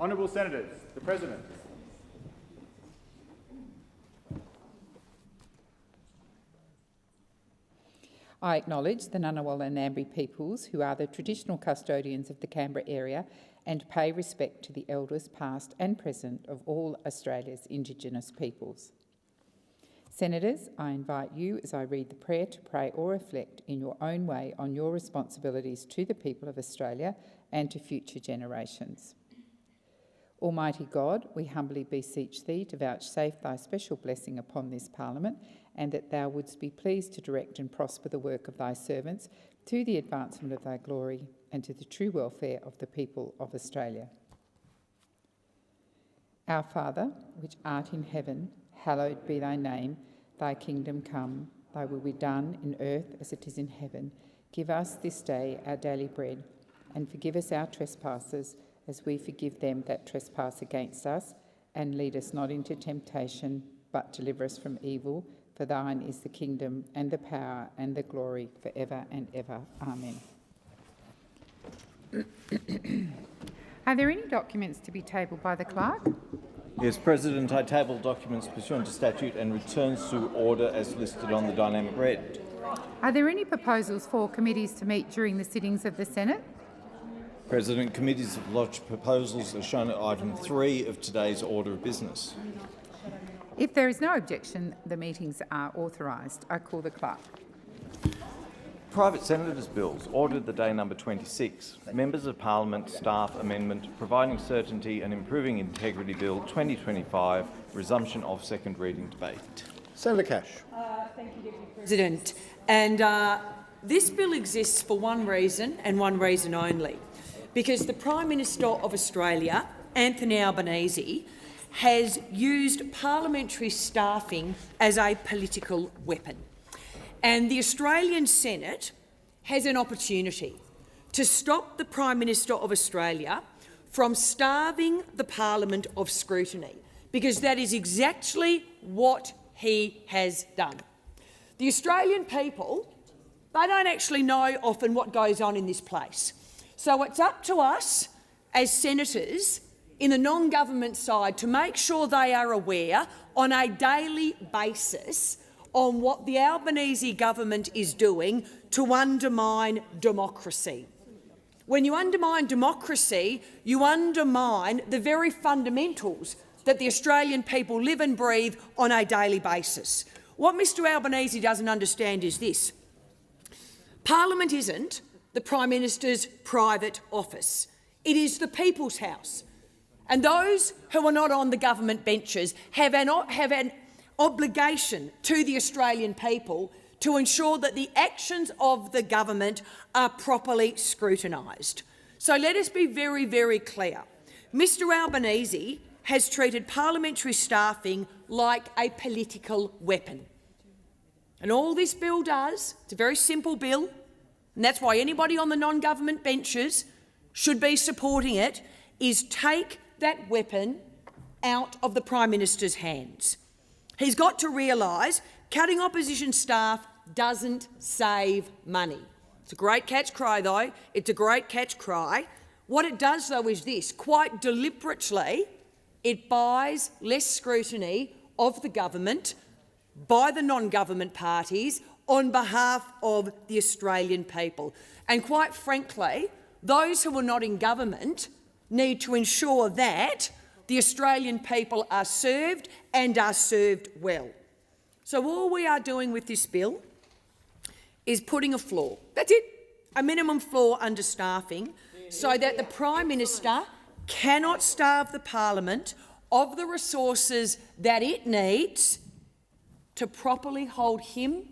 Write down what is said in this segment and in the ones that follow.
Honourable Senators, the President. I acknowledge the Ngunnawal and Ngambri peoples who are the traditional custodians of the Canberra area and pay respect to the elders past and present of all Australia's Indigenous peoples. Senators, I invite you as I read the prayer to pray or reflect in your own way on your responsibilities to the people of Australia and to future generations. Almighty God, we humbly beseech thee to vouchsafe thy special blessing upon this Parliament, and that thou wouldst be pleased to direct and prosper the work of thy servants to the advancement of thy glory and to the true welfare of the people of Australia. Our Father, which art in heaven, hallowed be thy name. Thy kingdom come, thy will be done in earth as it is in heaven. Give us this day our daily bread, and forgive us our trespasses as we forgive them that trespass against us. And lead us not into temptation, but deliver us from evil. For thine is the kingdom and the power and the glory forever and ever. Amen. Are there any documents to be tabled by the clerk? Yes, President, I table documents pursuant to statute and returns to order as listed on the dynamic read. Are there any proposals for committees to meet during the sittings of the Senate? President, committees have lodged proposals as shown at item 3 of today's order of business. If there is no objection, the meetings are authorised. I call the clerk. Private Senators' Bills, ordered the day number 26. Members of Parliament Staff Amendment Providing Certainty and Improving Integrity Bill 2025, resumption of second reading debate. Senator Cash. Thank you, Deputy President. And this bill exists for one reason and one reason only, because the Prime Minister of Australia, Anthony Albanese, has used parliamentary staffing as a political weapon. And the Australian Senate has an opportunity to stop the Prime Minister of Australia from starving the Parliament of scrutiny, because that is exactly what he has done. The Australian people, they don't actually know often what goes on in this place. So it's up to us as senators in the non-government side to make sure they are aware on a daily basis on what the Albanese government is doing to undermine democracy. When you undermine democracy, you undermine the very fundamentals that the Australian people live and breathe on a daily basis. What Mr Albanese doesn't understand is this. Parliament isn't the Prime Minister's private office. It is the People's House. And those who are not on the government benches have an obligation to the Australian people to ensure that the actions of the government are properly scrutinised. So let us be very, very clear. Mr Albanese has treated parliamentary staffing like a political weapon. And all this bill does, it's a very simple bill, and that's why anybody on the non-government benches should be supporting it, is take that weapon out of the Prime Minister's hands. He's got to realise cutting opposition staff doesn't save money. It's a great catch-cry, though. It's a great catch-cry. What it does, though, is this. Quite deliberately, it buys less scrutiny of the government by the non-government parties on behalf of the Australian people. And quite frankly, those who are not in government need to ensure that the Australian people are served and are served well. So all we are doing with this bill is putting a floor. That's it, a minimum floor under staffing, so that the Prime Minister cannot starve the Parliament of the resources that it needs to properly hold him,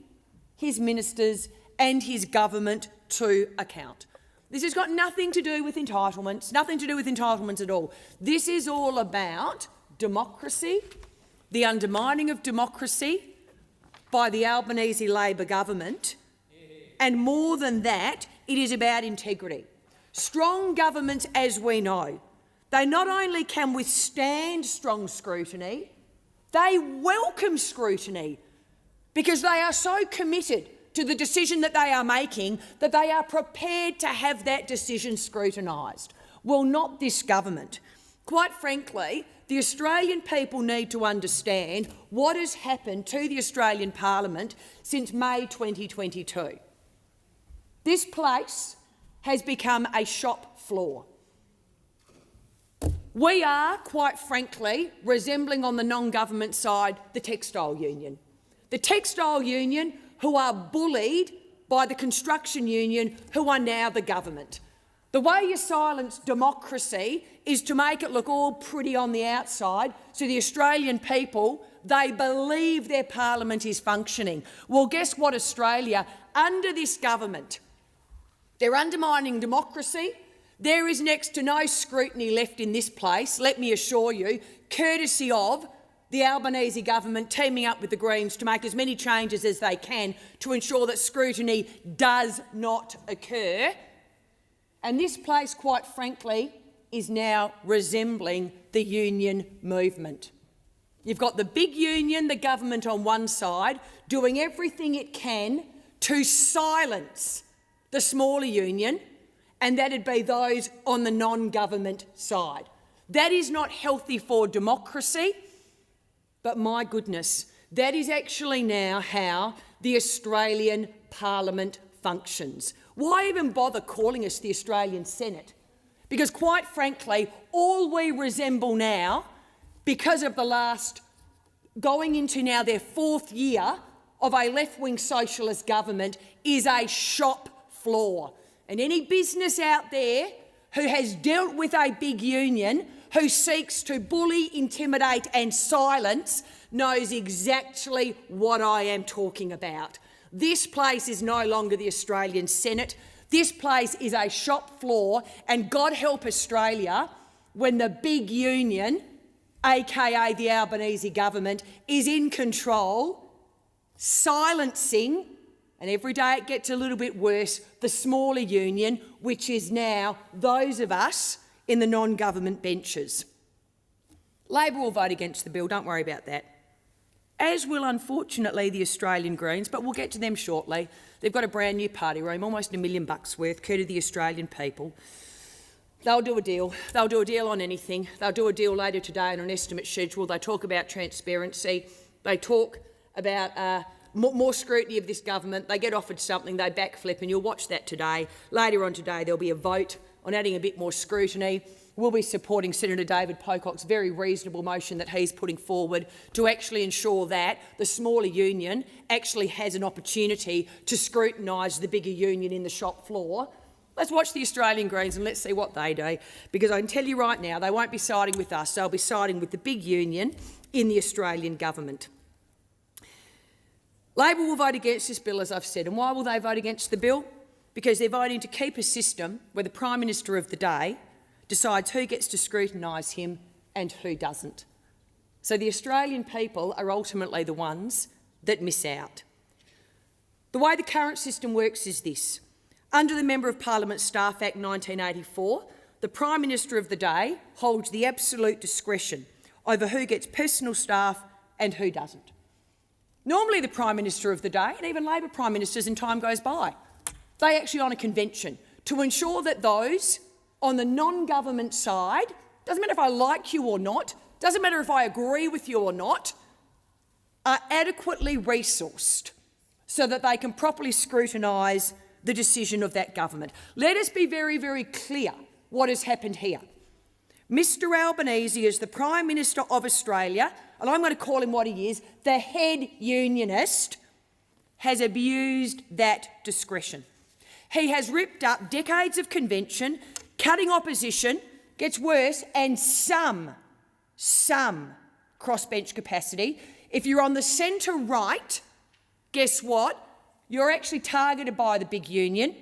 his ministers and his government to account. This has got nothing to do with entitlements, nothing to do with entitlements at all. This is all about democracy, the undermining of democracy by the Albanese Labor government, and more than that, it is about integrity. Strong governments, as we know, they not only can withstand strong scrutiny, they welcome scrutiny because they are so committed to the decision that they are making that they are prepared to have that decision scrutinised. Well, not this government. Quite frankly, the Australian people need to understand what has happened to the Australian Parliament since May 2022. This place has become a shop floor. We are, quite frankly, resembling on the non-government side the textile union. The textile union who are bullied by the construction union who are now the government. The way you silence democracy is to make it look all pretty on the outside so the Australian people, they believe their parliament is functioning. Well, guess what, Australia? Under this government, they're undermining democracy. There is next to no scrutiny left in this place, let me assure you, courtesy of the Albanese government teaming up with the Greens to make as many changes as they can to ensure that scrutiny does not occur. And this place, quite frankly, is now resembling the union movement. You've got the big union, the government on one side, doing everything it can to silence the smaller union, and that'd be those on the non-government side. That is not healthy for democracy, but my goodness, that is actually now how the Australian Parliament functions. Why even bother calling us the Australian Senate? Because quite frankly, all we resemble now, because of the last, going into now their 4th year of a left-wing socialist government, is a shop floor. And any business out there who has dealt with a big union who seeks to bully, intimidate and silence knows exactly what I am talking about. This place is no longer the Australian Senate. This place is a shop floor, and God help Australia when the big union, aka the Albanese government, is in control, silencing, and every day it gets a little bit worse, the smaller union, which is now those of us in the non-government benches. Labor will vote against the bill, don't worry about that. As will, unfortunately, the Australian Greens, but we'll get to them shortly. They've got a brand new party room, almost $1 million worth, courtesy of the Australian people. They'll do a deal. They'll do a deal on anything. They'll do a deal later today on an estimate schedule. They talk about transparency. They talk about more scrutiny of this government. They get offered something, they backflip, and you'll watch that today. Later on today, there'll be a vote on adding a bit more scrutiny. We'll be supporting Senator David Pocock's very reasonable motion that he's putting forward to actually ensure that the smaller union actually has an opportunity to scrutinise the bigger union in the shop floor. Let's watch the Australian Greens and let's see what they do, because I can tell you right now they won't be siding with us, they'll be siding with the big union in the Australian government. Labor will vote against this bill, as I've said, and why will they vote against the bill? Because they're voting to keep a system where the Prime Minister of the day decides who gets to scrutinise him and who doesn't. So the Australian people are ultimately the ones that miss out. The way the current system works is this. Under the Member of Parliament Staff Act 1984, the Prime Minister of the day holds the absolute discretion over who gets personal staff and who doesn't. Normally the Prime Minister of the day, and even Labor Prime Ministers in time goes by, they actually honour convention to ensure that those on the non-government side, doesn't matter if I like you or not, doesn't matter if I agree with you or not, are adequately resourced so that they can properly scrutinise the decision of that government. Let us be very, very clear what has happened here. Mr Albanese, as the Prime Minister of Australia, and I'm going to call him what he is, the head unionist, has abused that discretion. He has ripped up decades of convention, cutting opposition, gets worse, and some crossbench capacity. If you're on the centre-right, guess what? You're actually targeted by the big union.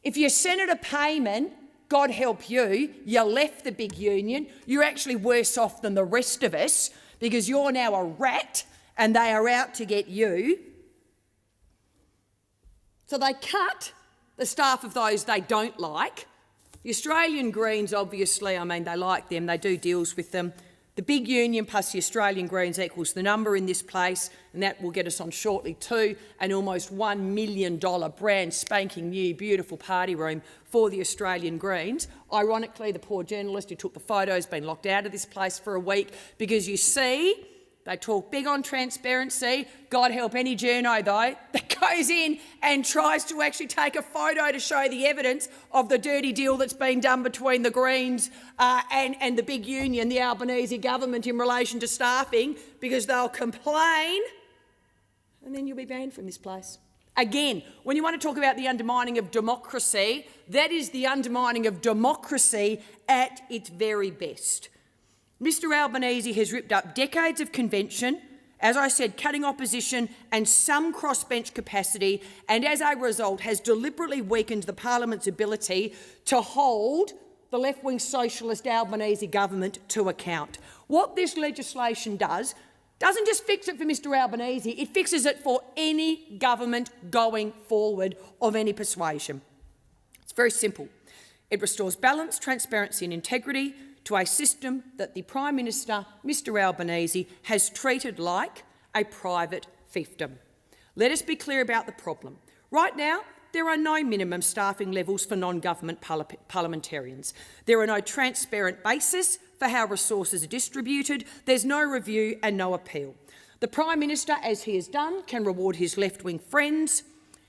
If you're Senator Payman, God help you, you left the big union, you're actually worse off than the rest of us because you're now a rat and they are out to get you. So they cut the staff of those they don't like. The Australian Greens, obviously, I mean, they like them, they do deals with them. The The big union plus the Australian Greens equals the number in this place, and that will get us on shortly to an almost $1 million brand spanking new beautiful party room for the Australian Greens. Ironically, the poor journalist who took the photo has been locked out of this place for a week because, you see, they talk big on transparency. God help any journo, though, that goes in and tries to actually take a photo to show the evidence of the dirty deal that's been done between the Greens and the big union, the Albanese government, in relation to staffing, because they'll complain and then you'll be banned from this place. Again, when you want to talk about the undermining of democracy, that is the undermining of democracy at its very best. Mr Albanese has ripped up decades of convention, as I said, cutting opposition and some crossbench capacity, and as a result has deliberately weakened the parliament's ability to hold the left-wing socialist Albanese government to account. What this legislation doesn't just fix it for Mr Albanese, it fixes it for any government going forward of any persuasion. It's very simple. It restores balance, transparency and integrity to a system that the Prime Minister, Mr Albanese, has treated like a private fiefdom. Let us be clear about the problem. Right now, there are no minimum staffing levels for non-government parliamentarians. There are no transparent basis for how resources are distributed. There's no review and no appeal. The Prime Minister, as he has done, can reward his left-wing friends.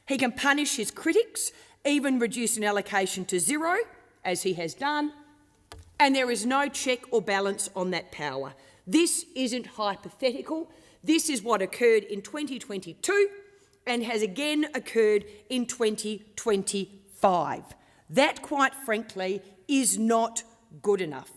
He can punish his critics, even reduce an allocation to zero, as he has done. And there is no check or balance on that power. This isn't hypothetical. This is what occurred in 2022 and has again occurred in 2025. That, quite frankly, is not good enough.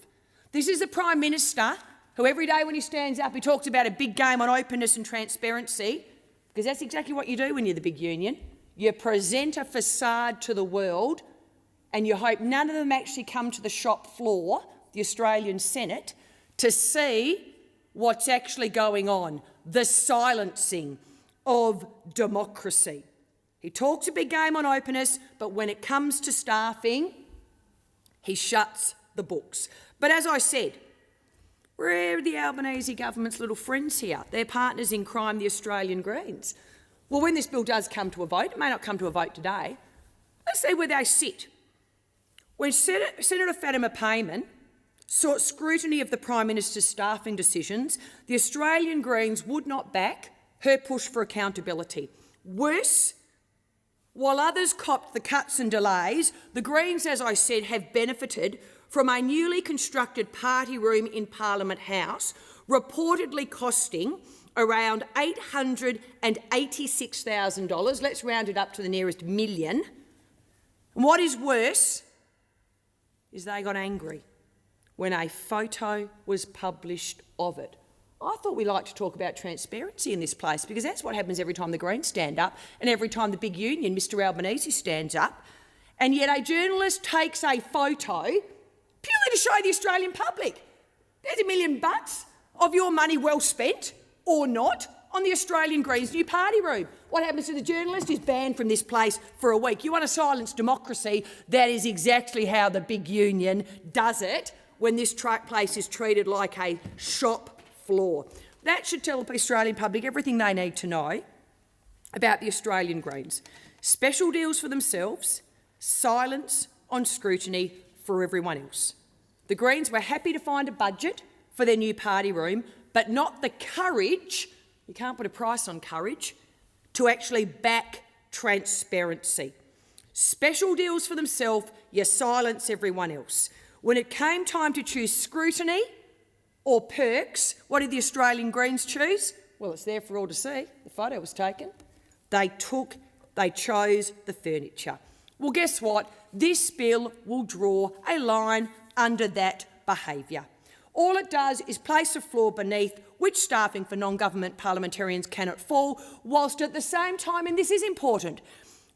This is a Prime Minister who every day when he stands up he talks about a big game on openness and transparency, because that's exactly what you do when you're the big union. You present a facade to the world and you hope none of them actually come to the shop floor, the Australian Senate, to see what's actually going on, the silencing of democracy. He talks a big game on openness, but when it comes to staffing, he shuts the books. But as I said, where are the Albanese government's little friends here? Their partners in crime, the Australian Greens. Well, when this bill does come to a vote, it may not come to a vote today, let's see where they sit. When Senator Fatima Payman sought scrutiny of the Prime Minister's staffing decisions, the Australian Greens would not back her push for accountability. Worse, while others copped the cuts and delays, the Greens, as I said, have benefited from a newly constructed party room in Parliament House, reportedly costing around $886,000. Let's round it up to the nearest million. And what is worse is they got angry when a photo was published of it. I thought we liked to talk about transparency in this place, because that's what happens every time the Greens stand up and every time the big union, Mr Albanese, stands up. And yet a journalist takes a photo purely to show the Australian public there's $1 million of your money well spent, or not, on the Australian Greens' new party room. What happens to the journalist is banned from this place for a week. You want to silence democracy? That is exactly how the big union does it when this place is treated like a shop floor. That should tell the Australian public everything they need to know about the Australian Greens. Special deals for themselves, silence on scrutiny for everyone else. The Greens were happy to find a budget for their new party room, but not the courage, you can't put a price on courage, to actually back transparency. Special deals for themselves, you silence everyone else. When it came time to choose scrutiny or perks, what did the Australian Greens choose? Well, it's there for all to see. The photo was taken. They chose the furniture. Well, guess what? This bill will draw a line under that behaviour. All it does is place a floor beneath which staffing for non-government parliamentarians cannot fall, whilst at the same time, and this is important,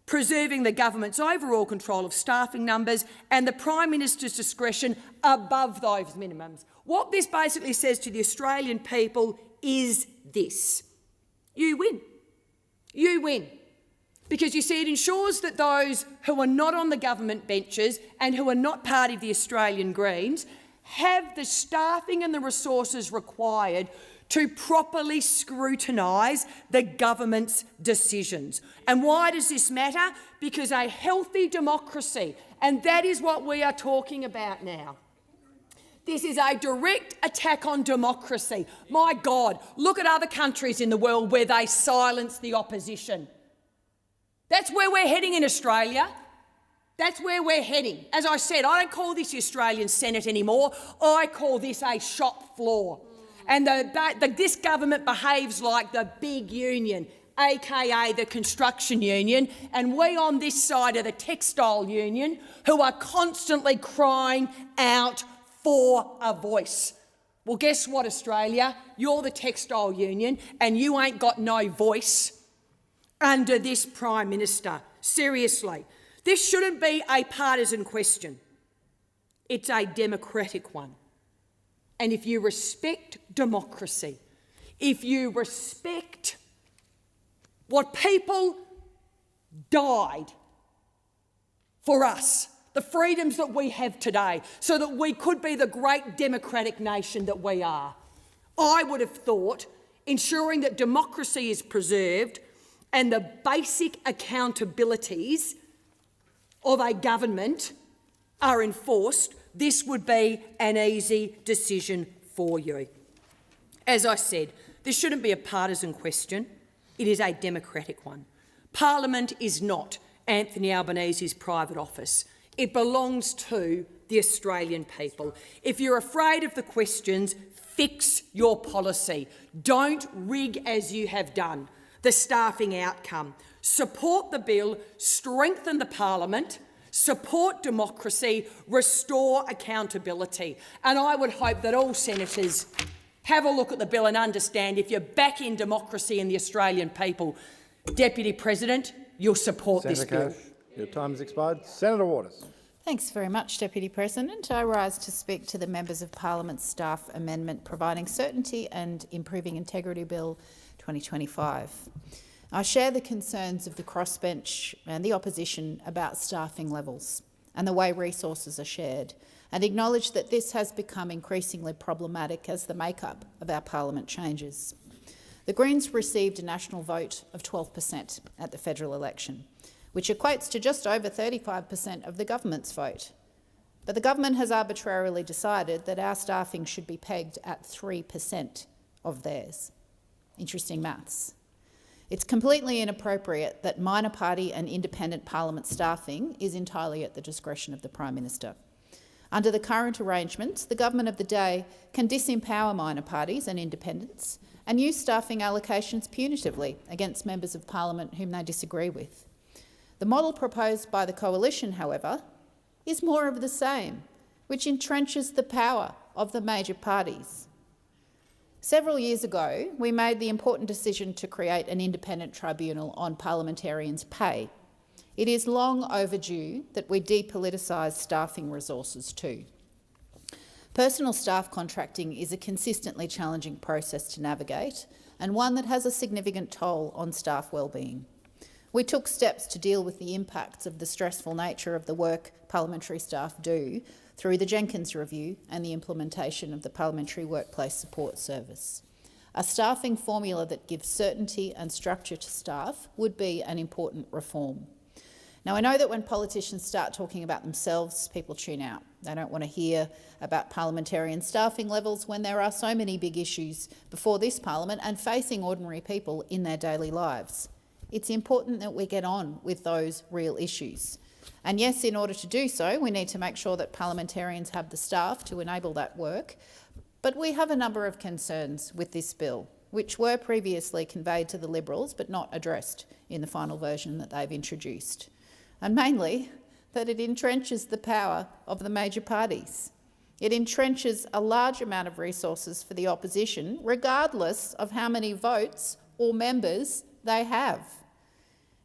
preserving the government's overall control of staffing numbers and the Prime Minister's discretion above those minimums. What this basically says to the Australian people is this: you win. You win. Because, you see, it ensures that those who are not on the government benches and who are not part of the Australian Greens have the staffing and the resources required to properly scrutinise the government's decisions. And why does this matter? Because a healthy democracy, and that is what we are talking about now. This is a direct attack on democracy. My God, look at other countries in the world where they silence the opposition. That's where we're heading in Australia. That's where we're heading. As I said, I don't call this the Australian Senate anymore. I call this a shop floor. And this government behaves like the big union, aka the construction union, and we on this side are the textile union who are constantly crying out for a voice. Well, guess what, Australia? You're the textile union and you ain't got no voice under this Prime Minister. Seriously, this shouldn't be a partisan question. It's a democratic one. And if you respect democracy, if you respect what people died for us, the freedoms that we have today, so that we could be the great democratic nation that we are, I would have thought ensuring that democracy is preserved and the basic accountabilities of a government are enforced, this would be an easy decision for you. As I said, this shouldn't be a partisan question. It is a democratic one. Parliament is not Anthony Albanese's private office. It belongs to the Australian people. If you're afraid of the questions, fix your policy. Don't rig as you have done the staffing outcome. Support the bill, strengthen the parliament, support democracy, restore accountability. And I would hope that all senators have a look at the bill and understand if you're back in democracy and the Australian people, Deputy President, you'll support this bill. Your time has expired. Senator Waters. Thanks very much, Deputy President. I rise to speak to the Members of Parliament's staff amendment providing certainty and improving integrity Bill 2025. I share the concerns of the crossbench and the opposition about staffing levels and the way resources are shared, and acknowledge that this has become increasingly problematic as the makeup of our parliament changes. The Greens received a national vote of 12% at the federal election, which equates to just over 35% of the government's vote. But the government has arbitrarily decided that our staffing should be pegged at 3% of theirs. Interesting maths. It's completely inappropriate that minor party and independent parliament staffing is entirely at the discretion of the Prime Minister. Under the current arrangements, the government of the day can disempower minor parties and independents and use staffing allocations punitively against members of parliament whom they disagree with. The model proposed by the coalition, however, is more of the same, which entrenches the power of the major parties. Several years ago, we made the important decision to create an independent tribunal on parliamentarians' pay. It is long overdue that we depoliticise staffing resources too. Personal staff contracting is a consistently challenging process to navigate and one that has a significant toll on staff wellbeing. We took steps to deal with the impacts of the stressful nature of the work parliamentary staff do through the Jenkins Review and the implementation of the Parliamentary Workplace Support Service. A staffing formula that gives certainty and structure to staff would be an important reform. Now, I know that when politicians start talking about themselves, people tune out. They don't want to hear about parliamentarian staffing levels when there are so many big issues before this parliament and facing ordinary people in their daily lives. It's important that we get on with those real issues. And yes, in order to do so, we need to make sure that parliamentarians have the staff to enable that work. But we have a number of concerns with this bill, which were previously conveyed to the Liberals but not addressed in the final version that they've introduced. And mainly, that it entrenches the power of the major parties. It entrenches a large amount of resources for the opposition, regardless of how many votes or members they have.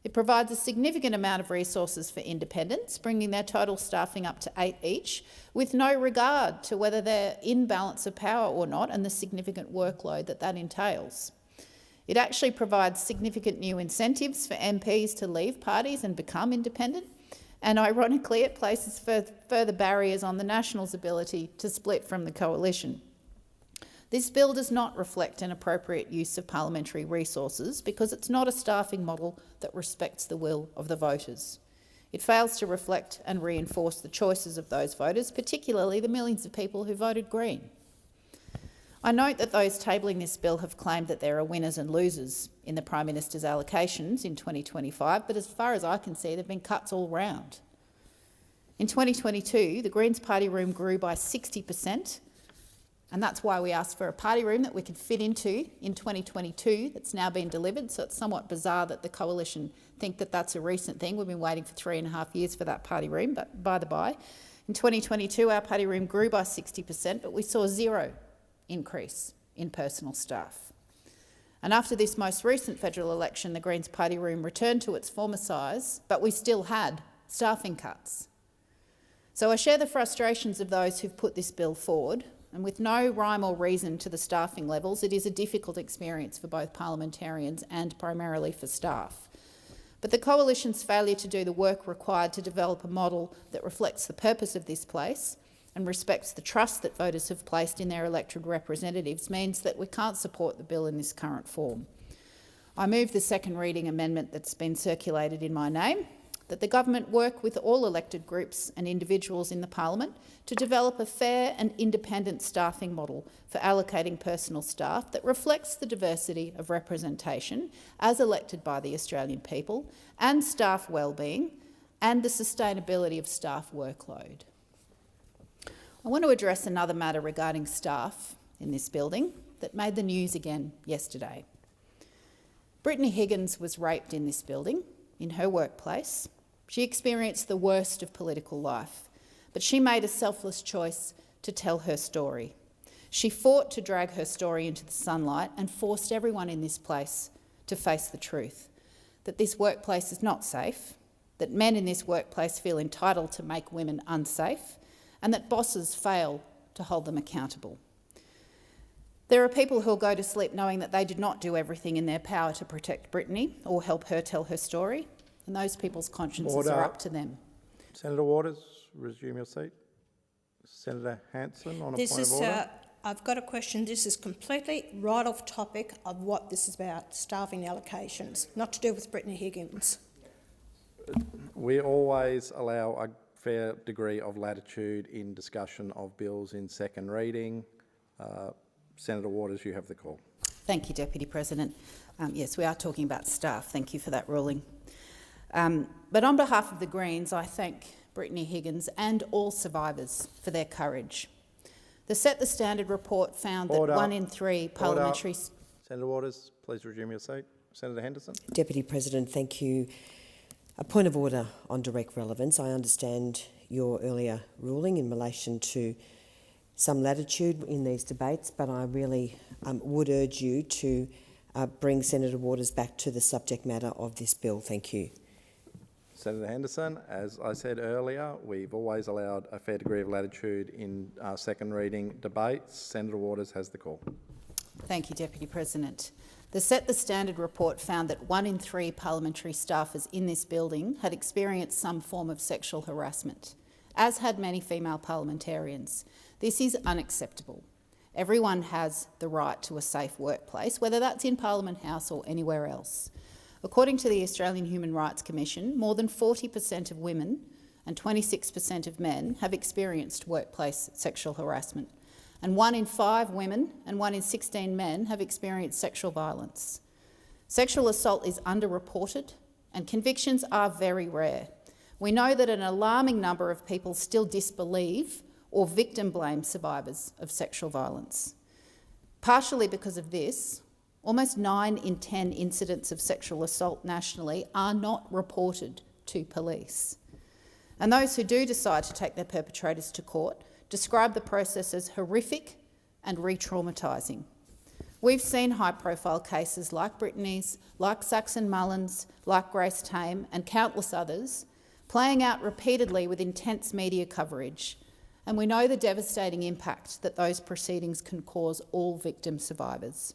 It provides a significant amount of resources for independents, bringing their total staffing up to 8 each, with no regard to whether they're in balance of power or not and the significant workload that that entails. It actually provides significant new incentives for MPs to leave parties and become independent, And ironically, it places further barriers on the Nationals' ability to split from the coalition. This bill does not reflect an appropriate use of parliamentary resources because it's not a staffing model that respects the will of the voters. It fails to reflect and reinforce the choices of those voters, particularly the millions of people who voted Green. I note that those tabling this bill have claimed that there are winners and losers in the Prime Minister's allocations in 2025, but as far as I can see, there have been cuts all round. In 2022, the Greens party room grew by 60%, and that's why we asked for a party room that we could fit into in 2022 that's now been delivered, so it's somewhat bizarre that the coalition think that that's a recent thing. We've been waiting for 3.5 years for that party room, but by the by. In 2022, our party room grew by 60%, but we saw zero increase in personal staff. And after this most recent federal election, the Greens party room returned to its former size, but we still had staffing cuts. So I share the frustrations of those who've put this bill forward, and with no rhyme or reason to the staffing levels, it is a difficult experience for both parliamentarians and primarily for staff. But the Coalition's failure to do the work required to develop a model that reflects the purpose of this place and respects the trust that voters have placed in their elected representatives means that we can't support the bill in this current form. I move the second reading amendment that's been circulated in my name, that the government work with all elected groups and individuals in the parliament to develop a fair and independent staffing model for allocating personal staff that reflects the diversity of representation as elected by the Australian people and staff wellbeing and the sustainability of staff workload. I want to address another matter regarding staff in this building that made the news again yesterday. Brittany Higgins was raped in this building, in her workplace. She experienced the worst of political life, but she made a selfless choice to tell her story. She fought to drag her story into the sunlight and forced everyone in this place to face the truth, that this workplace is not safe, that men in this workplace feel entitled to make women unsafe, and that bosses fail to hold them accountable. There are people who will go to sleep knowing that they did not do everything in their power to protect Brittany or help her tell her story, and those people's consciences are up to them. Senator Waters, resume your seat. Senator Hanson on a point of order. I've got a question. This is completely right off topic of what this is about, staffing allocations, not to do with Brittany Higgins. We always allow a fair degree of latitude in discussion of bills in second reading. Senator Waters, you have the call. Thank you, Deputy President. Yes, we are talking about staff. Thank you for that ruling. But on behalf of the Greens, I thank Brittany Higgins and all survivors for their courage. The Set the Standard report found that 1 in 3 parliamentary... Senator Waters, please resume your seat. Senator Henderson. Deputy President, thank you. A point of order on direct relevance. I understand your earlier ruling in relation to some latitude in these debates, but I really would urge you to bring Senator Waters back to the subject matter of this bill. Thank you. Senator Henderson, as I said earlier, we've always allowed a fair degree of latitude in second reading debates. Senator Waters has the call. Thank you, Deputy President. The Set the Standard report found that 1 in 3 parliamentary staffers in this building had experienced some form of sexual harassment, as had many female parliamentarians. This is unacceptable. Everyone has the right to a safe workplace, whether that's in Parliament House or anywhere else. According to the Australian Human Rights Commission, more than 40% of women and 26% of men have experienced workplace sexual harassment, and 1 in 5 women and 1 in 16 men have experienced sexual violence. Sexual assault is underreported and convictions are very rare. We know that an alarming number of people still disbelieve or victim blame survivors of sexual violence. Partially because of this, almost 9 in 10 incidents of sexual assault nationally are not reported to police. And those who do decide to take their perpetrators to court describe the process as horrific and re-traumatising. We've seen high-profile cases like Brittany's, like Saxon Mullins, like Grace Tame and countless others playing out repeatedly with intense media coverage, and we know the devastating impact that those proceedings can cause all victim survivors.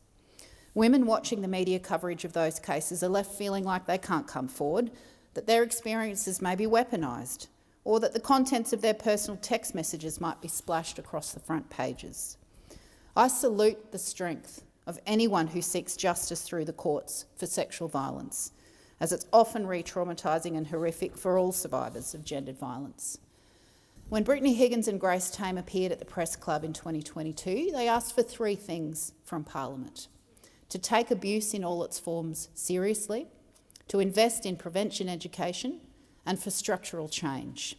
Women watching the media coverage of those cases are left feeling like they can't come forward, that their experiences may be weaponised, or that the contents of their personal text messages might be splashed across the front pages. I salute the strength of anyone who seeks justice through the courts for sexual violence, as it's often re-traumatising and horrific for all survivors of gendered violence. When Brittany Higgins and Grace Tame appeared at the Press Club in 2022, they asked for 3 things from Parliament: to take abuse in all its forms seriously, to invest in prevention education, and for structural change.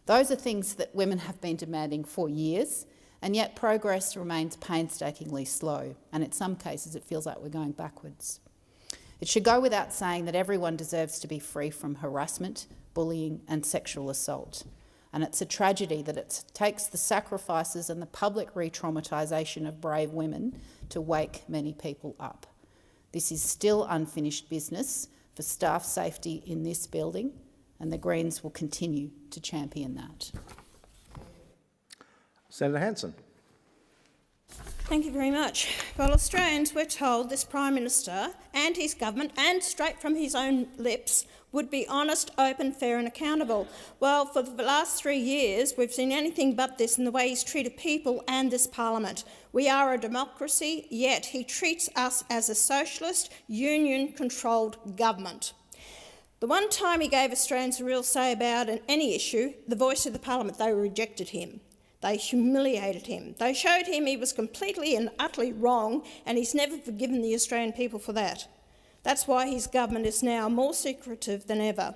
Those are things that women have been demanding for years, and yet progress remains painstakingly slow, and in some cases it feels like we're going backwards. It should go without saying that everyone deserves to be free from harassment, bullying and sexual assault, and it's a tragedy that it takes the sacrifices and the public re-traumatisation of brave women to wake many people up. This is still unfinished business for staff safety in this building, and the Greens will continue to champion that. Senator Hanson. Thank you very much. Well, Australians were told this Prime Minister and his government, and straight from his own lips, would be honest, open, fair and accountable. Well, for the last 3 years, we've seen anything but this in the way he's treated people and this parliament. We are a democracy, yet he treats us as a socialist, union-controlled government. The one time he gave Australians a real say about any issue, the voice of the parliament, they rejected him. They humiliated him. They showed him he was completely and utterly wrong, and he's never forgiven the Australian people for that. That's why his government is now more secretive than ever.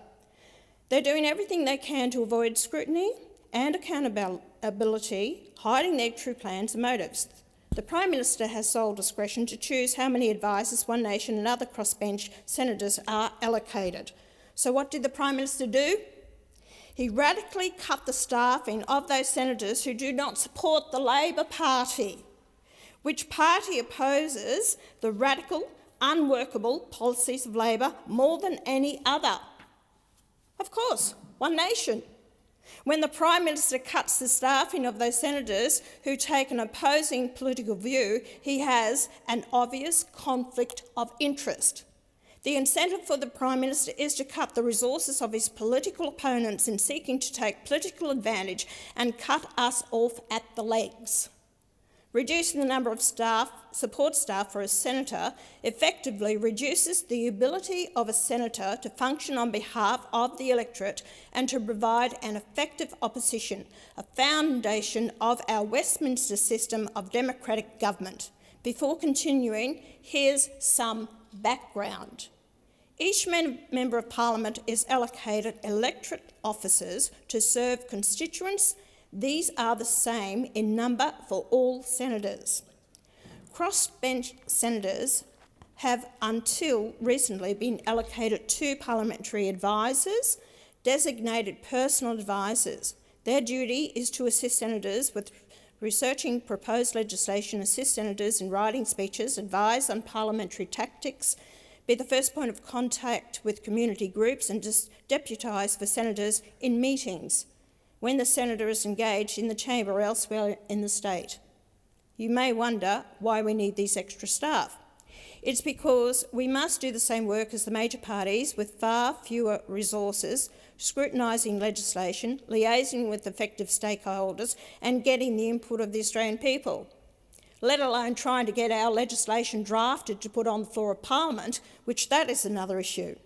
They're doing everything they can to avoid scrutiny and accountability, hiding their true plans and motives. The Prime Minister has sole discretion to choose how many advisers One Nation and other crossbench senators are allocated. So what did the Prime Minister do? He radically cut the staffing of those senators who do not support the Labor Party, which party opposes the radical, unworkable policies of Labor more than any other. Of course, One Nation. When the Prime Minister cuts the staffing of those senators who take an opposing political view, he has an obvious conflict of interest. The incentive for the Prime Minister is to cut the resources of his political opponents in seeking to take political advantage and cut us off at the legs. Reducing the number of support staff for a senator effectively reduces the ability of a senator to function on behalf of the electorate and to provide an effective opposition, a foundation of our Westminster system of democratic government. Before continuing, here's some background. Each member of Parliament is allocated electorate officers to serve constituents. These are the same in number for all senators. Crossbench senators have until recently been allocated 2 parliamentary advisers, designated personal advisers. Their duty is to assist senators with researching proposed legislation, assist senators in writing speeches, advise on parliamentary tactics, be the first point of contact with community groups and deputise for senators in meetings when the senator is engaged in the chamber or elsewhere in the state. You may wonder why we need these extra staff. It's because we must do the same work as the major parties with far fewer resources, scrutinising legislation, liaising with effective stakeholders and getting the input of the Australian people, let alone trying to get our legislation drafted to put on the floor of Parliament, which that is another issue.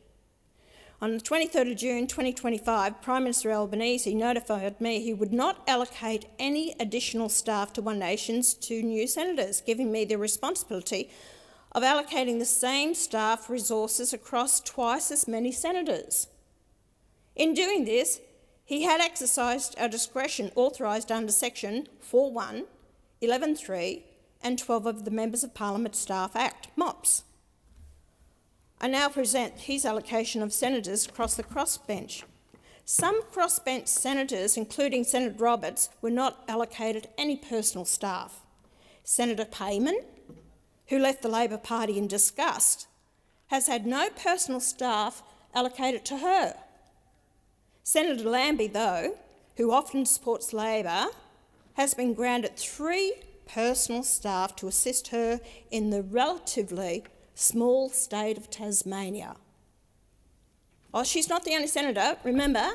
On the 23rd of June 2025, Prime Minister Albanese notified me he would not allocate any additional staff to One Nation's 2 new senators, giving me the responsibility of allocating the same staff resources across twice as many senators. In doing this, he had exercised a discretion authorised under Section 4.1, 11.3 and 12 of the Members of Parliament Staff Act, MOPS. I now present his allocation of senators across the crossbench. Some crossbench senators, including Senator Roberts, were not allocated any personal staff. Senator Payman, who left the Labor Party in disgust, has had no personal staff allocated to her. Senator Lambie, though, who often supports Labor, has been granted 3 personal staff to assist her in the relatively small state of Tasmania. Oh, she's not the only senator. Remember,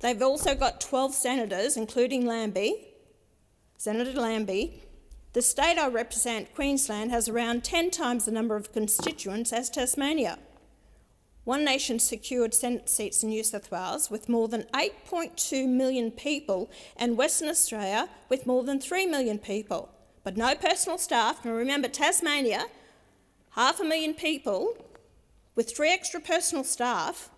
they've also got 12 senators, including Senator Lambie. The state I represent, Queensland, has around 10 times the number of constituents as Tasmania. One Nation secured Senate seats in New South Wales with more than 8.2 million people, and Western Australia with more than 3 million people. But no personal staff. Now remember, Tasmania, 500,000 people with 3 extra personal staff,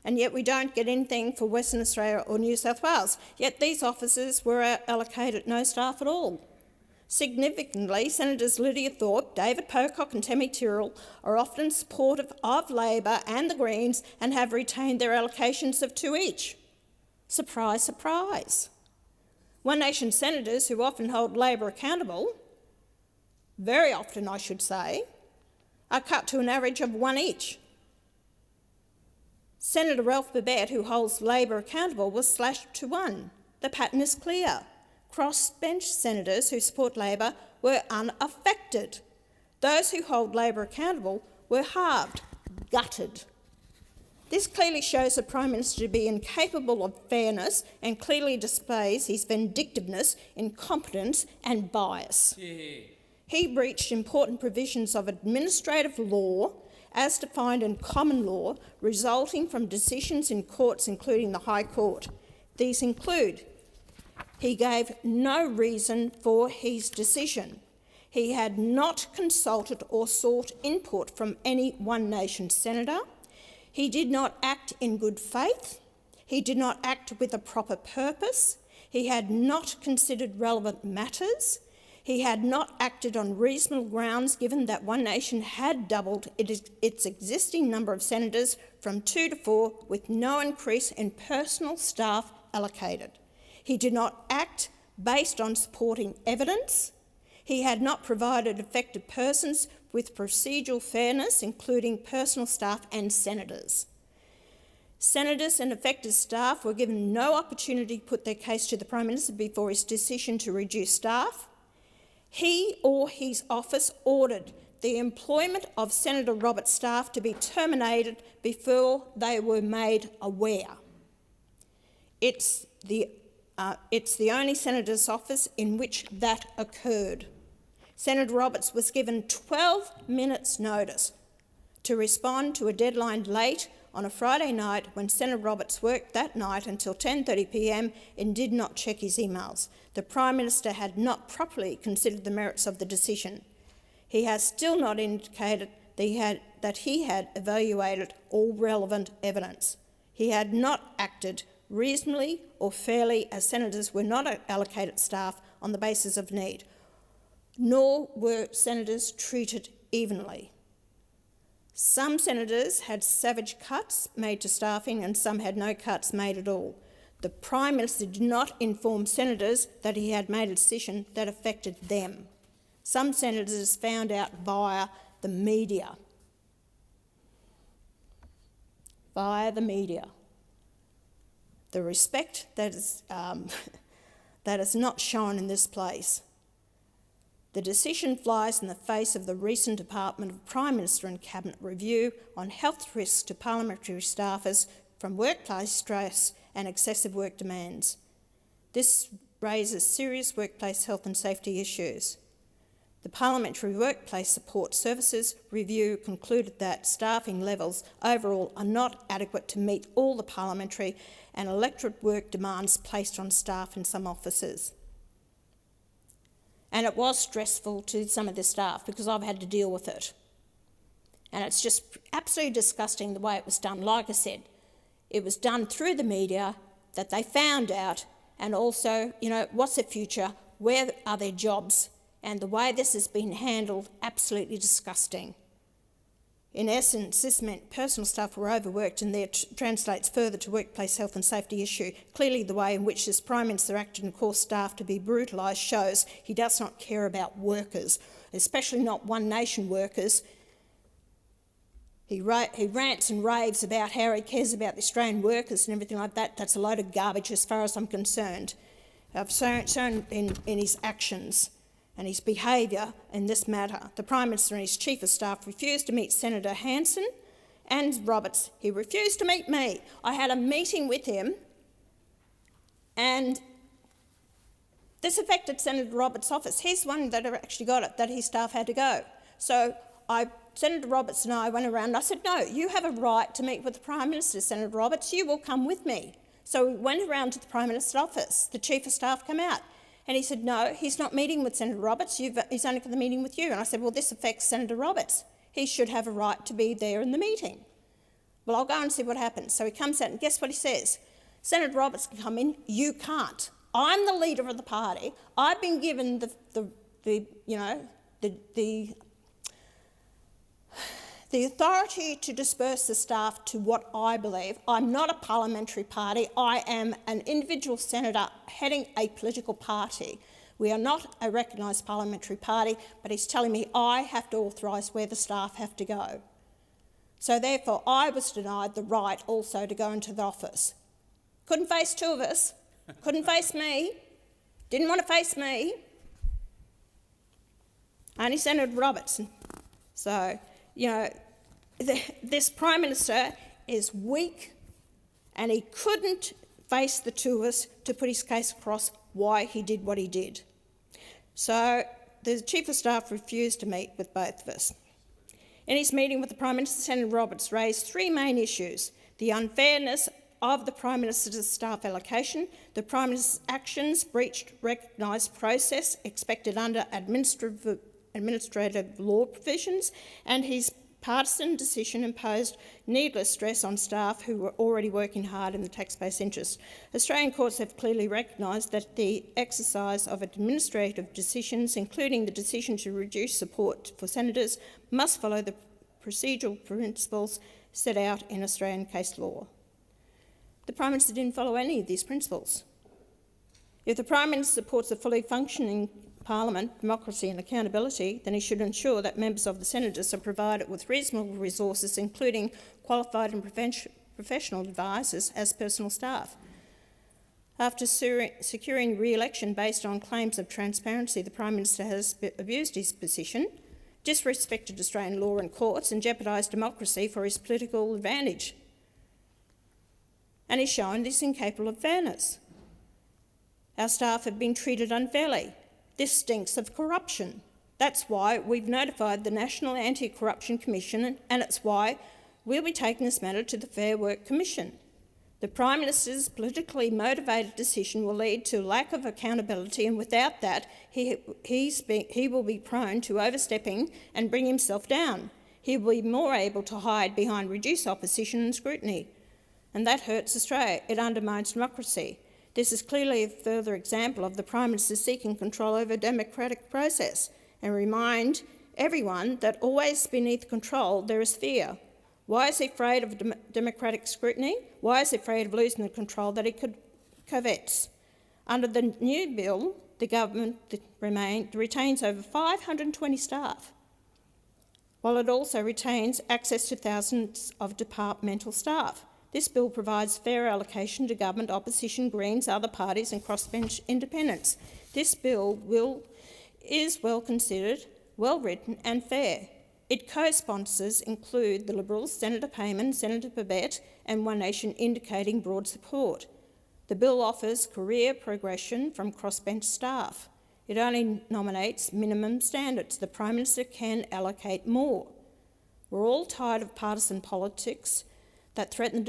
and yet we don't get anything for Western Australia or New South Wales. Yet these officers were allocated no staff at all. Significantly, Senators Lydia Thorpe, David Pocock and Tammy Tyrrell are often supportive of Labor and the Greens and have retained their allocations of 2 each. Surprise, surprise. One Nation senators, who often hold Labor accountable, very often I should say, are cut to an average of 1 each. Senator Ralph Babette, who holds Labor accountable, was slashed to 1. The pattern is clear. Crossbench senators who support Labor were unaffected. Those who hold Labor accountable were halved, gutted. This clearly shows the Prime Minister to be incapable of fairness and clearly displays his vindictiveness, incompetence and bias. He breached important provisions of administrative law as defined in common law, resulting from decisions in courts, including the High Court. These include: he gave no reason for his decision. He had not consulted or sought input from any One Nation senator. He did not act in good faith. He did not act with a proper purpose. He had not considered relevant matters. He had not acted on reasonable grounds, given that One Nation had doubled its existing number of senators from 2 to 4, with no increase in personal staff allocated. He did not act based on supporting evidence. He had not provided affected persons with procedural fairness, including personal staff and senators. Senators and affected staff were given no opportunity to put their case to the Prime Minister before his decision to reduce staff. He or his office ordered the employment of Senator Roberts' staff to be terminated before they were made aware. It's the only senator's office in which that occurred. Senator Roberts was given 12 minutes' notice to respond to a deadline late on a Friday night when Senator Roberts worked that night until 10:30 p.m. and did not check his emails. The Prime Minister had not properly considered the merits of the decision. He has still not indicated that he had evaluated all relevant evidence. He had not acted reasonably or fairly, as senators were not allocated staff on the basis of need, nor were senators treated evenly. Some senators had savage cuts made to staffing and some had no cuts made at all. The Prime Minister did not inform senators that he had made a decision that affected them. Some senators found out via the media. The respect that is not shown in this place. The decision flies in the face of the recent Department of Prime Minister and Cabinet review on health risks to parliamentary staffers from workplace stress and excessive work demands. This raises serious workplace health and safety issues. The Parliamentary Workplace Support Services review concluded that staffing levels overall are not adequate to meet all the parliamentary and electorate work demands placed on staff in some offices. And it was stressful to some of the staff because I've had to deal with it. And it's just absolutely disgusting the way it was done. Like I said, it was done through the media that they found out, and also, what's the future? Where are their jobs? And the way this has been handled, absolutely disgusting. In essence, this meant personal staff were overworked, and that translates further to workplace health and safety issue. Clearly, the way in which this Prime Minister acted and caused staff to be brutalised shows he does not care about workers, especially not One Nation workers. He rants and raves about how he cares about the Australian workers and everything like that. That's a load of garbage as far as I'm concerned. I've shown in his actions and his behaviour in this matter. The Prime Minister and his Chief of Staff refused to meet Senator Hanson and Roberts. He refused to meet me. I had a meeting with him, and this affected Senator Roberts' office. He's the one that actually got it, that his staff had to go. So Senator Roberts and I went around and I said, no, you have a right to meet with the Prime Minister, Senator Roberts. You will come with me. So we went around to the Prime Minister's office. The Chief of Staff came out and he said, no, he's not meeting with Senator Roberts. He's only for the meeting with you. And I said, well, this affects Senator Roberts. He should have a right to be there in the meeting. Well, I'll go and see what happens. So he comes out and guess what he says? Senator Roberts can come in. You can't. I'm the leader of the party. I've been given the authority to disperse the staff to what I believe. I'm not a parliamentary party. I am an individual senator heading a political party. We are not a recognised parliamentary party, but he's telling me I have to authorise where the staff have to go. So therefore, I was denied the right also to go into the office. Couldn't face two of us. Couldn't face me. Didn't want to face me. Only Senator Roberts. So, you know, this Prime Minister is weak and he couldn't face the two of us to put his case across why he did what he did. So the Chief of Staff refused to meet with both of us. In his meeting with the Prime Minister, Senator Roberts raised three main issues: the unfairness of the Prime Minister's staff allocation, the Prime Minister's actions breached recognised process expected under administrative law provisions, and his partisan decision imposed needless stress on staff who were already working hard in the taxpayers' interest. Australian courts have clearly recognised that the exercise of administrative decisions, including the decision to reduce support for senators, must follow the procedural principles set out in Australian case law. The Prime Minister didn't follow any of these principles. If the Prime Minister supports a fully functioning Parliament, democracy and accountability, then he should ensure that members of the Senators are provided with reasonable resources, including qualified and professional advisers as personal staff. After securing re-election based on claims of transparency, the Prime Minister has abused his position, disrespected Australian law and courts and jeopardised democracy for his political advantage. And he's shown this incapable of fairness. Our staff have been treated unfairly. This stinks of corruption. That's why we've notified the National Anti-Corruption Commission, and it's why we'll be taking this matter to the Fair Work Commission. The Prime Minister's politically motivated decision will lead to lack of accountability, and without that, he will be prone to overstepping and bring himself down. He will be more able to hide behind reduced opposition and scrutiny, and that hurts Australia. It undermines democracy. This is clearly a further example of the Prime Minister seeking control over a democratic process, and remind everyone that always beneath control there is fear. Why is he afraid of democratic scrutiny? Why is he afraid of losing the control that he covets? Under the new bill, the government retains over 520 staff, while it also retains access to thousands of departmental staff. This bill provides fair allocation to government, opposition, Greens, other parties and crossbench independents. This bill is well considered, well written and fair. Its co-sponsors include the Liberals, Senator Payman, Senator Babet and One Nation, indicating broad support. The bill offers career progression from crossbench staff. It only nominates minimum standards. The Prime Minister can allocate more. We're all tired of partisan politics that threaten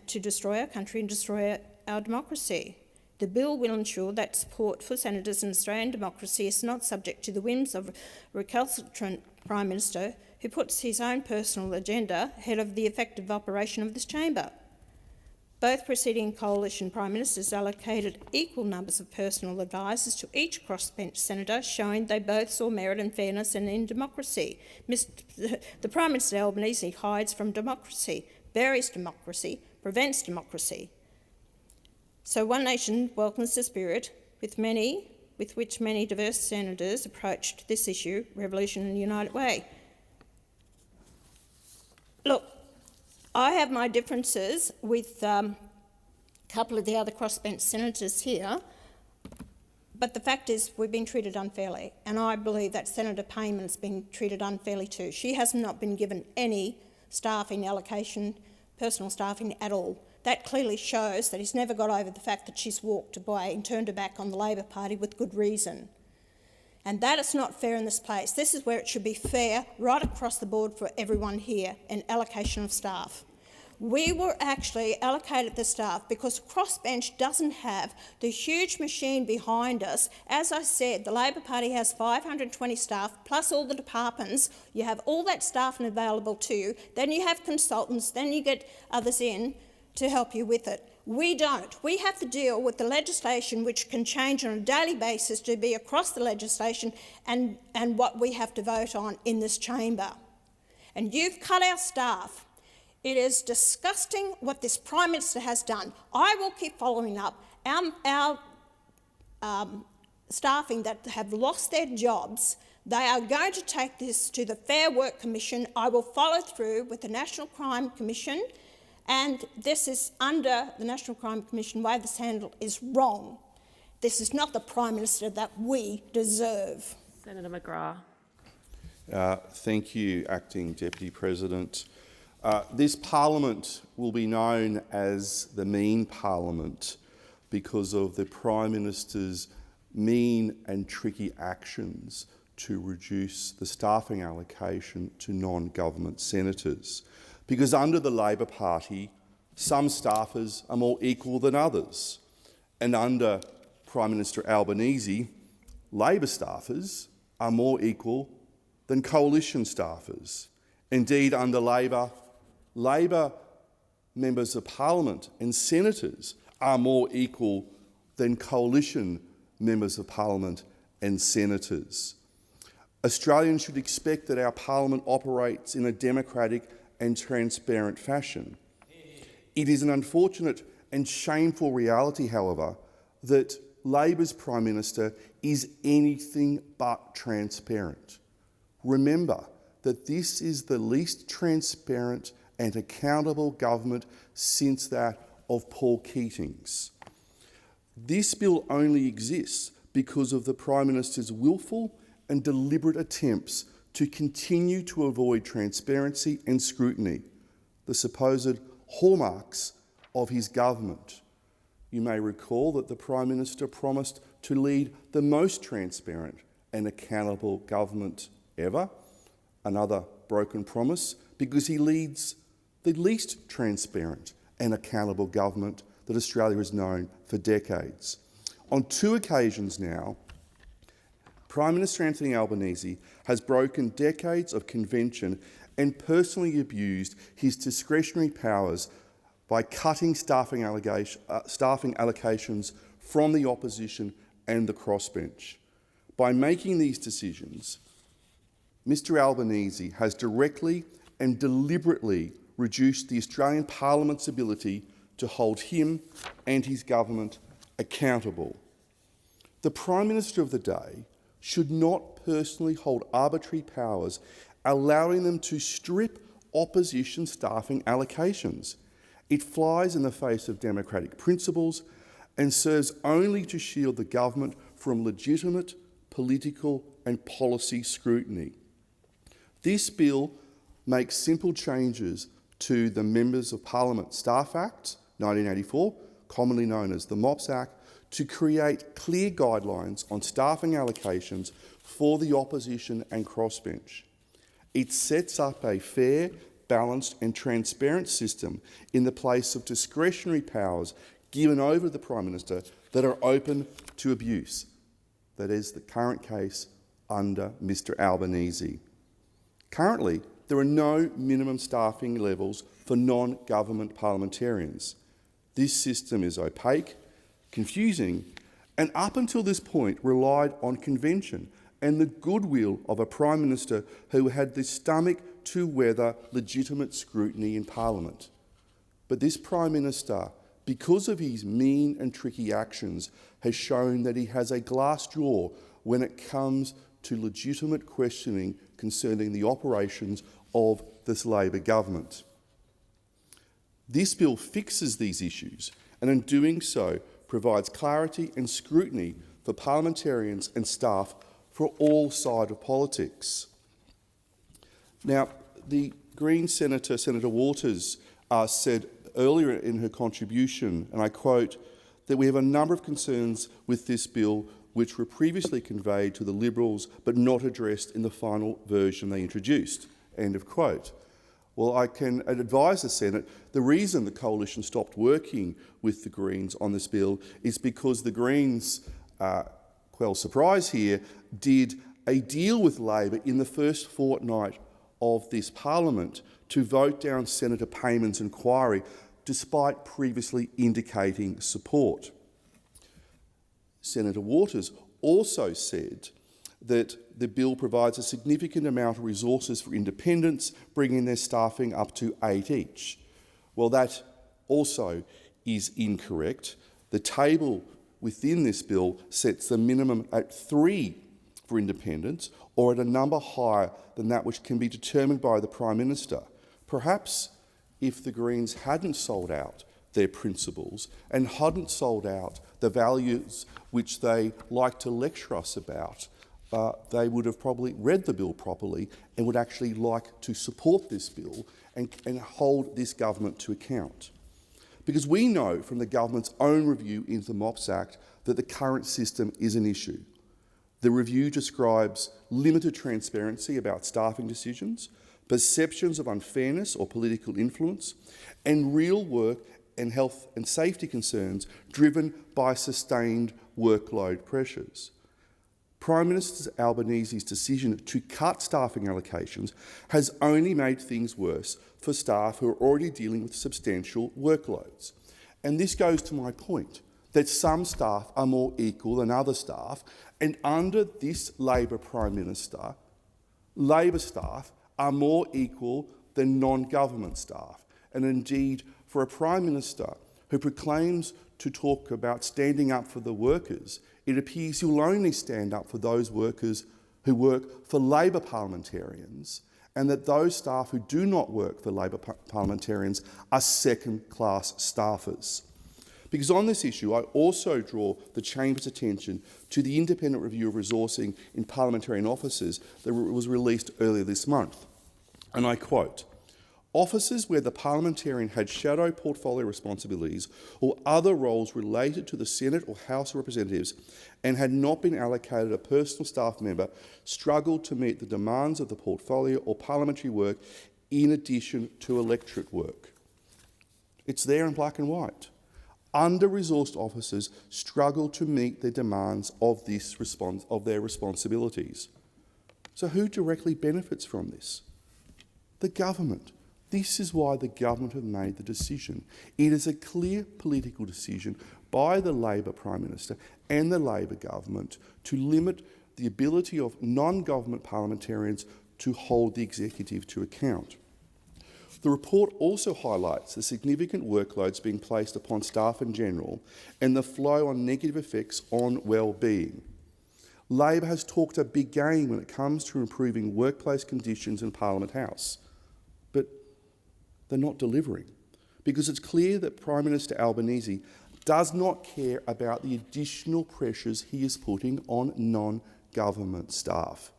to destroy our country and destroy our democracy. The bill will ensure that support for senators in Australian democracy is not subject to the whims of a recalcitrant Prime Minister who puts his own personal agenda ahead of the effective operation of this chamber. Both preceding coalition Prime Ministers allocated equal numbers of personal advisers to each crossbench senator, showing they both saw merit and fairness in democracy. The Prime Minister Albanese hides from democracy, buries democracy, prevents democracy. So One Nation welcomes the spirit with which many diverse senators approached this issue, revolution in a united way. Look, I have my differences with a couple of the other crossbench senators here, but the fact is we've been treated unfairly, and I believe that Senator Payman's been treated unfairly too. She has not been given any staffing allocation, personal staffing at all. That clearly shows that he's never got over the fact that she's walked away and turned her back on the Labor Party with good reason. And that is not fair in this place. This is where it should be fair right across the board for everyone here, an allocation of staff. We were actually allocated the staff because Crossbench doesn't have the huge machine behind us. As I said, the Labor Party has 520 staff, plus all the departments. You have all that staff available to you. Then you have consultants. Then you get others in to help you with it. We don't. We have to deal with the legislation which can change on a daily basis to be across the legislation and what we have to vote on in this chamber. And you've cut our staff. It is disgusting what this Prime Minister has done. I will keep following up. Our staffing that have lost their jobs, they are going to take this to the Fair Work Commission. I will follow through with the National Crime Commission, and this is under the National Crime Commission. The way this handled is wrong. This is not the Prime Minister that we deserve. Senator McGrath. Thank you, Acting Deputy President. This parliament will be known as the mean parliament because of the Prime Minister's mean and tricky actions to reduce the staffing allocation to non-government senators. Because under the Labor Party, some staffers are more equal than others. And under Prime Minister Albanese, Labor staffers are more equal than coalition staffers. Indeed, under Labor members of Parliament and senators are more equal than coalition members of Parliament and senators. Australians should expect that our Parliament operates in a democratic and transparent fashion. It is an unfortunate and shameful reality, however, that Labor's Prime Minister is anything but transparent. Remember that this is the least transparent and accountable government since that of Paul Keating's. This bill only exists because of the Prime Minister's willful and deliberate attempts to continue to avoid transparency and scrutiny, the supposed hallmarks of his government. You may recall that the Prime Minister promised to lead the most transparent and accountable government ever, another broken promise, because he leads the least transparent and accountable government that Australia has known for decades. On 2 occasions now, Prime Minister Anthony Albanese has broken decades of convention and personally abused his discretionary powers by cutting staffing allocations from the opposition and the crossbench. By making these decisions, Mr Albanese has directly and deliberately reduced the Australian Parliament's ability to hold him and his government accountable. The Prime Minister of the day should not personally hold arbitrary powers, allowing them to strip opposition staffing allocations. It flies in the face of democratic principles and serves only to shield the government from legitimate political and policy scrutiny. This bill makes simple changes to the Members of Parliament Staff Act 1984, commonly known as the MOPS Act, to create clear guidelines on staffing allocations for the opposition and crossbench. It sets up a fair, balanced and transparent system in the place of discretionary powers given over to the Prime Minister that are open to abuse. That is the current case under Mr Albanese. Currently, there are no minimum staffing levels for non-government parliamentarians. This system is opaque, confusing, and up until this point relied on convention and the goodwill of a Prime Minister who had the stomach to weather legitimate scrutiny in Parliament. But this Prime Minister, because of his mean and tricky actions, has shown that he has a glass jaw when it comes to legitimate questioning concerning the operations of this Labor government. This bill fixes these issues and in doing so provides clarity and scrutiny for parliamentarians and staff for all sides of politics. Now, the Green Senator Waters said earlier in her contribution, and I quote, that we have a number of concerns with this bill which were previously conveyed to the Liberals but not addressed in the final version they introduced. End of quote. Well, I can advise the Senate the reason the Coalition stopped working with the Greens on this bill is because the Greens, quell surprise here, did a deal with Labor in the first fortnight of this parliament to vote down Senator Payman's inquiry, despite previously indicating support. Senator Waters also said that the bill provides a significant amount of resources for independents, bringing their staffing up to 8 each. Well, that also is incorrect. The table within this bill sets the minimum at 3 for independents, or at a number higher than that which can be determined by the Prime Minister. Perhaps if the Greens hadn't sold out their principles and hadn't sold out the values which they like to lecture us about, they would have probably read the bill properly and would actually like to support this bill and hold this government to account. Because we know from the government's own review into the MOPS Act that the current system is an issue. The review describes limited transparency about staffing decisions, perceptions of unfairness or political influence, and real work and health and safety concerns driven by sustained workload pressures. Prime Minister Albanese's decision to cut staffing allocations has only made things worse for staff who are already dealing with substantial workloads. And this goes to my point, that some staff are more equal than other staff, and under this Labor Prime Minister, Labor staff are more equal than non-government staff. And indeed, for a Prime Minister who proclaims to talk about standing up for the workers, it appears he'll only stand up for those workers who work for Labor parliamentarians, and that those staff who do not work for Labor parliamentarians are second-class staffers. Because on this issue, I also draw the Chamber's attention to the independent review of resourcing in parliamentarian offices that was released earlier this month. And I quote, "Offices where the parliamentarian had shadow portfolio responsibilities or other roles related to the Senate or House of Representatives and had not been allocated a personal staff member struggled to meet the demands of the portfolio or parliamentary work in addition to electorate work." It's there in black and white. Under-resourced officers struggle to meet the demands of their responsibilities. So who directly benefits from this? The government. This is why the government have made the decision. It is a clear political decision by the Labor Prime Minister and the Labor government to limit the ability of non-government parliamentarians to hold the executive to account. The report also highlights the significant workloads being placed upon staff in general and the flow on negative effects on well-being. Labor has talked a big game when it comes to improving workplace conditions in Parliament House, but they're not delivering, because it's clear that Prime Minister Albanese does not care about the additional pressures he is putting on non-government staff.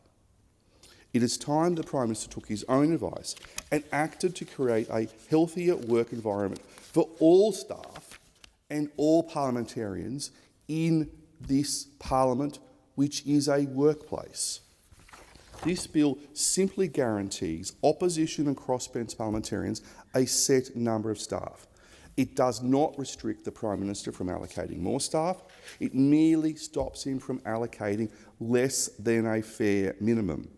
It is time the Prime Minister took his own advice and acted to create a healthier work environment for all staff and all parliamentarians in this parliament, which is a workplace. This bill simply guarantees opposition and crossbench parliamentarians a set number of staff. It does not restrict the Prime Minister from allocating more staff. It merely stops him from allocating less than a fair minimum.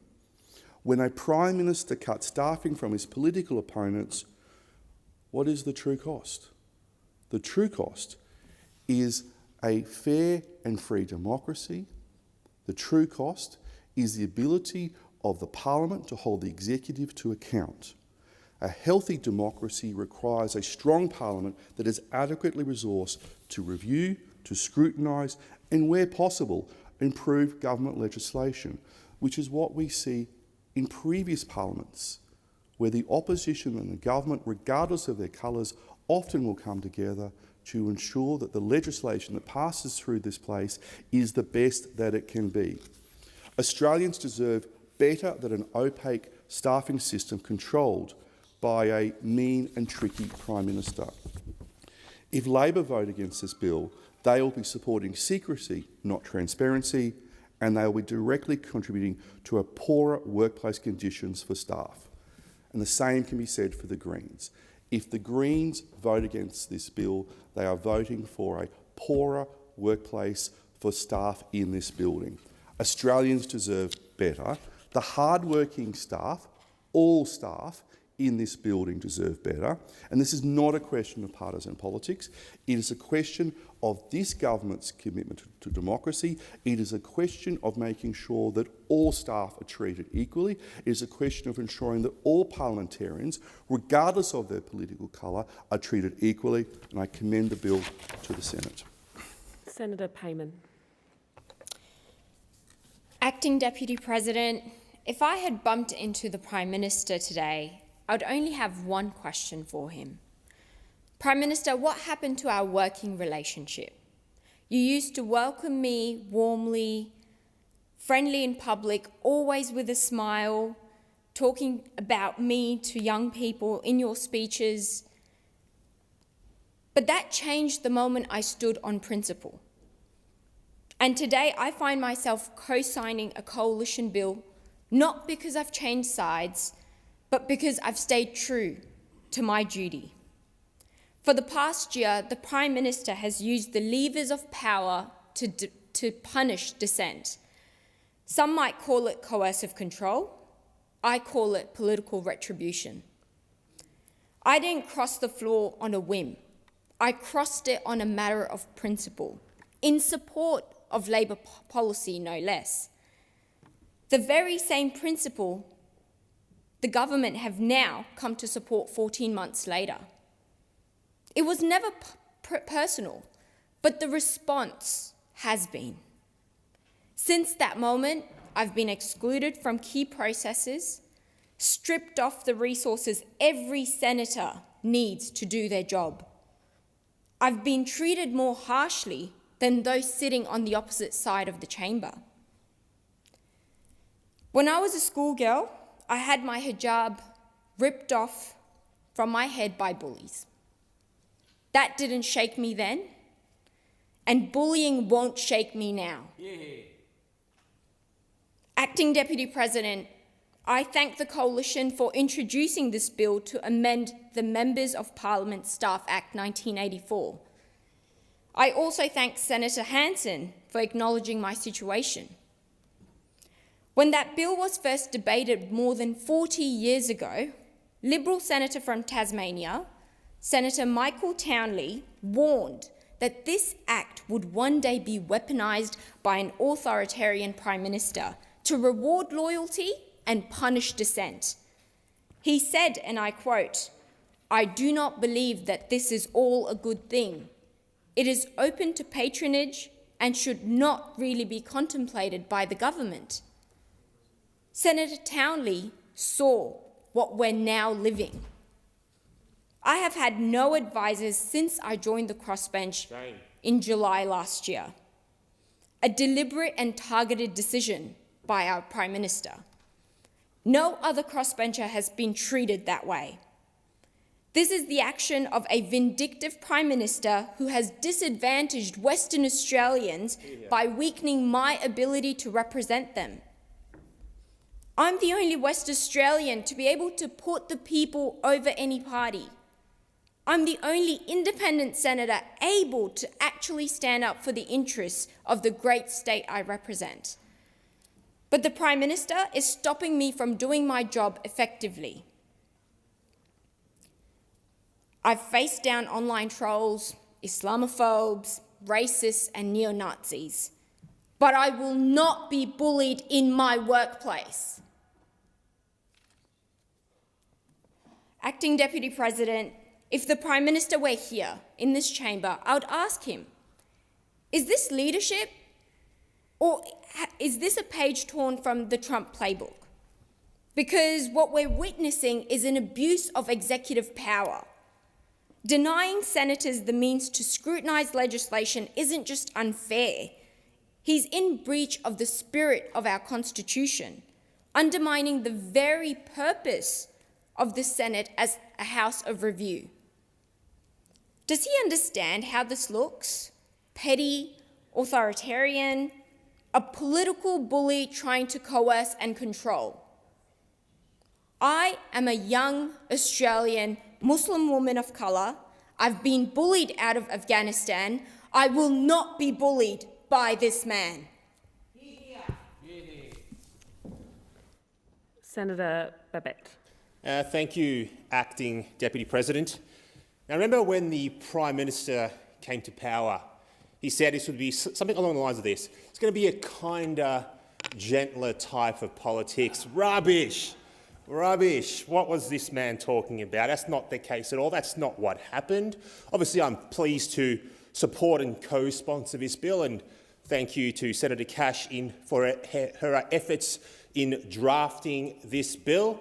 When a Prime Minister cuts staffing from his political opponents, what is the true cost? The true cost is a fair and free democracy. The true cost is the ability of the Parliament to hold the executive to account. A healthy democracy requires a strong Parliament that is adequately resourced to review, to scrutinise and, where possible, improve government legislation, which is what we see in previous parliaments, where the opposition and the government, regardless of their colours, often will come together to ensure that the legislation that passes through this place is the best that it can be. Australians deserve better than an opaque staffing system controlled by a mean and tricky Prime Minister. If Labor vote against this bill, they will be supporting secrecy, not transparency, and they will be directly contributing to a poorer workplace conditions for staff. And the same can be said for the Greens. If the Greens vote against this bill, they are voting for a poorer workplace for staff in this building. Australians deserve better. The hard-working staff, all staff in this building deserve better. And this is not a question of partisan politics. It is a question of this government's commitment to democracy. It is a question of making sure that all staff are treated equally. It is a question of ensuring that all parliamentarians, regardless of their political colour, are treated equally. And I commend the bill to the Senate. Senator Payman. Acting Deputy President, if I had bumped into the Prime Minister today, I would only have one question for him. Prime Minister, what happened to our working relationship? You used to welcome me warmly, friendly in public, always with a smile, talking about me to young people in your speeches. But that changed the moment I stood on principle. And today I find myself co-signing a coalition bill, not because I've changed sides, but because I've stayed true to my duty. For the past year, the Prime Minister has used the levers of power to punish dissent. Some might call it coercive control. I call it political retribution. I didn't cross the floor on a whim. I crossed it on a matter of principle, in support of Labor policy, no less. The very same principle the government have now come to support 14 months later. It was never personal, but the response has been. Since that moment, I've been excluded from key processes, stripped off the resources every senator needs to do their job. I've been treated more harshly than those sitting on the opposite side of the chamber. When I was a schoolgirl, I had my hijab ripped off from my head by bullies. That didn't shake me then, and bullying won't shake me now. Yeah. Acting Deputy President, I thank the Coalition for introducing this bill to amend the Members of Parliament Staff Act 1984. I also thank Senator Hanson for acknowledging my situation. When that bill was first debated more than 40 years ago, Liberal Senator from Tasmania, Senator Michael Townley, warned that this act would one day be weaponised by an authoritarian Prime Minister to reward loyalty and punish dissent. He said, and I quote, "I do not believe that this is all a good thing. It is open to patronage and should not really be contemplated by the government." Senator Townley saw what we're now living. I have had no advisors since I joined the Crossbench in July last year. A deliberate and targeted decision by our Prime Minister. No other crossbencher has been treated that way. This is the action of a vindictive Prime Minister who has disadvantaged Western Australians by weakening my ability to represent them. I'm the only West Australian to be able to put the people over any party. I'm the only independent senator able to actually stand up for the interests of the great state I represent. But the Prime Minister is stopping me from doing my job effectively. I've faced down online trolls, Islamophobes, racists and neo-Nazis, but I will not be bullied in my workplace. Acting Deputy President, if the Prime Minister were here in this chamber, I would ask him, is this leadership or is this a page torn from the Trump playbook? Because what we're witnessing is an abuse of executive power. Denying senators the means to scrutinise legislation isn't just unfair. He's in breach of the spirit of our Constitution, undermining the very purpose of the Senate as a house of review. Does he understand how this looks? Petty, authoritarian, a political bully trying to coerce and control. I am a young Australian Muslim woman of colour. I've been bullied out of Afghanistan. I will not be bullied by this man. Senator Babet. Thank you, Acting Deputy President. Now, remember when the Prime Minister came to power, he said this would be something along the lines of this. It's going to be a kinder, gentler type of politics. Rubbish! Rubbish. What was this man talking about? That's not the case at all. That's not what happened. Obviously, I'm pleased to support and co-sponsor this bill, and thank you to Senator Cash for her efforts in drafting this bill.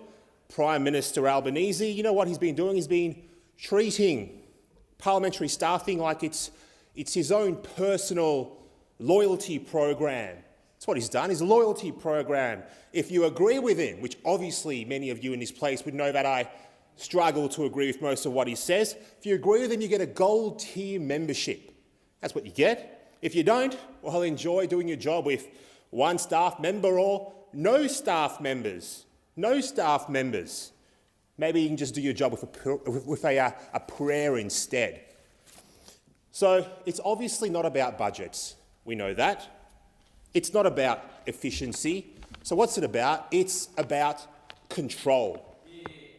Prime Minister Albanese, you know what he's been doing? He's been treating parliamentary staffing like it's his own personal loyalty program. That's what he's done, his loyalty program. If you agree with him, which obviously many of you in this place would know that I struggle to agree with most of what he says, if you agree with him, you get a gold tier membership. That's what you get. If you don't, well, enjoy doing your job with one staff member or no staff members. No staff members. Maybe you can just do your job with a prayer instead. So it's obviously not about budgets. We know that. It's not about efficiency. So what's it about? It's about control.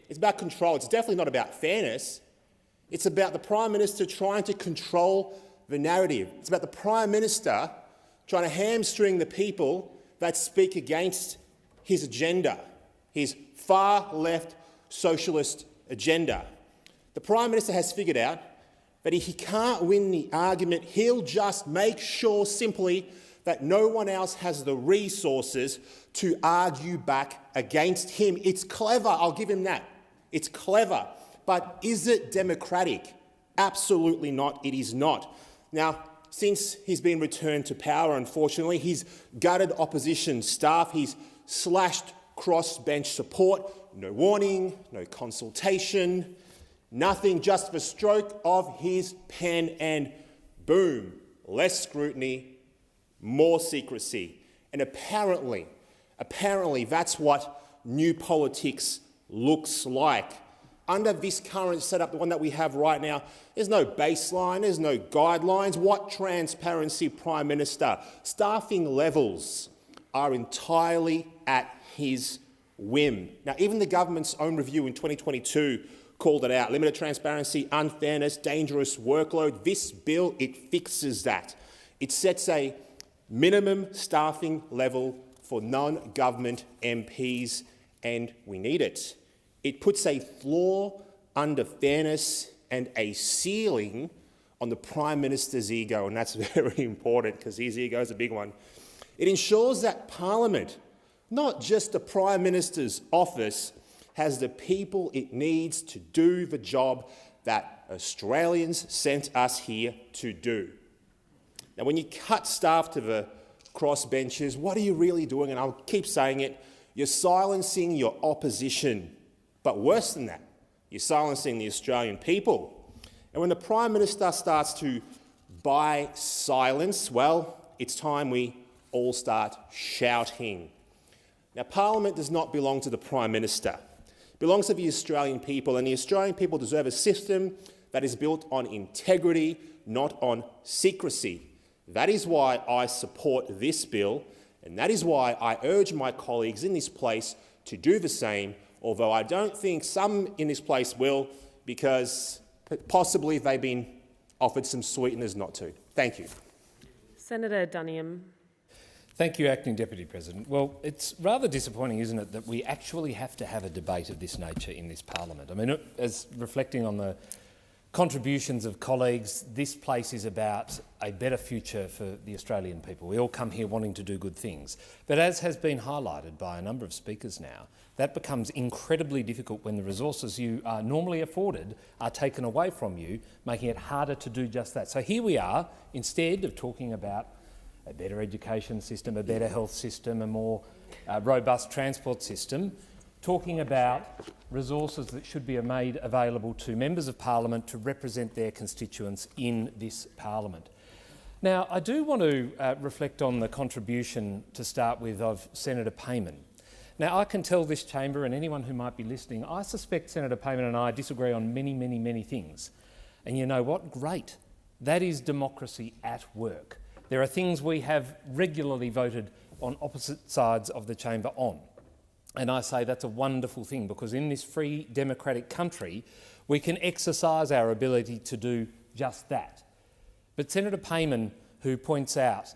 It's about control. It's definitely not about fairness. It's about the Prime Minister trying to control the narrative. It's about the Prime Minister trying to hamstring the people that speak against his agenda, his far-left socialist agenda. The Prime Minister has figured out that if he can't win the argument, he'll just make sure simply that no one else has the resources to argue back against him. It's clever, I'll give him that. It's clever. But is it democratic? Absolutely not, it is not. Now, since he's been returned to power, unfortunately, he's gutted opposition staff, he's slashed crossbench support, no warning, no consultation, nothing, just the stroke of his pen and boom, less scrutiny, more secrecy. And apparently that's what new politics looks like. Under this current setup, the one that we have right now, there's no baseline, there's no guidelines. What transparency, Prime Minister? Staffing levels are entirely at his whim. Now, even the government's own review in 2022 called it out. Limited transparency, unfairness, dangerous workload. This bill, it fixes that. It sets a minimum staffing level for non-government MPs, and we need it. It puts a floor under fairness and a ceiling on the Prime Minister's ego, and that's very important because his ego is a big one. It ensures that Parliament, not just the Prime Minister's office, has the people it needs to do the job that Australians sent us here to do. Now, when you cut staff to the crossbenches, what are you really doing? And I'll keep saying it, you're silencing your opposition. But worse than that, you're silencing the Australian people. And when the Prime Minister starts to buy silence, well, it's time we all start shouting. Now, Parliament does not belong to the Prime Minister. It belongs to the Australian people, and the Australian people deserve a system that is built on integrity, not on secrecy. That is why I support this bill, and that is why I urge my colleagues in this place to do the same, although I don't think some in this place will, because possibly they've been offered some sweeteners not to. Thank you. Senator Duniam. Thank you, Acting Deputy President. Well, it's rather disappointing, isn't it, that we actually have to have a debate of this nature in this parliament. I mean, as reflecting on the contributions of colleagues, this place is about a better future for the Australian people. We all come here wanting to do good things. But as has been highlighted by a number of speakers now, that becomes incredibly difficult when the resources you are normally afforded are taken away from you, making it harder to do just that. So here we are, instead of talking about a better education system, a better health system, a more robust transport system, talking about resources that should be made available to members of parliament to represent their constituents in this parliament. Now, I do want to reflect on the contribution, to start with, of Senator Payman. Now, I can tell this chamber and anyone who might be listening, I suspect Senator Payman and I disagree on many, many, many things. And you know what? Great. That is democracy at work. There are things we have regularly voted on opposite sides of the chamber on. And I say that's a wonderful thing, because in this free democratic country we can exercise our ability to do just that. But Senator Payman, who points out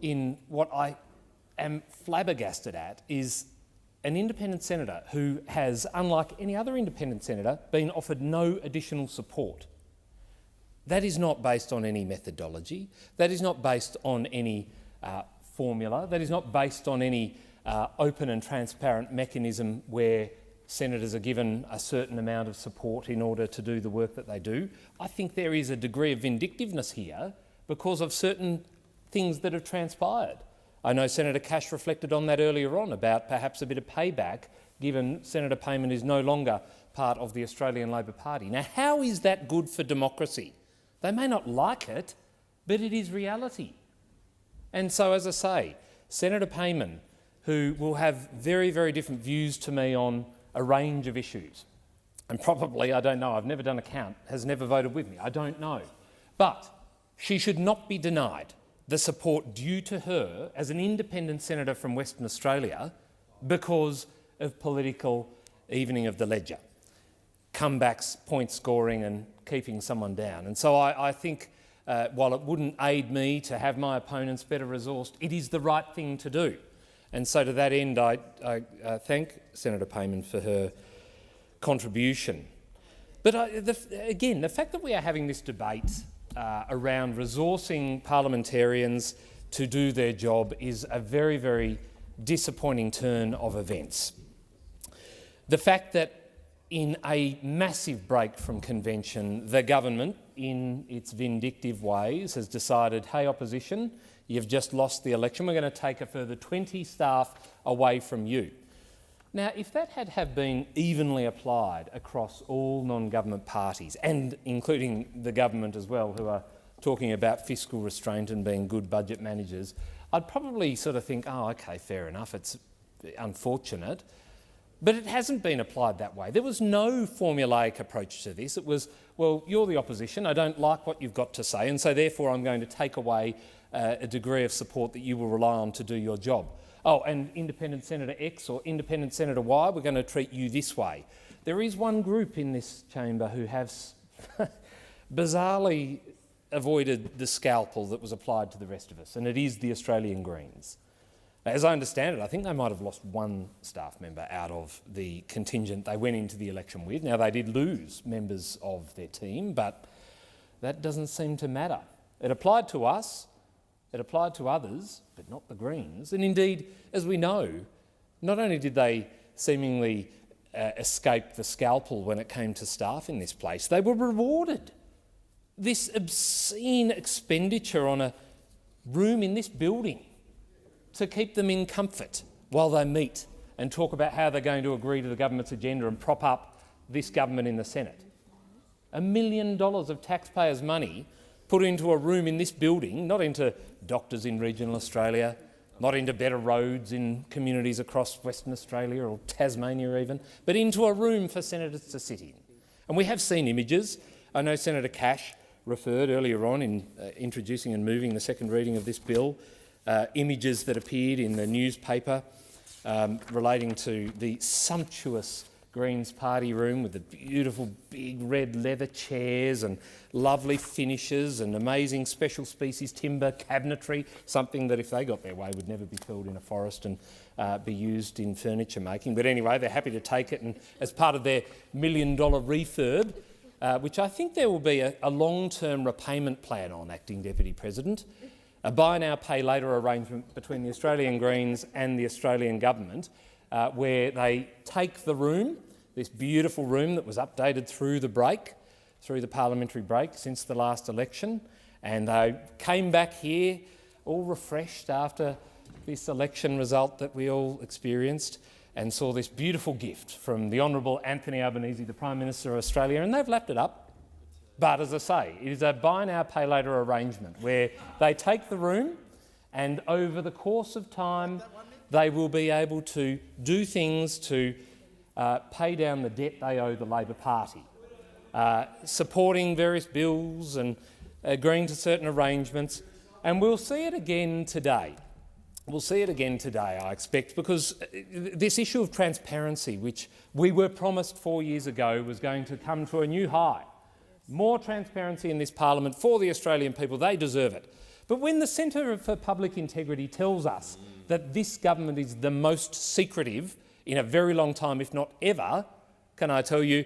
in what I am flabbergasted at, is an independent senator who has, unlike any other independent senator, been offered no additional support. That is not based on any methodology. That is not based on any formula. That is not based on any open and transparent mechanism where senators are given a certain amount of support in order to do the work that they do. I think there is a degree of vindictiveness here because of certain things that have transpired. I know Senator Cash reflected on that earlier on, about perhaps a bit of payback, given Senator Payman is no longer part of the Australian Labor Party. Now, how is that good for democracy? They may not like it, but it is reality. And so, as I say, Senator Payman, who will have very, very different views to me on a range of issues, and probably, I don't know, I've never done a count, has never voted with me, I don't know. But she should not be denied the support due to her as an independent senator from Western Australia because of political evening of the ledger, comebacks, point scoring and keeping someone down. And so I think while it wouldn't aid me to have my opponents better resourced, it is the right thing to do. And so to that end, I thank Senator Payman for her contribution. But again, the fact that we are having this debate around resourcing parliamentarians to do their job is a very, very disappointing turn of events. The fact that in a massive break from convention, the government, in its vindictive ways, has decided, hey, opposition, you've just lost the election, we're going to take a further 20 staff away from you. Now, if that had been evenly applied across all non-government parties, and including the government as well, who are talking about fiscal restraint and being good budget managers, I'd probably sort of think, oh, OK, fair enough, it's unfortunate. But it hasn't been applied that way. There was no formulaic approach to this. It was, well, you're the opposition, I don't like what you've got to say, and so therefore I'm going to take away a degree of support that you will rely on to do your job. Oh, and independent Senator X or independent Senator Y, we're going to treat you this way. There is one group in this chamber who have bizarrely avoided the scalpel that was applied to the rest of us, and it is the Australian Greens. As I understand it, I think they might have lost one staff member out of the contingent they went into the election with. Now, they did lose members of their team, but that doesn't seem to matter. It applied to us, it applied to others, but not the Greens. And indeed, as we know, not only did they seemingly escape the scalpel when it came to staff in this place, they were rewarded. This obscene expenditure on a room in this building to keep them in comfort while they meet and talk about how they're going to agree to the government's agenda and prop up this government in the Senate. $1 million of taxpayers' money put into a room in this building, not into doctors in regional Australia, not into better roads in communities across Western Australia or Tasmania even, but into a room for senators to sit in. And we have seen images. I know Senator Cash referred earlier on in introducing and moving the second reading of this bill, images that appeared in the newspaper relating to the sumptuous Greens party room with the beautiful big red leather chairs and lovely finishes and amazing special species timber cabinetry, something that if they got their way would never be felled in a forest and be used in furniture making. But anyway, they're happy to take it, and as part of their $1 million refurb, which I think there will be a long-term repayment plan on, Acting Deputy President, a buy now, pay later arrangement between the Australian Greens and the Australian Government, where they take the room, this beautiful room that was updated through the parliamentary break since the last election, and they came back here all refreshed after this election result that we all experienced, and saw this beautiful gift from the Honourable Anthony Albanese, the Prime Minister of Australia, and they've lapped it up. But as I say, it is a buy now, pay later arrangement where they take the room and over the course of time they will be able to do things to pay down the debt they owe the Labor Party, supporting various bills and agreeing to certain arrangements. And we'll see it again today. We'll see it again today, I expect, because this issue of transparency, which we were promised 4 years ago was going to come to a new high. More transparency in this parliament for the Australian people. They deserve it. But when the Centre for Public Integrity tells us that this government is the most secretive in a very long time, if not ever, can I tell you,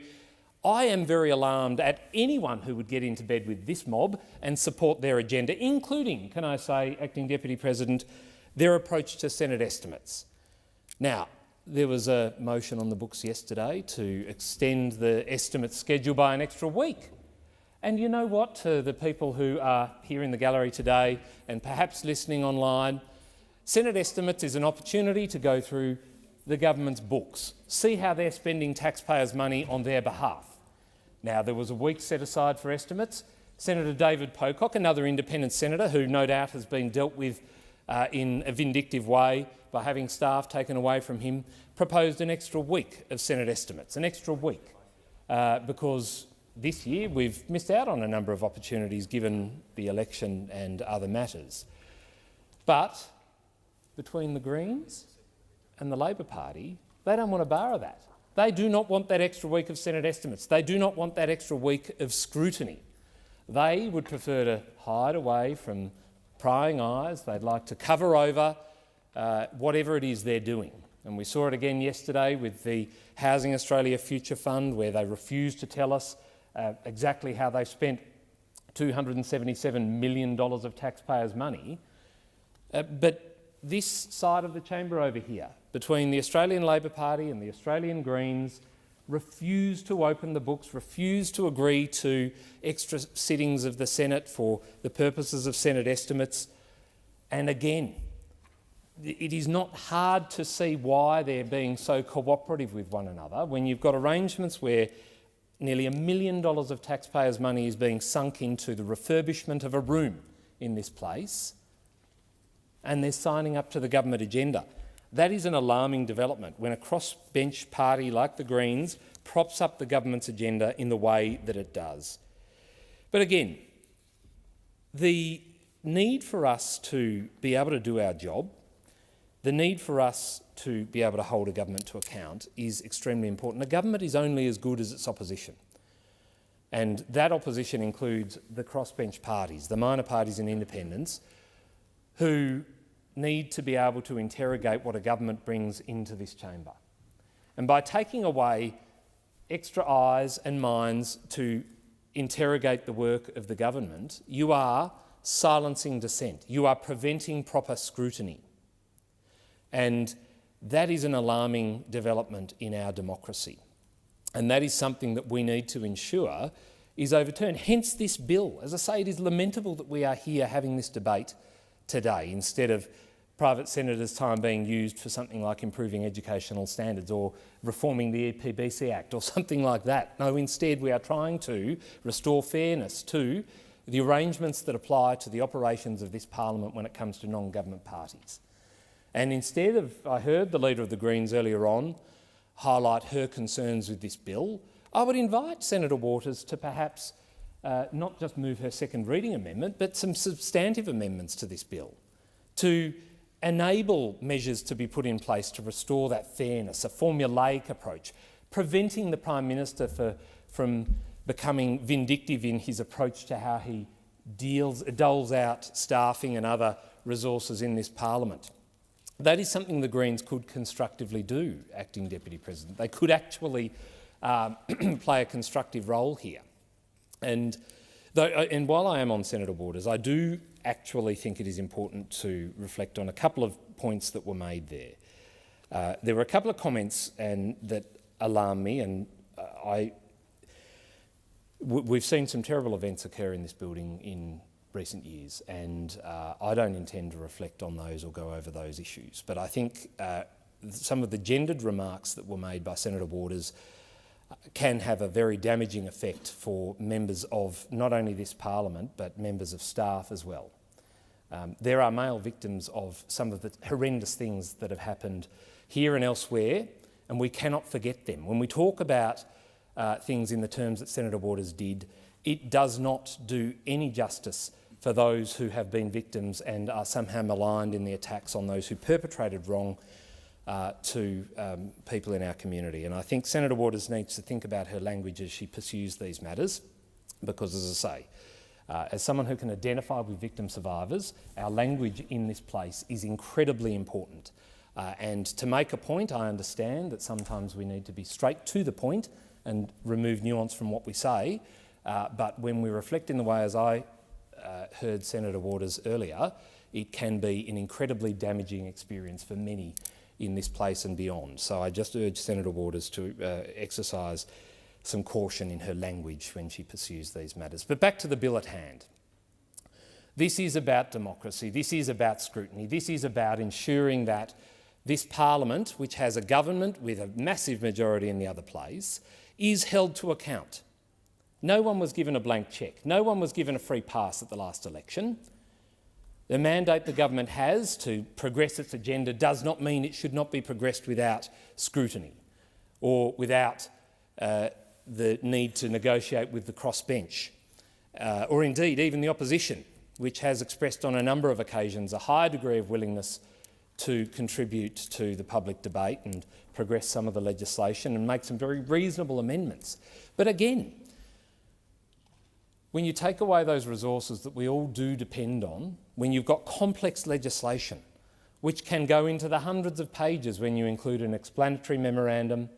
I am very alarmed at anyone who would get into bed with this mob and support their agenda, including, can I say, Acting Deputy President, their approach to Senate estimates. Now, there was a motion on the books yesterday to extend the estimate schedule by an extra week. And you know what, to the people who are here in the gallery today and perhaps listening online, Senate estimates is an opportunity to go through the government's books, see how they're spending taxpayers' money on their behalf. Now, there was a week set aside for estimates. Senator David Pocock, another independent senator who no doubt has been dealt with in a vindictive way by having staff taken away from him, proposed an extra week of Senate estimates, an extra week, because this year we've missed out on a number of opportunities given the election and other matters. But between the Greens and the Labor Party, they don't want to borrow that. They do not want that extra week of Senate estimates. They do not want that extra week of scrutiny. They would prefer to hide away from prying eyes. They'd like to cover over whatever it is they're doing. And we saw it again yesterday with the Housing Australia Future Fund, where they refused to tell us exactly how they've spent $277 million of taxpayers' money. But this side of the chamber over here, between the Australian Labor Party and the Australian Greens, refused to open the books, refused to agree to extra sittings of the Senate for the purposes of Senate estimates. And again, it is not hard to see why they're being so cooperative with one another when you've got arrangements where nearly $1 million of taxpayers' money is being sunk into the refurbishment of a room in this place, and they're signing up to the government agenda. That is an alarming development when a crossbench party like the Greens props up the government's agenda in the way that it does. But again, the need for us to be able to do our job, the need for us to be able to hold a government to account is extremely important. A government is only as good as its opposition. And that opposition includes the crossbench parties, the minor parties and independents, who need to be able to interrogate what a government brings into this chamber. And by taking away extra eyes and minds to interrogate the work of the government, you are silencing dissent. You are preventing proper scrutiny. And that is an alarming development in our democracy. And that is something that we need to ensure is overturned. Hence this bill. As I say, it is lamentable that we are here having this debate today instead of private senators' time being used for something like improving educational standards or reforming the EPBC Act or something like that. No, instead we are trying to restore fairness to the arrangements that apply to the operations of this parliament when it comes to non-government parties. And instead of, I heard the Leader of the Greens earlier on highlight her concerns with this bill, I would invite Senator Waters to perhaps not just move her second reading amendment, but some substantive amendments to this bill to enable measures to be put in place to restore that fairness, a formulaic approach, preventing the Prime Minister from becoming vindictive in his approach to how he doles out staffing and other resources in this parliament. That is something the Greens could constructively do, Acting Deputy President. They could actually play a constructive role here. And while I am on Senator Waters, I do actually think it is important to reflect on a couple of points that were made there. There were a couple of comments that alarm me, and we've seen some terrible events occur in this building in recent years, and I don't intend to reflect on those or go over those issues. But I think some of the gendered remarks that were made by Senator Waters can have a very damaging effect for members of not only this parliament but members of staff as well. There are male victims of some of the horrendous things that have happened here and elsewhere, and we cannot forget them. When we talk about things in the terms that Senator Waters did, it does not do any justice for those who have been victims and are somehow maligned in the attacks on those who perpetrated wrong to people in our community. And I think Senator Waters needs to think about her language as she pursues these matters, because, as I say, as someone who can identify with victim survivors, our language in this place is incredibly important. And to make a point, I understand that sometimes we need to be straight to the point and remove nuance from what we say, but when we reflect in the way as I heard Senator Waters earlier, it can be an incredibly damaging experience for many in this place and beyond. So I just urge Senator Waters to exercise some caution in her language when she pursues these matters. But back to the bill at hand. This is about democracy, this is about scrutiny, this is about ensuring that this parliament, which has a government with a massive majority in the other place, is held to account. No one was given a blank cheque. No one was given a free pass at the last election. The mandate the government has to progress its agenda does not mean it should not be progressed without scrutiny or without the need to negotiate with the crossbench, or indeed even the opposition, which has expressed on a number of occasions a high degree of willingness to contribute to the public debate and progress some of the legislation and make some very reasonable amendments. But again, when you take away those resources that we all do depend on, when you've got complex legislation, which can go into the hundreds of pages when you include an explanatory memorandum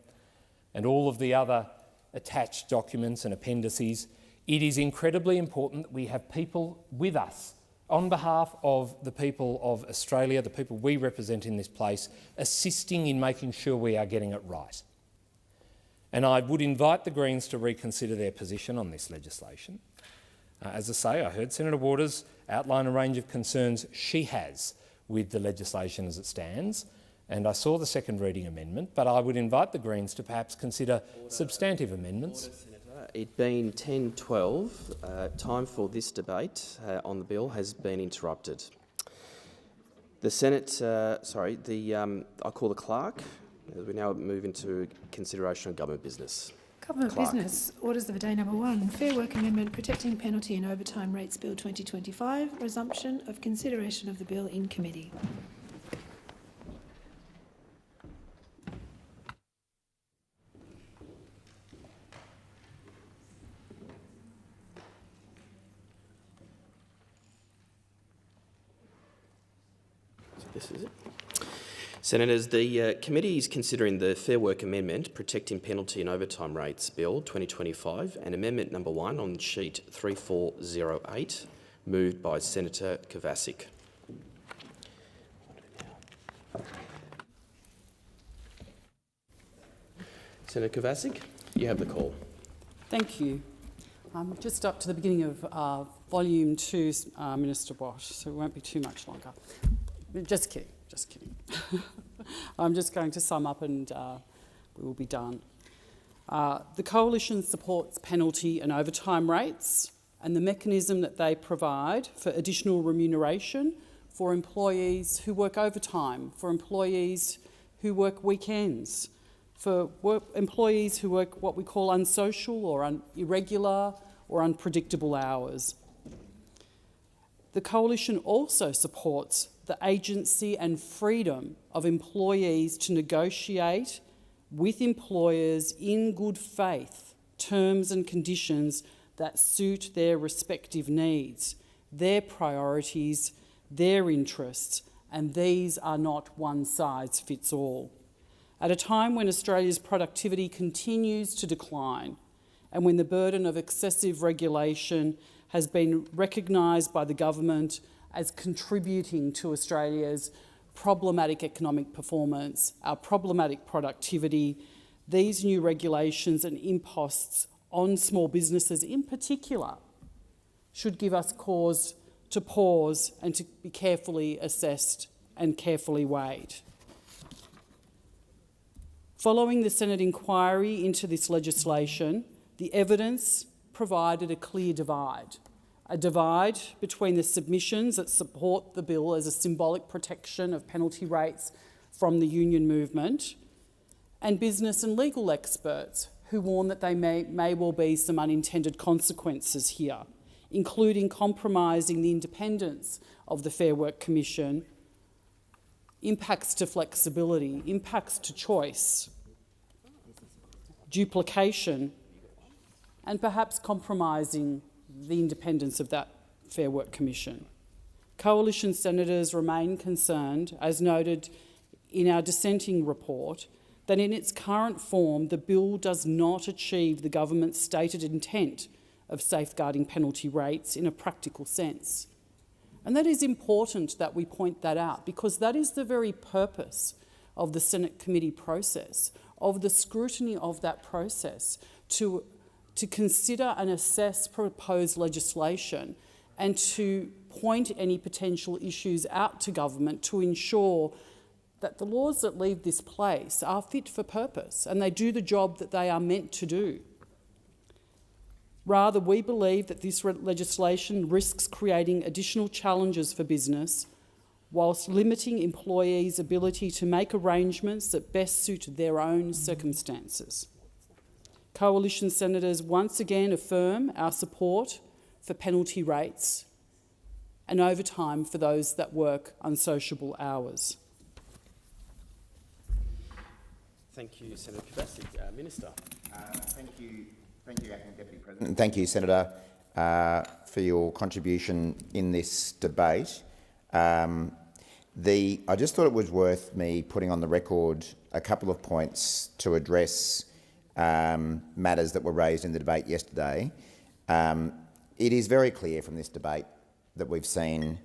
and all of the other attached documents and appendices, it is incredibly important that we have people with us on behalf of the people of Australia, the people we represent in this place, assisting in making sure we are getting it right. And I would invite the Greens to reconsider their position on this legislation. As I say, I heard Senator Waters outline a range of concerns she has with the legislation as it stands, and I saw the second reading amendment, but I would invite the Greens to perhaps consider substantive amendments. It being 10:12, time for this debate on the bill has been interrupted. The Senate, I call the clerk. We now move into consideration of government business. Government business. Orders of the day number 1. Fair Work Amendment Protecting Penalty and Overtime Rates Bill 2025. Resumption of consideration of the bill in committee. This is it. Senators, the committee is considering the Fair Work Amendment Protecting Penalty and Overtime Rates Bill 2025 and Amendment number 1 on sheet 3408, moved by Senator Kovacic. Senator Kovacic, you have the call. Thank you. I'm just up to the beginning of volume 2, Minister Watt, so it won't be too much longer. Just kidding, just kidding. I'm just going to sum up and we will be done. The Coalition supports penalty and overtime rates and the mechanism that they provide for additional remuneration for employees who work overtime, for employees who work weekends, for employees who work what we call unsocial or irregular or unpredictable hours. The Coalition also supports the agency and freedom of employees to negotiate with employers in good faith terms and conditions that suit their respective needs, their priorities, their interests, and these are not one size fits all. At a time when Australia's productivity continues to decline and when the burden of excessive regulation has been recognised by the government as contributing to Australia's problematic economic performance, our problematic productivity, these new regulations and imposts on small businesses in particular should give us cause to pause and to be carefully assessed and carefully weighed. Following the Senate inquiry into this legislation, the evidence provided a clear divide. A divide between the submissions that support the bill as a symbolic protection of penalty rates from the union movement and business and legal experts who warn that there may well be some unintended consequences here, including compromising the independence of the Fair Work Commission, impacts to flexibility, impacts to choice, duplication, and perhaps compromising the independence of that Fair Work Commission. Coalition senators remain concerned, as noted in our dissenting report, that in its current form the bill does not achieve the government's stated intent of safeguarding penalty rates in a practical sense. And that is important that we point that out, because that is the very purpose of the Senate committee process, of the scrutiny of that process, to consider and assess proposed legislation and to point any potential issues out to government to ensure that the laws that leave this place are fit for purpose and they do the job that they are meant to do. Rather, we believe that this legislation risks creating additional challenges for business whilst limiting employees' ability to make arrangements that best suit their own circumstances. Coalition senators once again affirm our support for penalty rates and overtime for those that work unsociable hours. Thank you, Senator Kubasik. Minister. Thank you, Acting Deputy President. And thank you, Senator, for your contribution in this debate. I just thought it was worth me putting on the record a couple of points to address matters that were raised in the debate yesterday. It is very clear from this debate that we've seen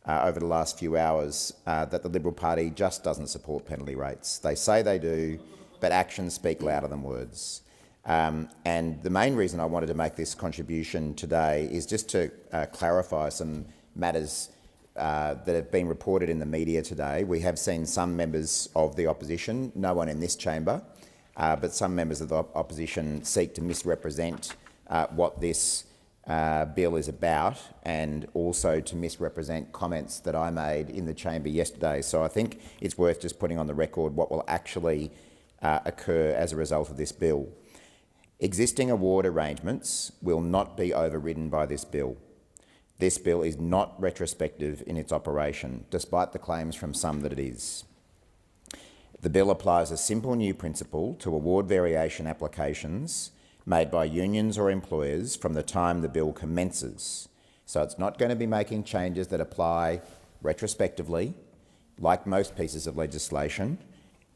over the last few hours that the Liberal Party just doesn't support penalty rates. They say they do, but actions speak louder than words. And the main reason I wanted to make this contribution today is just to clarify some matters that have been reported in the media today. We have seen some members of the opposition, no one in this chamber, but some members of the opposition seek to misrepresent what this bill is about and also to misrepresent comments that I made in the chamber yesterday. So I think it's worth just putting on the record what will actually occur as a result of this bill. Existing award arrangements will not be overridden by this bill. This bill is not retrospective in its operation, despite the claims from some that it is. The bill applies a simple new principle to award variation applications made by unions or employers from the time the bill commences. So it's not going to be making changes that apply retrospectively. Like most pieces of legislation,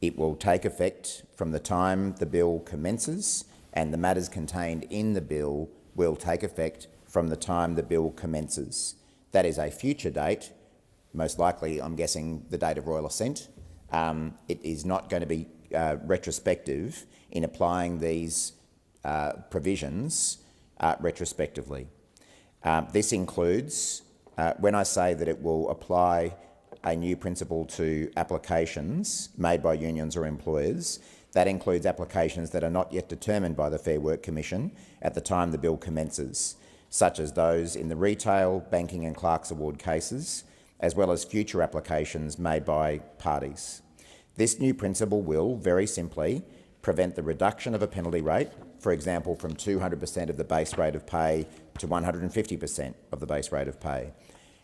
it will take effect from the time the bill commences, and the matters contained in the bill will take effect from the time the bill commences. That is a future date, most likely, I'm guessing, the date of royal assent. It is not going to be retrospective in applying these provisions retrospectively. This includes, when I say that it will apply a new principle to applications made by unions or employers, that includes applications that are not yet determined by the Fair Work Commission at the time the bill commences, such as those in the retail, banking and clerks award cases, as well as future applications made by parties. This new principle will, very simply, prevent the reduction of a penalty rate, for example, from 200% of the base rate of pay to 150% of the base rate of pay.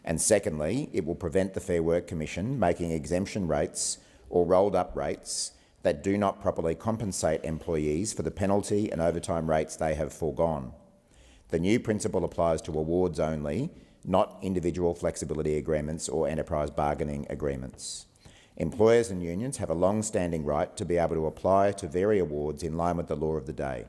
And secondly, it will prevent the Fair Work Commission making exemption rates or rolled-up rates that do not properly compensate employees for the penalty and overtime rates they have foregone. The new principle applies to awards only, not individual flexibility agreements or enterprise bargaining agreements. Employers and unions have a long-standing right to be able to apply to vary awards in line with the law of the day.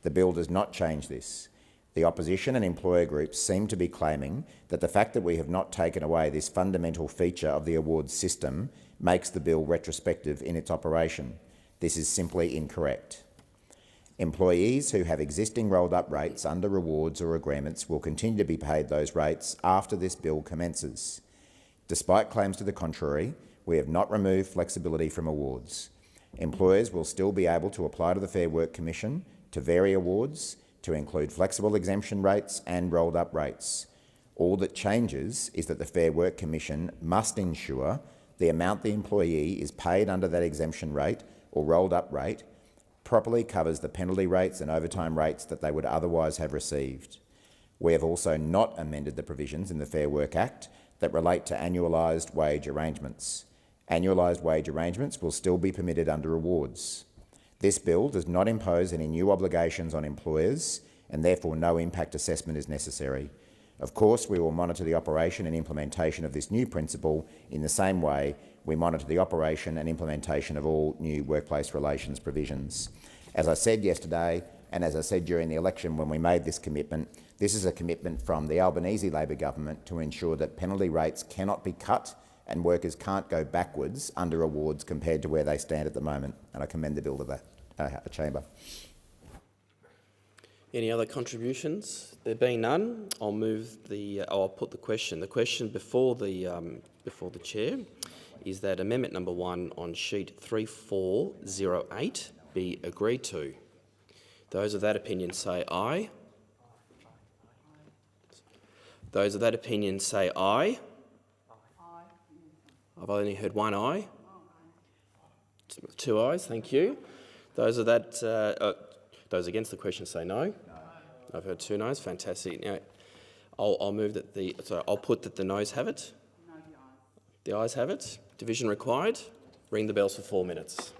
The bill does not change this. The opposition and employer groups seem to be claiming that the fact that we have not taken away this fundamental feature of the awards system makes the bill retrospective in its operation. This is simply incorrect. Employees who have existing rolled-up rates under awards or agreements will continue to be paid those rates after this bill commences. Despite claims to the contrary, we have not removed flexibility from awards. Employers will still be able to apply to the Fair Work Commission to vary awards to include flexible exemption rates and rolled-up rates. All that changes is that the Fair Work Commission must ensure the amount the employee is paid under that exemption rate or rolled-up rate properly covers the penalty rates and overtime rates that they would otherwise have received. We have also not amended the provisions in the Fair Work Act that relate to annualised wage arrangements. Annualised wage arrangements will still be permitted under awards. This bill does not impose any new obligations on employers and therefore no impact assessment is necessary. Of course, we will monitor the operation and implementation of this new principle in the same way we monitor the operation and implementation of all new workplace relations provisions. As I said yesterday, and as I said during the election when we made this commitment, this is a commitment from the Albanese Labor government to ensure that penalty rates cannot be cut and workers can't go backwards under awards compared to where they stand at the moment. And I commend the bill to the chamber. Any other contributions? There being none, I'll put the question. The question before the chair is that amendment number 1 on sheet 3408 be agreed to. Those of that opinion say aye. Those of that opinion say aye. I've only heard one aye. 2 ayes, thank you. Those against the question say no. I've heard 2 noes. Fantastic. Now, I'll move that I'll put that the noes have it. No, the ayes have it. Division required. Ring the bells for 4 minutes.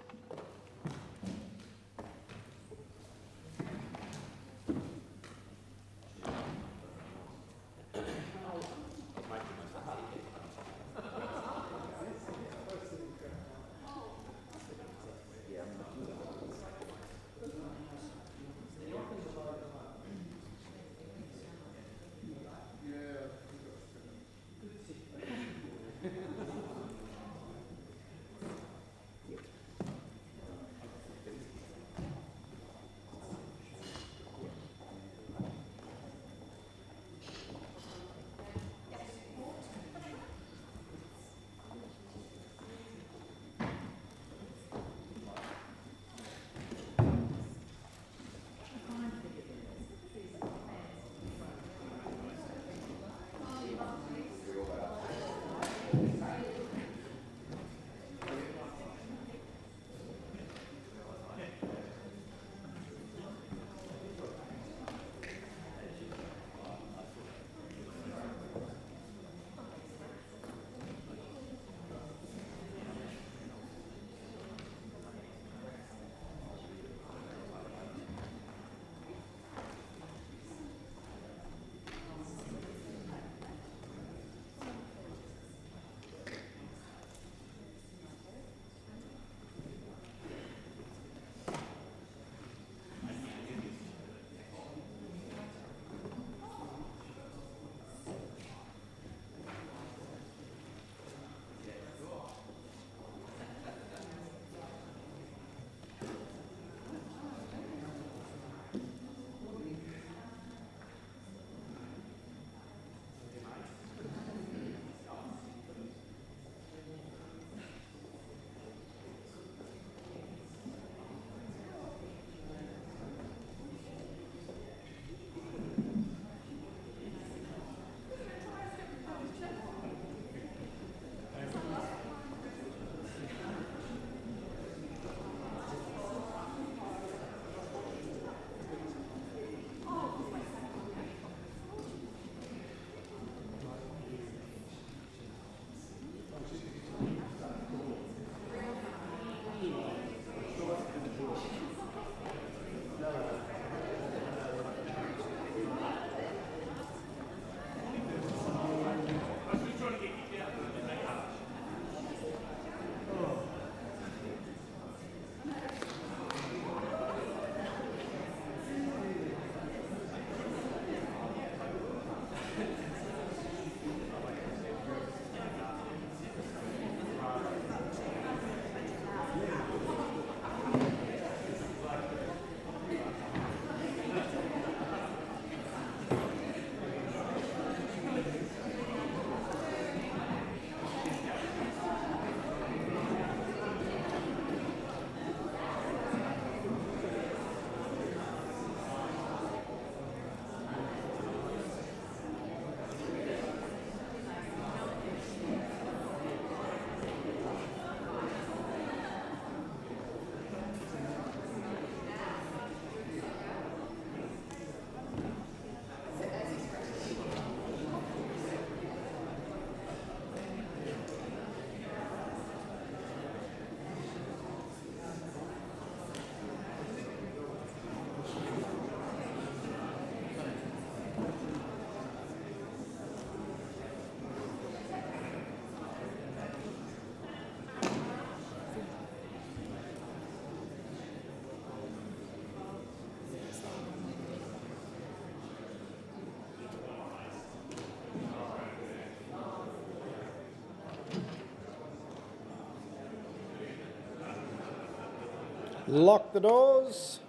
Lock the doors.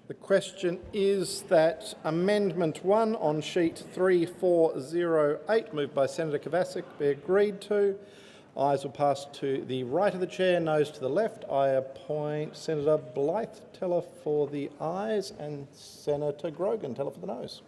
The question is that Amendment 1 on sheet 3408, moved by Senator Kovacic, be agreed to. Ayes will pass to the right of the chair, noes to the left. I appoint Senator Blythe teller for the ayes and Senator Grogan teller for the noes.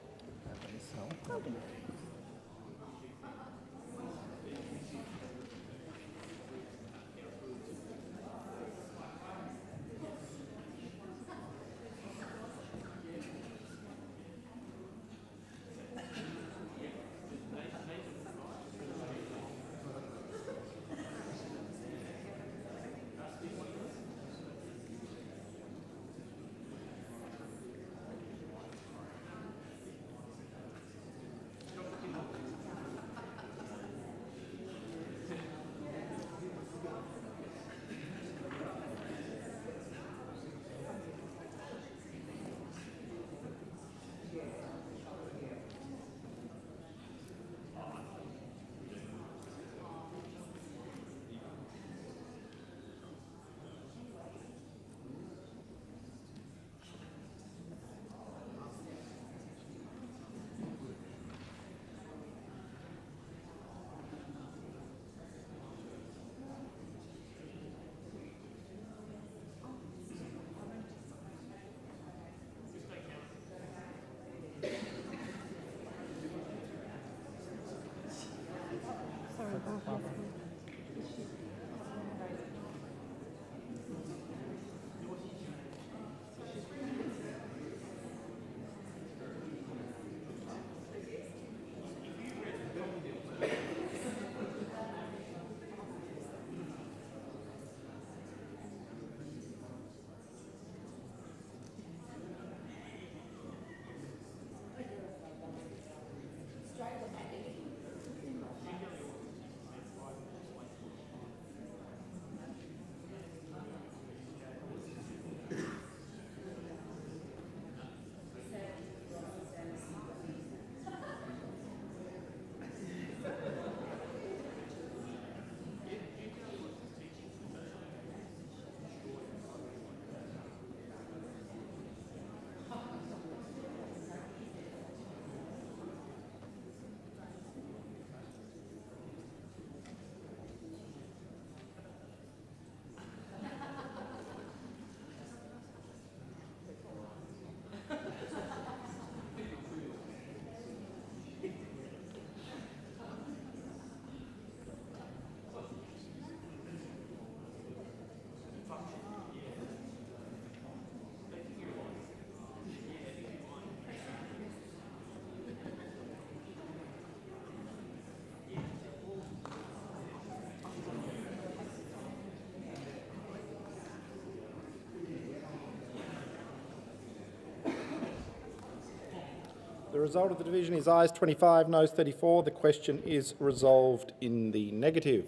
The result of the division is ayes 25, noes 34. The question is resolved in the negative.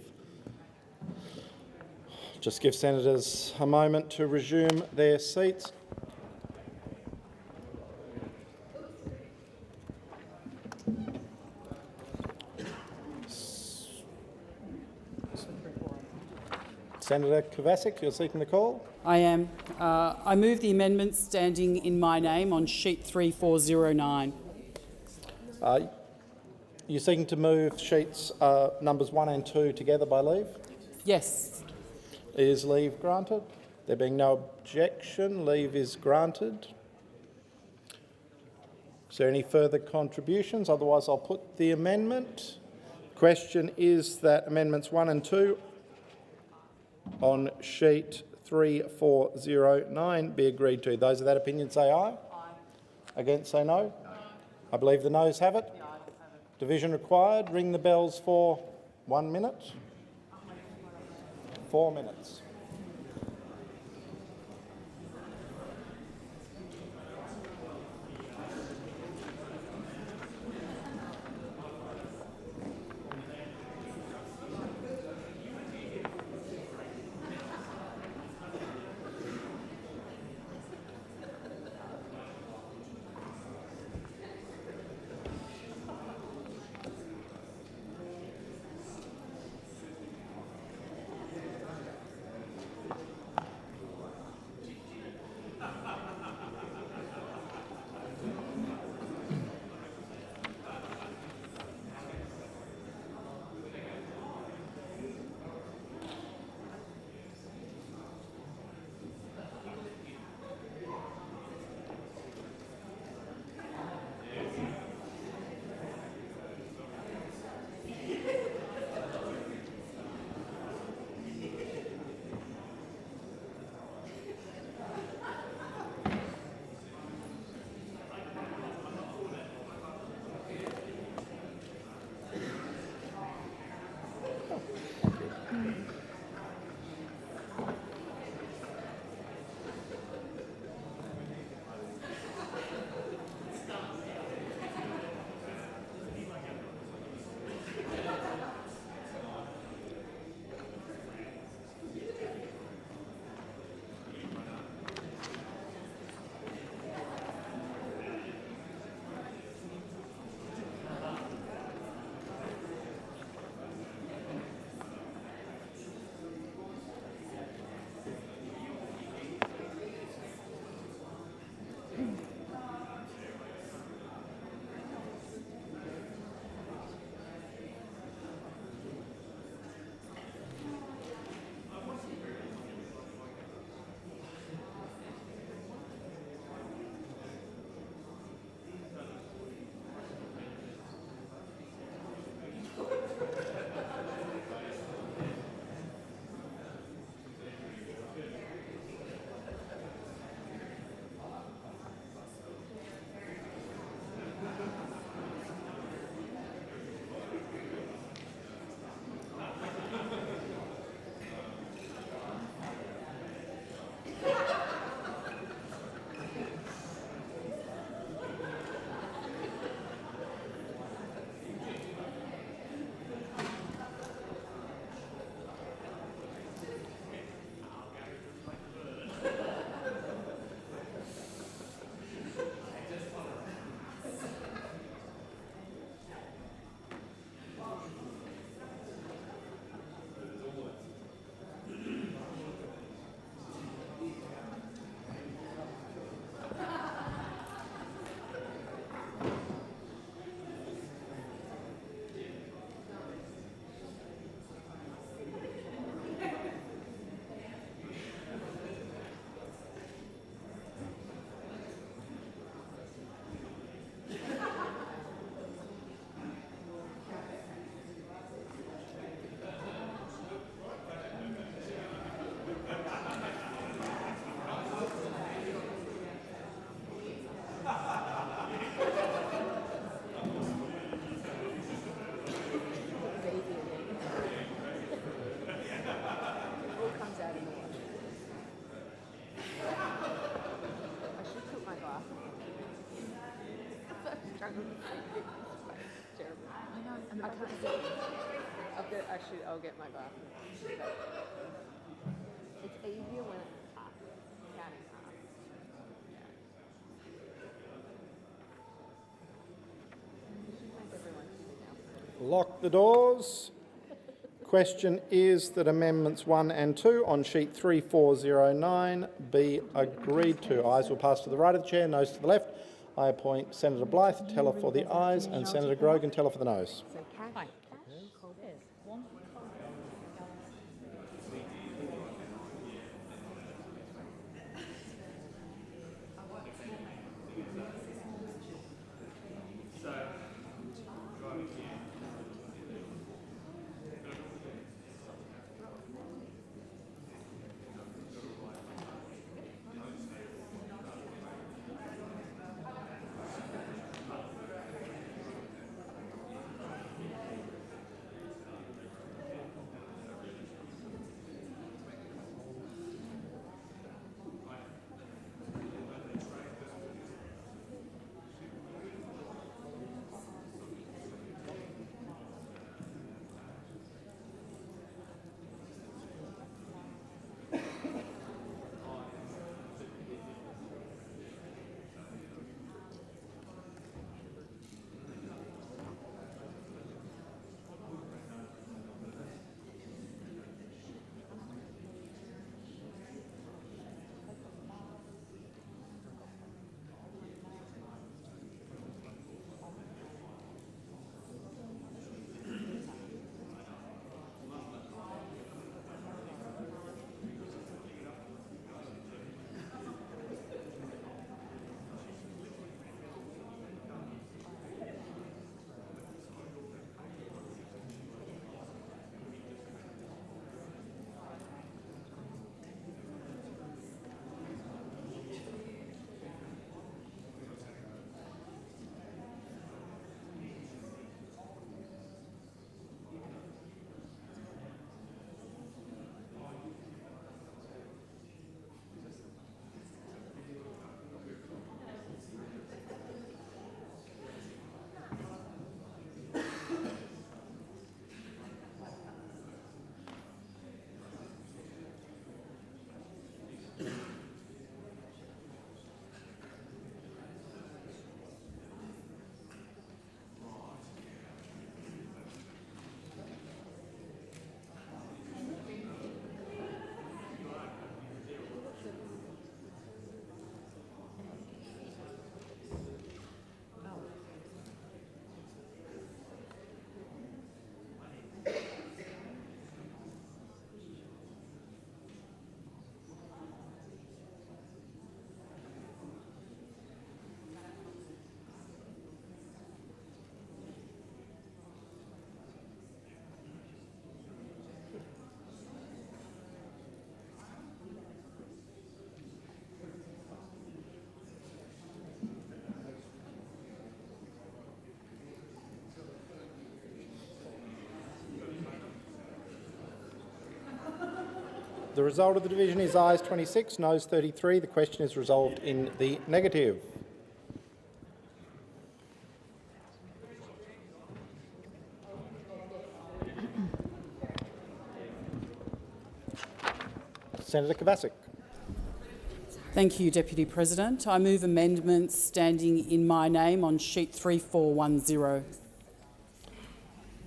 Just give senators a moment to resume their seats. Senator Kovacic, you're seeking the call? I am. I move the amendment standing in my name on sheet 3409. You're seeking to move sheets numbers 1 and 2 together by leave? Yes. Is leave granted? There being no objection, leave is granted. Is there any further contributions? Otherwise, I'll put the amendment. Question is that amendments 1 and 2 on sheet 3409 be agreed to. Those of that opinion say aye. Aye. Against say no. No. I believe the noes have it. The ayes have it. Division required. Ring the bells for 1 minute. 4 minutes. I'll get my glasses. It's easier when it's counting half. Lock the doors. Question is that amendments 1 and 2 on sheet 3409 be agreed to. Ayes will pass to the right of the chair, noes to the left. I appoint Senator Blythe, teller for the ayes, and Senator Grogan, teller for the noes. The result of the division is ayes 26, noes 33. The question is resolved in the negative. Senator Kovacic. Thank you, Deputy President. I move amendments standing in my name on sheet 3410.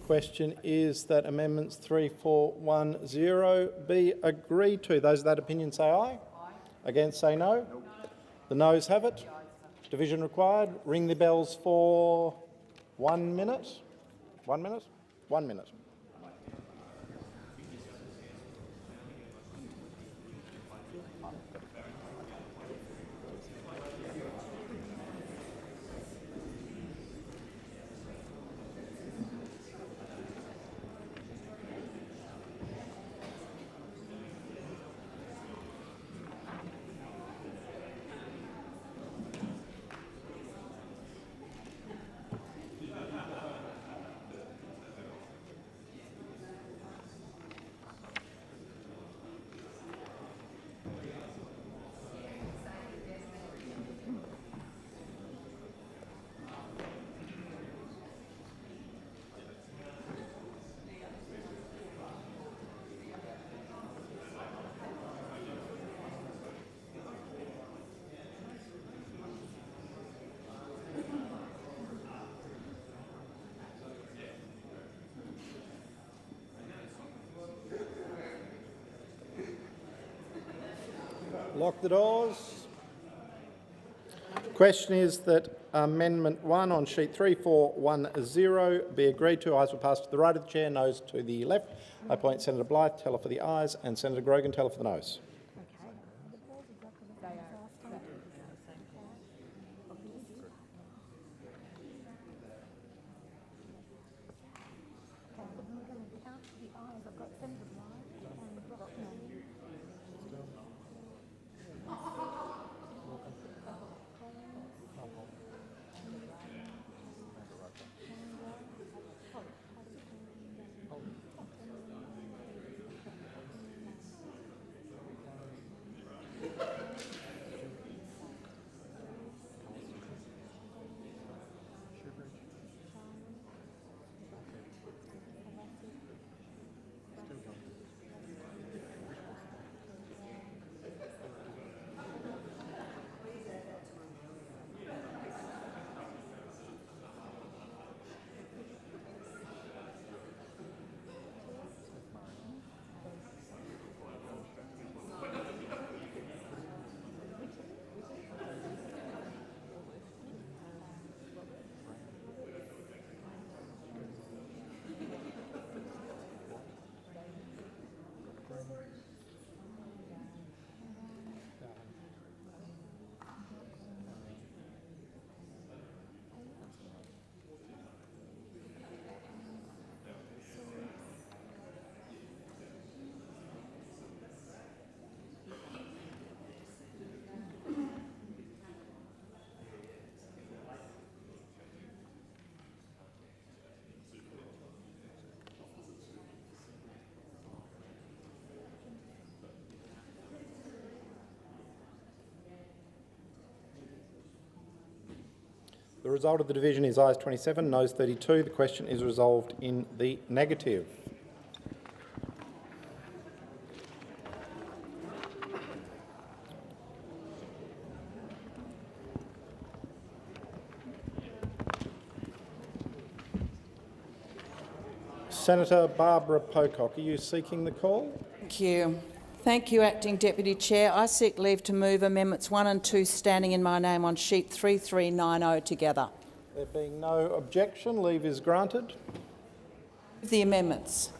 Question is that amendments 3410 be agreed to. Those of that opinion say aye. Against say no. The noes have it. Division required. Ring the bells for 1 minute. 1 minute? 1 minute. Lock the doors. Question is that Amendment 1 on sheet 3410 be agreed to. Ayes will pass to the right of the chair, noes to the left. I appoint Senator Blyth, teller for the ayes, and Senator Grogan, teller for the noes. The result of the division is ayes 27, noes 32. The question is resolved in the negative. Senator Barbara Pocock, are you seeking the call? Thank you. Thank you, Acting Deputy Chair. I seek leave to move Amendments 1 and 2 standing in my name on sheet 3390 together. There being no objection, leave is granted. The amendments.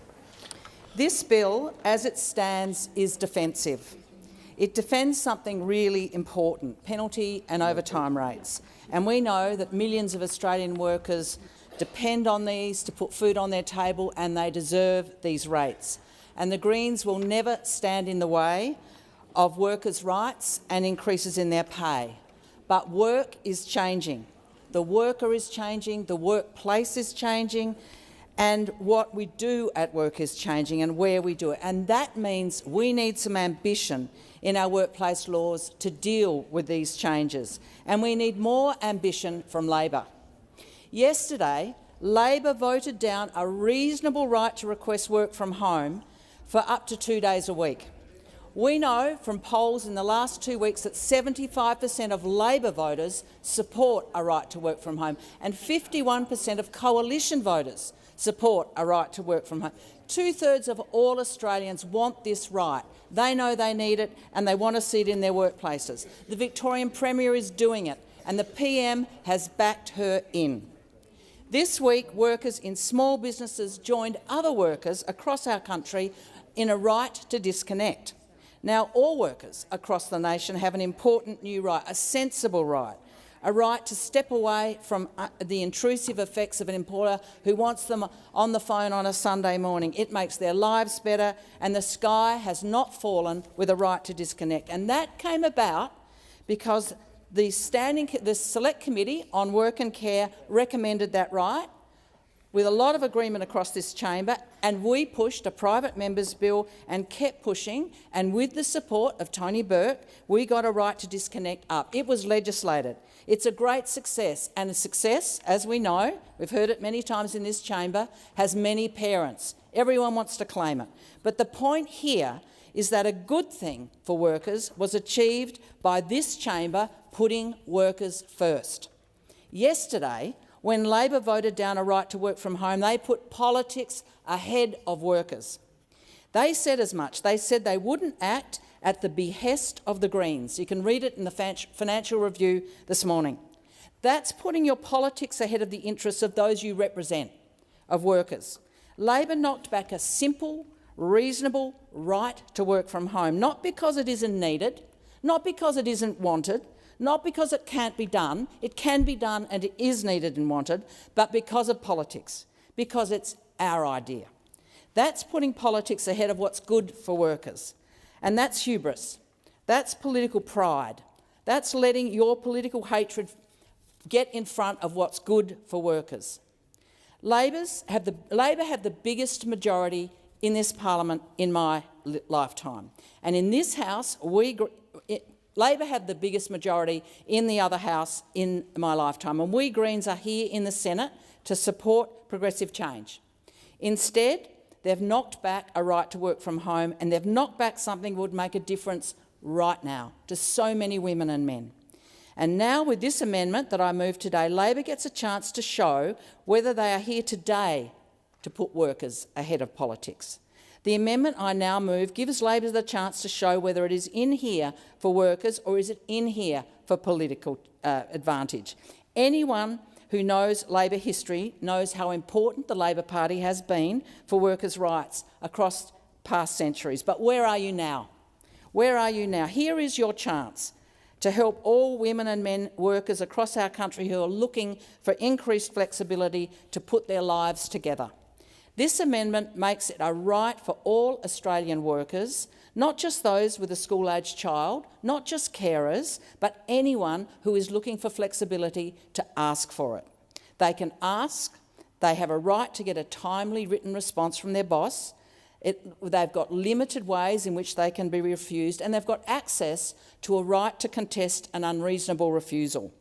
This bill, as it stands, is defensive. It defends something really important, penalty and overtime rates. And we know that millions of Australian workers depend on these to put food on their table, and they deserve these rates. And the Greens will never stand in the way of workers' rights and increases in their pay. But work is changing. The worker is changing, the workplace is changing, and what we do at work is changing and where we do it. And that means we need some ambition in our workplace laws to deal with these changes. And we need more ambition from Labor. Yesterday, Labor voted down a reasonable right to request work from home for up to 2 days a week. We know from polls in the last 2 weeks that 75% of Labor voters support a right to work from home, and 51% of coalition voters support a right to work from home. 2/3 of all Australians want this right. They know they need it and they want to see it in their workplaces. The Victorian Premier is doing it, and the PM has backed her in. This week, workers in small businesses joined other workers across our country in a right to disconnect. Now, all workers across the nation have an important new right, a sensible right, a right to step away from the intrusive effects of an employer who wants them on the phone on a Sunday morning. It makes their lives better, and the sky has not fallen with a right to disconnect. And that came about because the Select Committee on Work and Care recommended that right, with a lot of agreement across this chamber, and we pushed a private member's bill and kept pushing, and with the support of Tony Burke, we got a right to disconnect up. It was legislated. It's a great success, and a success, as we know, we've heard it many times in this chamber, has many parents. Everyone wants to claim it. But the point here is that a good thing for workers was achieved by this chamber putting workers first. Yesterday, when Labor voted down a right to work from home, they put politics ahead of workers. They said as much. They said they wouldn't act at the behest of the Greens. You can read it in the Financial Review this morning. That's putting your politics ahead of the interests of those you represent, of workers. Labor knocked back a simple, reasonable right to work from home, not because it isn't needed, not because it isn't wanted, not because it can't be done. It can be done and it is needed and wanted, but because of politics, because it's our idea. That's putting politics ahead of what's good for workers. And that's hubris. That's political pride. That's letting your political hatred get in front of what's good for workers. Labor have the biggest majority in this parliament in my lifetime. And in this House, Labor have the biggest majority in the other House in my lifetime. And we Greens are here in the Senate to support progressive change. Instead, they've knocked back a right to work from home, and they've knocked back something that would make a difference right now to so many women and men. And now with this amendment that I move today, Labor gets a chance to show whether they are here today to put workers ahead of politics. The amendment I now move gives Labor the chance to show whether it is in here for workers or is it in here for political advantage. Anyone who knows Labor history knows how important the Labor Party has been for workers' rights across past centuries. But where are you now? Where are you now? Here is your chance to help all women and men workers across our country who are looking for increased flexibility to put their lives together. This amendment makes it a right for all Australian workers, not just those with a school-aged child, not just carers, but anyone who is looking for flexibility to ask for it. They can ask, they have a right to get a timely written response from their boss. They've got limited ways in which they can be refused, and they've got access to a right to contest an unreasonable refusal.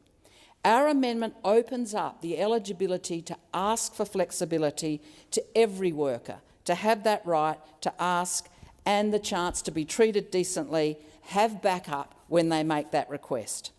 Our amendment opens up the eligibility to ask for flexibility to every worker, to have that right to ask and the chance to be treated decently, have backup when they make that request.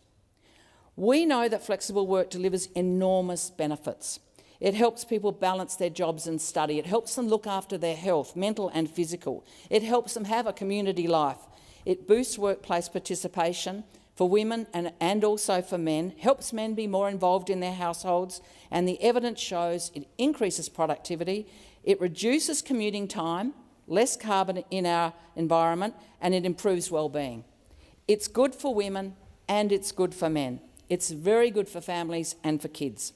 We know that flexible work delivers enormous benefits. It helps people balance their jobs and study. It helps them look after their health, mental and physical. It helps them have a community life. It boosts workplace participation for women and also for men, helps men be more involved in their households, and the evidence shows it increases productivity, it reduces commuting time, less carbon in our environment, and it improves well-being. It's good for women and it's good for men. It's very good for families and for kids.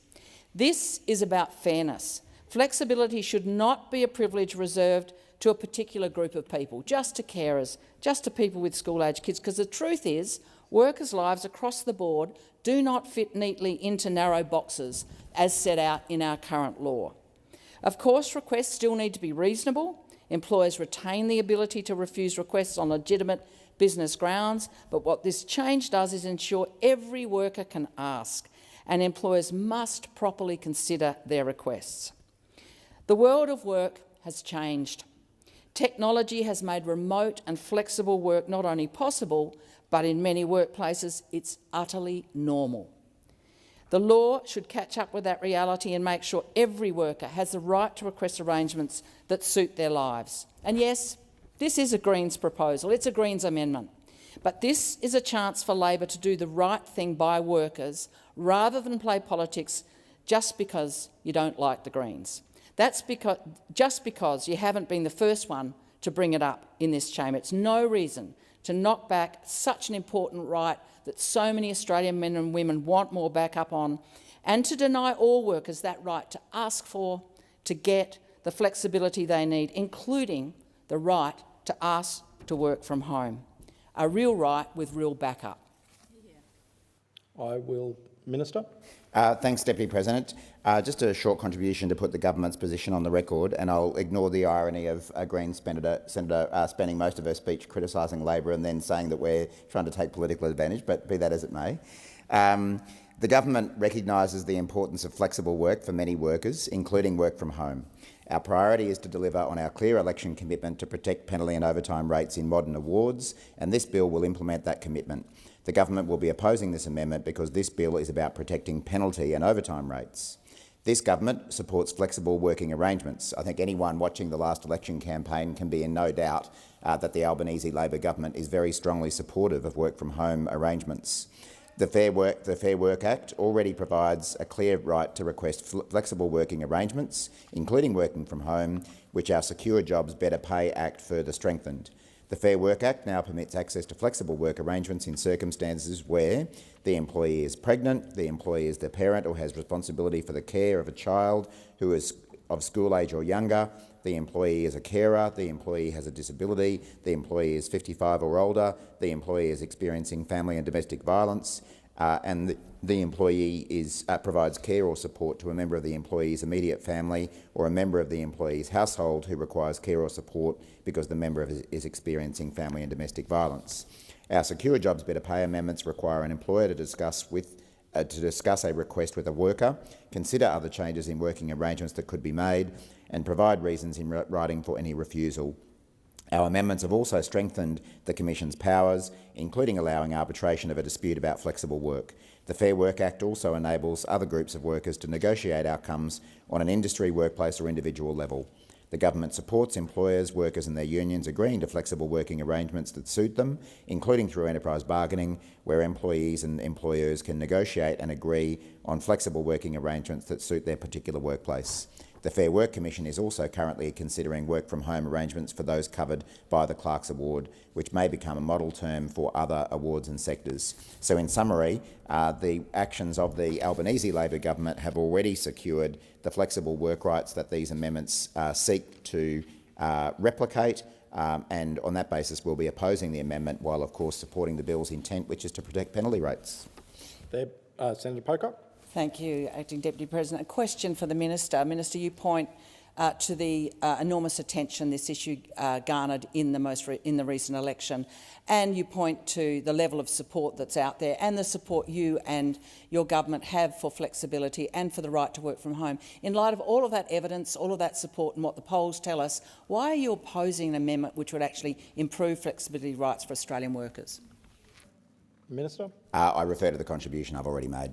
This is about fairness. Flexibility should not be a privilege reserved to a particular group of people, just to carers, just to people with school-aged kids, because the truth is workers' lives across the board do not fit neatly into narrow boxes as set out in our current law. Of course, requests still need to be reasonable. Employers retain the ability to refuse requests on legitimate business grounds, but what this change does is ensure every worker can ask, and employers must properly consider their requests. The world of work has changed. Technology has made remote and flexible work not only possible, but in many workplaces it's utterly normal. The law should catch up with that reality and make sure every worker has the right to request arrangements that suit their lives. And yes, this is a Greens proposal, it's a Greens amendment, but this is a chance for Labor to do the right thing by workers rather than play politics just because you don't like the Greens. That's just because you haven't been the first one to bring it up in this chamber. It's no reason to knock back such an important right that so many Australian men and women want more backup on, and to deny all workers that right to ask for, to get the flexibility they need, including the right to ask to work from home. A real right with real backup. I will. Minister. Thanks, Deputy President. Just a short contribution to put the government's position on the record, and I'll ignore the irony of a Green Senator spending most of her speech criticising Labor and then saying that we're trying to take political advantage, but be that as it may. The government recognises the importance of flexible work for many workers, including work from home. Our priority is to deliver on our clear election commitment to protect penalty and overtime rates in modern awards, and this bill will implement that commitment. The government will be opposing this amendment because this bill is about protecting penalty and overtime rates. This government supports flexible working arrangements. I think anyone watching the last election campaign can be in no doubt that the Albanese Labor government is very strongly supportive of work-from-home arrangements. The Fair Work Act already provides a clear right to request flexible working arrangements, including working from home, which our Secure Jobs Better Pay Act further strengthened. The Fair Work Act now permits access to flexible work arrangements in circumstances where the employee is pregnant, the employee is the parent or has responsibility for the care of a child who is of school age or younger, the employee is a carer, the employee has a disability, the employee is 55 or older, the employee is experiencing family and domestic violence, and the employee provides care or support to a member of the employee's immediate family or a member of the employee's household who requires care or support because the member is experiencing family and domestic violence. Our Secure Jobs Better Pay amendments require an employer to discuss a request with a worker, consider other changes in working arrangements that could be made, and provide reasons in writing for any refusal. Our amendments have also strengthened the Commission's powers, including allowing arbitration of a dispute about flexible work. The Fair Work Act also enables other groups of workers to negotiate outcomes on an industry, workplace or individual level. The government supports employers, workers and their unions agreeing to flexible working arrangements that suit them, including through enterprise bargaining, where employees and employers can negotiate and agree on flexible working arrangements that suit their particular workplace. The Fair Work Commission is also currently considering work-from-home arrangements for those covered by the Clerks Award, which may become a model term for other awards and sectors. So in summary, the actions of the Albanese Labor government have already secured the flexible work rights that these amendments seek to replicate, and on that basis we'll be opposing the amendment while of course supporting the bill's intent, which is to protect penalty rates. Senator Pocock. Thank you, Acting Deputy President. A question for the Minister. Minister, you point to the enormous attention this issue garnered in the recent election, and you point to the level of support that's out there and the support you and your government have for flexibility and for the right to work from home. In light of all of that evidence, all of that support and what the polls tell us, why are you opposing an amendment which would actually improve flexibility rights for Australian workers? Minister. I refer to the contribution I've already made.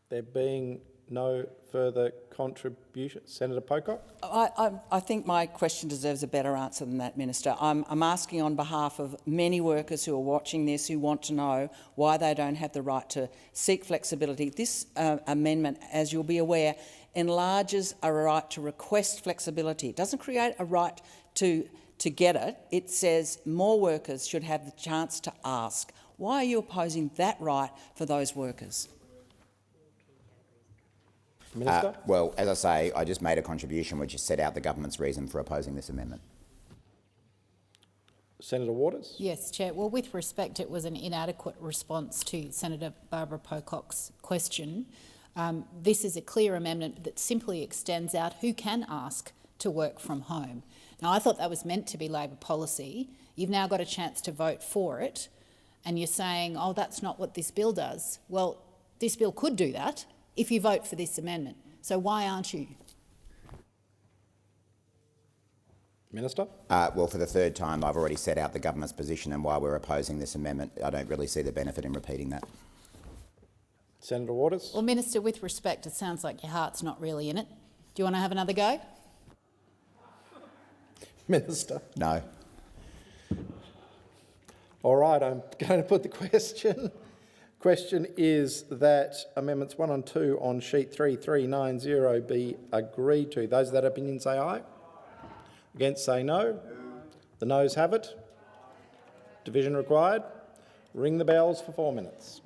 There being no further contribution. Senator Pocock. I think my question deserves a better answer than that, Minister. I'm asking on behalf of many workers who are watching this, who want to know why they don't have the right to seek flexibility. This amendment, as you'll be aware, enlarges a right to request flexibility. It doesn't create a right to get it. It says more workers should have the chance to ask. Why are you opposing that right for those workers? Well, as I say, I just made a contribution which set out the government's reason for opposing this amendment. Senator Waters. Yes, Chair. Well, with respect, it was an inadequate response to Senator Barbara Pocock's question. This is a clear amendment that simply extends out who can ask to work from home. Now, I thought that was meant to be Labor policy. You've now got a chance to vote for it, and you're saying, oh, that's not what this bill does. Well, this bill could do that if you vote for this amendment. So why aren't you? Minister. Well, for the third time, I've already set out the government's position and why we're opposing this amendment. I don't really see the benefit in repeating that. Senator Waters. Well, Minister, with respect, it sounds like your heart's not really in it. Do you want to have another go? Minister. No. All right, I'm going to put the question. Question is that Amendments 1 and 2 on sheet 3390 be agreed to. Those of that opinion say aye. Against say no. The noes have it. Division required. Ring the bells for 4 minutes.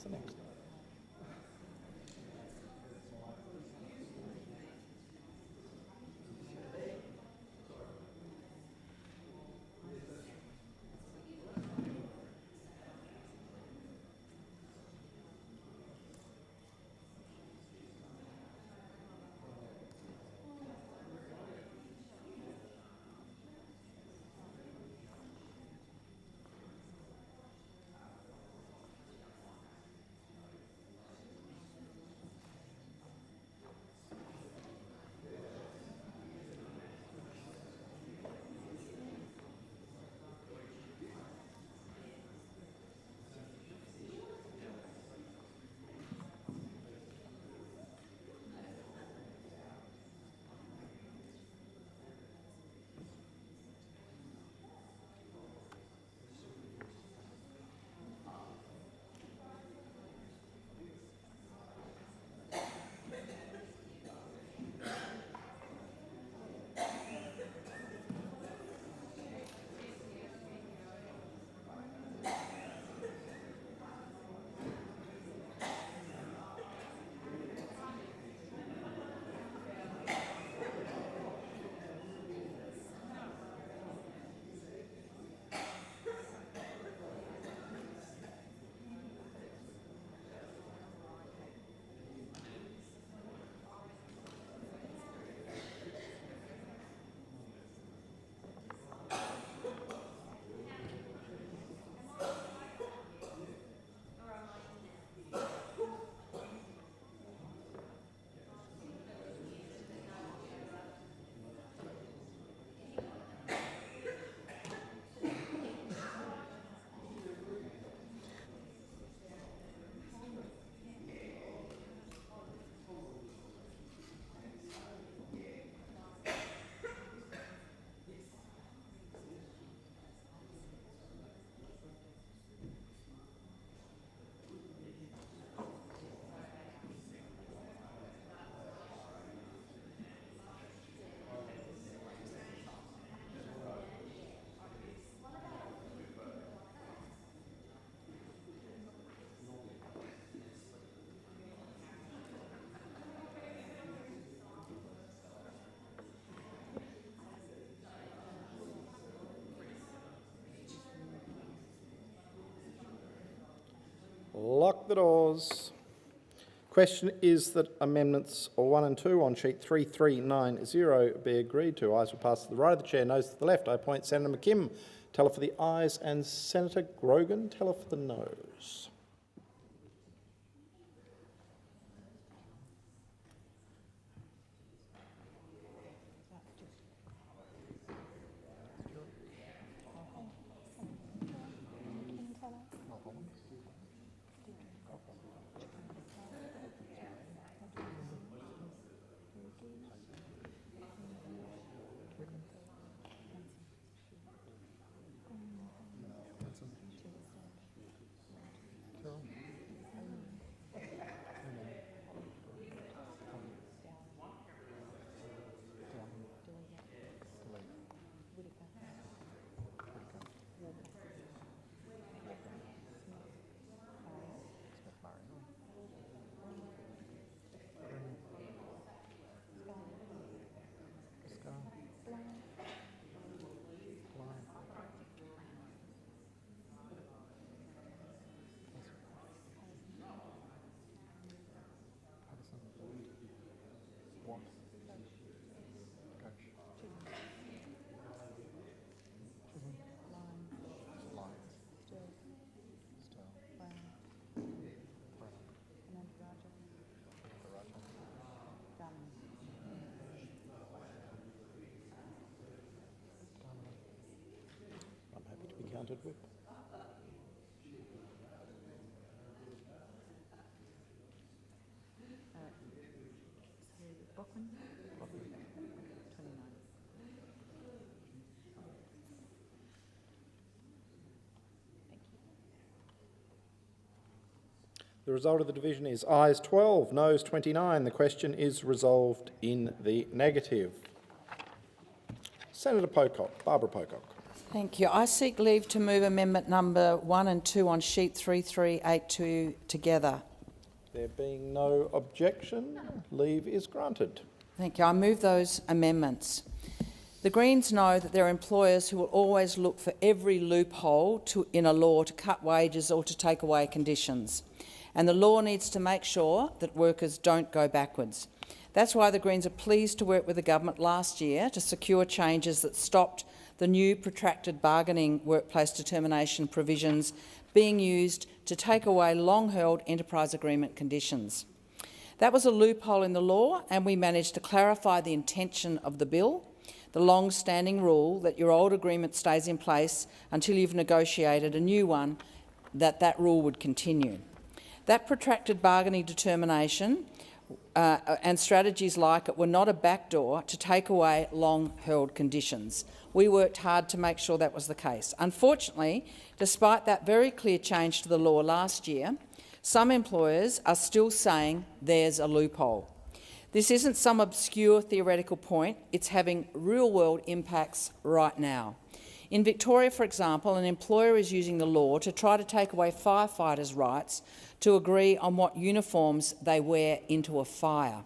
the next? Lock the doors. Question is that amendments 1 and 2 on sheet 3390 be agreed to. Ayes will pass to the right of the chair, noes to the left. I appoint Senator McKim, teller for the ayes, and Senator Grogan, teller for the noes. Counted with. The result of the division is ayes 12, noes 29. The question is resolved in the negative. Senator Pocock, Barbara Pocock. Thank you. I seek leave to move amendment number 1 and 2 on sheet 3382 together. There being no objection, leave is granted. Thank you. I move those amendments. The Greens know that there are employers who will always look for every loophole in a law to cut wages or to take away conditions. And the law needs to make sure that workers don't go backwards. That's why the Greens are pleased to work with the government last year to secure changes that stopped the new protracted bargaining workplace determination provisions being used to take away long-held enterprise agreement conditions. That was a loophole in the law, and we managed to clarify the intention of the bill, the long-standing rule that your old agreement stays in place until you've negotiated a new one, that rule would continue. That protracted bargaining determination and strategies like it were not a backdoor to take away long-held conditions. We worked hard to make sure that was the case. Unfortunately, despite that very clear change to the law last year, some employers are still saying there's a loophole. This isn't some obscure theoretical point, it's having real-world impacts right now. In Victoria, for example, an employer is using the law to try to take away firefighters' rights to agree on what uniforms they wear into a fire.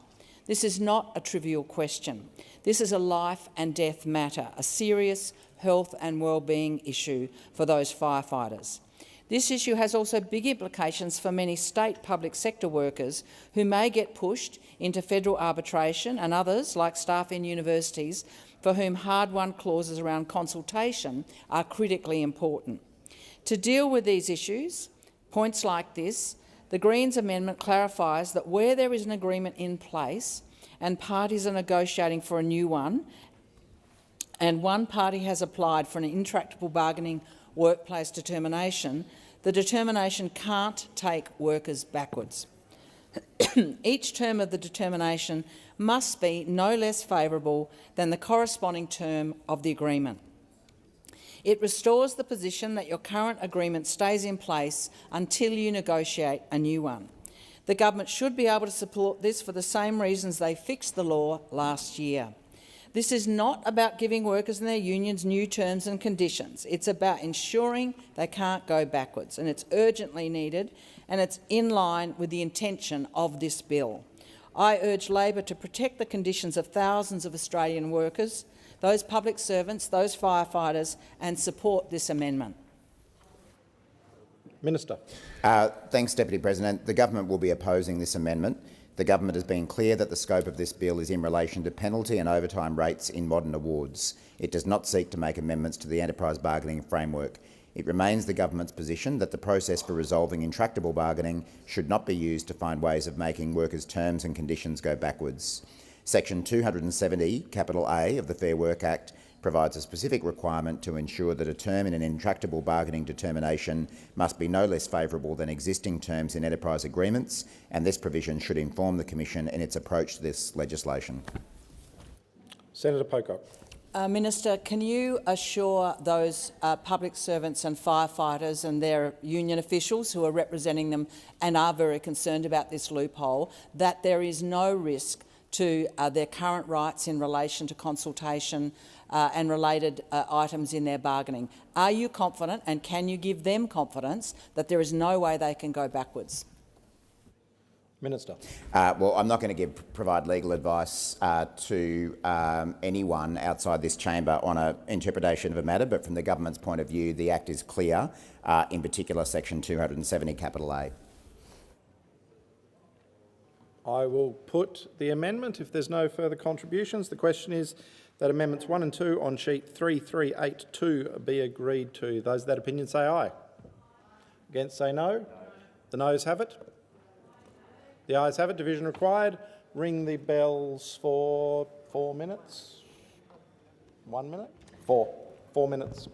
This is not a trivial question. This is a life and death matter, a serious health and well-being issue for those firefighters. This issue has also big implications for many state public sector workers who may get pushed into federal arbitration, and others, like staff in universities, for whom hard-won clauses around consultation are critically important. To deal with these issues, points like this, the Greens amendment clarifies that where there is an agreement in place and parties are negotiating for a new one, and one party has applied for an intractable bargaining workplace determination, the determination can't take workers backwards. Each term of the determination must be no less favourable than the corresponding term of the agreement. It restores the position that your current agreement stays in place until you negotiate a new one. The government should be able to support this for the same reasons they fixed the law last year. This is not about giving workers and their unions new terms and conditions. It's about ensuring they can't go backwards, and it's urgently needed, and it's in line with the intention of this bill. I urge Labor to protect the conditions of thousands of Australian workers, those public servants, those firefighters, and support this amendment. Minister. Thanks, Deputy President. The government will be opposing this amendment. The government has been clear that the scope of this bill is in relation to penalty and overtime rates in modern awards. It does not seek to make amendments to the enterprise bargaining framework. It remains the government's position that the process for resolving intractable bargaining should not be used to find ways of making workers' terms and conditions go backwards. Section 270, A of the Fair Work Act provides a specific requirement to ensure that a term in an intractable bargaining determination must be no less favourable than existing terms in enterprise agreements, and this provision should inform the Commission in its approach to this legislation. Senator Pocock. Minister, can you assure those public servants and firefighters and their union officials who are representing them and are very concerned about this loophole that there is no risk to their current rights in relation to consultation and related items in their bargaining? Are you confident, and can you give them confidence, that there is no way they can go backwards? Minister. Well, I'm not going to provide legal advice to anyone outside this chamber on an interpretation of a matter, but from the government's point of view, the Act is clear, in particular Section 270 A. I will put the amendment. If there's no further contributions, the question is that amendments 1 and 2 on sheet 3382 be agreed to. Those of that opinion say aye. Against say no. The noes have it. The ayes have it. Division required. Ring the bells for 4 minutes. 1 minute? 4 minutes.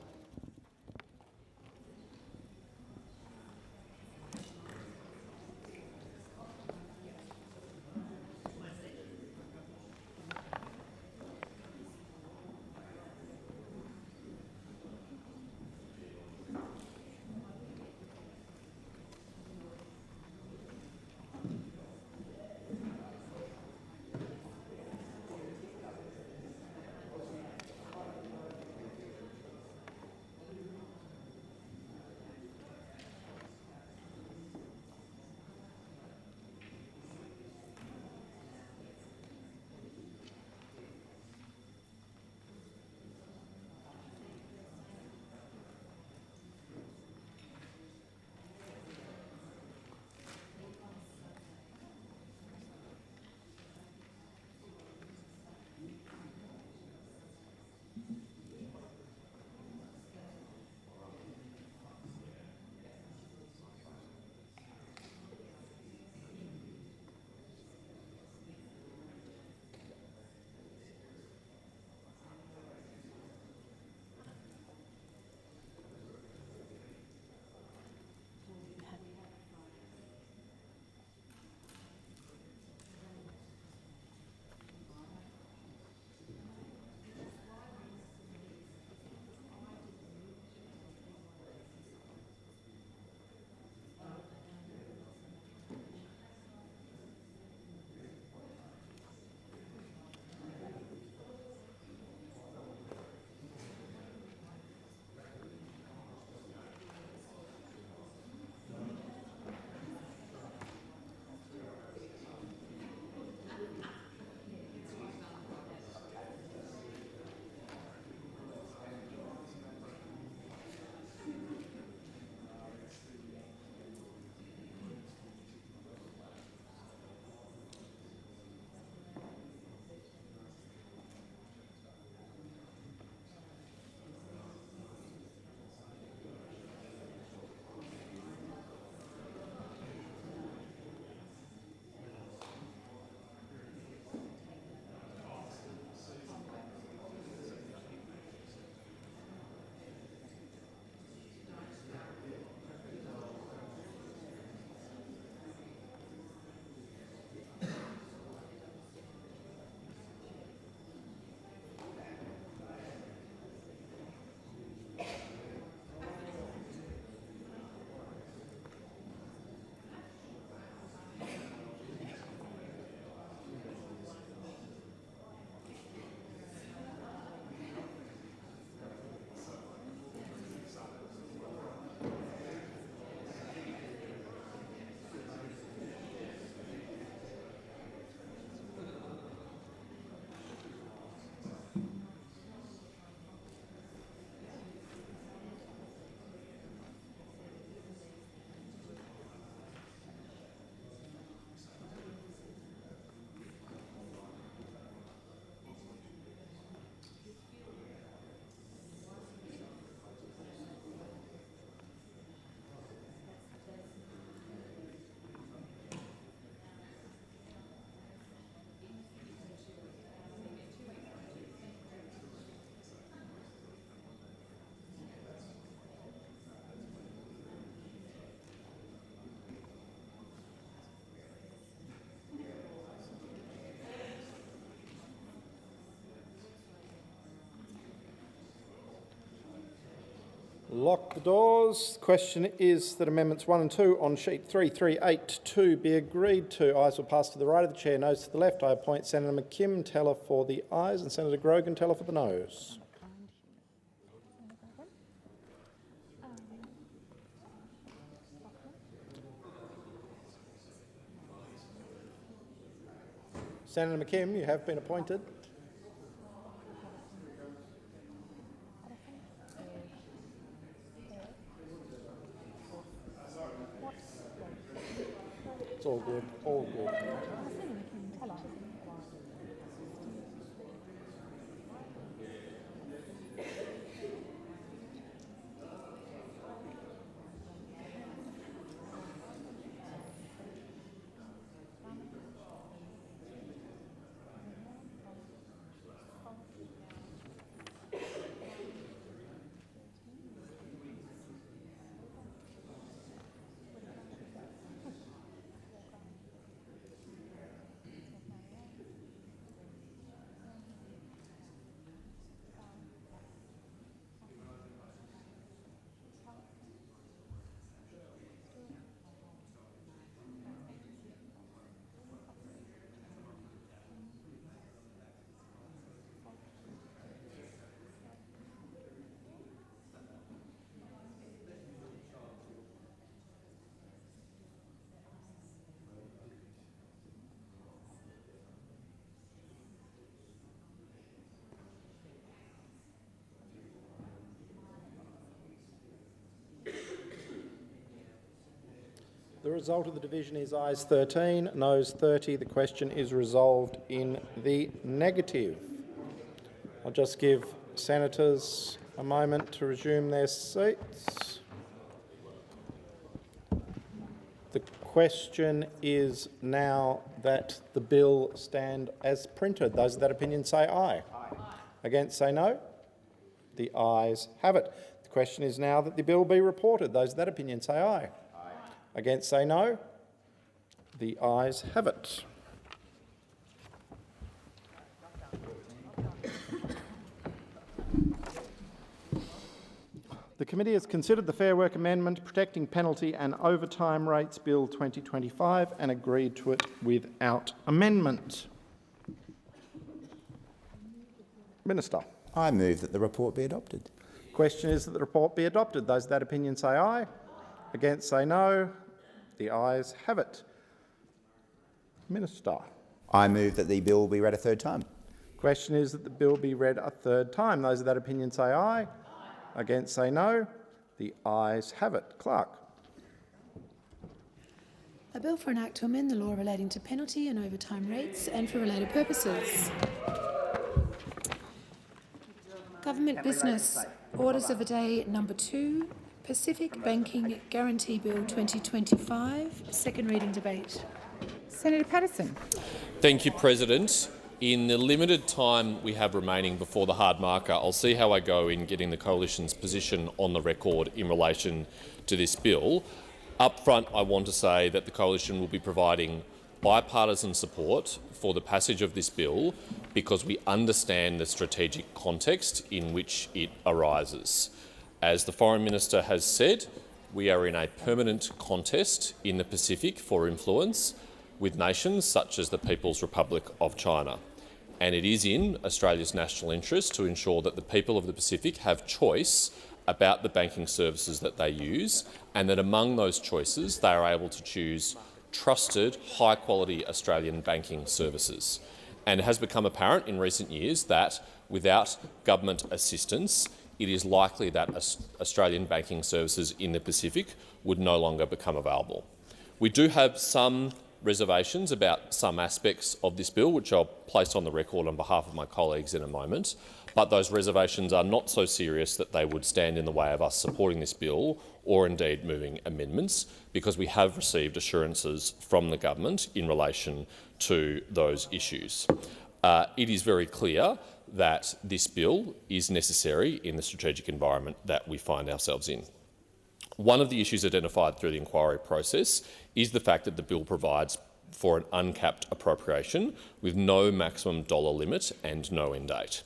Lock the doors. The question is that amendments 1 and 2 on sheet 3382 be agreed to. Ayes will pass to the right of the chair, noes to the left. I appoint Senator McKim teller for the ayes and Senator Grogan teller for the noes. Senator McKim, you have been appointed. It's all good, all good. The result of the division is ayes 13, noes 30. The question is resolved in the negative. I'll just give senators a moment to resume their seats. The question is now that the bill stand as printed. Those of that opinion say aye. Aye. Against say no. The ayes have it. The question is now that the bill be reported. Those of that opinion say aye. Against say no. The ayes have it. The committee has considered the Fair Work Amendment Protecting Penalty and Overtime Rates Bill 2025 and agreed to it without amendment. Minister. I move that the report be adopted. Question is that the report be adopted. Those of that opinion say aye. Against say no. The ayes have it. Minister. I move that the bill be read a third time. Question is that the bill be read a third time. Those of that opinion say aye. Aye. Against say no. The ayes have it. Clerk. A bill for an act to amend the law relating to penalty and overtime rates and for related purposes. Government business. Orders of the day number 2. Pacific Banking Guarantee Bill 2025, second reading debate. Senator Patterson. Thank you, President. In the limited time we have remaining before the hard marker, I'll see how I go in getting the Coalition's position on the record in relation to this bill. Up front, I want to say that the Coalition will be providing bipartisan support for the passage of this bill because we understand the strategic context in which it arises. As the Foreign Minister has said, we are in a permanent contest in the Pacific for influence with nations such as the People's Republic of China. And it is in Australia's national interest to ensure that the people of the Pacific have choice about the banking services that they use, and that among those choices they are able to choose trusted, high-quality Australian banking services. And it has become apparent in recent years that without government assistance, it is likely that Australian banking services in the Pacific would no longer become available. We do have some reservations about some aspects of this bill, which I'll place on the record on behalf of my colleagues in a moment, but those reservations are not so serious that they would stand in the way of us supporting this bill or indeed moving amendments, because we have received assurances from the government in relation to those issues. It is very clear that this bill is necessary in the strategic environment that we find ourselves in. One of the issues identified through the inquiry process is the fact that the bill provides for an uncapped appropriation with no maximum dollar limit and no end date.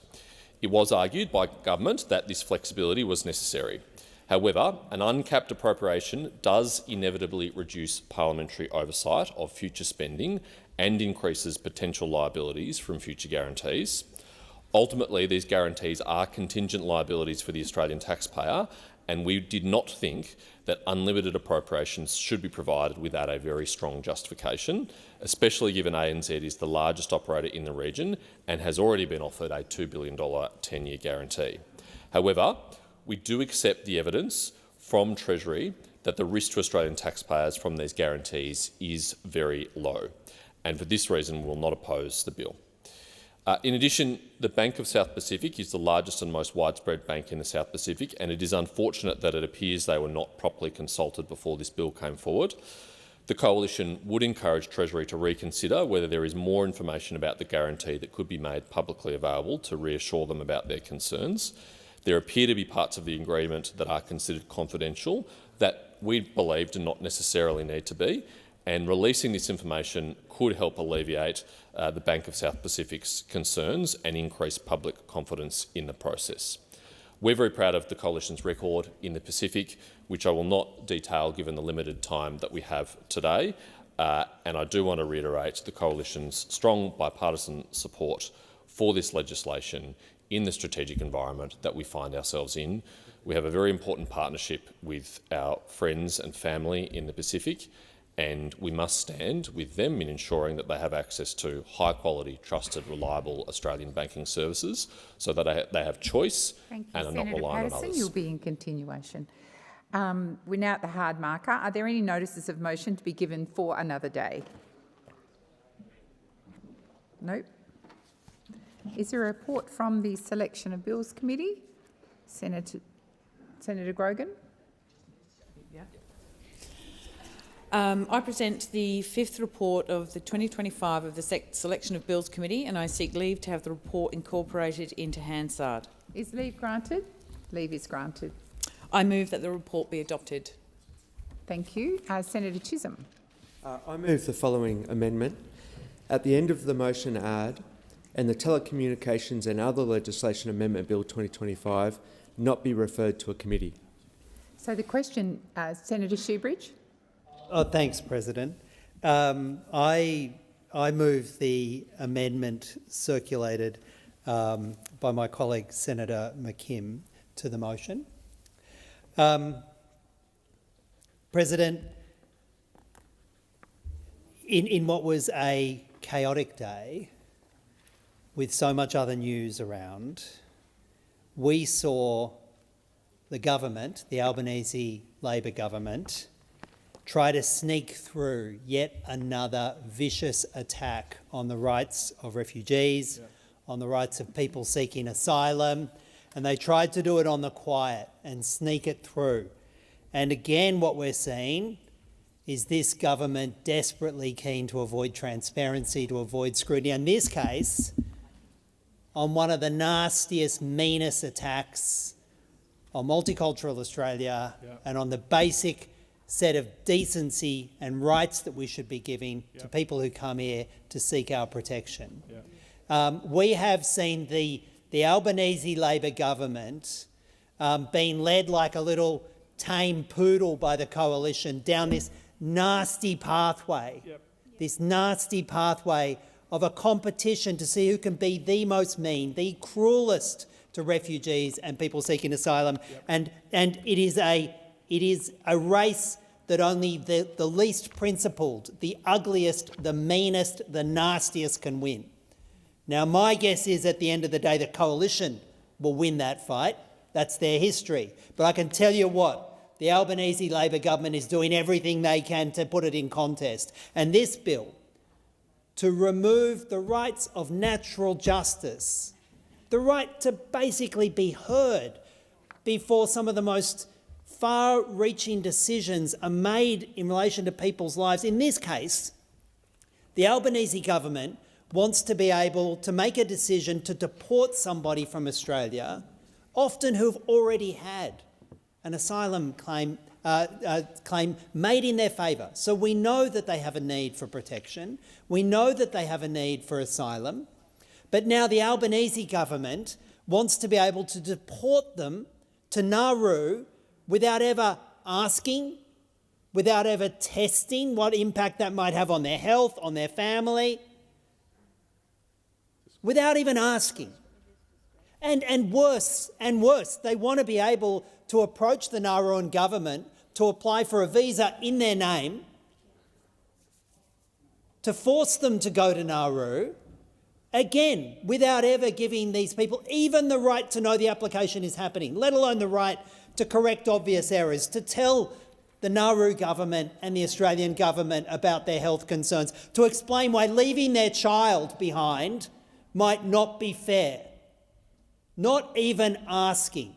It was argued by government that this flexibility was necessary. However, an uncapped appropriation does inevitably reduce parliamentary oversight of future spending and increases potential liabilities from future guarantees. Ultimately, these guarantees are contingent liabilities for the Australian taxpayer, and we did not think that unlimited appropriations should be provided without a very strong justification, especially given ANZ is the largest operator in the region and has already been offered a $2 billion 10-year guarantee. However, we do accept the evidence from Treasury that the risk to Australian taxpayers from these guarantees is very low, and for this reason we will not oppose the bill. In addition, the Bank of South Pacific is the largest and most widespread bank in the South Pacific, and it is unfortunate that it appears they were not properly consulted before this bill came forward. The Coalition would encourage Treasury to reconsider whether there is more information about the guarantee that could be made publicly available to reassure them about their concerns. There appear to be parts of the agreement that are considered confidential that we believe do not necessarily need to be, and releasing this information could help alleviate the Bank of South Pacific's concerns and increase public confidence in the process. We're very proud of the Coalition's record in the Pacific, which I will not detail given the limited time that we have today, and I do want to reiterate the Coalition's strong bipartisan support for this legislation in the strategic environment that we find ourselves in. We have a very important partnership with our friends and family in the Pacific, and we must stand with them in ensuring that they have access to high-quality, trusted, reliable Australian banking services so that they have choice and are not reliant on others. You'll be in continuation. We're now at the hard marker. Are there any notices of motion to be given for another day? Nope. Is there a report from the Selection of Bills Committee? Senator Grogan? I present the fifth report of the 2025 of the Selection of Bills Committee, and I seek leave to have the report incorporated into Hansard. Is leave granted? Leave is granted. I move that the report be adopted. Thank you. Senator Chisholm. I move the following amendment. At the end of the motion add, and the Telecommunications and Other Legislation Amendment Bill 2025 not be referred to a committee. So the question, Senator Shoebridge. Oh, thanks, President. I move the amendment circulated by my colleague Senator McKim to the motion. President, in what was a chaotic day with so much other news around, we saw the government, the Albanese Labor government, try to sneak through yet another vicious attack on the rights of refugees, on the rights of people seeking asylum, and they tried to do it on the quiet and sneak it through. And again, what we're seeing is this government desperately keen to avoid transparency, to avoid scrutiny. In this case, on one of the nastiest, meanest attacks on multicultural Australia and on the basic set of decency and rights that we should be giving to people who come here to seek our protection. We have seen the Albanese Labor government being led like a little tame poodle by the Coalition down this nasty pathway, this nasty pathway of a competition to see who can be the most mean, the cruelest to refugees and people seeking asylum. And it is a race that only the least principled, the ugliest, the meanest, the nastiest can win. Now, my guess is at the end of the day, the Coalition will win that fight. That's their history. But I can tell you what, the Albanese Labor government is doing everything they can to put it in contest. And this bill, to remove the rights of natural justice, the right to basically be heard before some of the most far-reaching decisions are made in relation to people's lives. In this case, the Albanese government wants to be able to make a decision to deport somebody from Australia, often who've already had an asylum claim made in their favour. So we know that they have a need for protection. We know that they have a need for asylum. But now the Albanese government wants to be able to deport them to Nauru without ever asking, without ever testing what impact that might have on their health, on their family, without even asking. And worse, they want to be able to approach the Nauruan government to apply for a visa in their name, to force them to go to Nauru, again, without ever giving these people even the right to know the application is happening, let alone the right to correct obvious errors, to tell the Nauru government and the Australian government about their health concerns, to explain why leaving their child behind might not be fair. Not even asking.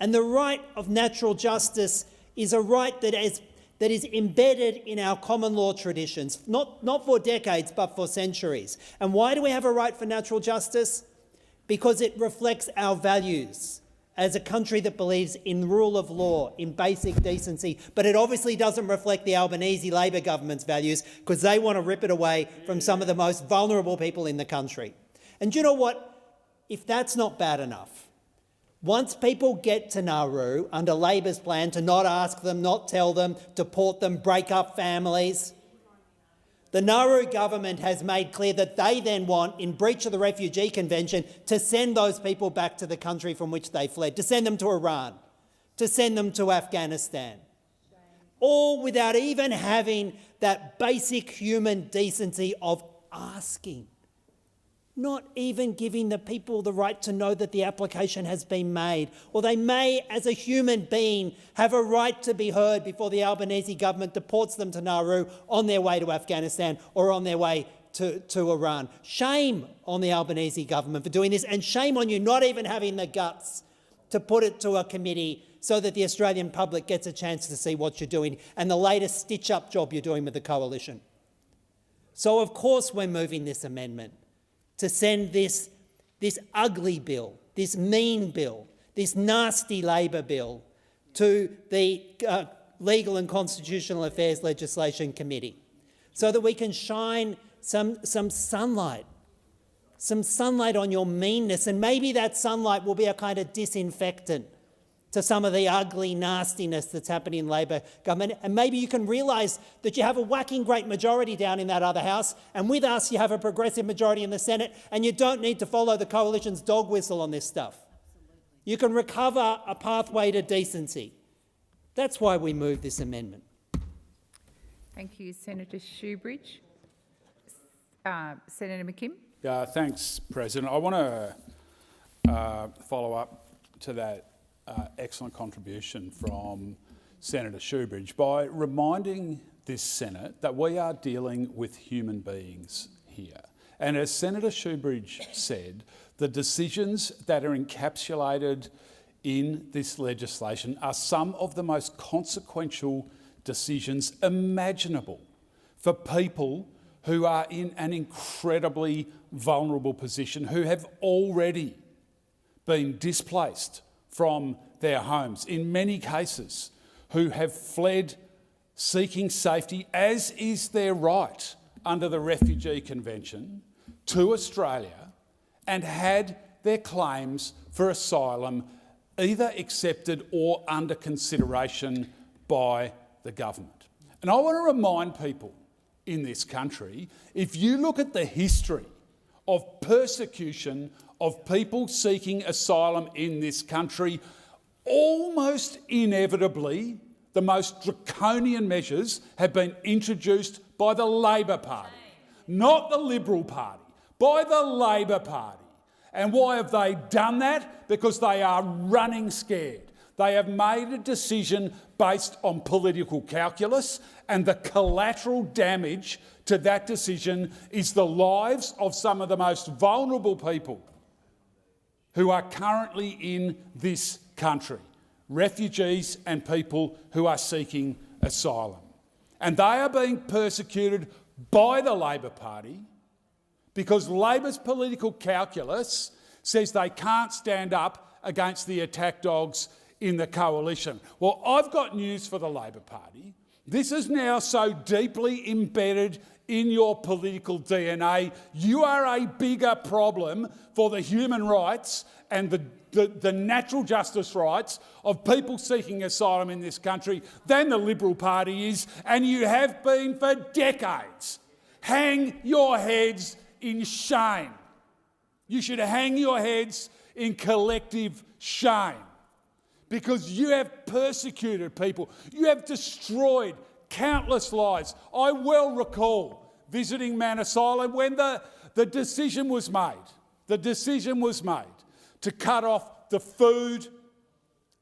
And the right of natural justice is a right that is embedded in our common law traditions, not for decades, but for centuries. And why do we have a right for natural justice? Because it reflects our values as a country that believes in rule of law, in basic decency. But it obviously doesn't reflect the Albanese Labor government's values, because they want to rip it away from some of the most vulnerable people in the country. And do you know what? If that's not bad enough, once people get to Nauru under Labor's plan to not ask them, not tell them, deport them, break up families, the Nauru government has made clear that they then want, in breach of the Refugee Convention, to send those people back to the country from which they fled, to send them to Iran, to send them to Afghanistan, all without even having that basic human decency of asking. Not even giving the people the right to know that the application has been made, or they may, as a human being, have a right to be heard before the Albanese government deports them to Nauru on their way to Afghanistan or on their way to Iran. Shame on the Albanese government for doing this, and shame on you not even having the guts to put it to a committee so that the Australian public gets a chance to see what you're doing and the latest stitch-up job you're doing with the coalition. So, of course, we're moving this amendment to send this ugly bill, this mean bill, this nasty Labor bill to the Legal and Constitutional Affairs Legislation Committee so that we can shine some sunlight on your meanness, and maybe that sunlight will be a kind of disinfectant to some of the ugly nastiness that's happening in Labor government. And maybe you can realise that you have a whacking great majority down in that other house, and with us you have a progressive majority in the Senate, and you don't need to follow the coalition's dog whistle on this stuff. You can recover a pathway to decency. That's why we moved this amendment. Thank you, Senator Shoebridge. Senator McKim. Yeah, thanks, President. I want to follow up to that excellent contribution from Senator Shoebridge by reminding this Senate that we are dealing with human beings here. And as Senator Shoebridge said, the decisions that are encapsulated in this legislation are some of the most consequential decisions imaginable for people who are in an incredibly vulnerable position, who have already been displaced from their homes, in many cases, who have fled seeking safety, as is their right under the Refugee Convention, to Australia and had their claims for asylum either accepted or under consideration by the government. And I want to remind people in this country, if you look at the history of persecution of people seeking asylum in this country, almost inevitably the most draconian measures have been introduced by the Labor Party, not the Liberal Party, by the Labor Party. And why have they done that? Because they are running scared. They have made a decision based on political calculus, and the collateral damage to that decision is the lives of some of the most vulnerable people who are currently in this country, refugees and people who are seeking asylum. And they are being persecuted by the Labor Party because Labor's political calculus says they can't stand up against the attack dogs in the coalition. Well, I've got news for the Labor Party. This is now so deeply embedded in your political DNA. You are a bigger problem for the human rights and the natural justice rights of people seeking asylum in this country than the Liberal Party is, and you have been for decades. Hang your heads in shame. You should hang your heads in collective shame, because you have persecuted people. You have destroyed countless lives. I well recall visiting Manus Asylum when the decision was made. The decision was made to cut off the food,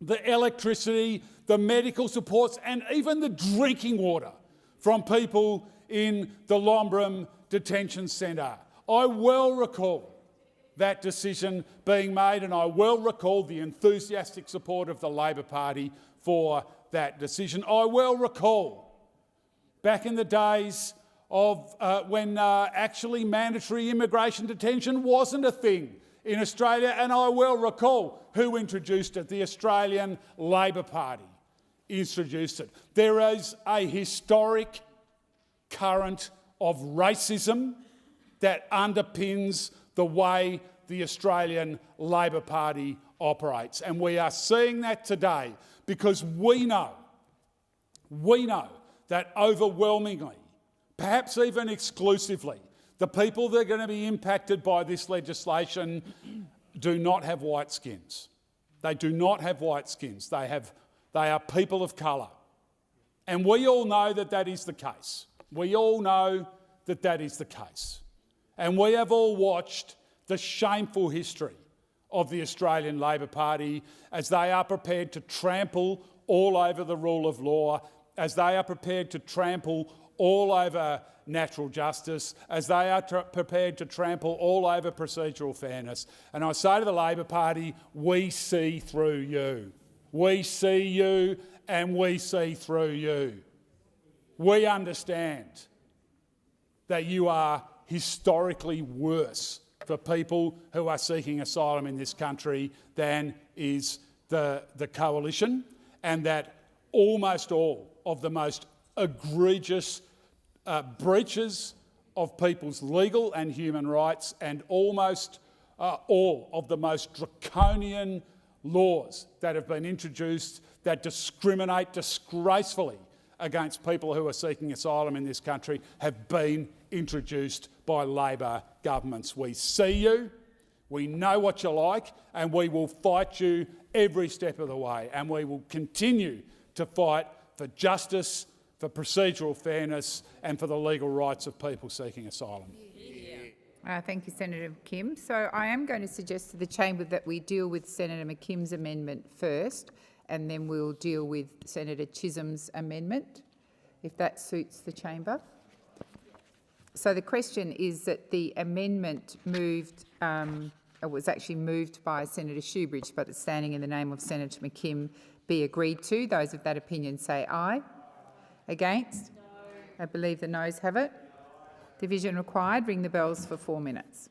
the electricity, the medical supports, and even the drinking water from people in the Lombram Detention Centre. I well recall that decision being made, and I well recall the enthusiastic support of the Labor Party for that decision. I well recall back in the days of when actually mandatory immigration detention wasn't a thing in Australia, and I well recall who introduced it. The Australian Labor Party introduced it. There is a historic current of racism that underpins the way the Australian Labor Party operates. And we are seeing that today because we know that overwhelmingly, perhaps even exclusively, the people that are going to be impacted by this legislation do not have white skins. They do not have white skins. They are people of colour. And we all know that that is the case. We all know that that is the case. And we have all watched the shameful history of the Australian Labor Party as they are prepared to trample all over the rule of law, as they are prepared to trample all over natural justice, as they are prepared to trample all over procedural fairness. And I say to the Labor Party, we see through you. We see you and we see through you. We understand that you are historically worse for people who are seeking asylum in this country than is the Coalition, and that almost all of the most egregious breaches of people's legal and human rights and almost all of the most draconian laws that have been introduced that discriminate disgracefully against people who are seeking asylum in this country have been introduced by Labor governments. We see you, we know what you're like, and we will fight you every step of the way, and we will continue to fight for justice, for procedural fairness and for the legal rights of people seeking asylum. Thank you, Senator McKim. So I am going to suggest to the chamber that we deal with Senator McKim's amendment first, and then we'll deal with Senator Chisholm's amendment, if that suits the chamber. So the question is that the amendment moved, it was actually moved by Senator Shoebridge, but it's standing in the name of Senator McKim, be agreed to. Those of that opinion say aye. Against? No. I believe the noes have it. Division required. Ring the bells for 4 minutes.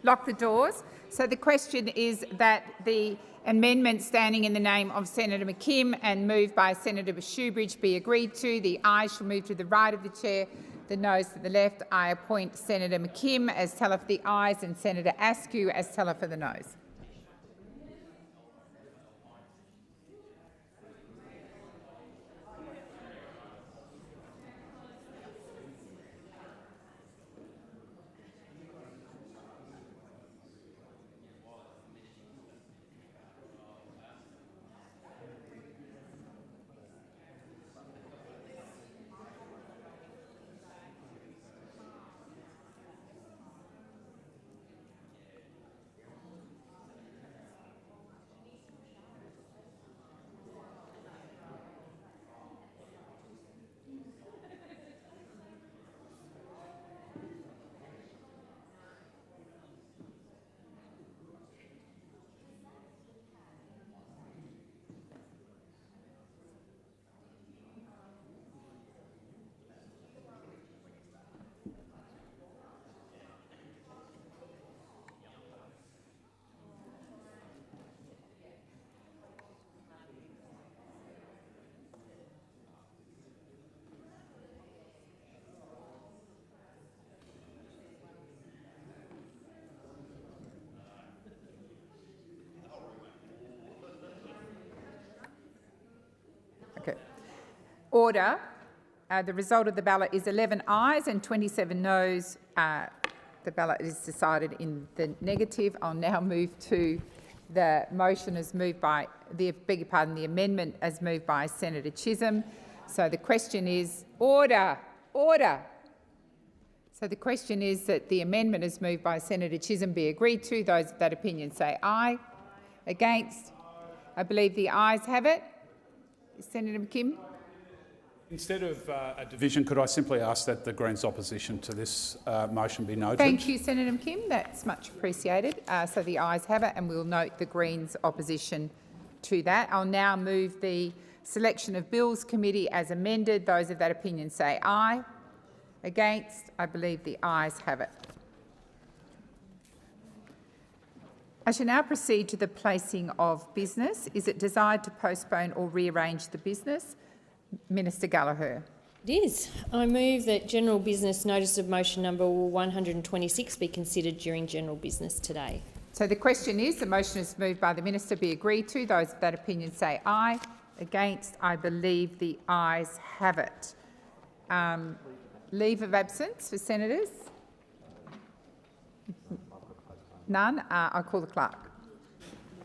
lock the doors. So the question is that the amendment standing in the name of Senator McKim and moved by Senator Shoebridge be agreed to. The ayes shall move to the right of the chair, the noes to the left. I appoint Senator McKim as teller for the ayes and Senator Askew as teller for the noes. Okay. Order. The result of the ballot is 11 ayes and 27 noes. The ballot is decided in the negative. I'll now move to the motion as moved by the amendment as moved by Senator Chisholm. So the question is order. So the question is that the amendment as moved by Senator Chisholm be agreed to. Those of that opinion say aye. Against? I believe the ayes have it. Senator McKim. Instead of a division, could I simply ask that the Greens' opposition to this motion be noted? Thank you, Senator McKim. That's much appreciated. So the ayes have it, and we'll note the Greens' opposition to that. I'll now move the selection of Bills Committee as amended. Those of that opinion say aye. Against? I believe the ayes have it. I shall now proceed to the placing of business. Is it desired to postpone or rearrange the business? Minister Gallagher. It is. I move that general business notice of motion number 126 be considered during general business today. So the question is, the motion is moved by the minister be agreed to. Those of that opinion say aye. Against? I believe the ayes have it. Leave of absence for senators? None. I call the clerk.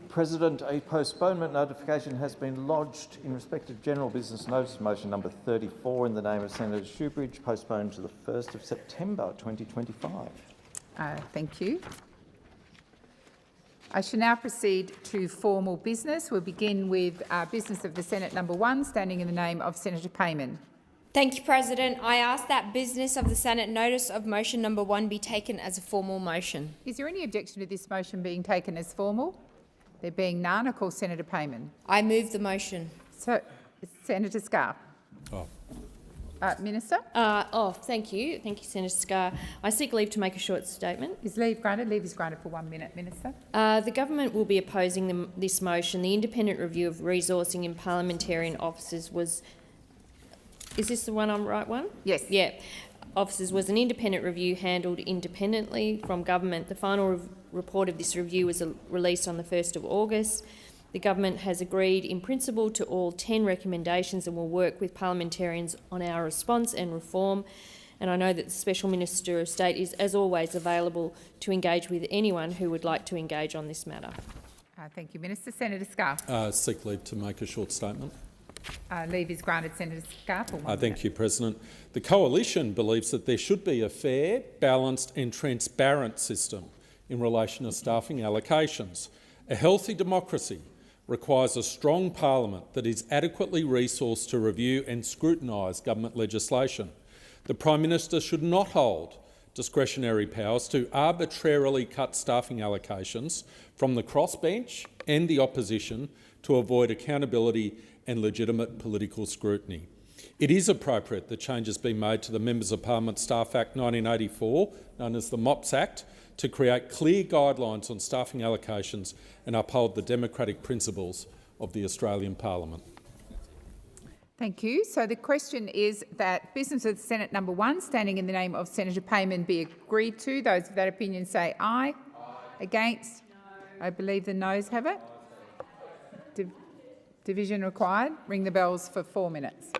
President, a postponement notification has been lodged in respect of general business notice motion number 34 in the name of Senator Shoebridge, postponed to the 1st of September 2025. Thank you. I shall now proceed to formal business. We'll begin with business of the Senate number 1, standing in the name of Senator Payman. Thank you, President. I ask that business of the Senate notice of motion number 1 be taken as a formal motion. Is there any objection to this motion being taken as formal? There being none, I call Senator Payman. I move the motion. So, Senator Scarr. Minister? Thank you. Thank you, Senator Scarr. I seek leave to make a short statement. Is leave granted? Leave is granted for 1 minute, Minister. The government will be opposing this motion. The independent review of resourcing in parliamentarian offices was... Is this the one on the right one? Yes. Yeah. Offices was an independent review handled independently from government. The final report of this review was released on the 1st of August. The government has agreed in principle to all 10 recommendations and will work with parliamentarians on our response and reform. And I know that the Special Minister of State is, as always, available to engage with anyone who would like to engage on this matter. Thank you, Minister. Senator Scarr. Seek leave to make a short statement. Leave is granted. Senator Scarr for 1 minute. Thank you, President. The Coalition believes that there should be a fair, balanced and transparent system in relation to staffing allocations. A healthy democracy requires a strong parliament that is adequately resourced to review and scrutinise government legislation. The Prime Minister should not hold discretionary powers to arbitrarily cut staffing allocations from the crossbench and the opposition to avoid accountability and legitimate political scrutiny. It is appropriate that changes be made to the Members of Parliament Staff Act 1984, known as the MOPS Act, to create clear guidelines on staffing allocations and uphold the democratic principles of the Australian Parliament. Thank you. So the question is that business of the Senate number 1, standing in the name of Senator Payman, be agreed to. Those of that opinion say aye. Against? No. I believe the noes have it. Division required. Ring the bells for 4 minutes.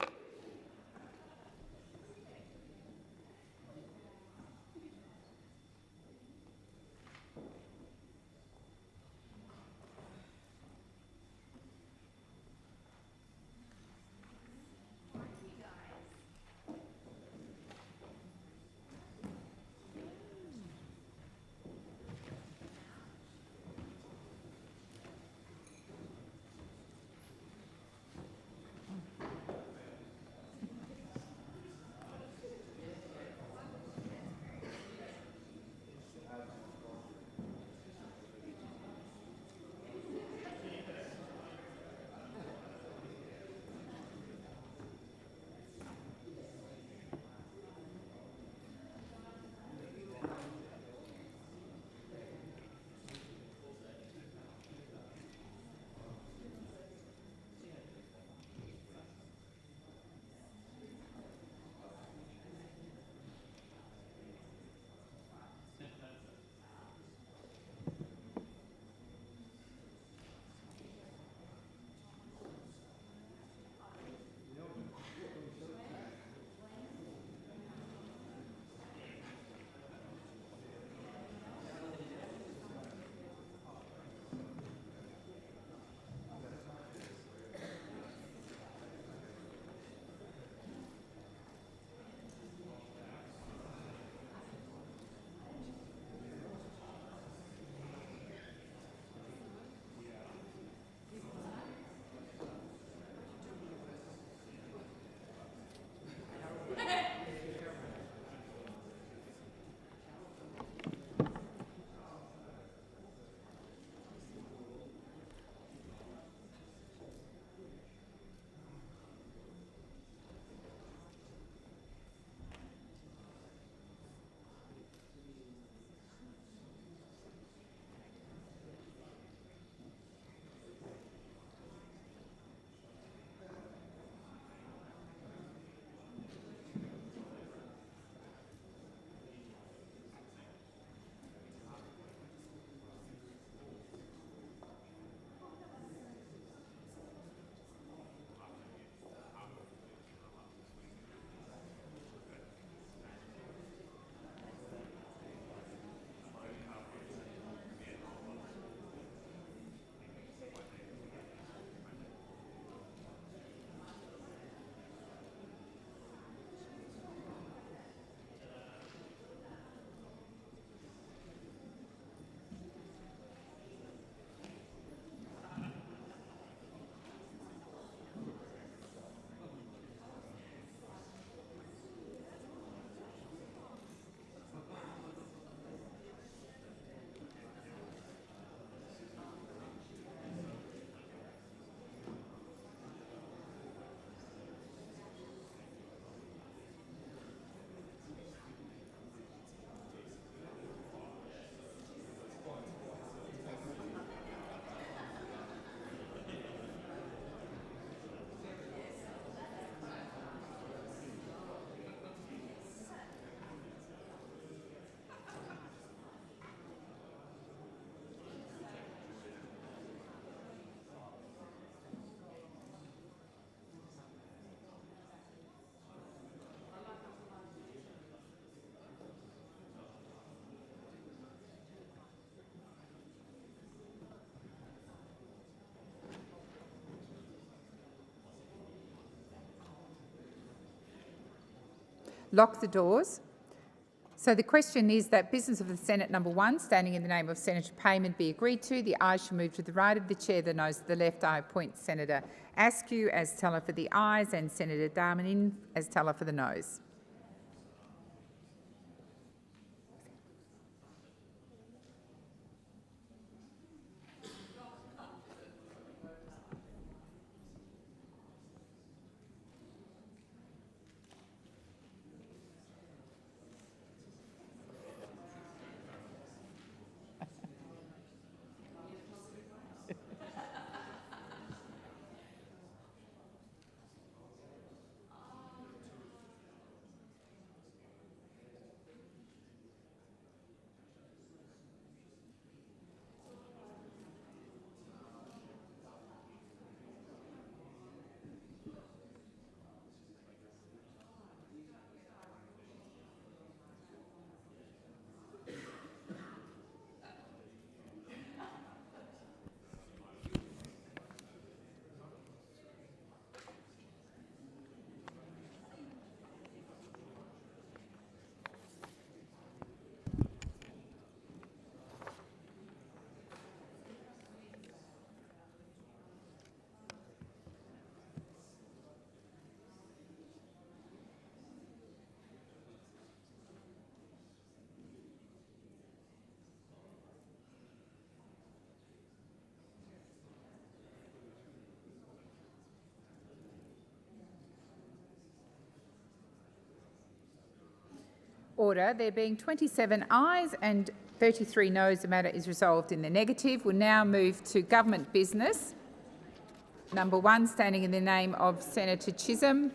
Lock the doors. So the question is that business of the Senate number 1, standing in the name of Senator Payman, be agreed to. The ayes shall move to the right of the chair, the noes to the left. I appoint Senator Askew as teller for the ayes and Senator Darmanin as teller for the noes. Order. There being 27 ayes and 33 noes, the matter is resolved in the negative. We'll now move to government business. Number 1, standing in the name of Senator Chisholm.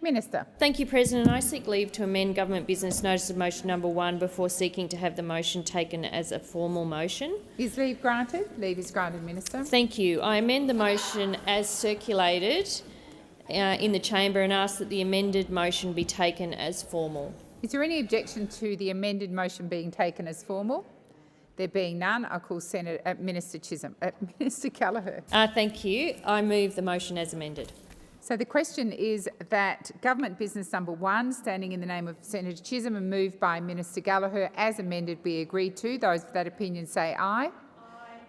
Minister. Thank you, President. I seek leave to amend Government Business Notice of Motion number 1 before seeking to have the motion taken as a formal motion. Is leave granted? Leave is granted, Minister. Thank you. I amend the motion as circulated in the chamber and ask that the amended motion be taken as formal. Is there any objection to the amended motion being taken as formal? There being none, I call Minister Gallagher. Thank you. I move the motion as amended. So the question is that Government Business number 1, standing in the name of Senator Chisholm and moved by Minister Gallagher as amended, be agreed to. Those of that opinion say aye. Aye.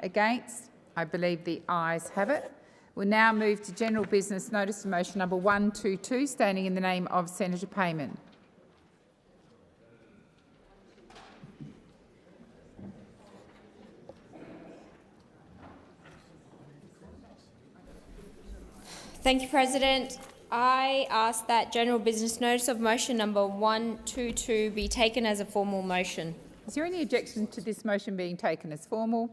Against? I believe the ayes have it. We'll now move to General Business Notice of Motion number 122, standing in the name of Senator Payman. Thank you, President. I ask that General Business Notice of Motion number 122 be taken as a formal motion. Is there any objection to this motion being taken as formal?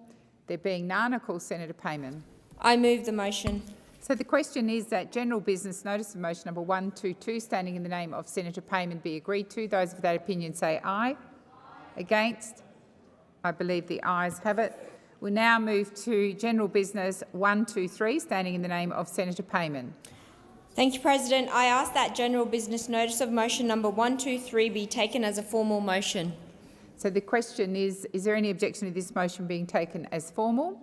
There being none, I call Senator Payman. I move the motion. So the question is that General Business Notice of Motion number 122, standing in the name of Senator Payman, be agreed to. Those of that opinion say aye. Aye. Against? I believe the ayes have it. We'll now move to General Business 123, standing in the name of Senator Payman. Thank you, President. I ask that General Business Notice of Motion number 123 be taken as a formal motion. So the question is there any objection to this motion being taken as formal?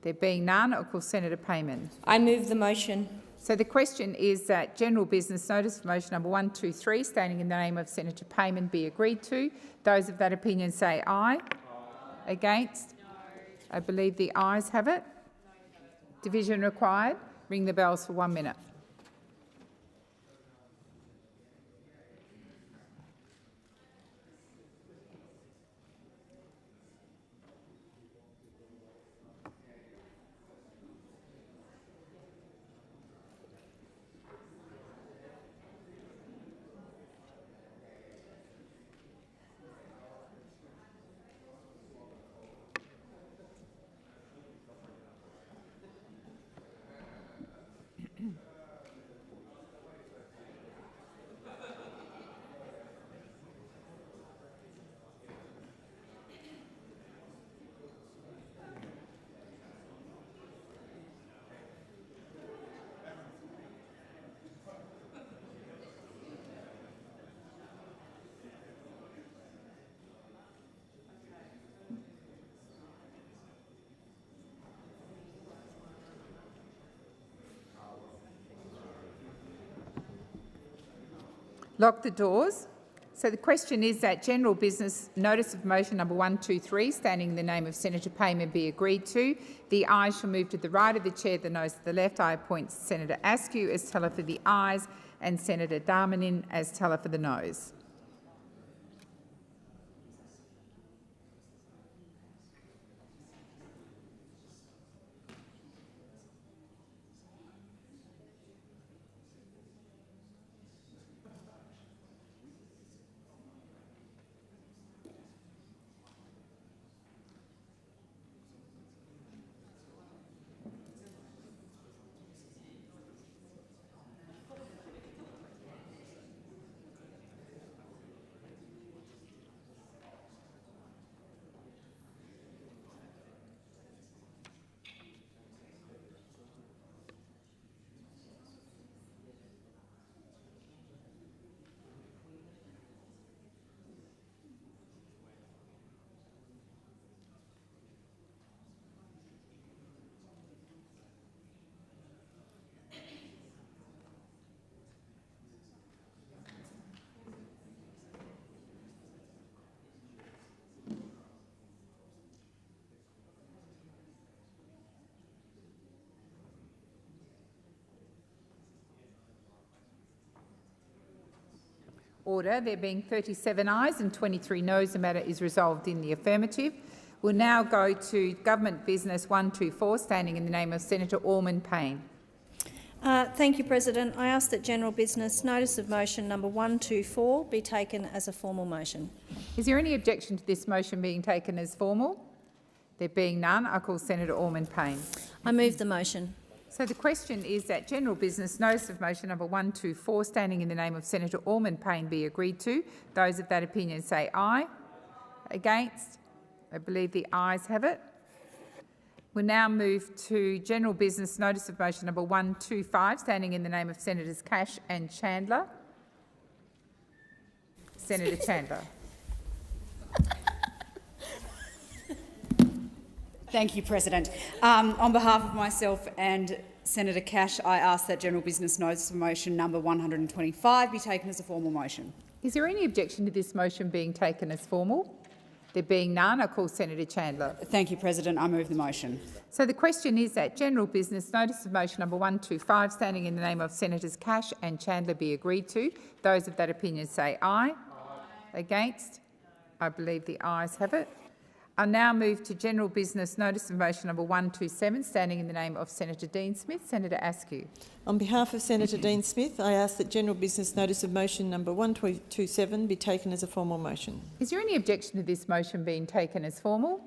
There being none, I'll call Senator Payman. I move the motion. So the question is that General Business Notice of Motion number 123, standing in the name of Senator Payman, be agreed to. Those of that opinion say aye. Aye. Against? I believe the ayes have it. Division required. Ring the bells for 1 minute. Lock the doors. So the question is that General Business Notice of Motion number 123, standing in the name of Senator Payman, be agreed to. The ayes shall move to the right of the chair, the noes to the left. I appoint Senator Askew as teller for the ayes and Senator Darmanin as teller for the noes. Order. There being 37 ayes and 23 noes, the matter is resolved in the affirmative. We'll now go to Government Business 124, standing in the name of Senator Ormond Payne. Thank you, President. I ask that general business notice of motion number 124 be taken as a formal motion. Is there any objection to this motion being taken as formal? There being none, I call Senator Ormond Payne. I move the motion. So the question is that general business notice of motion number 124, standing in the name of Senator Ormond Payne, be agreed to. Those of that opinion say aye. Against? I believe the ayes have it. We'll now move to general business notice of motion number 125, standing in the name of Senators Cash and Chandler. Senator Chandler. Thank you, President. On behalf of myself and Senator Cash, I ask that general business notice of motion number 125 be taken as a formal motion. Is there any objection to this motion being taken as formal? There being none, I call Senator Chandler. Thank you, President. I move the motion. So the question is that general business notice of motion number 125, standing in the name of Senators Cash and Chandler, be agreed to. Those of that opinion say aye. Against? I believe the ayes have it. I now move to general business notice of motion number 127, standing in the name of Senator Dean Smith. Senator Askew. On behalf of Senator Dean Smith, I ask that general business notice of motion number 127 be taken as a formal motion. Is there any objection to this motion being taken as formal?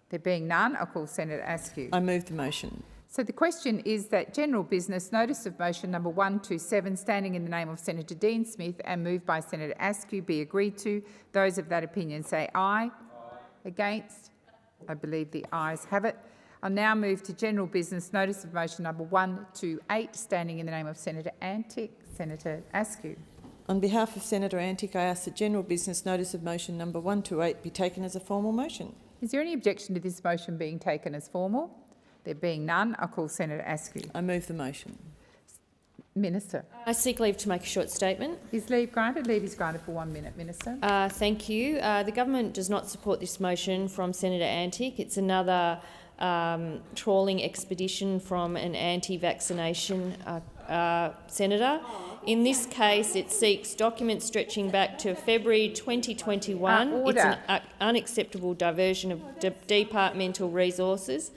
There being none, I call Senator Askew. I move the motion. So the question is that general business notice of motion number 127, standing in the name of Senator Dean Smith and moved by Senator Askew, be agreed to. Those of that opinion say aye. Against? I believe the ayes have it. I'll now move to general business notice of motion number 128, standing in the name of Senator Antic. Senator Askew. On behalf of Senator Antic, I ask that general business notice of motion number 128 be taken as a formal motion. Is there any objection to this motion being taken as formal? There being none, I call Senator Askew. I move the motion. Minister. I seek leave to make a short statement. Is leave granted? Leave is granted for 1 minute, Minister. Thank you. The government does not support this motion from Senator Antic. It's another trawling expedition from an anti-vaccination senator. In this case, it seeks documents stretching back to February 2021. Order. It's an unacceptable diversion of departmental resources.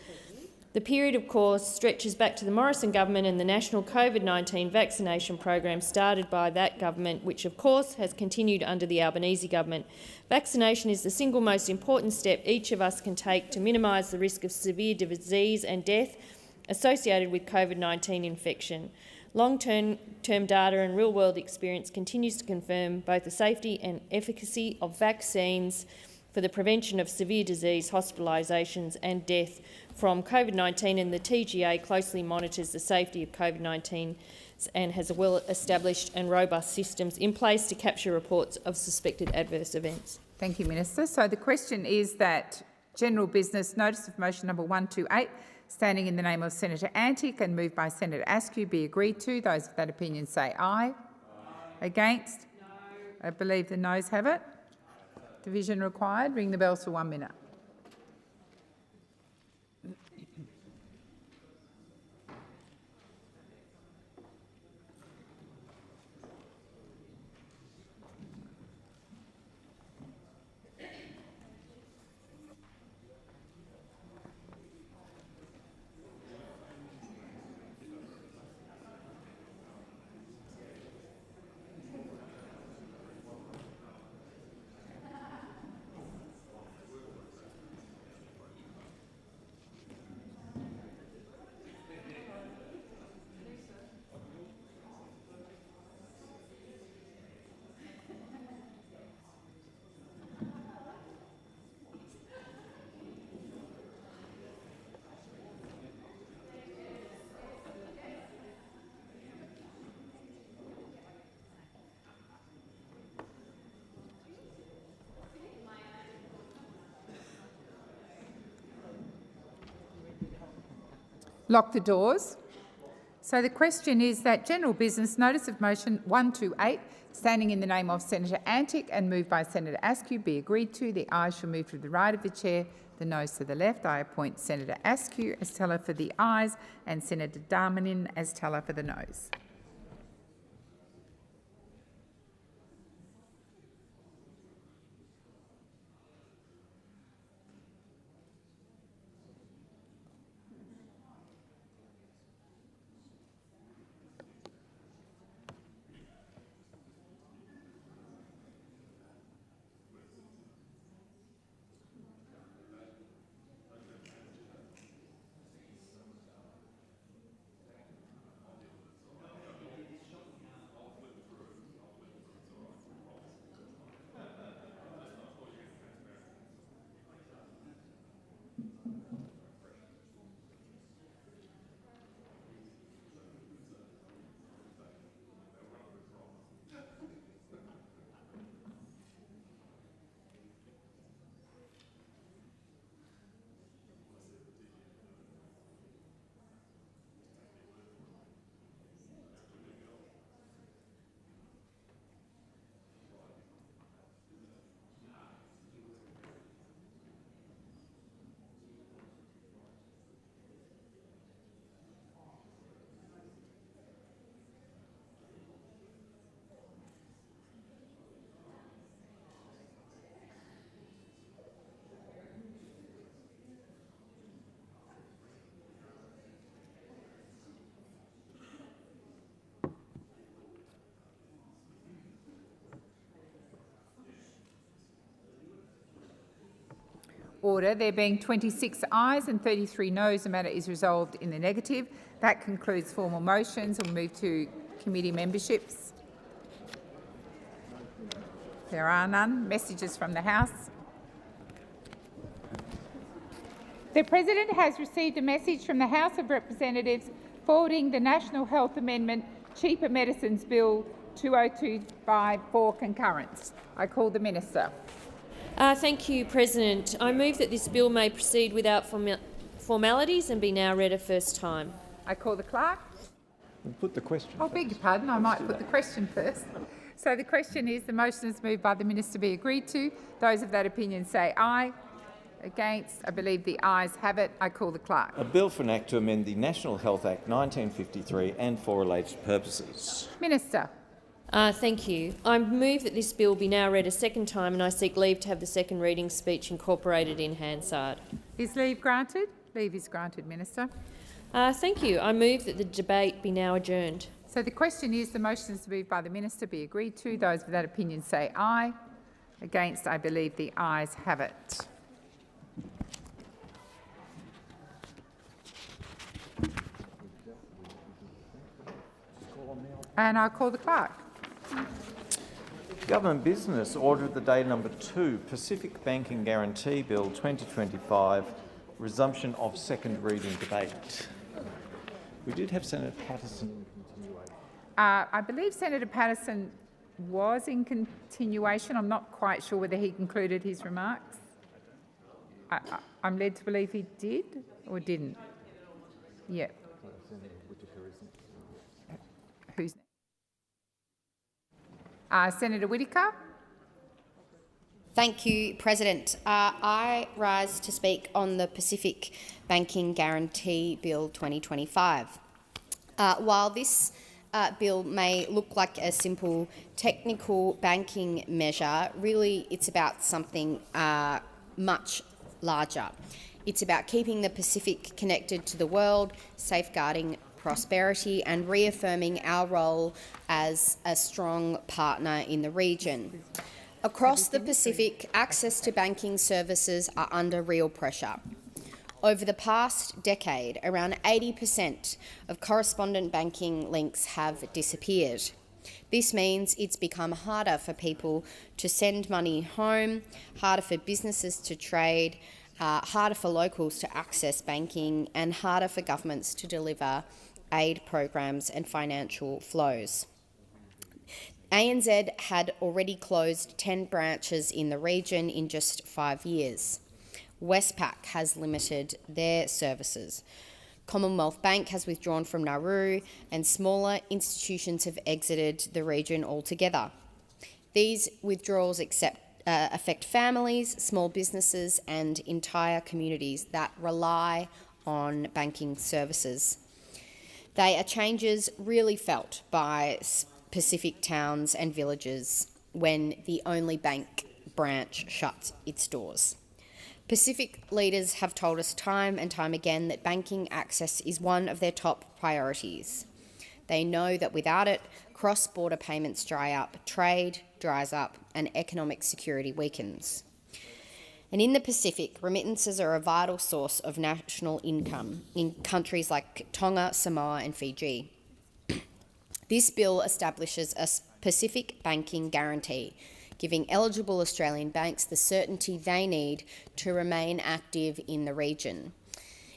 The period, of course, stretches back to the Morrison government and the national COVID-19 vaccination program started by that government, which, of course, has continued under the Albanese government. Vaccination is the single most important step each of us can take to minimise the risk of severe disease and death associated with COVID-19 infection. Long-term data and real-world experience continues to confirm both the safety and efficacy of vaccines for the prevention of severe disease, hospitalisations and death from COVID-19, and the TGA closely monitors the safety of COVID-19 and has well-established and robust systems in place to capture reports of suspected adverse events. Thank you, Minister. So the question is that general business notice of motion number 128, standing in the name of Senator Antic and moved by Senator Askew, be agreed to. Those of that opinion say aye. Against? No. I believe the noes have it. Division required. Ring the bells for 1 minute. Lock the doors. So the question is that general business notice of motion 128, standing in the name of Senator Antic and moved by Senator Askew, be agreed to. The ayes shall move to the right of the chair, the noes to the left. I appoint Senator Askew as teller for the ayes and Senator Darmanin as teller for the noes. Order. There being 26 ayes and 33 noes, the matter is resolved in the negative. That concludes formal motions. We'll move to committee memberships. There are none. Messages from the House. The President has received a message from the House of Representatives forwarding the National Health Amendment Cheaper Medicines Bill 2025 for concurrence. I call the Minister. Thank you, President. I move that this bill may proceed without formalities and be now read a first time. I call the Clerk. We'll put the question. I beg your pardon, I might put the question first. So the question is, the motion is moved by the Minister be agreed to. Those of that opinion say aye. Against? I believe the ayes have it. I call the Clerk. A bill for an Act to amend the National Health Act 1953 and for related purposes. Minister. Thank you. I move that this bill be now read a second time, and I seek leave to have the second reading speech incorporated in Hansard. Is leave granted? Leave is granted, Minister. Thank you. I move that the debate be now adjourned. So the question is, the motion is moved by the Minister be agreed to. Those of that opinion say aye. Against? I believe the ayes have it. And I'll call the Clerk. Government Business, Order of the Day number 2, Pacific Banking Guarantee Bill 2025, resumption of second reading debate. We did have Senator Patterson in continuation. I believe Senator Patterson was in continuation. I'm not quite sure whether he concluded his remarks. I'm led to believe he did or didn't. Yeah. Who's next? Senator Whittaker. Thank you, President. I rise to speak on the Pacific Banking Guarantee Bill 2025. While this bill may look like a simple technical banking measure, really it's about something much larger. It's about keeping the Pacific connected to the world, safeguarding prosperity and reaffirming our role as a strong partner in the region. Across the Pacific, access to banking services are under real pressure. Over the past decade, around 80% of correspondent banking links have disappeared. This means it's become harder for people to send money home, harder for businesses to trade, harder for locals to access banking, and harder for governments to deliver aid programs and financial flows. ANZ had already closed 10 branches in the region in just 5 years. Westpac has limited their services. Commonwealth Bank has withdrawn from Nauru, and smaller institutions have exited the region altogether. These withdrawals affect families, small businesses and entire communities that rely on banking services. They are changes really felt by Pacific towns and villages when the only bank branch shuts its doors. Pacific leaders have told us time and time again that banking access is one of their top priorities. They know that without it, cross-border payments dry up, trade dries up, and economic security weakens. And in the Pacific, remittances are a vital source of national income in countries like Tonga, Samoa and Fiji. This bill establishes a Pacific banking guarantee, giving eligible Australian banks the certainty they need to remain active in the region.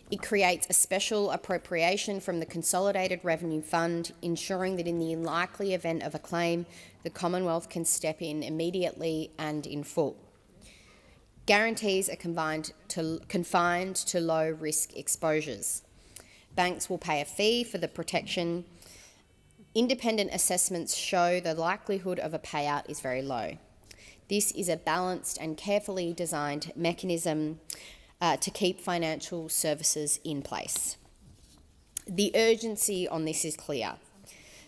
It creates a special appropriation from the Consolidated Revenue Fund, ensuring that in the unlikely event of a claim, the Commonwealth can step in immediately and in full. Guarantees are confined to low-risk exposures. Banks will pay a fee for the protection. Independent assessments show the likelihood of a payout is very low. This is a balanced and carefully designed mechanism to keep financial services in place. The urgency on this is clear.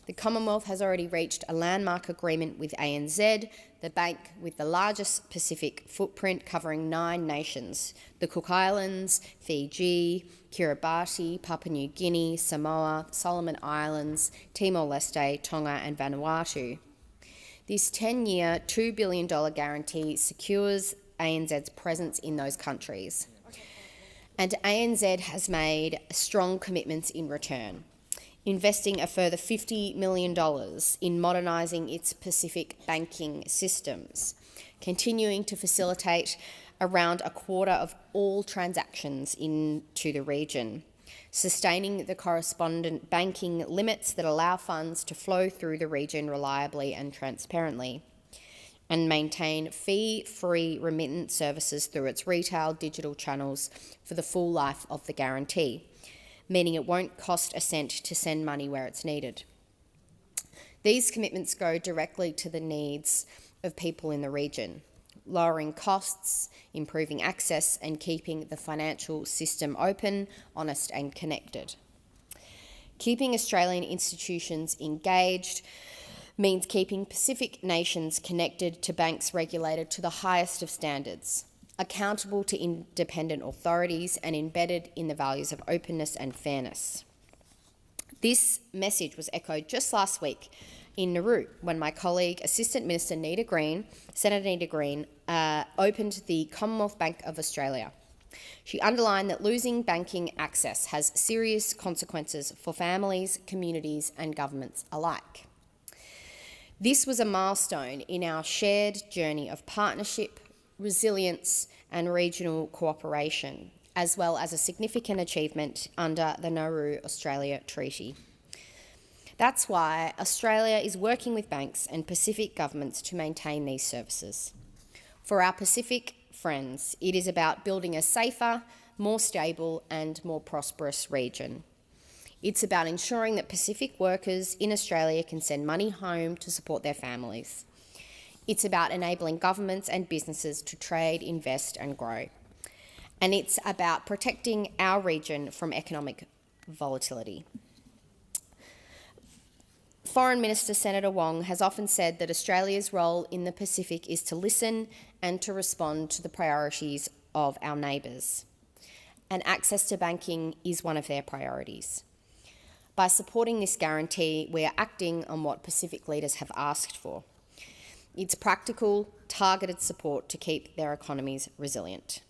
The Commonwealth has already reached a landmark agreement with ANZ, the bank with the largest Pacific footprint covering 9 nations, the Cook Islands, Fiji, Kiribati, Papua New Guinea, Samoa, Solomon Islands, Timor-Leste, Tonga and Vanuatu. This 10-year, $2 billion guarantee secures ANZ's presence in those countries. And ANZ has made strong commitments in return, investing a further $50 million in modernising its Pacific banking systems, continuing to facilitate around a quarter of all transactions into the region, sustaining the correspondent banking limits that allow funds to flow through the region reliably and transparently, and maintain fee-free remittance services through its retail digital channels for the full life of the guarantee, meaning it won't cost a cent to send money where it's needed. These commitments go directly to the needs of people in the region, lowering costs, improving access, and keeping the financial system open, honest, and connected. Keeping Australian institutions engaged means keeping Pacific nations connected to banks regulated to the highest of standards, accountable to independent authorities, and embedded in the values of openness and fairness. This message was echoed just last week in Nauru when my colleague, Assistant Minister Senator Nita Green, opened the Commonwealth Bank of Australia. She underlined that losing banking access has serious consequences for families, communities, and governments alike. This was a milestone in our shared journey of partnership, resilience, and regional cooperation, as well as a significant achievement under the Nauru-Australia Treaty. That's why Australia is working with banks and Pacific governments to maintain these services. For our Pacific friends, it is about building a safer, more stable, and more prosperous region. It's about ensuring that Pacific workers in Australia can send money home to support their families. It's about enabling governments and businesses to trade, invest, and grow. And it's about protecting our region from economic volatility. Foreign Minister Senator Wong has often said that Australia's role in the Pacific is to listen and to respond to the priorities of our neighbours. And access to banking is one of their priorities. By supporting this guarantee, we are acting on what Pacific leaders have asked for. It's practical, targeted support to keep their economies resilient.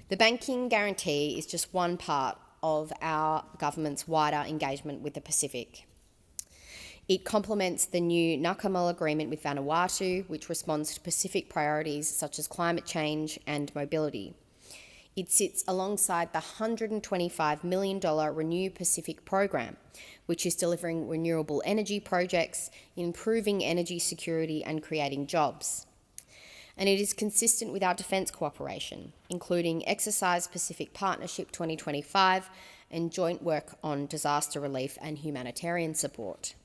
The banking guarantee is just one part of our government's wider engagement with the Pacific. It complements the new Nakamal Agreement with Vanuatu, which responds to Pacific priorities such as climate change and mobility. It sits alongside the $125 million Renew Pacific program, which is delivering renewable energy projects, improving energy security and creating jobs. And it is consistent with our defence cooperation, including Exercise Pacific Partnership 2025 and joint work on disaster relief and humanitarian support.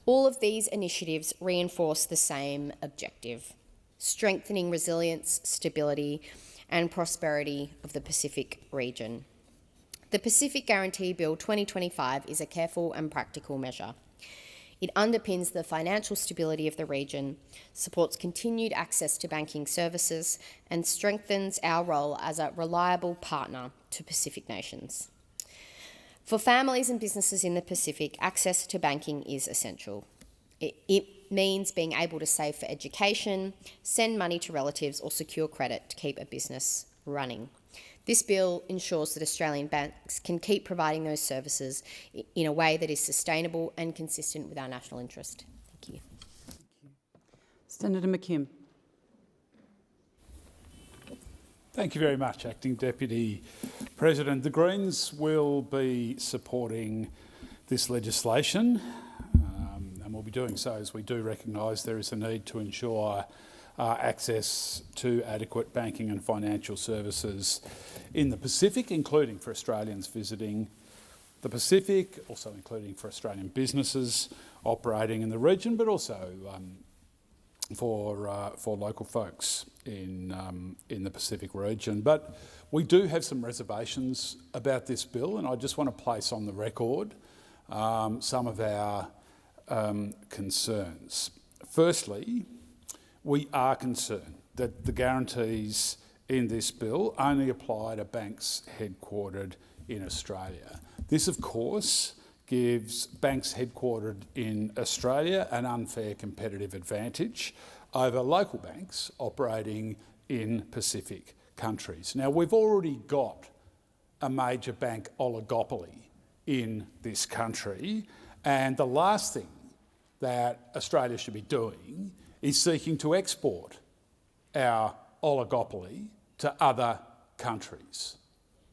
All of these initiatives reinforce the same objective: strengthening resilience, stability, and prosperity of the Pacific region. The Pacific Guarantee Bill 2025 is a careful and practical measure. It underpins the financial stability of the region, supports continued access to banking services, and strengthens our role as a reliable partner to Pacific nations. For families and businesses in the Pacific, access to banking is essential. It means being able to save for education, send money to relatives, or secure credit to keep a business running. This bill ensures that Australian banks can keep providing those services in a way that is sustainable and consistent with our national interest. Thank you. Senator McKim. Thank you very much, Acting Deputy President. The Greens will be supporting this legislation. And we'll be doing so as we do recognise there is a need to ensure access to adequate banking and financial services in the Pacific, including for Australians visiting the Pacific, also including for Australian businesses operating in the region, but also for local folks in the Pacific region. But we do have some reservations about this bill, and I just want to place on the record some of our concerns. Firstly, we are concerned that the guarantees in this bill only apply to banks headquartered in Australia. This, of course, gives banks headquartered in Australia an unfair competitive advantage over local banks operating in Pacific countries. Now, we've already got a major bank oligopoly in this country, and the last thing that Australia should be doing is seeking to export our oligopoly to other countries.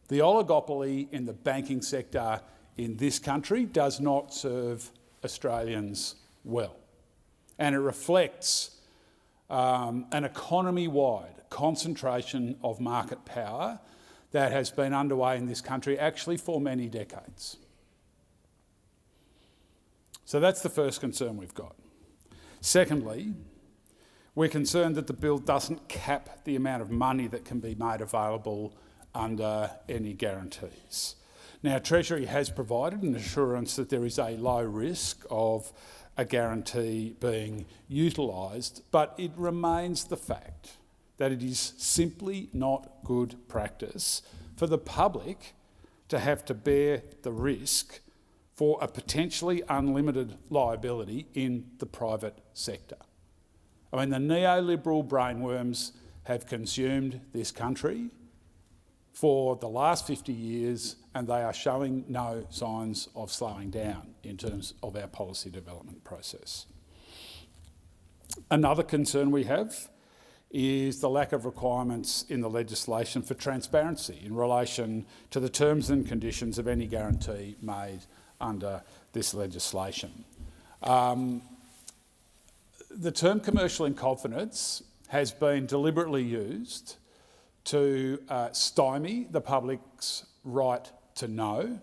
The oligopoly in the banking sector in this country does not serve Australians well, and it reflects an economy-wide concentration of market power that has been underway in this country actually for many decades. So that's the first concern we've got. Secondly, we're concerned that the bill doesn't cap the amount of money that can be made available under any guarantees. Now, Treasury has provided an assurance that there is a low risk of a guarantee being utilised, but it remains the fact that it is simply not good practice for the public to have to bear the risk for a potentially unlimited liability in the private sector. I mean, the neoliberal brainworms have consumed this country for the last 50 years, and they are showing no signs of slowing down in terms of our policy development process. Another concern we have is the lack of requirements in the legislation for transparency in relation to the terms and conditions of any guarantee made under this legislation. The term commercial in confidence has been deliberately used to stymie the public's right to know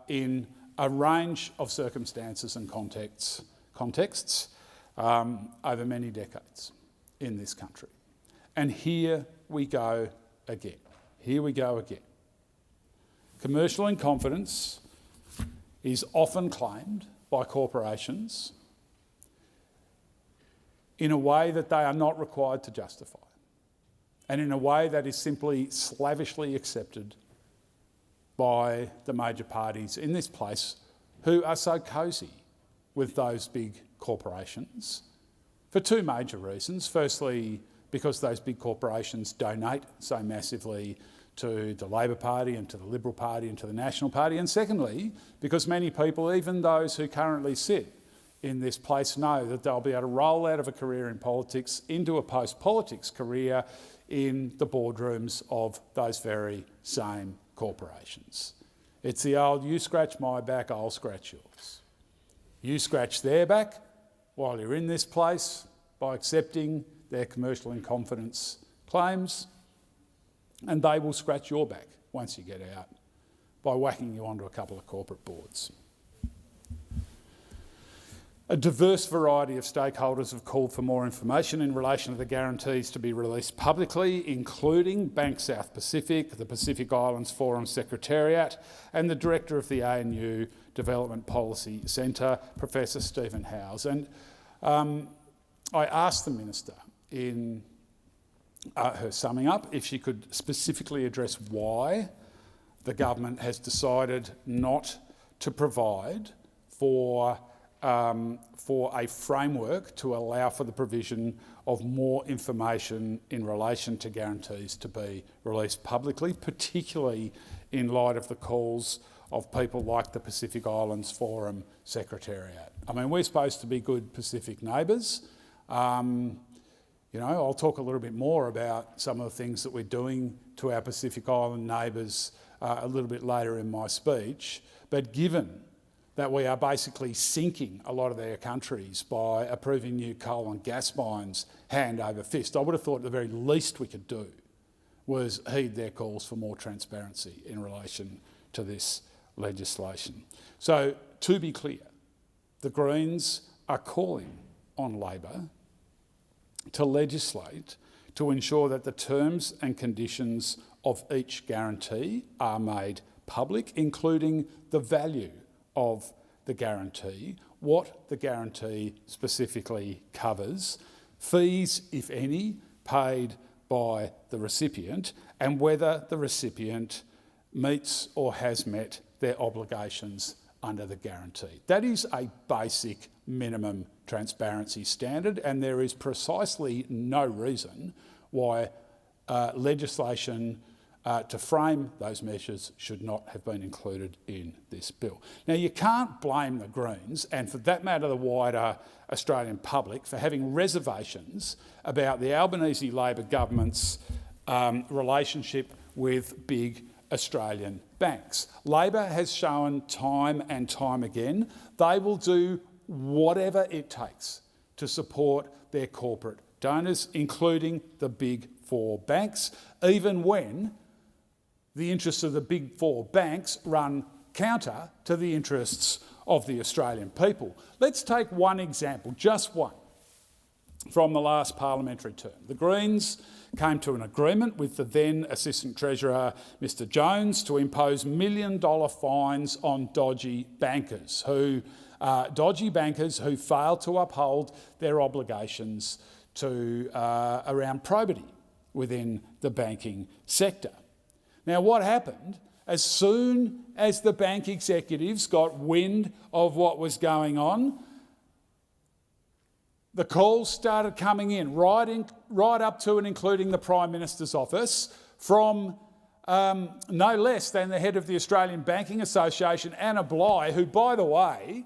in a range of circumstances and contexts over many decades in this country. And here we go again. Here we go again. Commercial in confidence is often claimed by corporations in a way that they are not required to justify, and in a way that is simply slavishly accepted by the major parties in this place who are so cosy with those big corporations for two major reasons. Firstly, because those big corporations donate so massively to the Labor Party and to the Liberal Party and to the National Party, and secondly, because many people, even those who currently sit in this place, know that they'll be able to roll out of a career in politics into a post-politics career in the boardrooms of those very same corporations. It's the old, you scratch my back, I'll scratch yours. You scratch their back while you're in this place by accepting their commercial in confidence claims, and they will scratch your back once you get out by whacking you onto a couple of corporate boards. A diverse variety of stakeholders have called for more information in relation to the guarantees to be released publicly, including Bank South Pacific, the Pacific Islands Forum Secretariat, and the Director of the ANU Development Policy Centre, Professor Stephen Howes. And I asked the Minister in her summing up if she could specifically address why the government has decided not to provide for a framework to allow for the provision of more information in relation to guarantees to be released publicly, particularly in light of the calls of people like the Pacific Islands Forum Secretariat. I mean, we're supposed to be good Pacific neighbours. You know, I'll talk a little bit more about some of the things that we're doing to our Pacific Island neighbours a little bit later in my speech, but given that we are basically sinking a lot of their countries by approving new coal and gas mines hand over fist, I would have thought the very least we could do was heed their calls for more transparency in relation to this legislation. So, to be clear, the Greens are calling on Labor to legislate to ensure that the terms and conditions of each guarantee are made public, including the value of the guarantee, what the guarantee specifically covers, fees, if any, paid by the recipient, and whether the recipient meets or has met their obligations under the guarantee. That is a basic minimum transparency standard, and there is precisely no reason why legislation to frame those measures should not have been included in this bill. Now, you can't blame the Greens, and for that matter the wider Australian public, for having reservations about the Albanese Labor government's relationship with big Australian banks. Labor has shown time and time again they will do whatever it takes to support their corporate donors, including the big four banks, even when the interests of the big four banks run counter to the interests of the Australian people. Let's take one example, just one, from the last parliamentary term. The Greens came to an agreement with the then Assistant Treasurer, Mr Jones, to impose $1 million fines on dodgy bankers who failed to uphold their obligations to around probity within the banking sector. Now, what happened? As soon as the bank executives got wind of what was going on, the calls started coming in, right up to and including the Prime Minister's office, from no less than the head of the Australian Banking Association, Anna Bligh, who, by the way,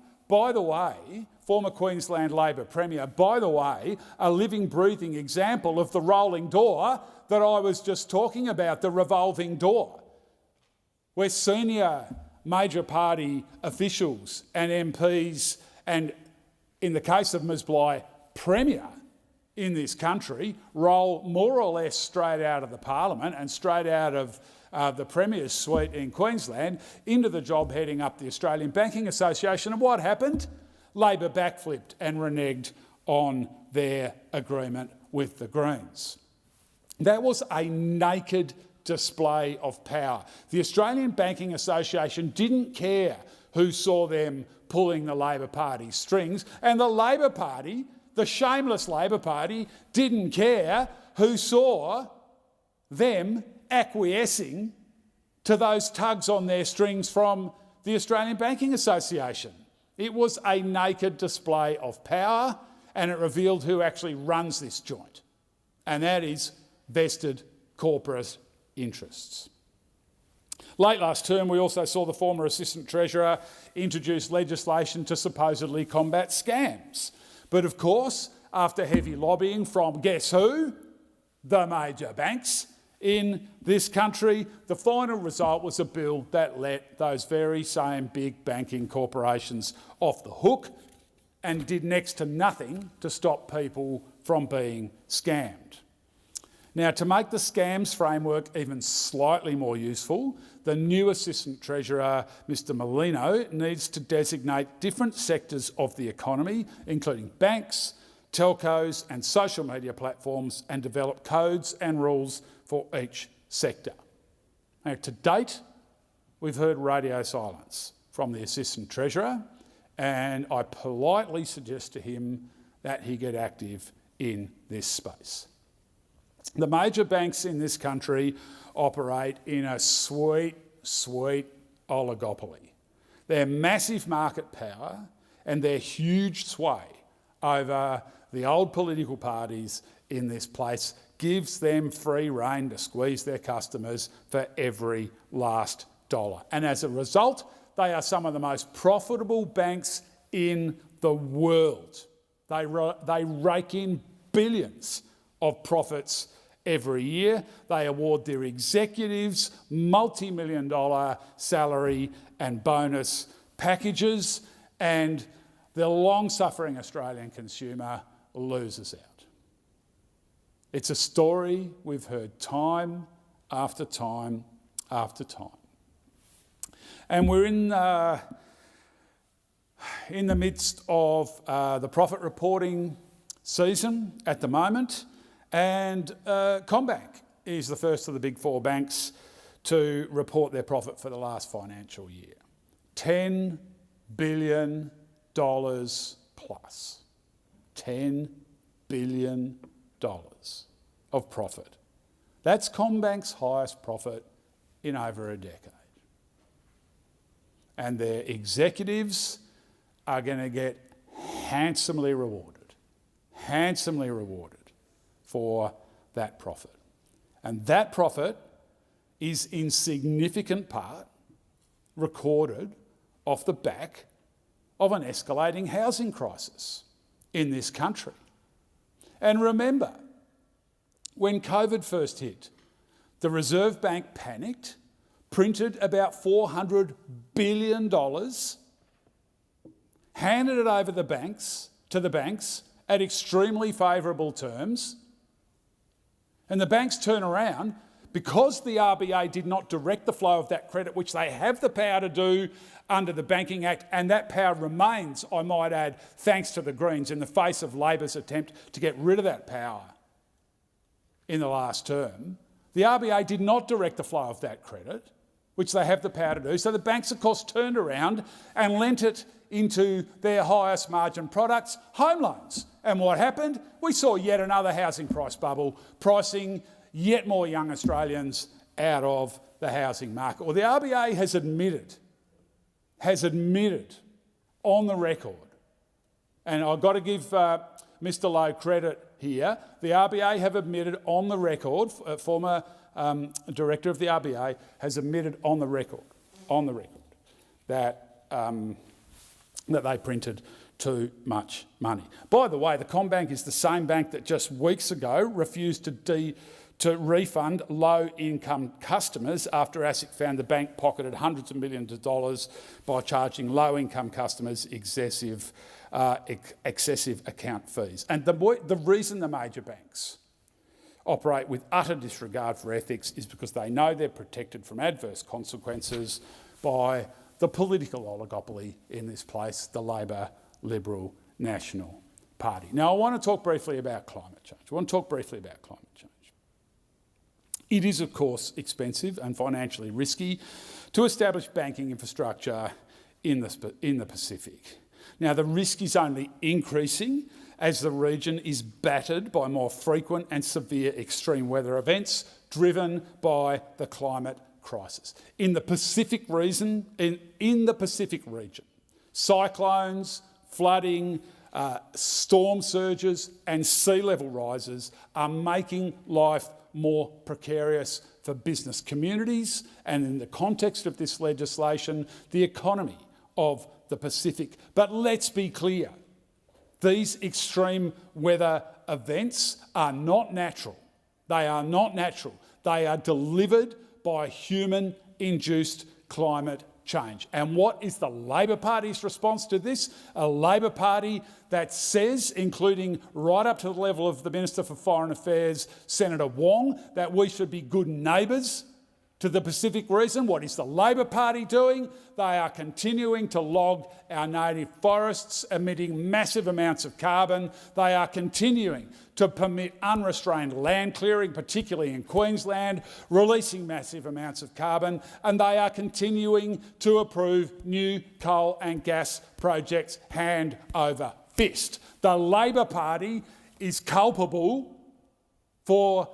former Queensland Labor Premier, by the way, a living, breathing example of the rolling door that I was just talking about, the revolving door, where senior major party officials and MPs, and in the case of Ms Bligh, Premier in this country, roll more or less straight out of the Parliament and straight out of the Premier's suite in Queensland into the job heading up the Australian Banking Association. And what happened? Labor backflipped and reneged on their agreement with the Greens. That was a naked display of power. The Australian Banking Association didn't care who saw them pulling the Labor Party's strings, and the Labor Party, the shameless Labor Party, didn't care who saw them acquiescing to those tugs on their strings from the Australian Banking Association. It was a naked display of power, and it revealed who actually runs this joint, and that is vested corporate interests. Late last term, we also saw the former Assistant Treasurer introduce legislation to supposedly combat scams. But of course, after heavy lobbying from, guess who? The major banks in this country, the final result was a bill that let those very same big banking corporations off the hook and did next to nothing to stop people from being scammed. Now, to make the scams framework even slightly more useful, the new Assistant Treasurer, Mr Molino, needs to designate different sectors of the economy, including banks, telcos and social media platforms, and develop codes and rules for each sector. Now, to date, we've heard radio silence from the Assistant Treasurer, and I politely suggest to him that he get active in this space. The major banks in this country operate in a sweet oligopoly. Their massive market power and their huge sway over the old political parties in this place gives them free rein to squeeze their customers for every last dollar. And as a result, they are some of the most profitable banks in the world. They rake in billions of profits every year. They award their executives multi-million-dollar salary and bonus packages, and the long-suffering Australian consumer loses out. It's a story we've heard time after time after time. And we're in the midst of the profit reporting season at the moment, and CommBank is the first of the big four banks to report their profit for the last financial year. $10 billion plus. $10 billion of profit. That's CommBank's highest profit in over a decade. And their executives are going to get handsomely rewarded for that profit. And that profit is in significant part recorded off the back of an escalating housing crisis in this country. And remember, when COVID first hit, the Reserve Bank panicked, printed about $400 billion, handed it over to the banks at extremely favourable terms, and the banks turn around because the RBA did not direct the flow of that credit, which they have the power to do under the Banking Act, and that power remains, I might add, thanks to the Greens in the face of Labor's attempt to get rid of that power in the last term. The RBA did not direct the flow of that credit, which they have the power to do. So the banks, of course, turned around and lent it into their highest margin products, home loans. And what happened? We saw yet another housing price bubble, pricing yet more young Australians out of the housing market. Well, the RBA has admitted on the record, and I've got to give Mr Lowe credit here, the RBA have admitted on the record, former director of the RBA has admitted on the record that that they printed too much money. By the way, the CommBank is the same bank that just weeks ago refused to refund low-income customers after ASIC found the bank pocketed hundreds of millions of dollars by charging low-income customers excessive account fees. And the reason the major banks operate with utter disregard for ethics is because they know they're protected from adverse consequences by the political oligopoly in this place, the Labor Liberal National Party. Now, I want to talk briefly about climate change. It is, of course, expensive and financially risky to establish banking infrastructure in the Pacific. Now, the risk is only increasing as the region is battered by more frequent and severe extreme weather events driven by the climate crisis. In the Pacific region, cyclones, flooding, storm surges and sea level rises are making life more precarious for business communities and, in the context of this legislation, the economy of the Pacific. But let's be clear, these extreme weather events are not natural. They are not natural. They are delivered by human-induced climate change. And what is the Labor Party's response to this? A Labor Party that says, including right up to the level of the Minister for Foreign Affairs, Senator Wong, that we should be good neighbours to the Pacific region. What is the Labor Party doing? They are continuing to log our native forests, emitting massive amounts of carbon. They are continuing to permit unrestrained land clearing, particularly in Queensland, releasing massive amounts of carbon, and they are continuing to approve new coal and gas projects hand over fist. The Labor Party is culpable for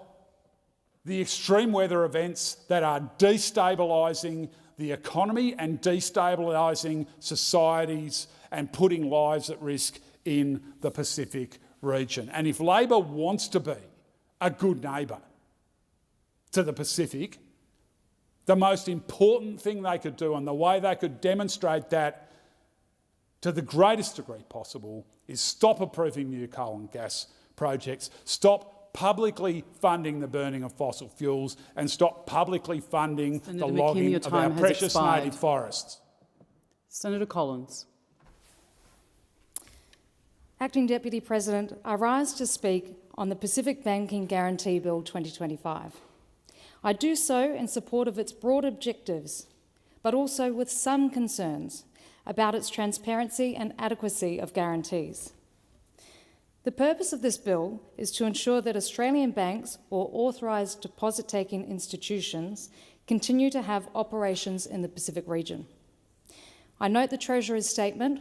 the extreme weather events that are destabilising the economy and destabilising societies and putting lives at risk in the Pacific region. And if Labor wants to be a good neighbour to the Pacific, the most important thing they could do and the way they could demonstrate that to the greatest degree possible is stop approving new coal and gas projects, stop publicly funding the burning of fossil fuels and stop publicly funding the logging of our precious native forests. Senator Collins. Acting Deputy President, I rise to speak on the Pacific Banking Guarantee Bill 2025. I do so in support of its broad objectives, but also with some concerns about its transparency and adequacy of guarantees. The purpose of this bill is to ensure that Australian banks or authorised deposit-taking institutions continue to have operations in the Pacific region. I note the Treasurer's statement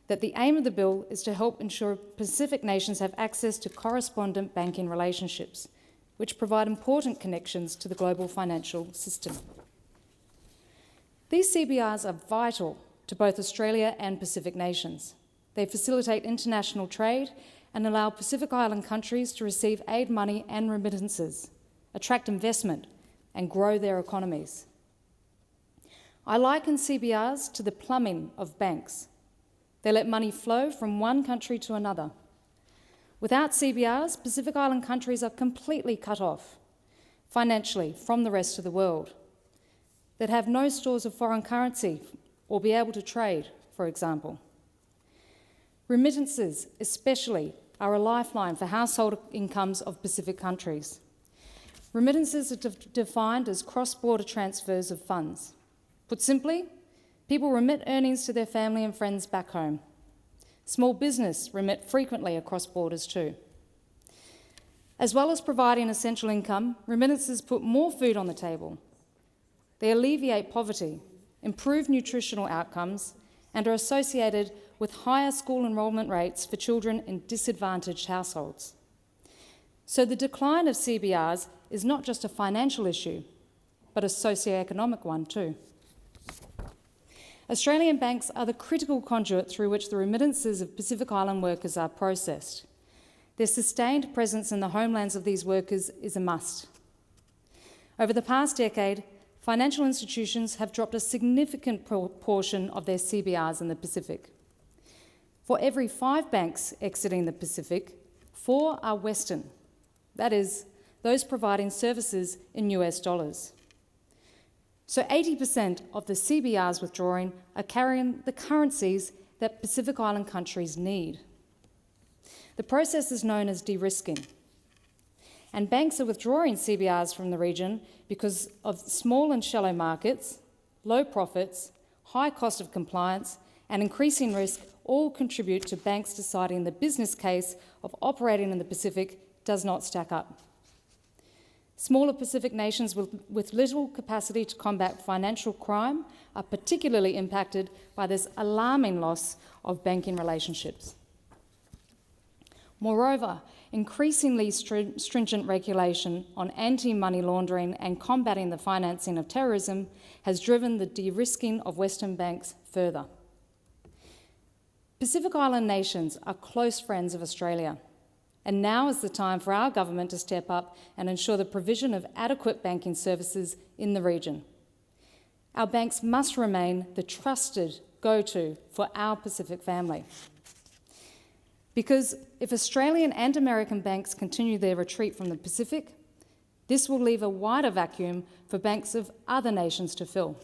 that the aim of the bill is to help ensure Pacific nations have access to correspondent banking relationships, which provide important connections to the global financial system. These CBRs are vital to both Australia and Pacific nations. They facilitate international trade and allow Pacific Island countries to receive aid money and remittances, attract investment and grow their economies. I liken CBRs to the plumbing of banks. They let money flow from one country to another. Without CBRs, Pacific Island countries are completely cut off financially from the rest of the world. They'd have no stores of foreign currency or be able to trade, for example. Remittances, especially, are a lifeline for household incomes of Pacific countries. Remittances are defined as cross-border transfers of funds. Put simply, people remit earnings to their family and friends back home. Small business remit frequently across borders too. As well as providing essential income, remittances put more food on the table. They alleviate poverty, improve nutritional outcomes, and are associated with higher school enrolment rates for children in disadvantaged households. So the decline of CBRs is not just a financial issue, but a socio-economic one too. Australian banks are the critical conduit through which the remittances of Pacific Island workers are processed. Their sustained presence in the homelands of these workers is a must. Over the past decade, financial institutions have dropped a significant proportion of their CBRs in the Pacific. For every 5 banks exiting the Pacific, 4 are Western, that is, those providing services in US dollars. So 80% of the CBRs withdrawing are carrying the currencies that Pacific Island countries need. The process is known as de-risking. And banks are withdrawing CBRs from the region because of small and shallow markets, low profits, high cost of compliance, and increasing risk all contribute to banks deciding the business case of operating in the Pacific does not stack up. Smaller Pacific nations with little capacity to combat financial crime are particularly impacted by this alarming loss of banking relationships. Moreover, increasingly stringent regulation on anti-money laundering and combating the financing of terrorism has driven the de-risking of Western banks further. Pacific Island nations are close friends of Australia, and now is the time for our government to step up and ensure the provision of adequate banking services in the region. Our banks must remain the trusted go-to for our Pacific family. Because if Australian and American banks continue their retreat from the Pacific, this will leave a wider vacuum for banks of other nations to fill.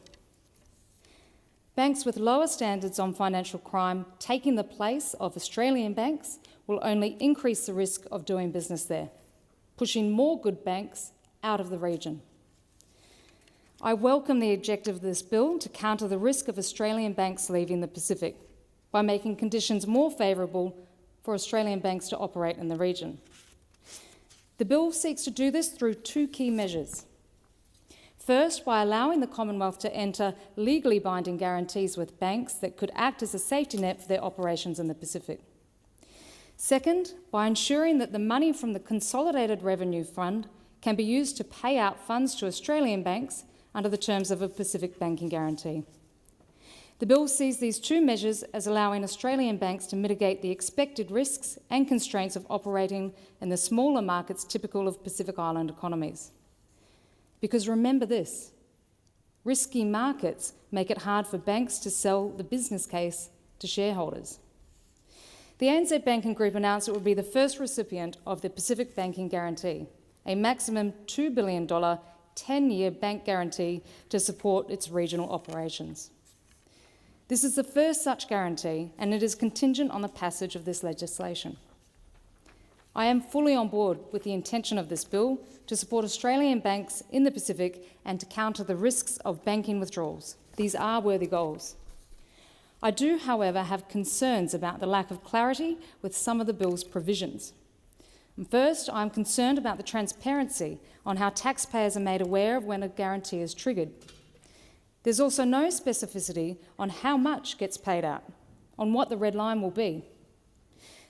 Banks with lower standards on financial crime taking the place of Australian banks will only increase the risk of doing business there, pushing more good banks out of the region. I welcome the objective of this bill to counter the risk of Australian banks leaving the Pacific by making conditions more favourable for Australian banks to operate in the region. The bill seeks to do this through 2 key measures. First, by allowing the Commonwealth to enter legally binding guarantees with banks that could act as a safety net for their operations in the Pacific. Second, by ensuring that the money from the Consolidated Revenue Fund can be used to pay out funds to Australian banks under the terms of a Pacific banking guarantee. The bill sees these 2 measures as allowing Australian banks to mitigate the expected risks and constraints of operating in the smaller markets typical of Pacific Island economies. Because remember this, risky markets make it hard for banks to sell the business case to shareholders. The ANZ Banking Group announced it would be the first recipient of the Pacific Banking Guarantee, a maximum $2 billion 10-year bank guarantee to support its regional operations. This is the first such guarantee, and it is contingent on the passage of this legislation. I am fully on board with the intention of this bill to support Australian banks in the Pacific and to counter the risks of banking withdrawals. These are worthy goals. I do, however, have concerns about the lack of clarity with some of the bill's provisions. First, I'm concerned about the transparency on how taxpayers are made aware of when a guarantee is triggered. There's also no specificity on how much gets paid out, on what the red line will be.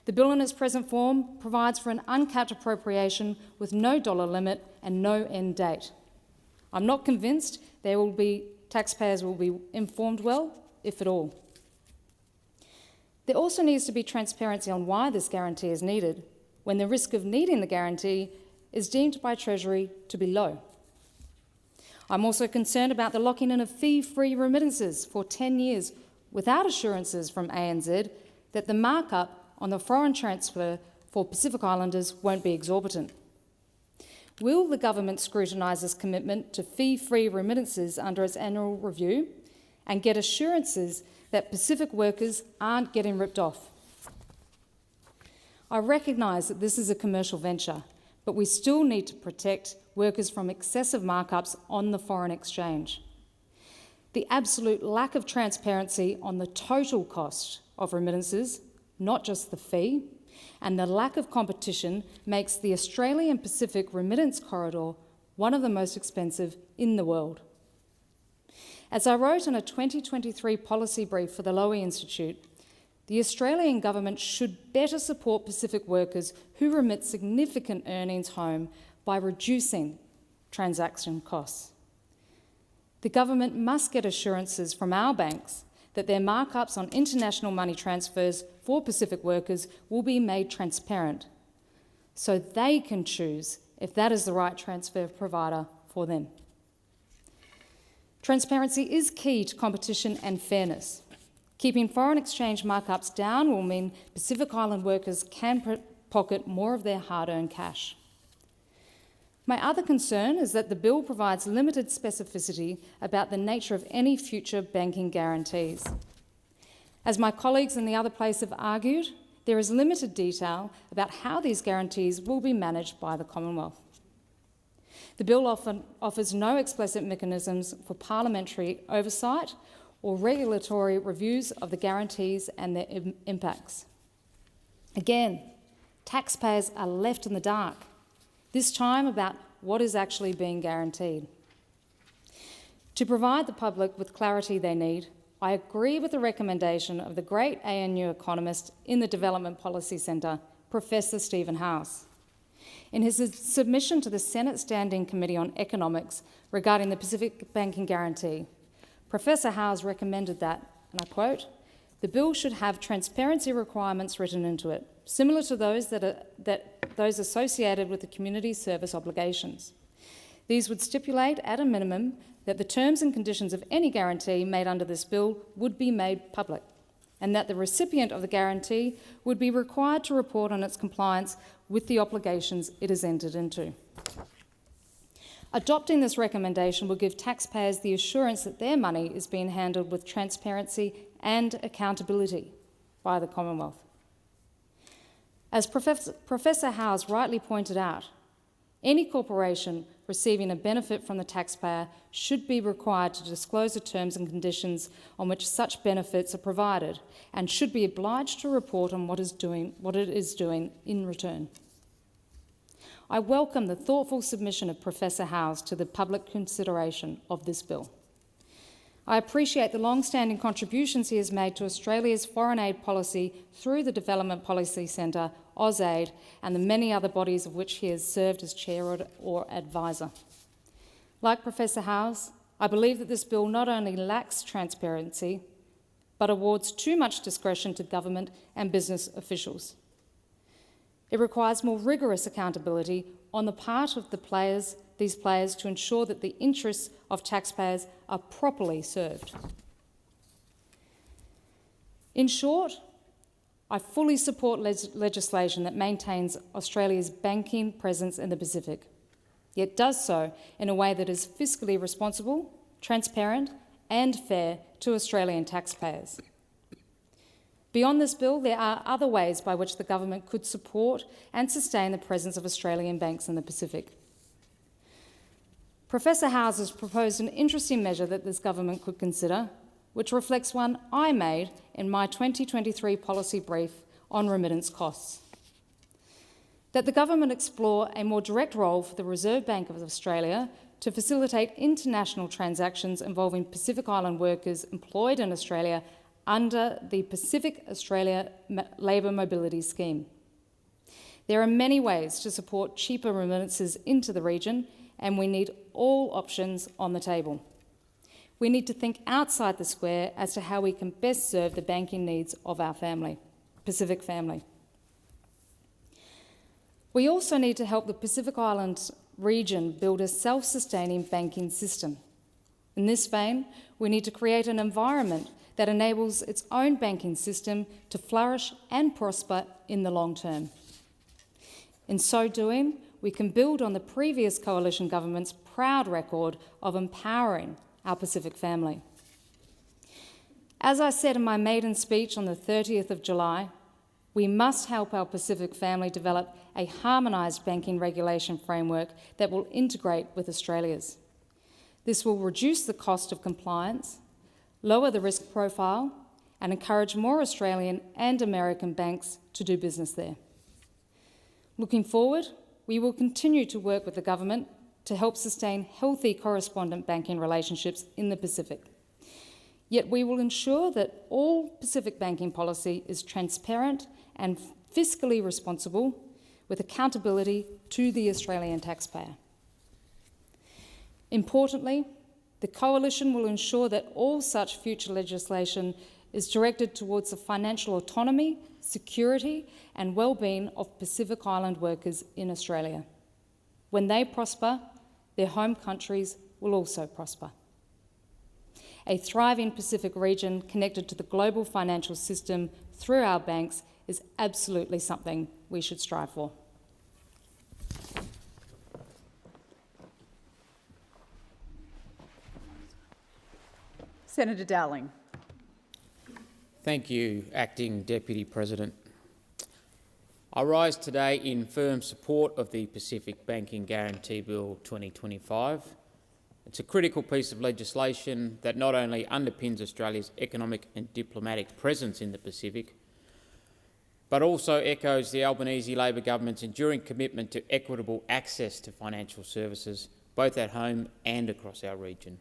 The bill in its present form provides for an uncapped appropriation with no dollar limit and no end date. I'm not convinced taxpayers will be informed well, if at all. There also needs to be transparency on why this guarantee is needed, when the risk of needing the guarantee is deemed by Treasury to be low. I'm also concerned about the locking in of fee-free remittances for 10 years without assurances from ANZ that the markup on the foreign transfer for Pacific Islanders won't be exorbitant. Will the government scrutinise this commitment to fee-free remittances under its annual review and get assurances that Pacific workers aren't getting ripped off? I recognise that this is a commercial venture, but we still need to protect workers from excessive markups on the foreign exchange. The absolute lack of transparency on the total cost of remittances, not just the fee, and the lack of competition makes the Australian Pacific remittance corridor one of the most expensive in the world. As I wrote in a 2023 policy brief for the Lowy Institute, the Australian government should better support Pacific workers who remit significant earnings home by reducing transaction costs. The government must get assurances from our banks that their markups on international money transfers for Pacific workers will be made transparent, so they can choose if that is the right transfer provider for them. Transparency is key to competition and fairness. Keeping foreign exchange markups down will mean Pacific Island workers can pocket more of their hard-earned cash. My other concern is that the bill provides limited specificity about the nature of any future banking guarantees. As my colleagues in the other place have argued, there is limited detail about how these guarantees will be managed by the Commonwealth. The bill offers no explicit mechanisms for parliamentary oversight or regulatory reviews of the guarantees and their impacts. Again, taxpayers are left in the dark, this time about what is actually being guaranteed. To provide the public with clarity they need, I agree with the recommendation of the great ANU economist in the Development Policy Centre, Professor Stephen House. In his submission to the Senate Standing Committee on Economics regarding the Pacific Banking Guarantee, Professor House recommended that, and I quote, "The bill should have transparency requirements written into it, similar to those those associated with the community service obligations. These would stipulate, at a minimum, that the terms and conditions of any guarantee made under this bill would be made public, and that the recipient of the guarantee would be required to report on its compliance with the obligations it has entered into." Adopting this recommendation will give taxpayers the assurance that their money is being handled with transparency and accountability by the Commonwealth. As Professor Howes rightly pointed out, any corporation receiving a benefit from the taxpayer should be required to disclose the terms and conditions on which such benefits are provided and should be obliged to report on what it is doing in return. I welcome the thoughtful submission of Professor Howes to the public consideration of this bill. I appreciate the long-standing contributions he has made to Australia's foreign aid policy through the Development Policy Centre, AusAid, and the many other bodies of which he has served as chair or advisor. Like Professor Howes, I believe that this bill not only lacks transparency, but awards too much discretion to government and business officials. It requires more rigorous accountability on the part of these players to ensure that the interests of taxpayers are properly served. In short, I fully support legislation that maintains Australia's banking presence in the Pacific, yet does so in a way that is fiscally responsible, transparent and fair to Australian taxpayers. Beyond this bill, there are other ways by which the government could support and sustain the presence of Australian banks in the Pacific. Professor Howes has proposed an interesting measure that this government could consider, which reflects one I made in my 2023 policy brief on remittance costs. That the government explore a more direct role for the Reserve Bank of Australia to facilitate international transactions involving Pacific Island workers employed in Australia under the Pacific Australia Labour Mobility Scheme. There are many ways to support cheaper remittances into the region, and we need all options on the table. We need to think outside the square as to how we can best serve the banking needs of our family, Pacific family. We also need to help the Pacific Islands region build a self-sustaining banking system. In this vein, we need to create an environment that enables its own banking system to flourish and prosper in the long term. In so doing, we can build on the previous coalition government's proud record of empowering our Pacific family. As I said in my maiden speech on the 30th of July, we must help our Pacific family develop a harmonised banking regulation framework that will integrate with Australia's. This will reduce the cost of compliance, lower the risk profile, and encourage more Australian and American banks to do business there. Looking forward, we will continue to work with the government to help sustain healthy correspondent banking relationships in the Pacific. Yet we will ensure that all Pacific banking policy is transparent and fiscally responsible, with accountability to the Australian taxpayer. Importantly, the Coalition will ensure that all such future legislation is directed towards the financial autonomy, security and well-being of Pacific Island workers in Australia. When they prosper, their home countries will also prosper. A thriving Pacific region connected to the global financial system through our banks is absolutely something we should strive for. Senator Darling. Thank you, Acting Deputy President. I rise today in firm support of the Pacific Banking Guarantee Bill 2025. It's a critical piece of legislation that not only underpins Australia's economic and diplomatic presence in the Pacific, but also echoes the Albanese Labor government's enduring commitment to equitable access to financial services, both at home and across our region.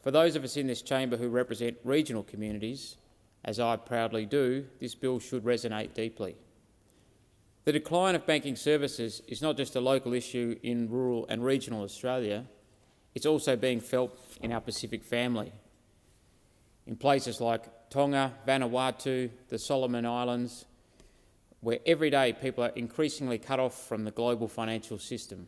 For those of us in this chamber who represent regional communities, as I proudly do, this bill should resonate deeply. The decline of banking services is not just a local issue in rural and regional Australia, it's also being felt in our Pacific family. In places like Tonga, Vanuatu, the Solomon Islands, where every day people are increasingly cut off from the global financial system.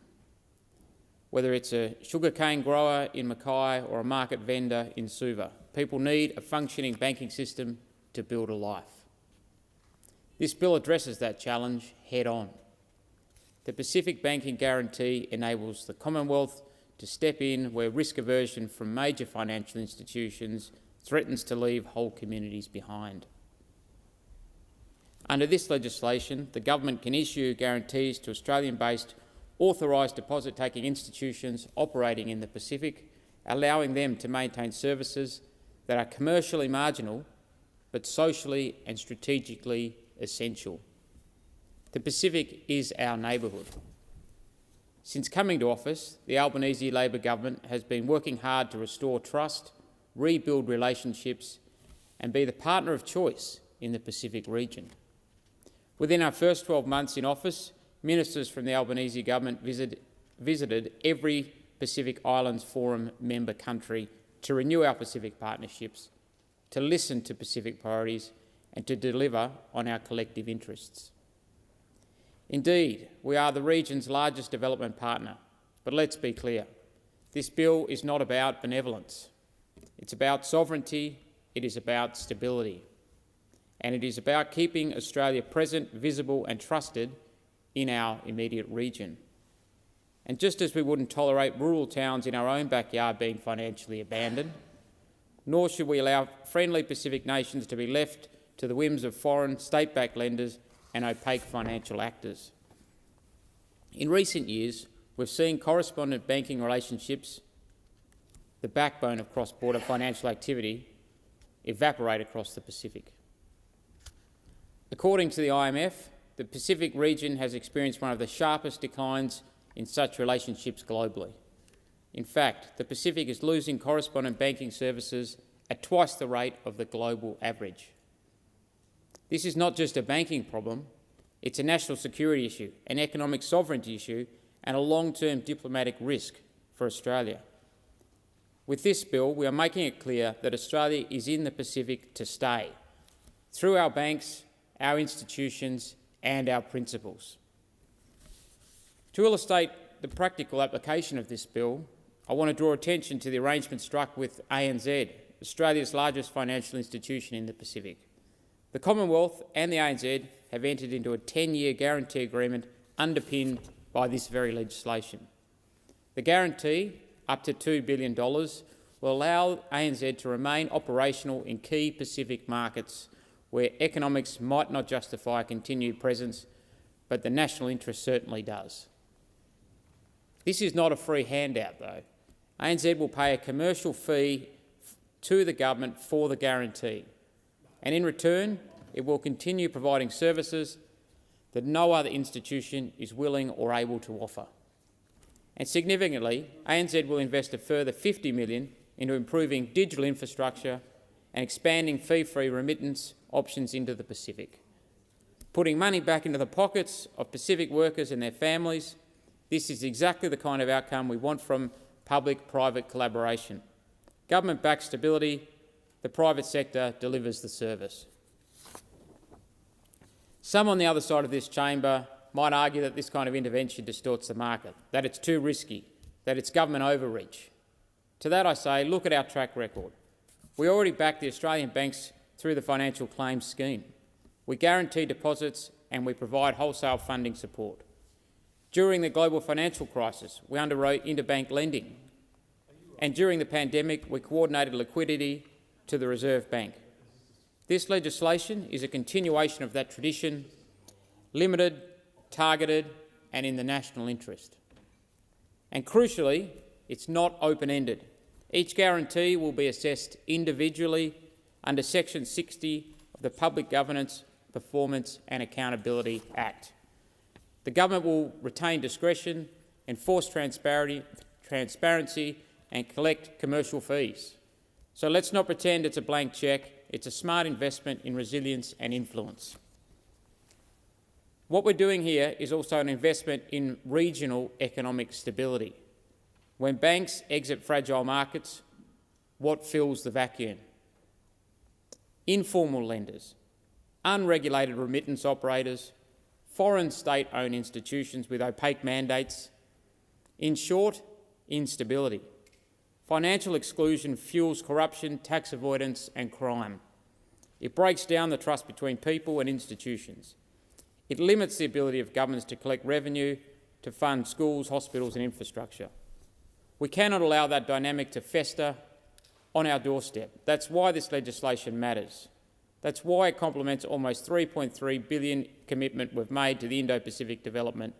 Whether it's a sugarcane grower in Mackay or a market vendor in Suva, people need a functioning banking system to build a life. This bill addresses that challenge head-on. The Pacific Banking Guarantee enables the Commonwealth to step in where risk aversion from major financial institutions threatens to leave whole communities behind. Under this legislation, the government can issue guarantees to Australian-based authorised deposit-taking institutions operating in the Pacific, allowing them to maintain services that are commercially marginal but socially and strategically essential. The Pacific is our neighbourhood. Since coming to office, the Albanese Labor government has been working hard to restore trust, rebuild relationships and be the partner of choice in the Pacific region. Within our first 12 months in office, ministers from the Albanese government visited every Pacific Islands Forum member country to renew our Pacific partnerships, to listen to Pacific priorities and to deliver on our collective interests. Indeed, we are the region's largest development partner, but let's be clear, this bill is not about benevolence. It's about sovereignty, it is about stability, and it is about keeping Australia present, visible and trusted in our immediate region. And just as we wouldn't tolerate rural towns in our own backyard being financially abandoned, nor should we allow friendly Pacific nations to be left to the whims of foreign state-backed lenders and opaque financial actors. In recent years, we've seen correspondent banking relationships, the backbone of cross-border financial activity, evaporate across the Pacific. According to the IMF, the Pacific region has experienced one of the sharpest declines in such relationships globally. In fact, the Pacific is losing correspondent banking services at twice the rate of the global average. This is not just a banking problem, it's a national security issue, an economic sovereignty issue and a long-term diplomatic risk for Australia. With this bill, we are making it clear that Australia is in the Pacific to stay, through our banks, our institutions and our principles. To illustrate the practical application of this bill, I want to draw attention to the arrangement struck with ANZ, Australia's largest financial institution in the Pacific. The Commonwealth and the ANZ have entered into a 10-year guarantee agreement underpinned by this very legislation. The guarantee, up to $2 billion, will allow ANZ to remain operational in key Pacific markets where economics might not justify a continued presence, but the national interest certainly does. This is not a free handout, though. ANZ will pay a commercial fee to the government for the guarantee, and in return, it will continue providing services that no other institution is willing or able to offer. And significantly, ANZ will invest a further $50 million into improving digital infrastructure and expanding fee-free remittance options into the Pacific. Putting money back into the pockets of Pacific workers and their families, this is exactly the kind of outcome we want from public-private collaboration. Government backs stability, the private sector delivers the service. Some on the other side of this chamber might argue that this kind of intervention distorts the market, that it's too risky, that it's government overreach. To that I say, look at our track record. We already back the Australian banks through the financial claims scheme. We guarantee deposits and we provide wholesale funding support. During the global financial crisis, we underwrote interbank lending. And during the pandemic, we coordinated liquidity to the Reserve Bank. This legislation is a continuation of that tradition, limited, targeted and in the national interest. And crucially, it's not open-ended. Each guarantee will be assessed individually under Section 60 of the Public Governance, Performance and Accountability Act. The government will retain discretion, enforce transparency and collect commercial fees. So let's not pretend it's a blank cheque. It's a smart investment in resilience and influence. What we're doing here is also an investment in regional economic stability. When banks exit fragile markets, what fills the vacuum? Informal lenders, unregulated remittance operators, foreign state-owned institutions with opaque mandates. In short, instability. Financial exclusion fuels corruption, tax avoidance and crime. It breaks down the trust between people and institutions. It limits the ability of governments to collect revenue to fund schools, hospitals and infrastructure. We cannot allow that dynamic to fester on our doorstep. That's why this legislation matters. That's why it complements almost $3.3 billion commitment we've made to the Indo-Pacific development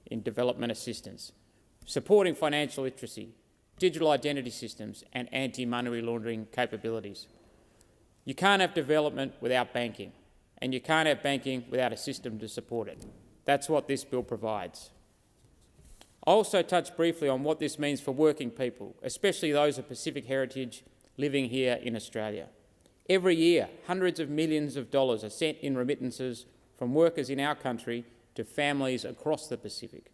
in development assistance, supporting financial literacy, digital identity systems and anti-money laundering capabilities. You can't have development without banking, and you can't have banking without a system to support it. That's what this bill provides. I also touched briefly on what this means for working people, especially those of Pacific heritage living here in Australia. Every year, hundreds of millions of dollars are sent in remittances from workers in our country to families across the Pacific.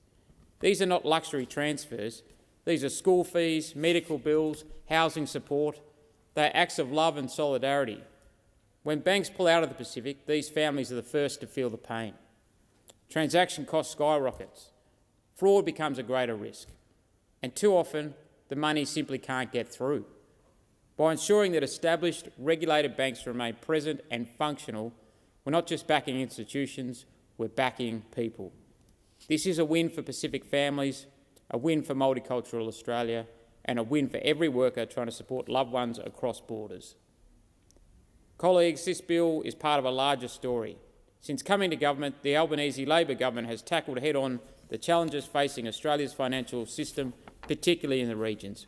These are not luxury transfers. These are school fees, medical bills, housing support. They are acts of love and solidarity. When banks pull out of the Pacific, these families are the first to feel the pain. Transaction costs skyrockets. Fraud becomes a greater risk. And too often, the money simply can't get through. By ensuring that established, regulated banks remain present and functional, we're not just backing institutions, we're backing people. This is a win for Pacific families, a win for multicultural Australia, and a win for every worker trying to support loved ones across borders. Colleagues, this bill is part of a larger story. Since coming to government, the Albanese Labor government has tackled head-on the challenges facing Australia's financial system, particularly in the regions.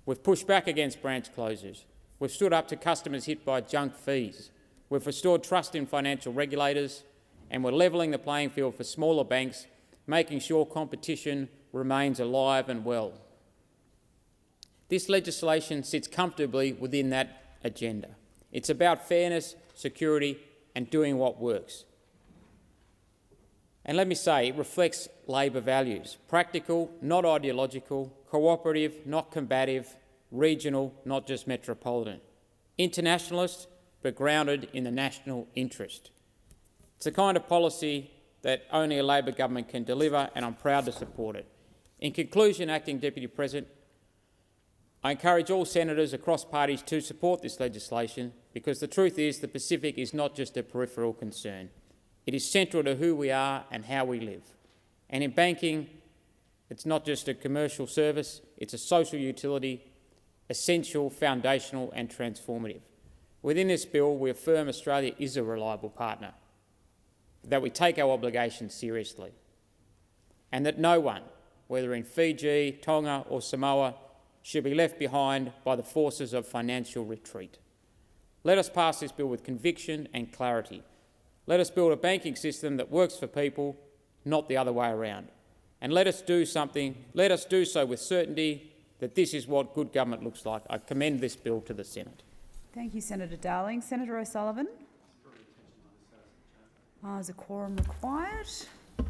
We've pushed back against branch closures. We've stood up to customers hit by junk fees. We've restored trust in financial regulators, and we're levelling the playing field for smaller banks, making sure competition remains alive and well. This legislation sits comfortably within that agenda. It's about fairness, security and doing what works. And let me say, it reflects Labor values: practical, not ideological; cooperative, not combative; regional, not just metropolitan. Internationalist, but grounded in the national interest. It's the kind of policy that only a Labor government can deliver, and I'm proud to support it. In conclusion, Acting Deputy President, I encourage all senators across parties to support this legislation, because the truth is the Pacific is not just a peripheral concern. It is central to who we are and how we live. And in banking, it's not just a commercial service, it's a social utility, essential, foundational and transformative. Within this bill, we affirm Australia is a reliable partner, that we take our obligations seriously, and that no one, whether in Fiji, Tonga or Samoa, should be left behind by the forces of financial retreat. Let us pass this bill with conviction and clarity. Let us build a banking system that works for people, not the other way around. And let us do so with certainty that this is what good government looks like. I commend this bill to the Senate. Thank you, Senator Darling. Senator O'Sullivan? Is a quorum required?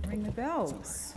Ring the bells.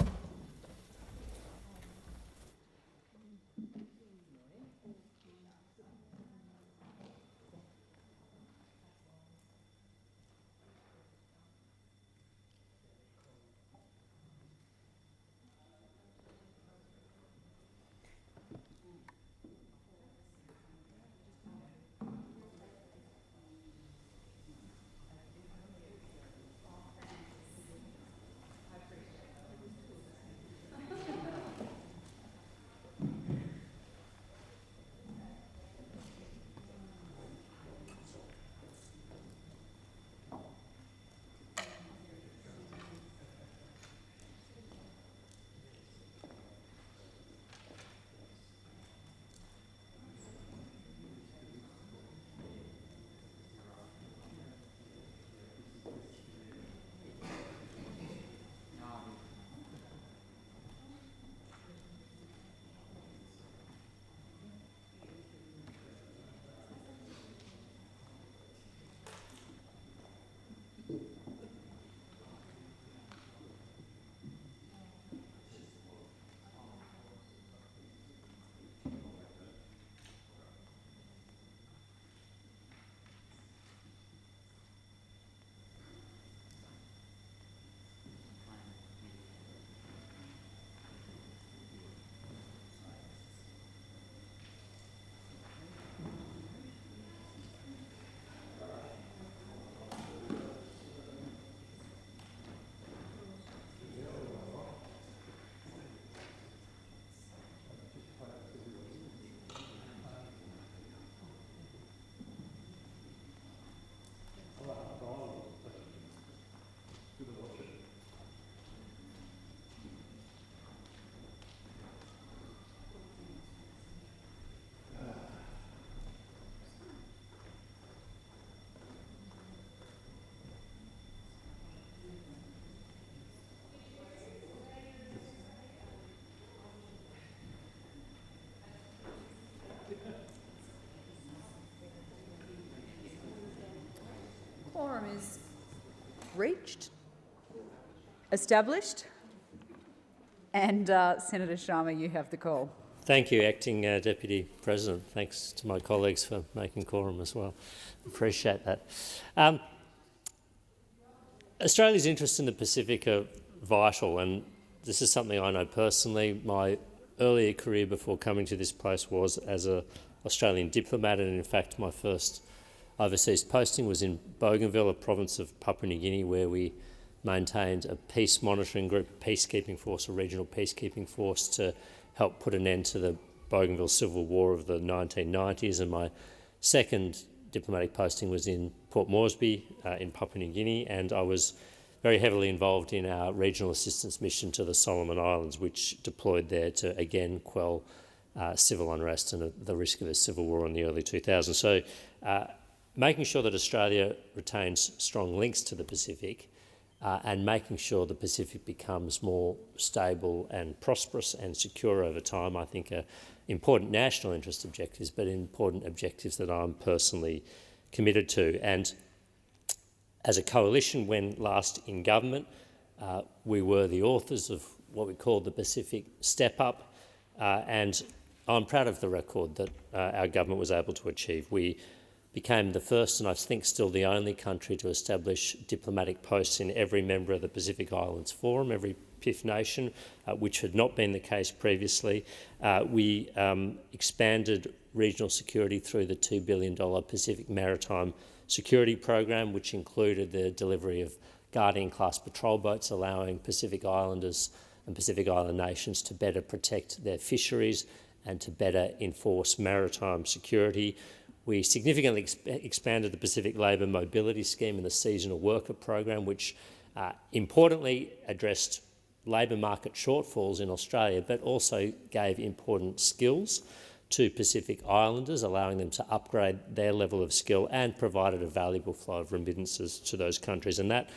Quorum is reached, established, and Senator Sharma, you have the call. Thank you, Acting Deputy President. Thanks to my colleagues for making quorum as well. Appreciate that. Australia's interests in the Pacific are vital, and this is something I know personally. My earlier career before coming to this place was as an Australian diplomat, and in fact my first overseas posting was in Bougainville, a province of Papua New Guinea, where we maintained a peace monitoring group, a peacekeeping force, a regional peacekeeping force to help put an end to the Bougainville Civil War of the 1990s. And my second diplomatic posting was in Port Moresby in Papua New Guinea, and I was very heavily involved in our regional assistance mission to the Solomon Islands, which deployed there to again quell civil unrest and the risk of a civil war in the early 2000s. So making sure that Australia retains strong links to the Pacific and making sure the Pacific becomes more stable and prosperous and secure over time, I think are important national interest objectives, but important objectives that I'm personally committed to. And as a coalition, when last in government, we were the authors of what we called the Pacific Step Up, and I'm proud of the record that our government was able to achieve. We became the first, and I think still the only country, to establish diplomatic posts in every member of the Pacific Islands Forum, every PIF nation, which had not been the case previously. We expanded regional security through the $2 billion Pacific Maritime Security Program, which included the delivery of Guardian-class patrol boats, allowing Pacific Islanders and Pacific Island nations to better protect their fisheries and to better enforce maritime security. We significantly expanded the Pacific Labour Mobility Scheme and the Seasonal Worker Program, which importantly addressed labour market shortfalls in Australia, but also gave important skills to Pacific Islanders, allowing them to upgrade their level of skill, and provided a valuable flow of remittances to those countries. And that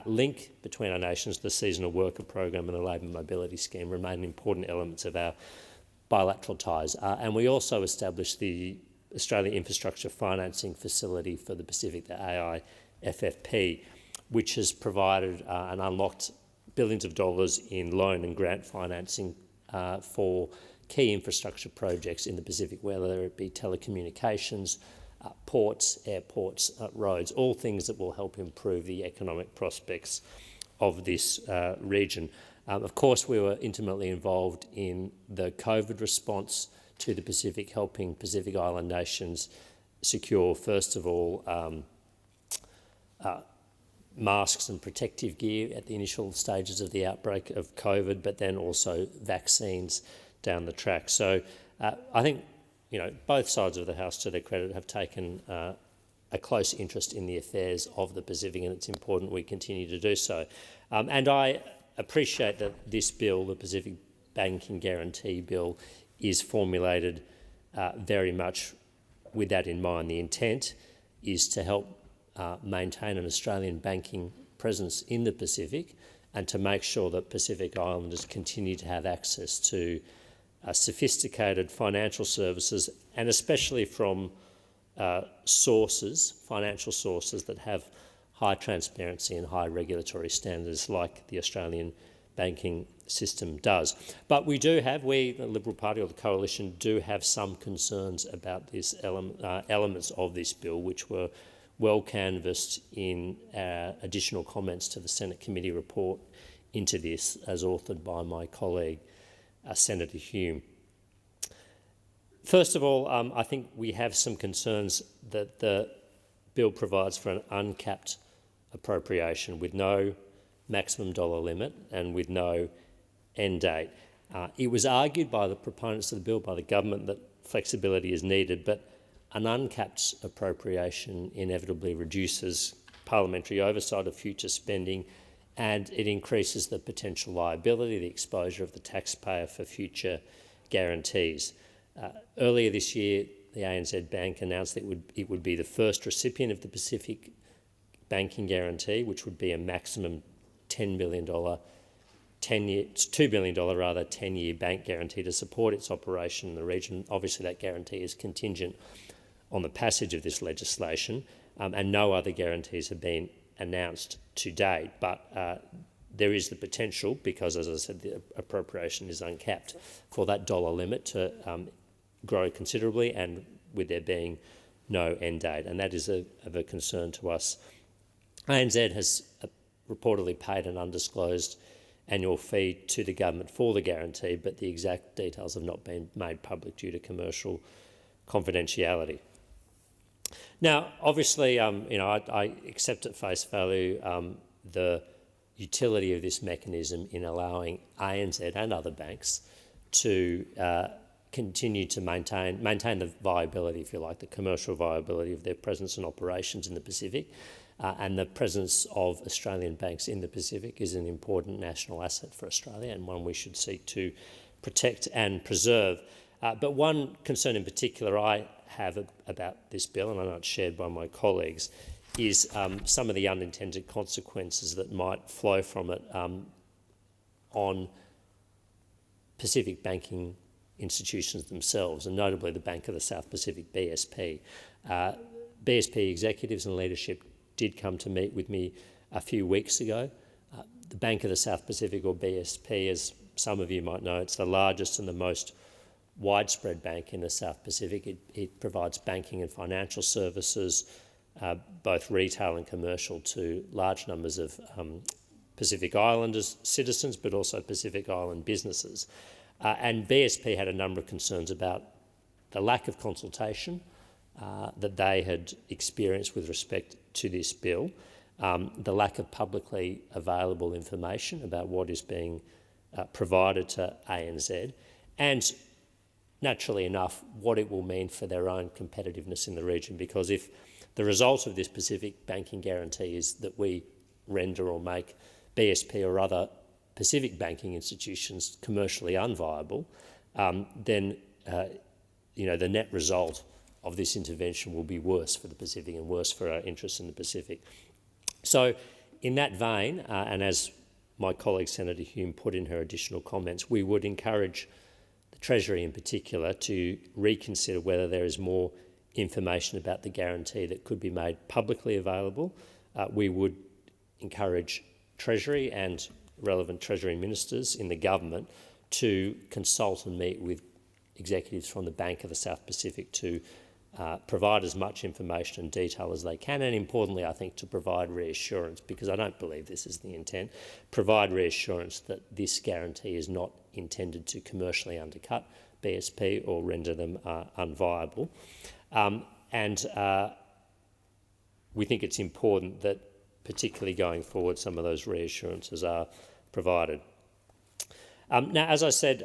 link between our nations, the Seasonal Worker Program and the Labour Mobility Scheme, remain important elements of our bilateral ties. And we also established the Australia Infrastructure Financing Facility for the Pacific, the AIFFP, which has provided and unlocked billions of dollars in loan and grant financing for key infrastructure projects in the Pacific, whether it be telecommunications, ports, airports, roads, all things that will help improve the economic prospects of this region. Of course, we were intimately involved in the COVID response to the Pacific, helping Pacific Island nations secure, first of all, masks and protective gear at the initial stages of the outbreak of COVID, but then also vaccines down the track. So I think, both sides of the House, to their credit, have taken a close interest in the affairs of the Pacific, and it's important we continue to do so. And I appreciate that this bill, the Pacific Banking Guarantee Bill, is formulated very much with that in mind. The intent is to help maintain an Australian banking presence in the Pacific and to make sure that Pacific Islanders continue to have access to sophisticated financial services, and especially from financial sources that have high transparency and high regulatory standards like the Australian banking system does. But we, the Liberal Party or the Coalition, do have some concerns about this elements of this bill, which were well canvassed in additional comments to the Senate committee report into this, as authored by my colleague, Senator Hume. First of all, I think we have some concerns that the bill provides for an uncapped appropriation with no maximum dollar limit and with no end date. It was argued by the proponents of the bill, by the government, that flexibility is needed, but an uncapped appropriation inevitably reduces parliamentary oversight of future spending, and it increases the potential liability, the exposure of the taxpayer for future guarantees. Earlier this year, the ANZ Bank announced that it would be the first recipient of the Pacific Banking Guarantee, which would be a maximum $2 billion 10-year bank guarantee to support its operation in the region. Obviously, that guarantee is contingent on the passage of this legislation, and no other guarantees have been announced to date, but there is the potential, because, as I said, the appropriation is uncapped, for that dollar limit to grow considerably, and with there being no end date, and that is of a concern to us. ANZ has reportedly paid an undisclosed annual fee to the government for the guarantee, but the exact details have not been made public due to commercial confidentiality. Now, obviously, I accept at face value the utility of this mechanism in allowing ANZ and other banks to continue to maintain the viability, if you like, the commercial viability of their presence and operations in the Pacific. And the presence of Australian banks in the Pacific is an important national asset for Australia, and one we should seek to protect and preserve. But one concern in particular I have about this bill, and I know it's shared by my colleagues, is some of the unintended consequences that might flow from it on Pacific banking institutions themselves, and notably the Bank of the South Pacific, BSP. BSP executives and leadership did come to meet with me a few weeks ago. The Bank of the South Pacific, or BSP, as some of you might know, it's the largest and the most widespread bank in the South Pacific. It provides banking and financial services, both retail and commercial, to large numbers of Pacific Islanders citizens, but also Pacific Island businesses. And BSP had a number of concerns about the lack of consultation that they had experienced with respect to this bill, the lack of publicly available information about what is being provided to ANZ, and naturally enough, what it will mean for their own competitiveness in the region. Because if the result of this Pacific banking guarantee is that we render or make BSP or other Pacific banking institutions commercially unviable, then the net result of this intervention will be worse for the Pacific and worse for our interests in the Pacific. So in that vein, and as my colleague Senator Hume put in her additional comments, we would encourage the Treasury in particular to reconsider whether there is more information about the guarantee that could be made publicly available. We would encourage Treasury and relevant Treasury ministers in the government to consult and meet with executives from the Bank of the South Pacific to provide as much information and detail as they can, and importantly, I think, to provide reassurance, because I don't believe this is the intent, provide reassurance that this guarantee is not intended to commercially undercut BSP or render them unviable. We think it's important that, particularly going forward, some of those reassurances are provided. Now, as I said,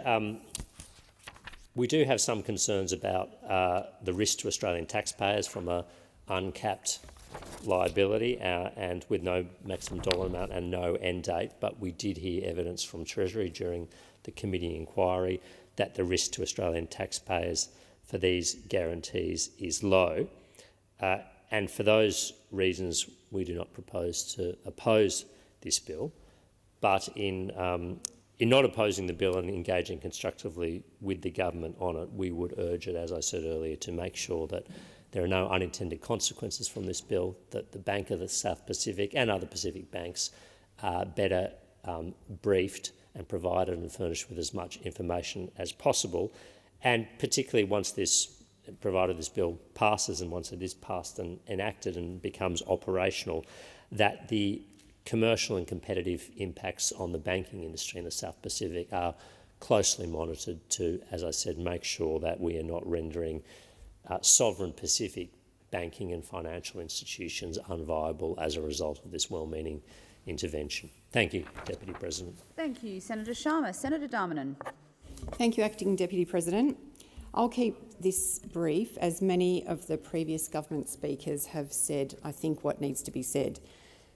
we do have some concerns about the risk to Australian taxpayers from an uncapped liability and with no maximum dollar amount and no end date, but we did hear evidence from Treasury during the committee inquiry that the risk to Australian taxpayers for these guarantees is low. And for those reasons, we do not propose to oppose this bill, but in not opposing the bill and engaging constructively with the government on it, we would urge it, as I said earlier, to make sure that there are no unintended consequences from this bill, that the Bank of the South Pacific and other Pacific banks are better briefed and provided and furnished with as much information as possible, and particularly once provided this bill passes and once it is passed and enacted and becomes operational, that the commercial and competitive impacts on the banking industry in the South Pacific are closely monitored to, as I said, make sure that we are not rendering sovereign Pacific banking and financial institutions unviable as a result of this well-meaning intervention. Thank you, Deputy President. Thank you, Senator Sharma. Senator Darmanin. Thank you, Acting Deputy President. I'll keep this brief. As many of the previous government speakers have said, I think, what needs to be said.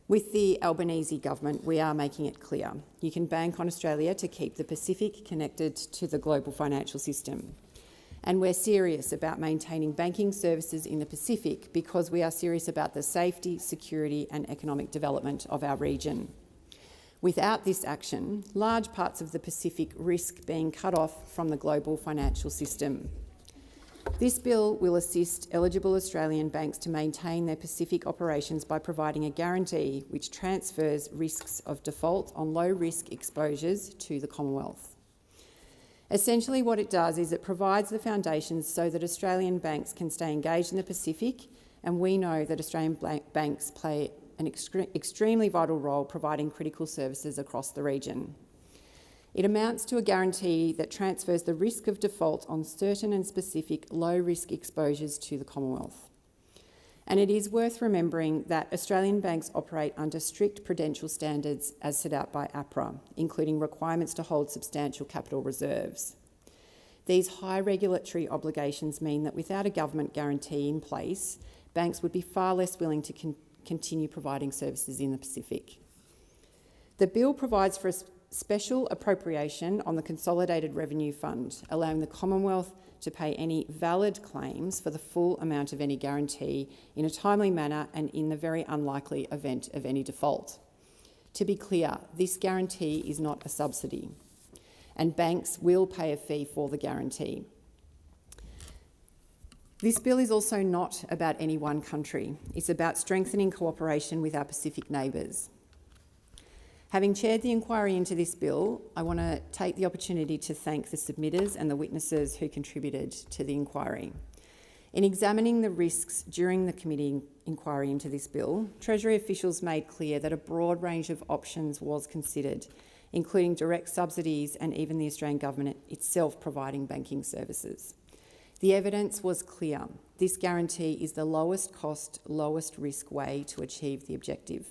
With the Albanese government, we are making it clear. You can bank on Australia to keep the Pacific connected to the global financial system. And we're serious about maintaining banking services in the Pacific because we are serious about the safety, security and economic development of our region. Without this action, large parts of the Pacific risk being cut off from the global financial system. This bill will assist eligible Australian banks to maintain their Pacific operations by providing a guarantee which transfers risks of default on low-risk exposures to the Commonwealth. Essentially what it does is it provides the foundations so that Australian banks can stay engaged in the Pacific, and we know that Australian banks play an extremely vital role providing critical services across the region. It amounts to a guarantee that transfers the risk of default on certain and specific low-risk exposures to the Commonwealth. And it is worth remembering that Australian banks operate under strict prudential standards as set out by APRA, including requirements to hold substantial capital reserves. These high regulatory obligations mean that without a government guarantee in place, banks would be far less willing to continue providing services in the Pacific. The bill provides for a special appropriation on the Consolidated Revenue Fund, allowing the Commonwealth to pay any valid claims for the full amount of any guarantee in a timely manner and in the very unlikely event of any default. To be clear, this guarantee is not a subsidy, and banks will pay a fee for the guarantee. This bill is also not about any one country. It's about strengthening cooperation with our Pacific neighbours. Having chaired the inquiry into this bill, I want to take the opportunity to thank the submitters and the witnesses who contributed to the inquiry. In examining the risks during the committee inquiry into this bill, Treasury officials made clear that a broad range of options was considered, including direct subsidies and even the Australian government itself providing banking services. The evidence was clear. This guarantee is the lowest cost, lowest risk way to achieve the objective.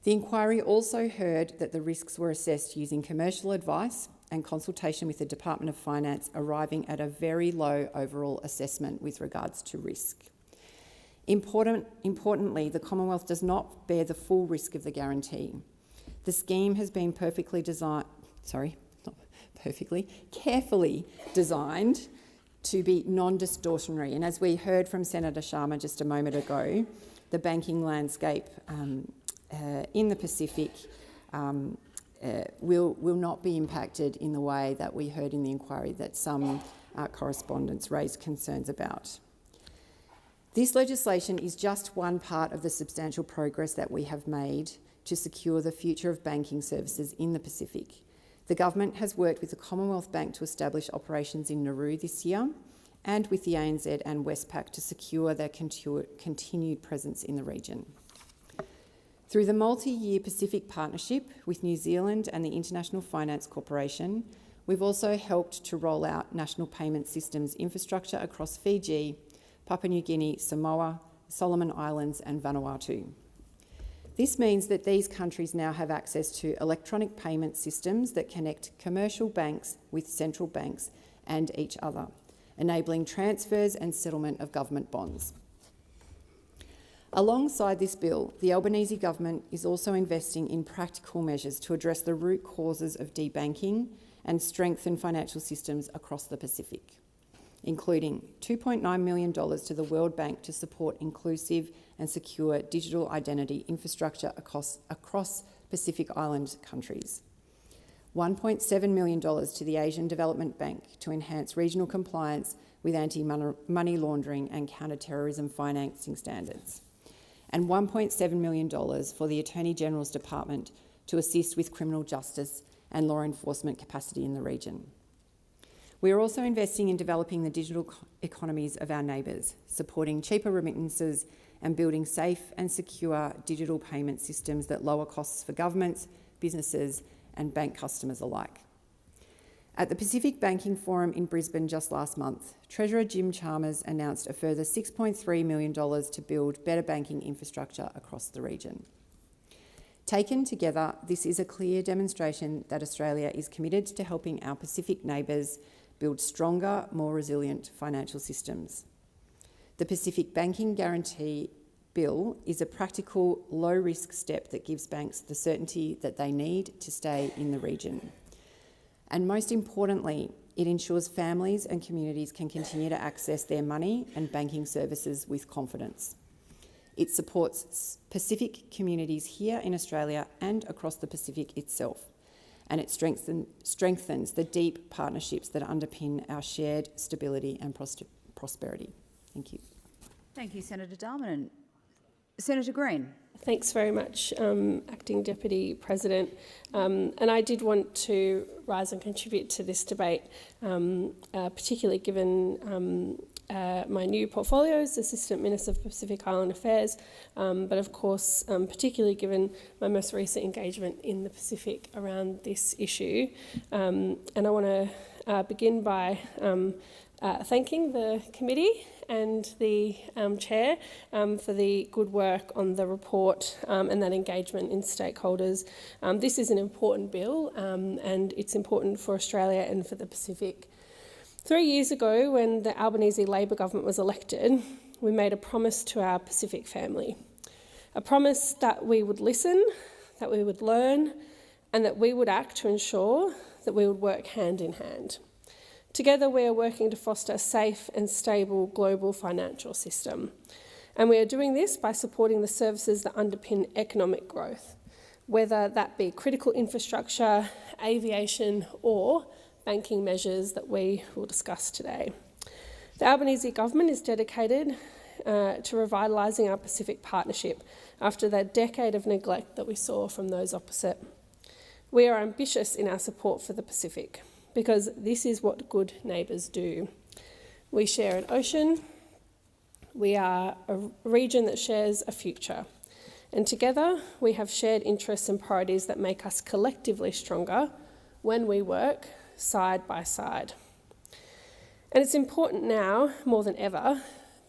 The inquiry also heard that the risks were assessed using commercial advice and consultation with the Department of Finance, arriving at a very low overall assessment with regards to risk. Importantly, the Commonwealth does not bear the full risk of the guarantee. The scheme has been carefully designed to be non-distortionary. And as we heard from Senator Sharma just a moment ago, the banking landscape in the Pacific will not be impacted in the way that we heard in the inquiry that some correspondents raised concerns about. This legislation is just one part of the substantial progress that we have made to secure the future of banking services in the Pacific. The government has worked with the Commonwealth Bank to establish operations in Nauru this year and with the ANZ and Westpac to secure their continued presence in the region. Through the multi-year Pacific Partnership with New Zealand and the International Finance Corporation, we've also helped to roll out national payment systems infrastructure across Fiji, Papua New Guinea, Samoa, Solomon Islands and Vanuatu. This means that these countries now have access to electronic payment systems that connect commercial banks with central banks and each other, enabling transfers and settlement of government bonds. Alongside this bill, the Albanese government is also investing in practical measures to address the root causes of debanking and strengthen financial systems across the Pacific, including $2.9 million to the World Bank to support inclusive and secure digital identity infrastructure across Pacific Island countries, $1.7 million to the Asian Development Bank to enhance regional compliance with anti-money laundering and counter-terrorism financing standards, and $1.7 million for the Attorney General's Department to assist with criminal justice and law enforcement capacity in the region. We are also investing in developing the digital economies of our neighbours, supporting cheaper remittances and building safe and secure digital payment systems that lower costs for governments, businesses and bank customers alike. At the Pacific Banking Forum in Brisbane just last month, Treasurer Jim Chalmers announced a further $6.3 million to build better banking infrastructure across the region. Taken together, this is a clear demonstration that Australia is committed to helping our Pacific neighbours build stronger, more resilient financial systems. The Pacific Banking Guarantee Bill is a practical, low-risk step that gives banks the certainty that they need to stay in the region. And most importantly, it ensures families and communities can continue to access their money and banking services with confidence. It supports Pacific communities here in Australia and across the Pacific itself, and it strengthens the deep partnerships that underpin our shared stability and prosperity. Thank you. Thank you, Senator Darman. Senator Green. Thanks very much, Acting Deputy President. And I did want to rise and contribute to this debate, particularly given my new portfolio as Assistant Minister for Pacific Island Affairs, but of course, particularly given my most recent engagement in the Pacific around this issue. And I want to begin by thanking the committee and the Chair for the good work on the report and that engagement in stakeholders. This is an important bill and it's important for Australia and for the Pacific. 3 years ago, when the Albanese Labor government was elected, we made a promise to our Pacific family. A promise that we would listen, that we would learn, and that we would act to ensure that we would work hand in hand. Together, we are working to foster a safe and stable global financial system. And we are doing this by supporting the services that underpin economic growth, whether that be critical infrastructure, aviation, or banking measures that we will discuss today. The Albanese government is dedicated to revitalising our Pacific partnership after that decade of neglect that we saw from those opposite. We are ambitious in our support for the Pacific because this is what good neighbours do. We share an ocean, we are a region that shares a future, and together we have shared interests and priorities that make us collectively stronger when we work side by side. And it's important now, more than ever,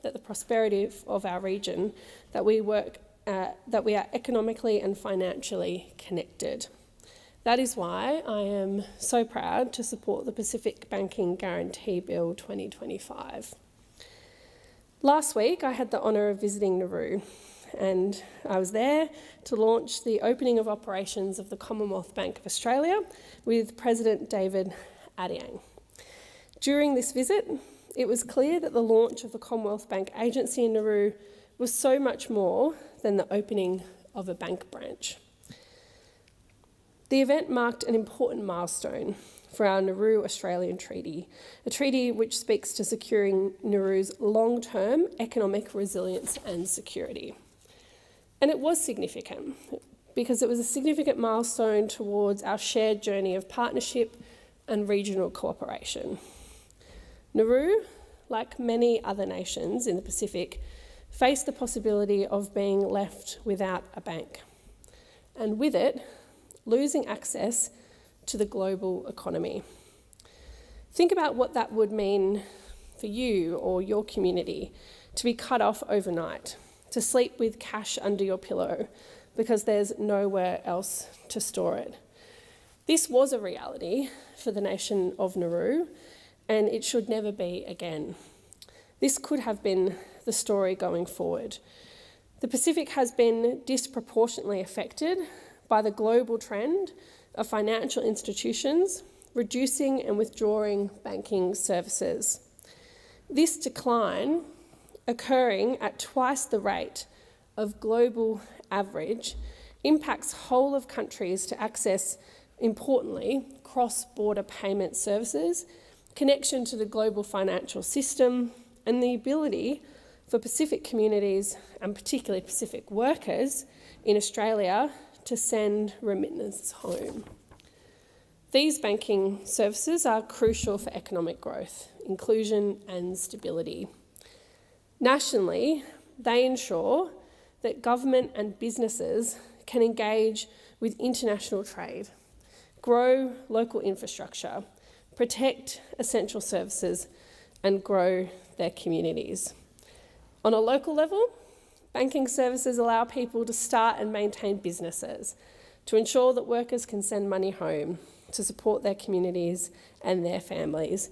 that the prosperity of our region, that we are economically and financially connected. That is why I am so proud to support the Pacific Banking Guarantee Bill 2025. Last week, I had the honour of visiting Nauru, and I was there to launch the opening of operations of the Commonwealth Bank of Australia with President David Adiang. During this visit, it was clear that the launch of the Commonwealth Bank agency in Nauru was so much more than the opening of a bank branch. The event marked an important milestone for our Nauru-Australian Treaty, a treaty which speaks to securing Nauru's long-term economic resilience and security. And it was significant because it was a significant milestone towards our shared journey of partnership and regional cooperation. Nauru, like many other nations in the Pacific, faced the possibility of being left without a bank, and with it, losing access to the global economy. Think about what that would mean for you or your community to be cut off overnight, to sleep with cash under your pillow because there's nowhere else to store it. This was a reality for the nation of Nauru, and it should never be again. This could have been the story going forward. The Pacific has been disproportionately affected by the global trend of financial institutions reducing and withdrawing banking services. This decline, occurring at twice the rate of global average, impacts whole of countries to access, importantly, cross-border payment services, connection to the global financial system, and the ability for Pacific communities, and particularly Pacific workers in Australia, to send remittances home. These banking services are crucial for economic growth, inclusion and stability. Nationally, they ensure that government and businesses can engage with international trade, grow local infrastructure, protect essential services, and grow their communities. On a local level, banking services allow people to start and maintain businesses, to ensure that workers can send money home, to support their communities and their families.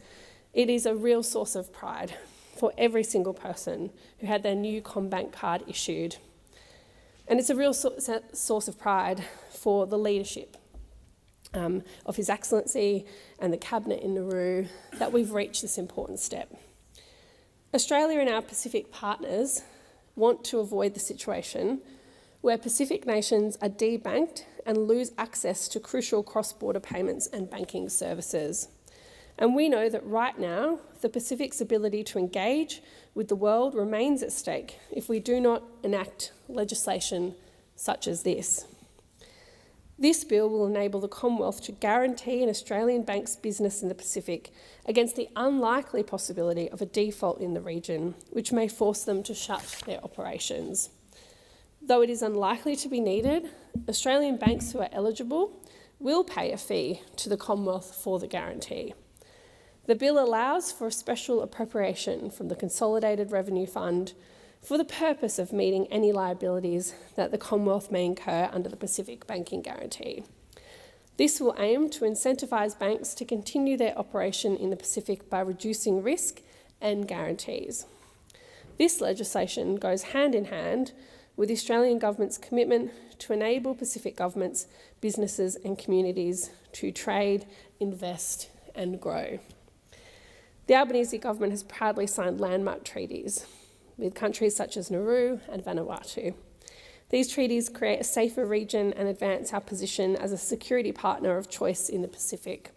It is a real source of pride for every single person who had their new CommBank card issued. And it's a real source of pride for the leadership of His Excellency and the Cabinet in Nauru that we've reached this important step. Australia and our Pacific partners want to avoid the situation where Pacific nations are debanked and lose access to crucial cross-border payments and banking services. And we know that right now, the Pacific's ability to engage with the world remains at stake if we do not enact legislation such as this. This bill will enable the Commonwealth to guarantee an Australian bank's business in the Pacific against the unlikely possibility of a default in the region, which may force them to shut their operations. Though it is unlikely to be needed, Australian banks who are eligible will pay a fee to the Commonwealth for the guarantee. The bill allows for a special appropriation from the Consolidated Revenue Fund for the purpose of meeting any liabilities that the Commonwealth may incur under the Pacific Banking Guarantee. This will aim to incentivise banks to continue their operation in the Pacific by reducing risk and guarantees. This legislation goes hand in hand with the Australian Government's commitment to enable Pacific governments, businesses and communities to trade, invest and grow. The Albanese government has proudly signed landmark treaties with countries such as Nauru and Vanuatu. These treaties create a safer region and advance our position as a security partner of choice in the Pacific.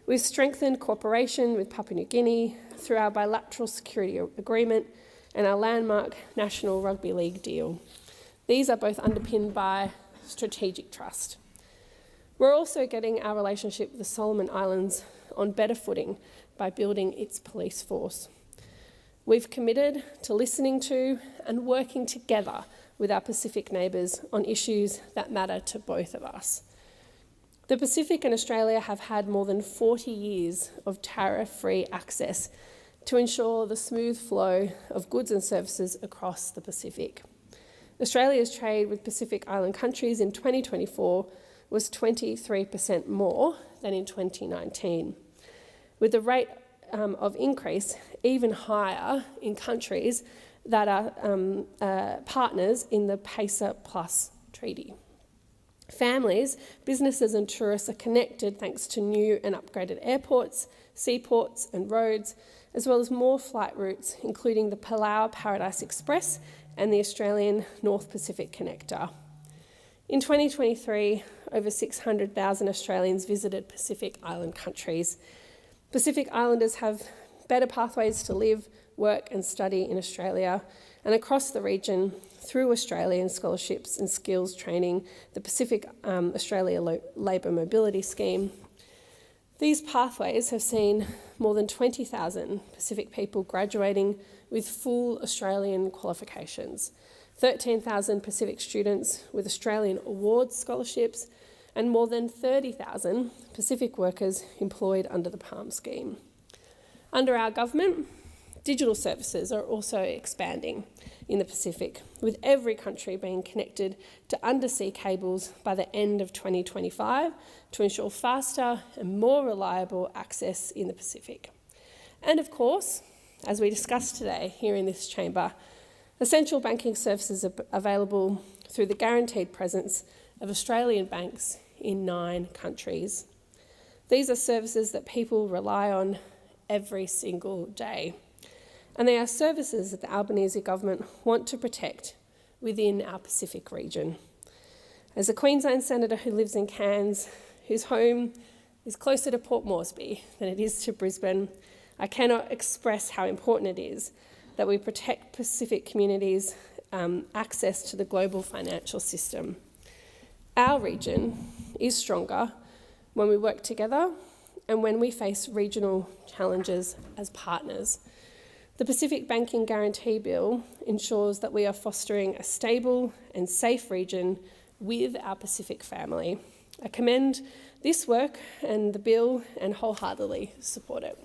We've strengthened cooperation with Papua New Guinea through our bilateral security agreement and our landmark National Rugby League deal. These are both underpinned by strategic trust. We're also getting our relationship with the Solomon Islands on better footing by building its police force. We've committed to listening to and working together with our Pacific neighbours on issues that matter to both of us. The Pacific and Australia have had more than 40 years of tariff-free access to ensure the smooth flow of goods and services across the Pacific. Australia's trade with Pacific Island countries in 2024 was 23% more than in 2019, with the rate of increase even higher in countries that are partners in the PACER Plus treaty. Families, businesses and tourists are connected thanks to new and upgraded airports, seaports and roads, as well as more flight routes, including the Palau Paradise Express and the Australian North Pacific Connector. In 2023, over 600,000 Australians visited Pacific Island countries. Pacific Islanders have better pathways to live, work and study in Australia and across the region through Australian scholarships and skills training, the Pacific Australia Labour Mobility Scheme. These pathways have seen more than 20,000 Pacific people graduating with full Australian qualifications, 13,000 Pacific students with Australian awards scholarships, and more than 30,000 Pacific workers employed under the PALM scheme. Under our government, digital services are also expanding in the Pacific, with every country being connected to undersea cables by the end of 2025 to ensure faster and more reliable access in the Pacific. And of course, as we discussed today here in this chamber, essential banking services are available through the guaranteed presence of Australian banks in 9 countries. These are services that people rely on every single day. And they are services that the Albanese government want to protect within our Pacific region. As a Queensland senator who lives in Cairns, whose home is closer to Port Moresby than it is to Brisbane, I cannot express how important it is that we protect Pacific communities' access to the global financial system. Our region is stronger when we work together and when we face regional challenges as partners. The Pacific Banking Guarantee Bill ensures that we are fostering a stable and safe region with our Pacific family. I commend this work and the bill and wholeheartedly support it.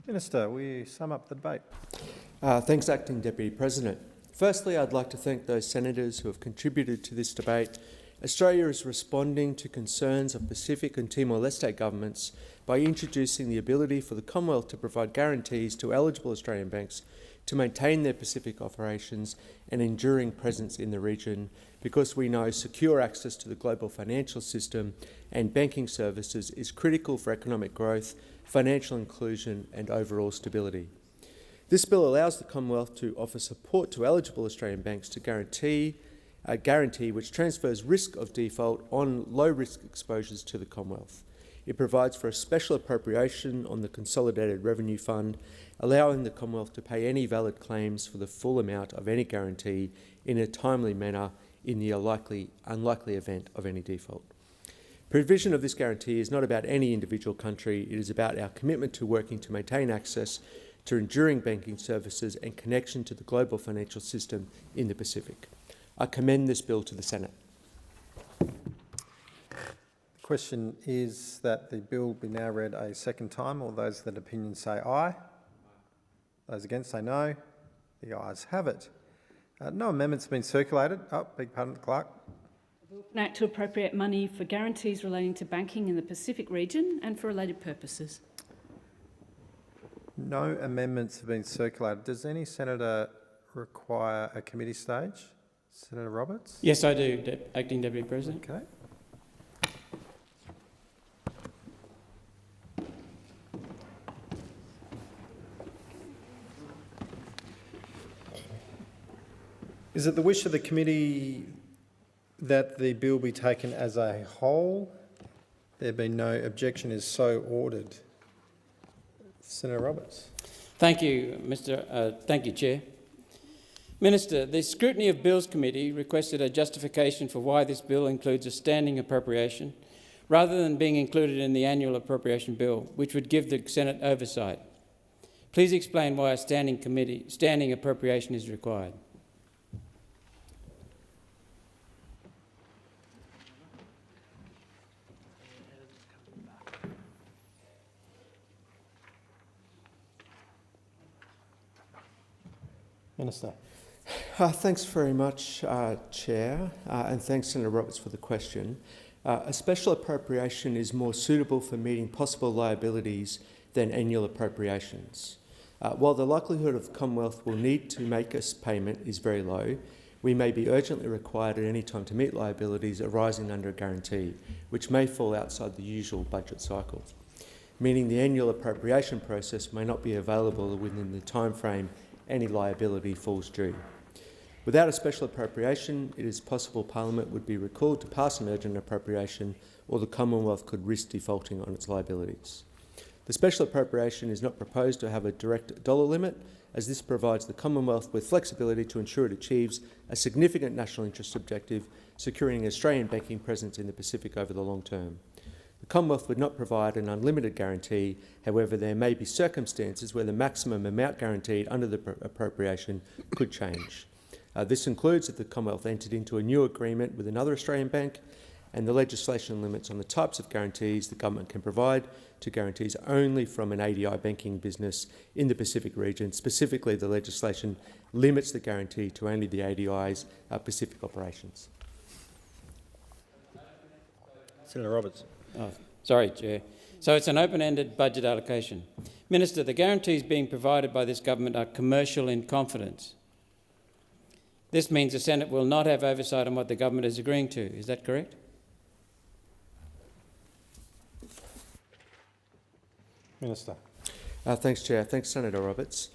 Minister, will you sum up the debate? Thanks, Acting Deputy President. Firstly, I'd like to thank those senators who have contributed to this debate. Australia is responding to concerns of Pacific and Timor-Leste governments by introducing the ability for the Commonwealth to provide guarantees to eligible Australian banks to maintain their Pacific operations and enduring presence in the region, because we know secure access to the global financial system and banking services is critical for economic growth, financial inclusion and overall stability. This bill allows the Commonwealth to offer support to eligible Australian banks to guarantee which transfers risk of default on low-risk exposures to the Commonwealth. It provides for a special appropriation on the Consolidated Revenue Fund, allowing the Commonwealth to pay any valid claims for the full amount of any guarantee in a timely manner in the unlikely event of any default. Provision of this guarantee is not about any individual country. It is about our commitment to working to maintain access to enduring banking services and connection to the global financial system in the Pacific. I commend this bill to the Senate. The question is that the bill be now read a second time. All those that opinion say aye. Those against say no. The ayes have it. No amendments have been circulated. Beg pardon, Clerk. An act to appropriate money for guarantees relating to banking in the Pacific region and for related purposes. No amendments have been circulated. Does any senator require a committee stage? Senator Roberts? Yes, I do, Acting Deputy President. Okay. Is it the wish of the committee that the bill be taken as a whole? There being no objection, is so ordered. Senator Roberts. Thank you, Chair. Minister, the Scrutiny of Bills Committee requested a justification for why this bill includes a standing appropriation rather than being included in the annual appropriation bill, which would give the Senate oversight. Please explain why a standing appropriation is required. Minister. Thanks very much, Chair, and thanks, Senator Roberts, for the question. A special appropriation is more suitable for meeting possible liabilities than annual appropriations. While the likelihood of the Commonwealth will need to make us payment is very low, we may be urgently required at any time to meet liabilities arising under a guarantee, which may fall outside the usual budget cycle, meaning the annual appropriation process may not be available within the timeframe any liability falls due. Without a special appropriation, it is possible Parliament would be recalled to pass an urgent appropriation, or the Commonwealth could risk defaulting on its liabilities. The special appropriation is not proposed to have a direct dollar limit, as this provides the Commonwealth with flexibility to ensure it achieves a significant national interest objective, securing an Australian banking presence in the Pacific over the long term. The Commonwealth would not provide an unlimited guarantee. However, there may be circumstances where the maximum amount guaranteed under the appropriation could change. This includes if the Commonwealth entered into a new agreement with another Australian bank, and the legislation limits on the types of guarantees the government can provide to guarantees only from an ADI banking business in the Pacific region. Specifically, the legislation limits the guarantee to only the ADI's Pacific operations. Senator Roberts. Oh, sorry, Chair. So it's an open-ended budget allocation. Minister, the guarantees being provided by this government are commercial in confidence. This means the Senate will not have oversight on what the government is agreeing to. Is that correct? Minister. Thanks, Chair. Thanks, Senator Roberts.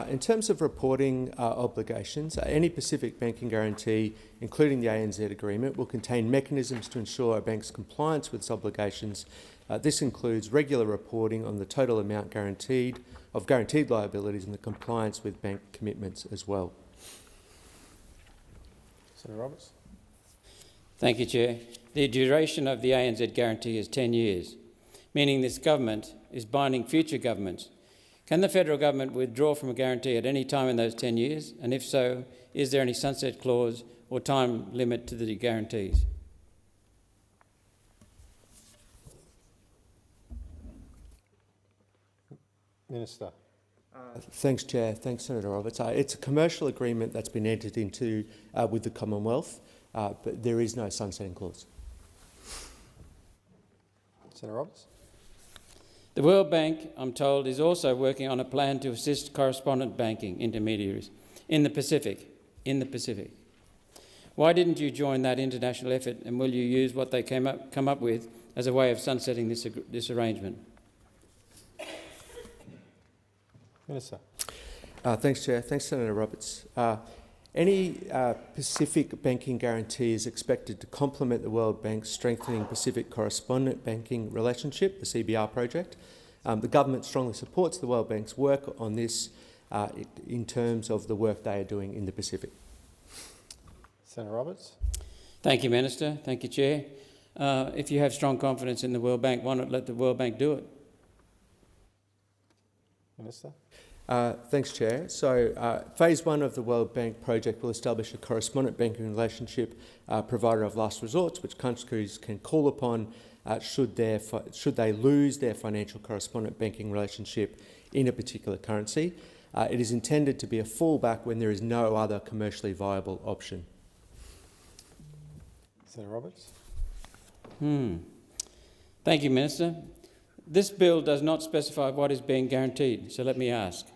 In terms of reporting obligations, any Pacific banking guarantee, including the ANZ agreement, will contain mechanisms to ensure a bank's compliance with its obligations. This includes regular reporting on the total amount guaranteed liabilities and the compliance with bank commitments as well. Senator Roberts. Thank you, Chair. The duration of the ANZ guarantee is 10 years, meaning this government is binding future governments. Can the federal government withdraw from a guarantee at any time in those 10 years? And if so, is there any sunset clause or time limit to the guarantees? Minister. Thanks, Chair. Thanks, Senator Roberts. It's a commercial agreement that's been entered into with the Commonwealth, but there is no sunsetting clause. Senator Roberts. The World Bank, I'm told, is also working on a plan to assist correspondent banking intermediaries in the Pacific. Why didn't you join that international effort, and will you use what they come up with as a way of sunsetting this arrangement? Minister. Thanks, Chair. Thanks, Senator Roberts. Any Pacific banking guarantee is expected to complement the World Bank's Strengthening Pacific Correspondent Banking Relationship, the CBR project. The government strongly supports the World Bank's work on this in terms of the work they are doing in the Pacific. Senator Roberts. Thank you, Minister. Thank you, Chair. If you have strong confidence in the World Bank, why not let the World Bank do it? Minister. Thanks, Chair. So, Phase 1 of the World Bank project will establish a correspondent banking relationship provider of last resort, which countries can call upon should they lose their financial correspondent banking relationship in a particular currency. It is intended to be a fallback when there is no other commercially viable option. Senator Roberts. Thank you, Minister. This bill does not specify what is being guaranteed, so let me ask.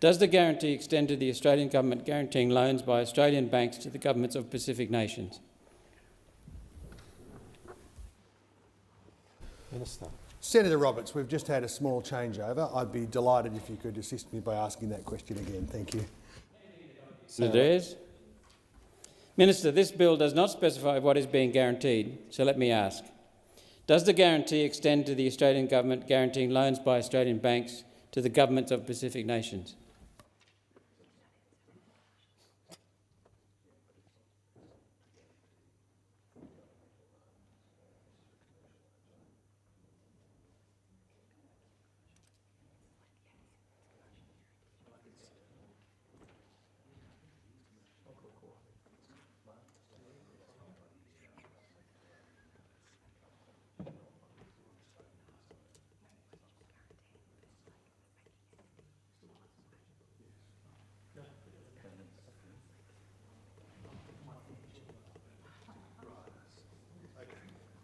Does the guarantee extend to the Australian government guaranteeing loans by Australian banks to the governments of Pacific nations? Minister. Senator Roberts, we've just had a small changeover. I'd be delighted if you could assist me by asking that question again. Thank you. Minister, this bill does not specify what is being guaranteed, so let me ask. Does the guarantee extend to the Australian government guaranteeing loans by Australian banks to the governments of Pacific nations.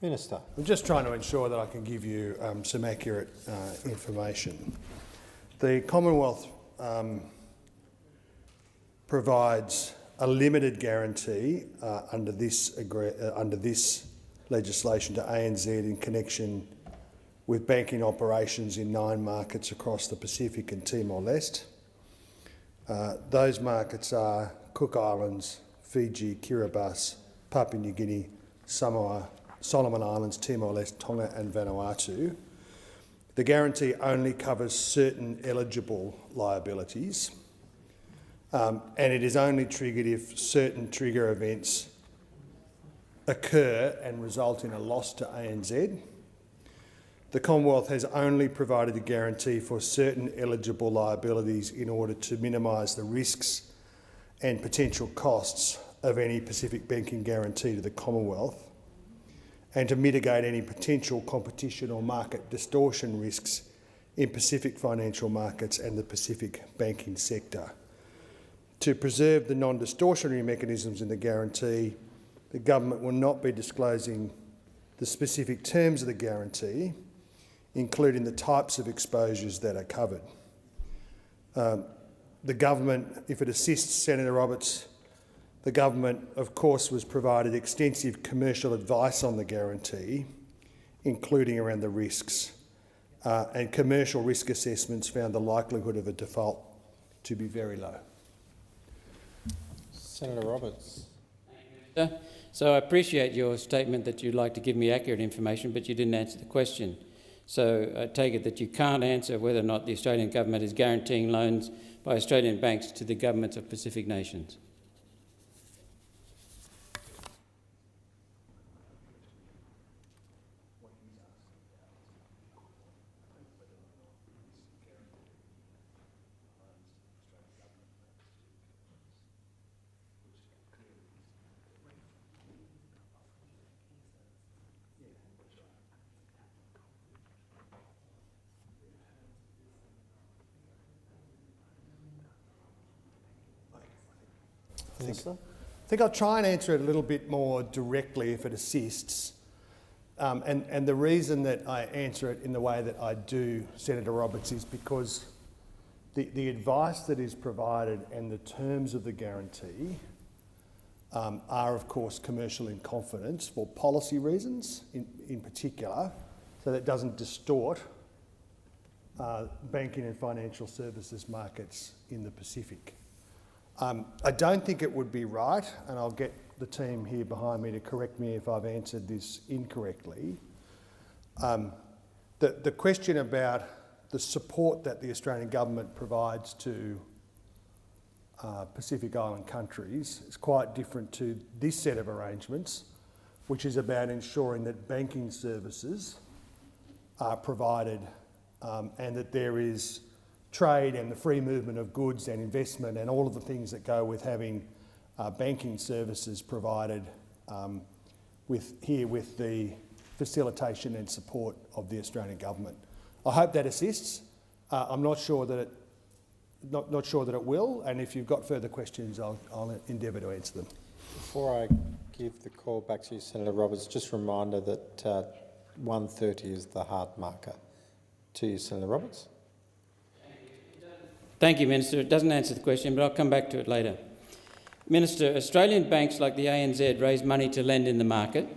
Minister. I'm just trying to ensure that I can give you some accurate information. The Commonwealth provides a limited guarantee under this legislation to ANZ in connection with banking operations in 9 markets across the Pacific and Timor-Leste. Those markets are Cook Islands, Fiji, Kiribati, Papua New Guinea, Samoa, Solomon Islands, Timor-Leste, Tonga and Vanuatu. The guarantee only covers certain eligible liabilities and it is only triggered if certain trigger events occur and result in a loss to ANZ. The Commonwealth has only provided a guarantee for certain eligible liabilities in order to minimise the risks and potential costs of any Pacific banking guarantee to the Commonwealth, and to mitigate any potential competition or market distortion risks in Pacific financial markets and the Pacific banking sector. To preserve the non-distortionary mechanisms in the guarantee, the government will not be disclosing the specific terms of the guarantee, including the types of exposures that are covered. The government, if it assists Senator Roberts, the government, of course, was provided extensive commercial advice on the guarantee, including around the risks, and commercial risk assessments found the likelihood of a default to be very low. Senator Roberts. So I appreciate your statement that you'd like to give me accurate information, but you didn't answer the question. So I take it that you can't answer whether or not the Australian government is guaranteeing loans by Australian banks to the governments of Pacific nations. I think I'll try and answer it a little bit more directly if it assists. And the reason that I answer it in the way that I do, Senator Roberts, is because the advice that is provided and the terms of the guarantee are, of course, commercial in confidence for policy reasons in particular, so that it doesn't distort banking and financial services markets in the Pacific. I don't think it would be right, and I'll get the team here behind me to correct me if I've answered this incorrectly. The question about the support that the Australian government provides to Pacific Island countries is quite different to this set of arrangements, which is about ensuring that banking services are provided and that there is trade and the free movement of goods and investment and all of the things that go with having banking services provided with the facilitation and support of the Australian government. I hope that assists. I'm not sure that it will, and if you've got further questions, I'll endeavour to answer them. Before I give the call back to you, Senator Roberts, just a reminder that 1:30 is the hard marker. To you, Senator Roberts. Thank you, Minister. It doesn't answer the question, but I'll come back to it later. Minister, Australian banks like the ANZ raise money to lend in the market,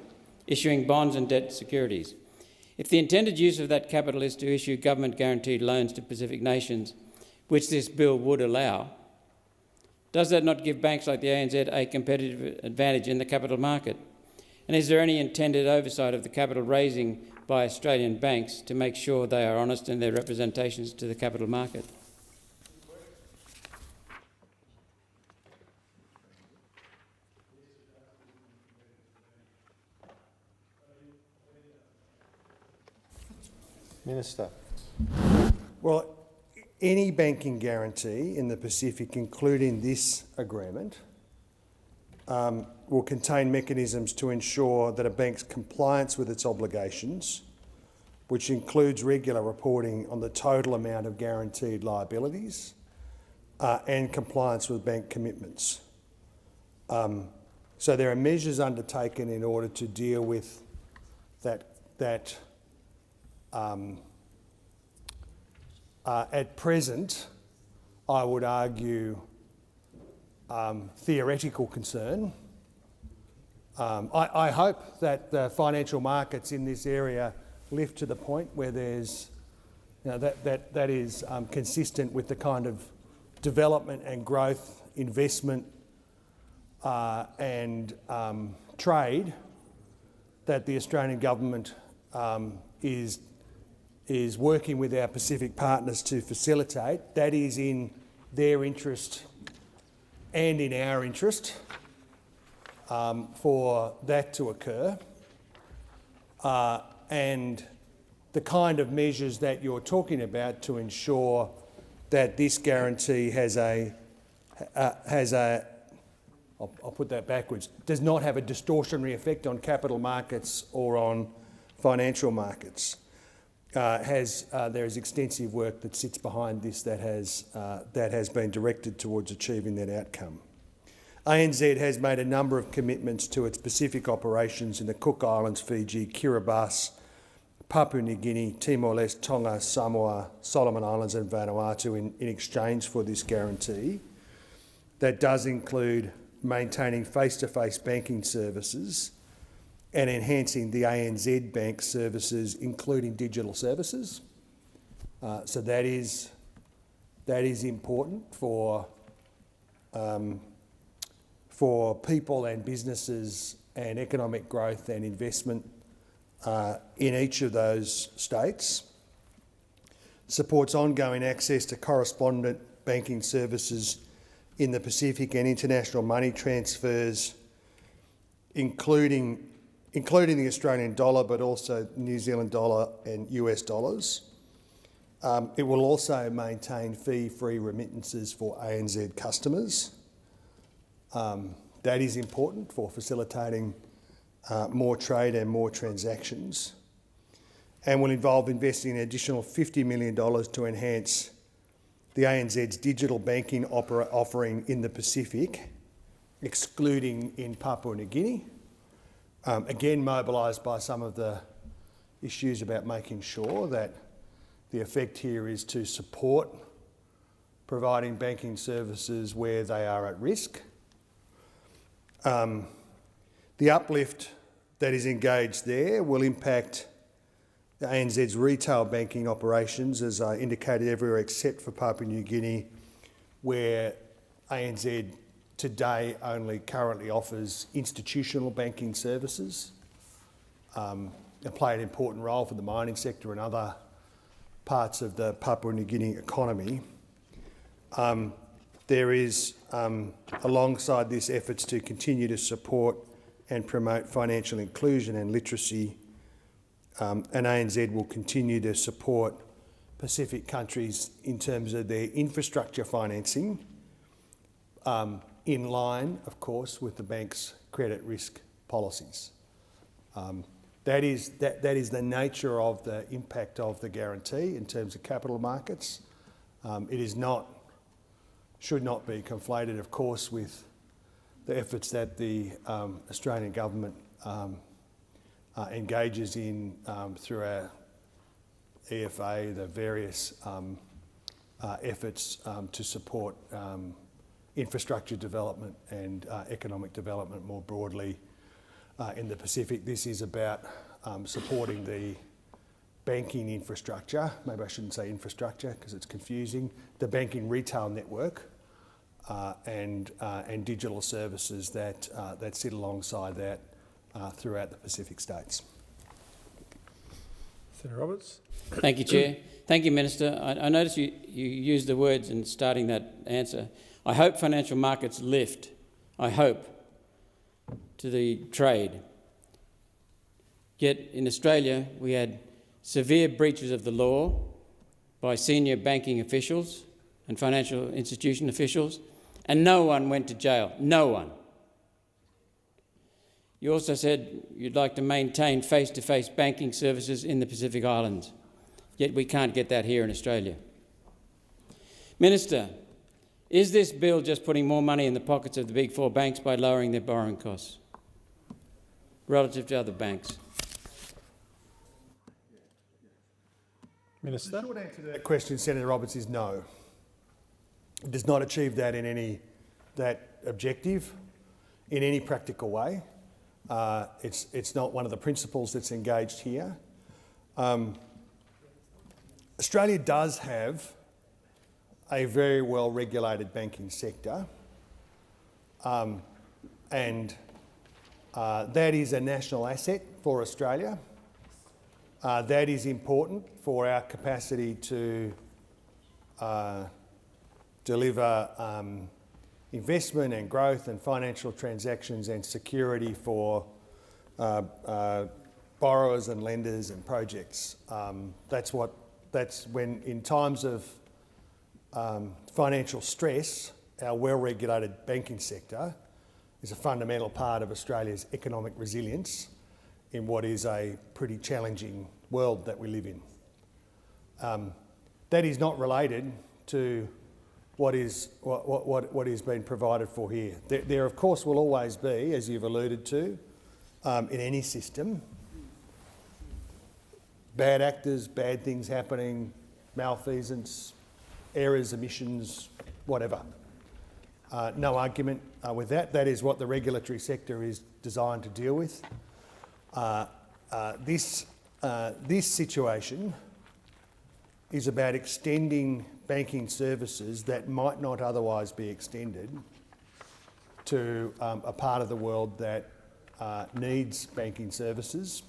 issuing bonds and debt securities. If the intended use of that capital is to issue government-guaranteed loans to Pacific nations, which this bill would allow, does that not give banks like the ANZ a competitive advantage in the capital market? And is there any intended oversight of the capital raising by Australian banks to make sure they are honest in their representations to the capital market? Minister. Well, any banking guarantee in the Pacific, including this agreement, will contain mechanisms to ensure that a bank's compliance with its obligations, which includes regular reporting on the total amount of guaranteed liabilities and compliance with bank commitments. So there are measures undertaken in order to deal with that. At present, I would argue theoretical concern. I hope that the financial markets in this area lift to the point where there's, that is consistent with the kind of development and growth, investment and trade that the Australian government is working with our Pacific partners to facilitate. That is in their interest and in our interest for that to occur. And the kind of measures that you're talking about to ensure that this guarantee has a I'll put that backwards, does not have a distortionary effect on capital markets or on financial markets. There is extensive work that sits behind this that has been directed towards achieving that outcome. ANZ has made a number of commitments to its Pacific operations in the Cook Islands, Fiji, Kiribati, Papua New Guinea, Timor-Leste, Tonga, Samoa, Solomon Islands and Vanuatu in exchange for this guarantee. That does include maintaining face-to-face banking services and enhancing the ANZ Bank services, including digital services. So that is important for people and businesses and economic growth and investment in each of those states. Supports ongoing access to correspondent banking services in the Pacific and international money transfers, including the Australian dollar, but also New Zealand dollar and US dollars. It will also maintain fee-free remittances for ANZ customers. That is important for facilitating more trade and more transactions, and will involve investing an additional $50 million to enhance the ANZ's digital banking offering in the Pacific, excluding in Papua New Guinea. Again, mobilised by some of the issues about making sure that the effect here is to support providing banking services where they are at risk. The uplift that is engaged there will impact ANZ's retail banking operations, as I indicated, everywhere except for Papua New Guinea, where ANZ today only currently offers institutional banking services. They play an important role for the mining sector and other parts of the Papua New Guinea economy. There is, alongside this, efforts to continue to support and promote financial inclusion and literacy, and ANZ will continue to support Pacific countries in terms of their infrastructure financing, in line, of course, with the bank's credit risk policies. That is the nature of the impact of the guarantee in terms of capital markets. It should not be conflated, of course, with the efforts that the Australian government engages in through our EFA, the various efforts to support infrastructure development and economic development more broadly in the Pacific. This is about supporting the banking infrastructure, maybe I shouldn't say infrastructure because it's confusing, the banking retail network and digital services that sit alongside that throughout the Pacific states. Senator Roberts. Thank you, Chair. Thank you, Minister. I noticed you used the words in starting that answer. I hope financial markets lift. I hope to the trade. Yet in Australia, we had severe breaches of the law by senior banking officials and financial institution officials, and no one went to jail. No one. You also said you'd like to maintain face-to-face banking services in the Pacific Islands, yet we can't get that here in Australia. Minister, is this bill just putting more money in the pockets of the big four banks by lowering their borrowing costs relative to other banks? Minister. The short answer to that question, Senator Roberts, is no. It does not achieve that in that objective in any practical way. It's not one of the principles that's engaged here. Australia does have a very well regulated banking sector, and that is a national asset for Australia. That is important for our capacity to deliver investment and growth and financial transactions and security for borrowers and lenders and projects. That's when, in times of financial stress, our well-regulated banking sector is a fundamental part of Australia's economic resilience in what is a pretty challenging world that we live in. That is not related to what is being provided for here. There of course will always be, as you've alluded to, in any system, bad actors, bad things happening, malfeasance, errors, omissions, whatever. No argument with that. That is what the regulatory sector is designed to deal with. This situation is about extending banking services that might not otherwise be extended to a part of the world that needs banking services,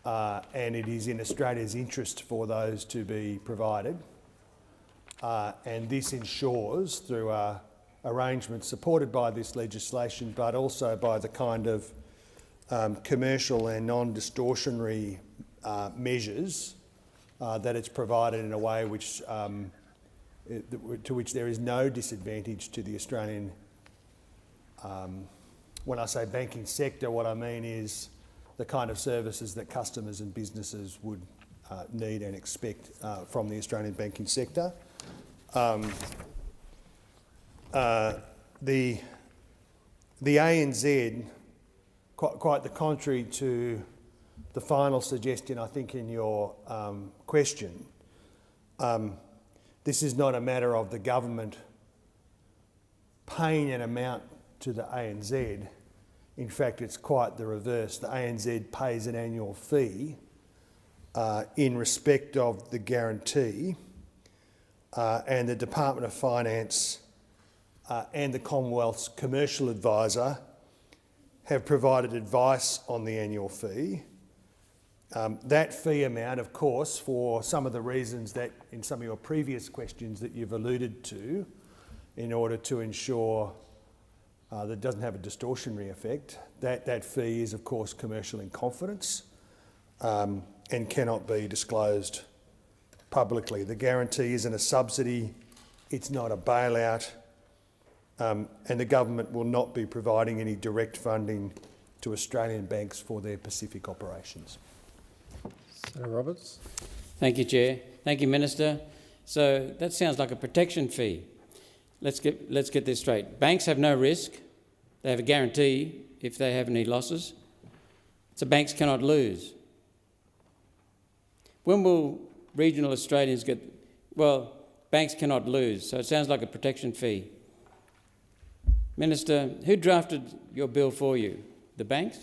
and it is in Australia's interest for those to be provided. And this ensures, through arrangements supported by this legislation, but also by the kind of commercial and non-distortionary measures, that it's provided in a way which, to which there is no disadvantage to the Australian, when I say banking sector, what I mean is the kind of services that customers and businesses would need and expect from the Australian banking sector. The ANZ, quite the contrary to the final suggestion, I think, in your question, this is not a matter of the government paying an amount to the ANZ. In fact, it's quite the reverse. The ANZ pays an annual fee in respect of the guarantee, and the Department of Finance and the Commonwealth's commercial advisor have provided advice on the annual fee. That fee amount, of course, for some of the reasons that in some of your previous questions that you've alluded to, in order to ensure that it doesn't have a distortionary effect, that fee is, of course, commercial in confidence and cannot be disclosed publicly. The guarantee isn't a subsidy, it's not a bailout, and the government will not be providing any direct funding to Australian banks for their Pacific operations. Senator Roberts. Thank you, Chair. Thank you, Minister. So that sounds like a protection fee. Let's get this straight. Banks have no risk. They have a guarantee if they have any losses. So banks cannot lose. When will regional Australians get... Well, banks cannot lose, so it sounds like a protection fee. Minister, who drafted your bill for you? The banks?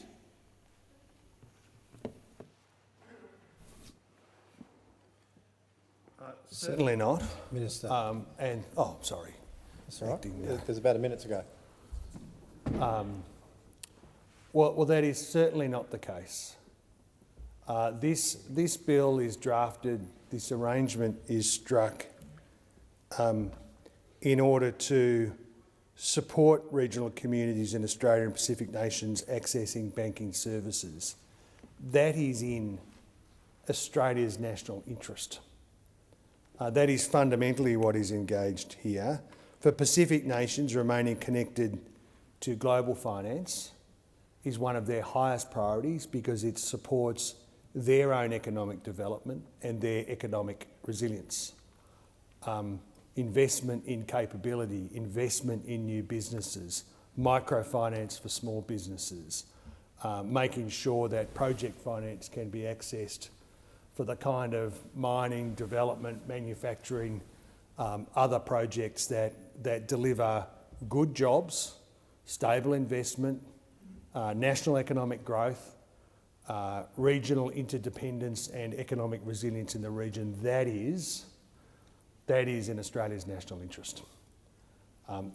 Certainly not. Minister. Sorry. That's all right. There's about a minute to go. Well, that is certainly not the case. This bill is drafted, this arrangement is struck in order to support regional communities in Australia and Pacific nations accessing banking services. That is in Australia's national interest. That is fundamentally what is engaged here. For Pacific nations, remaining connected to global finance is one of their highest priorities because it supports their own economic development and their economic resilience. Investment in capability, investment in new businesses, microfinance for small businesses, making sure that project finance can be accessed for the kind of mining, development, manufacturing, other projects that deliver good jobs, stable investment, national economic growth, regional interdependence and economic resilience in the region. That is in Australia's national interest.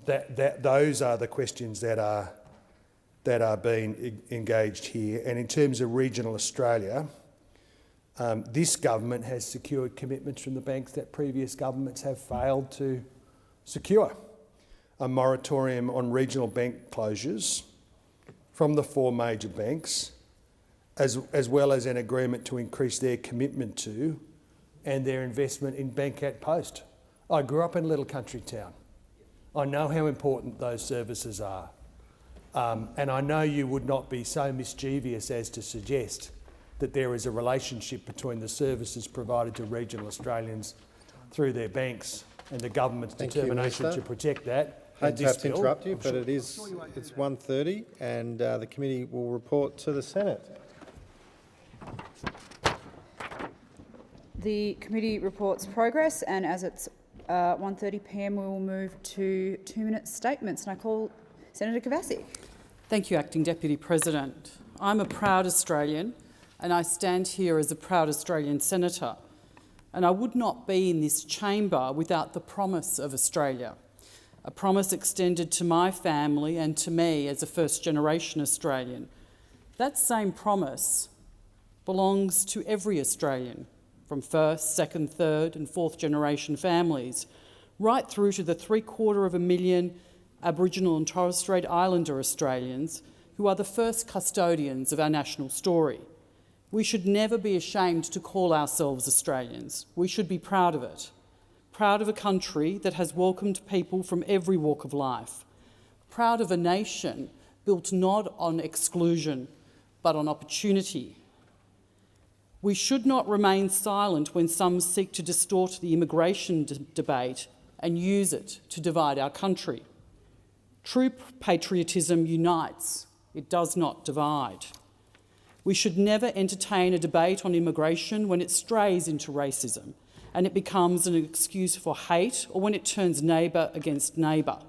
Those are the questions that are being engaged here. And in terms of regional Australia, this government has secured commitments from the banks that previous governments have failed to secure. A moratorium on regional bank closures from the 4 major banks, as well as an agreement to increase their commitment to and their investment in Bank at Post. I grew up in a little country town. I know how important those services are. And I know you would not be so mischievous as to suggest that there is a relationship between the services provided to regional Australians through their banks and the government's determination to protect that. I hate to have to interrupt you, but it's 1:30 and the committee will report to the Senate. The committee reports progress, and as it's 1:30 p.m, we will move to 2-minute statements. And I call Senator Kovacic. Thank you, Acting Deputy President. I'm a proud Australian, and I stand here as a proud Australian senator. And I would not be in this chamber without the promise of Australia, a promise extended to my family and to me as a first-generation Australian. That same promise belongs to every Australian, from first, second, third and fourth-generation families, right through to the 750,000 Aboriginal and Torres Strait Islander Australians who are the first custodians of our national story. We should never be ashamed to call ourselves Australians. We should be proud of it. Proud of a country that has welcomed people from every walk of life. Proud of a nation built not on exclusion, but on opportunity. We should not remain silent when some seek to distort the immigration debate and use it to divide our country. True patriotism unites, it does not divide. We should never entertain a debate on immigration when it strays into racism and it becomes an excuse for hate, or when it turns neighbour against neighbour.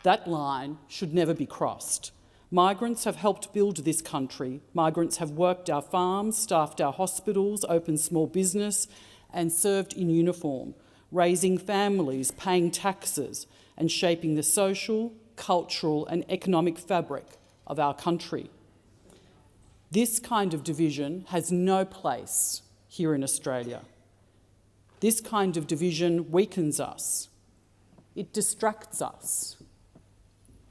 That line should never be crossed. Migrants have helped build this country. Migrants have worked our farms, staffed our hospitals, opened small business and served in uniform, raising families, paying taxes and shaping the social, cultural and economic fabric of our country. This kind of division has no place here in Australia. This kind of division weakens us. It distracts us.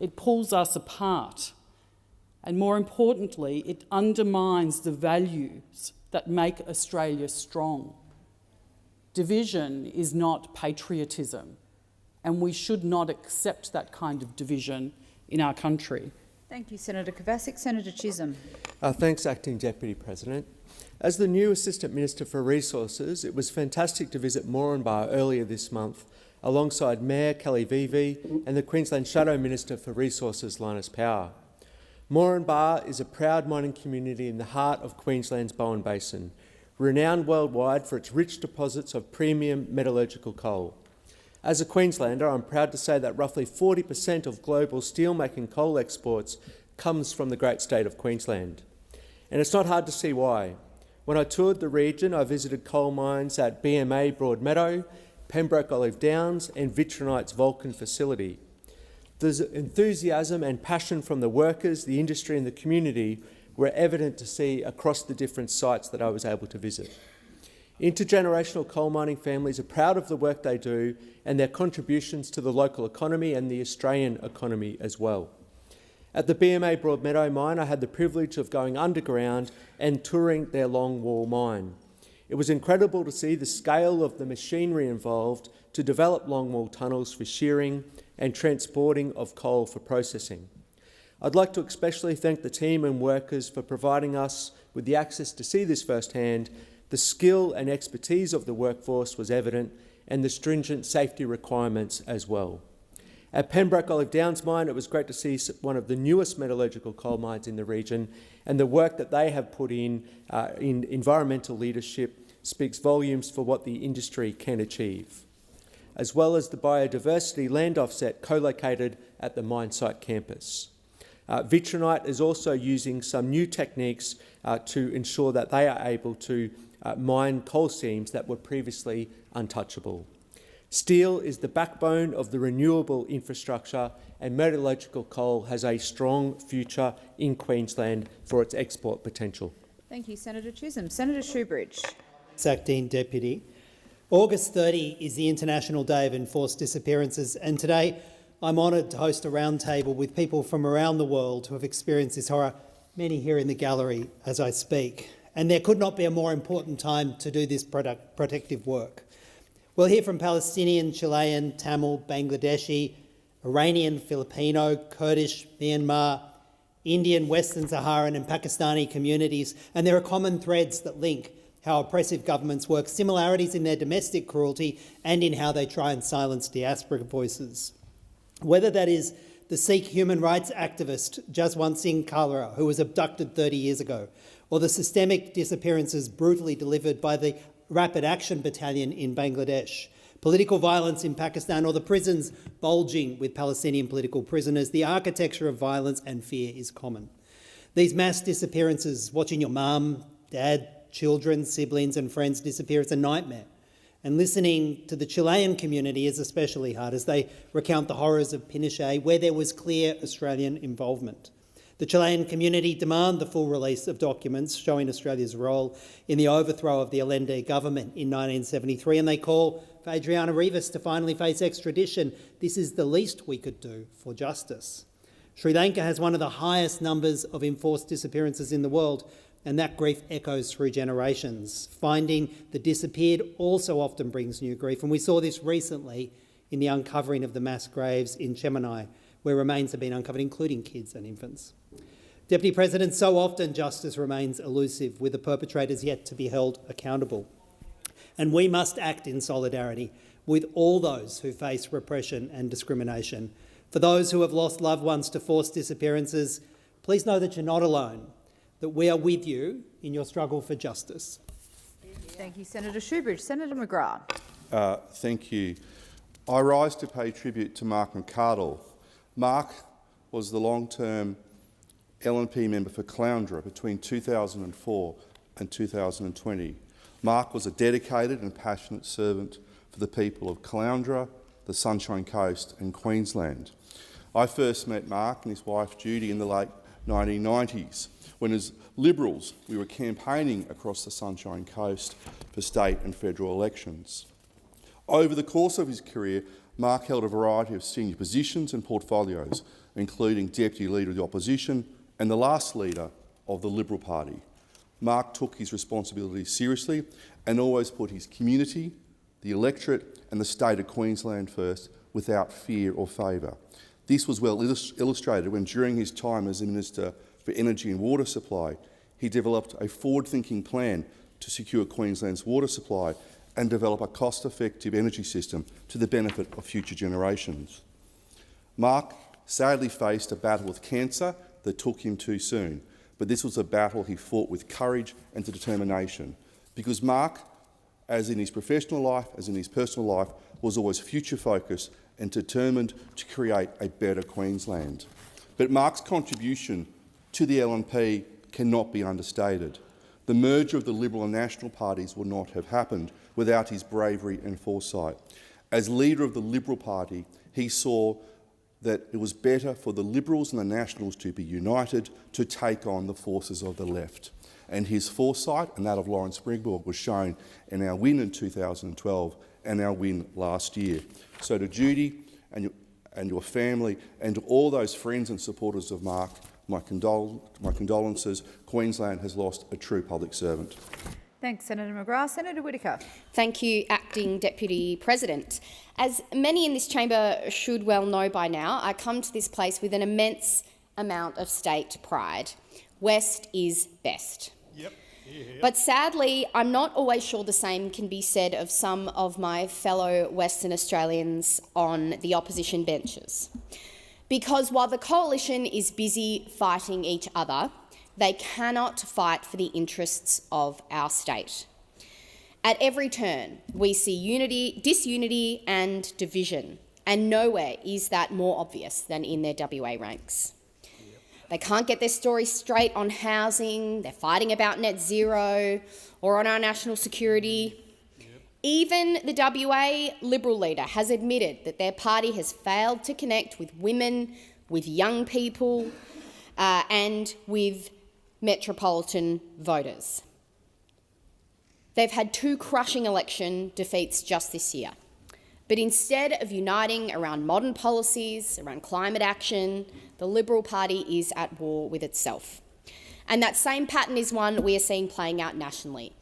It pulls us apart. And more importantly, it undermines the values that make Australia strong. Division is not patriotism, and we should not accept that kind of division in our country. Thank you, Senator Kovacic. Senator Chisholm. Thanks, Acting Deputy President. As the new Assistant Minister for Resources, it was fantastic to visit Moranbah earlier this month alongside Mayor Kelly Vivi and the Queensland Shadow Minister for Resources, Linus Power. Moranbah is a proud mining community in the heart of Queensland's Bowen Basin, renowned worldwide for its rich deposits of premium metallurgical coal. As a Queenslander, I'm proud to say that roughly 40% of global steelmaking coal exports comes from the great state of Queensland. And it's not hard to see why. When I toured the region, I visited coal mines at BMA Broadmeadow, Pembroke Olive Downs and Vitronite's Vulcan facility. The enthusiasm and passion from the workers, the industry and the community were evident to see across the different sites that I was able to visit. Intergenerational coal mining families are proud of the work they do and their contributions to the local economy and the Australian economy as well. At the BMA Broadmeadow mine, I had the privilege of going underground and touring their longwall mine. It was incredible to see the scale of the machinery involved to develop longwall tunnels for shearing and transporting of coal for processing. I'd like to especially thank the team and workers for providing us with the access to see this firsthand. The skill and expertise of the workforce was evident, and the stringent safety requirements as well. At Pembroke Olive Downs mine, it was great to see one of the newest metallurgical coal mines in the region, and the work that they have put in environmental leadership speaks volumes for what the industry can achieve, as well as the biodiversity land offset co-located at the mine site campus. Vitronite is also using some new techniques to ensure that they are able to mine coal seams that were previously untouchable. Steel is the backbone of the renewable infrastructure, and metallurgical coal has a strong future in Queensland for its export potential. Thank you, Senator Chisholm. Senator Shoebridge. Acting Deputy. August 30 is the International Day of Enforced Disappearances, and today I'm honoured to host a roundtable with people from around the world who have experienced this horror, many here in the gallery as I speak. And there could not be a more important time to do this protective work. We'll hear from Palestinian, Chilean, Tamil, Bangladeshi, Iranian, Filipino, Kurdish, Myanmar, Indian, Western Saharan and Pakistani communities, and there are common threads that link how oppressive governments work, similarities in their domestic cruelty and in how they try and silence diaspora voices. Whether that is the Sikh human rights activist Jaswant Singh Kalra, who was abducted 30 years ago, or the systemic disappearances brutally delivered by the Rapid Action Battalion in Bangladesh, political violence in Pakistan, or the prisons bulging with Palestinian political prisoners, the architecture of violence and fear is common. These mass disappearances, watching your mum, dad, children, siblings and friends disappear, is a nightmare. And listening to the Chilean community is especially hard as they recount the horrors of Pinochet, where there was clear Australian involvement. The Chilean community demand the full release of documents showing Australia's role in the overthrow of the Allende government in 1973, and they call for Adriana Rivas to finally face extradition. This is the least we could do for justice. Sri Lanka has one of the highest numbers of enforced disappearances in the world, and that grief echoes through generations. Finding the disappeared also often brings new grief, and we saw this recently in the uncovering of the mass graves in Chennai, where remains have been uncovered, including kids and infants. Deputy President, so often justice remains elusive, with the perpetrators yet to be held accountable. And we must act in solidarity with all those who face repression and discrimination. For those who have lost loved ones to forced disappearances, please know that you're not alone, that we are with you in your struggle for justice. Thank you, Senator Shoebridge. Senator McGrath. Thank you. I rise to pay tribute to Mark McCardle. Mark was the long-term LNP member for Caloundra between 2004 and 2020. Mark was a dedicated and passionate servant for the people of Caloundra, the Sunshine Coast and Queensland. I first met Mark and his wife Judy in the late 1990s, when as Liberals we were campaigning across the Sunshine Coast for state and federal elections. Over the course of his career, Mark held a variety of senior positions and portfolios, including Deputy Leader of the Opposition and the last Leader of the Liberal Party. Mark took his responsibilities seriously and always put his community, the electorate and the state of Queensland first, without fear or favour. This was well illustrated when, during his time as the Minister for Energy and Water Supply, he developed a forward-thinking plan to secure Queensland's water supply and develop a cost-effective energy system to the benefit of future generations. Mark sadly faced a battle with cancer that took him too soon, but this was a battle he fought with courage and determination, because Mark, as in his professional life, as in his personal life, was always future-focused and determined to create a better Queensland. But Mark's contribution to the LNP cannot be understated. The merger of the Liberal and National parties would not have happened without his bravery and foresight. As leader of the Liberal Party, he saw that it was better for the Liberals and the Nationals to be united to take on the forces of the left. And his foresight and that of Lawrence Springborg was shown in our win in 2012 and our win last year. So to Judy and your family and to all those friends and supporters of Mark, my condolences. Queensland has lost a true public servant. Thanks, Senator McGrath. Senator Whittaker. Thank you, Acting Deputy President. As many in this chamber should well know by now, I come to this place with an immense amount of state pride. West is best. Yep. But sadly, I'm not always sure the same can be said of some of my fellow Western Australians on the opposition benches. Because while the Coalition is busy fighting each other, they cannot fight for the interests of our state. At every turn, we see disunity and division, and nowhere is that more obvious than in their WA ranks. They can't get their story straight on housing, they're fighting about net zero or on our national security. Even the WA Liberal leader has admitted that their party has failed to connect with women, with young people and with metropolitan voters. They've had 2 crushing election defeats just this year. But instead of uniting around modern policies, around climate action, the Liberal Party is at war with itself. And that same pattern is one we are seeing playing out nationally.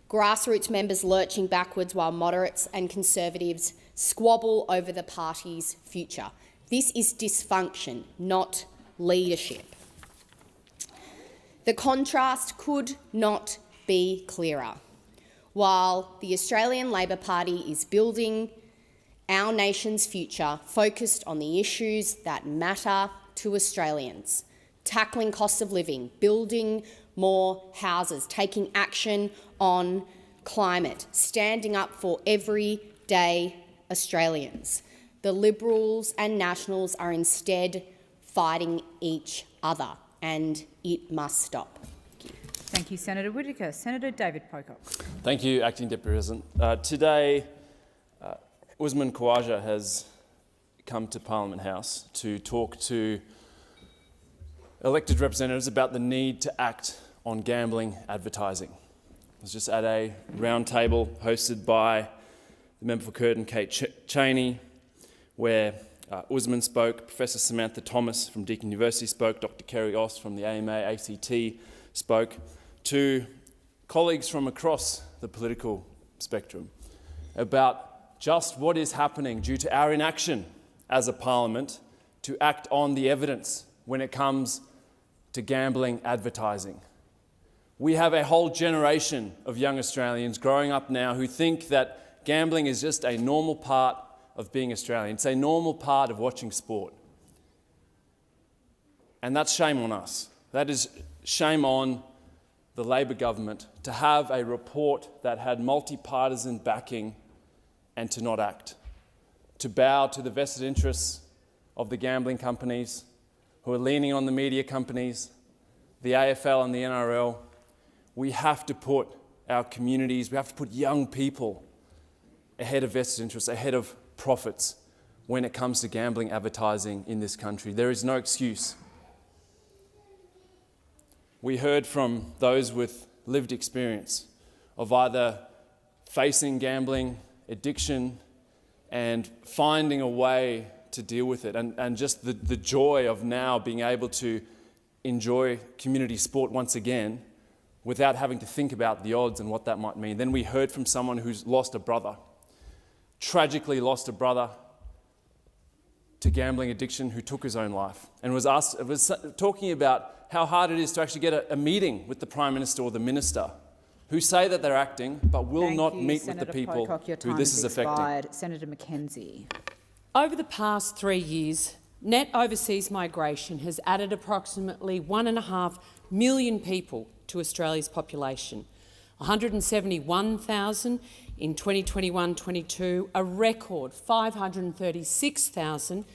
Grassroots members lurching backwards while moderates and Conservatives squabble over the party's future. This is dysfunction, not leadership. The contrast could not be clearer. While the Australian Labor Party is building our nation's future focused on the issues that matter to Australians, tackling cost of living, building more houses, taking action on climate, standing up for everyday Australians. The Liberals and Nationals are instead fighting each other, and it must stop. Thank you, Senator Whittaker. Senator David Pocock. Thank you, Acting Deputy President. Today, Usman Khawaja has come to Parliament House to talk to elected representatives about the need to act on gambling advertising. I was just at a roundtable hosted by the member for Curtin, Kate Cheney, where Usman spoke, Professor Samantha Thomas from Deakin University spoke, Dr Kerry Oss from the AMA ACT spoke, to colleagues from across the political spectrum about just what is happening due to our inaction as a parliament to act on the evidence when it comes to gambling advertising. We have a whole generation of young Australians growing up now who think that gambling is just a normal part of being Australian. It's a normal part of watching sport. And that's shame on us. That is shame on the Labor government to have a report that had multi-partisan backing and to not act, to bow to the vested interests of the gambling companies who are leaning on the media companies, the AFL and the NRL. We have to put our communities, we have to put young people ahead of vested interests, ahead of profits when it comes to gambling advertising in this country. There is no excuse. We heard from those with lived experience of either facing gambling addiction and finding a way to deal with it, and just the joy of now being able to enjoy community sport once again without having to think about the odds and what that might mean. Then we heard from someone who's lost a brother, tragically lost a brother to gambling addiction, who took his own life, and was talking about how hard it is to actually get a meeting with the Prime Minister or the Minister, who say that they're acting but will not meet with the people who this is affecting. Senator Mackenzie. Over the past 3 years, net overseas migration has added approximately 1.5 million people to Australia's population. 171,000 in 2021-22, a record 536,000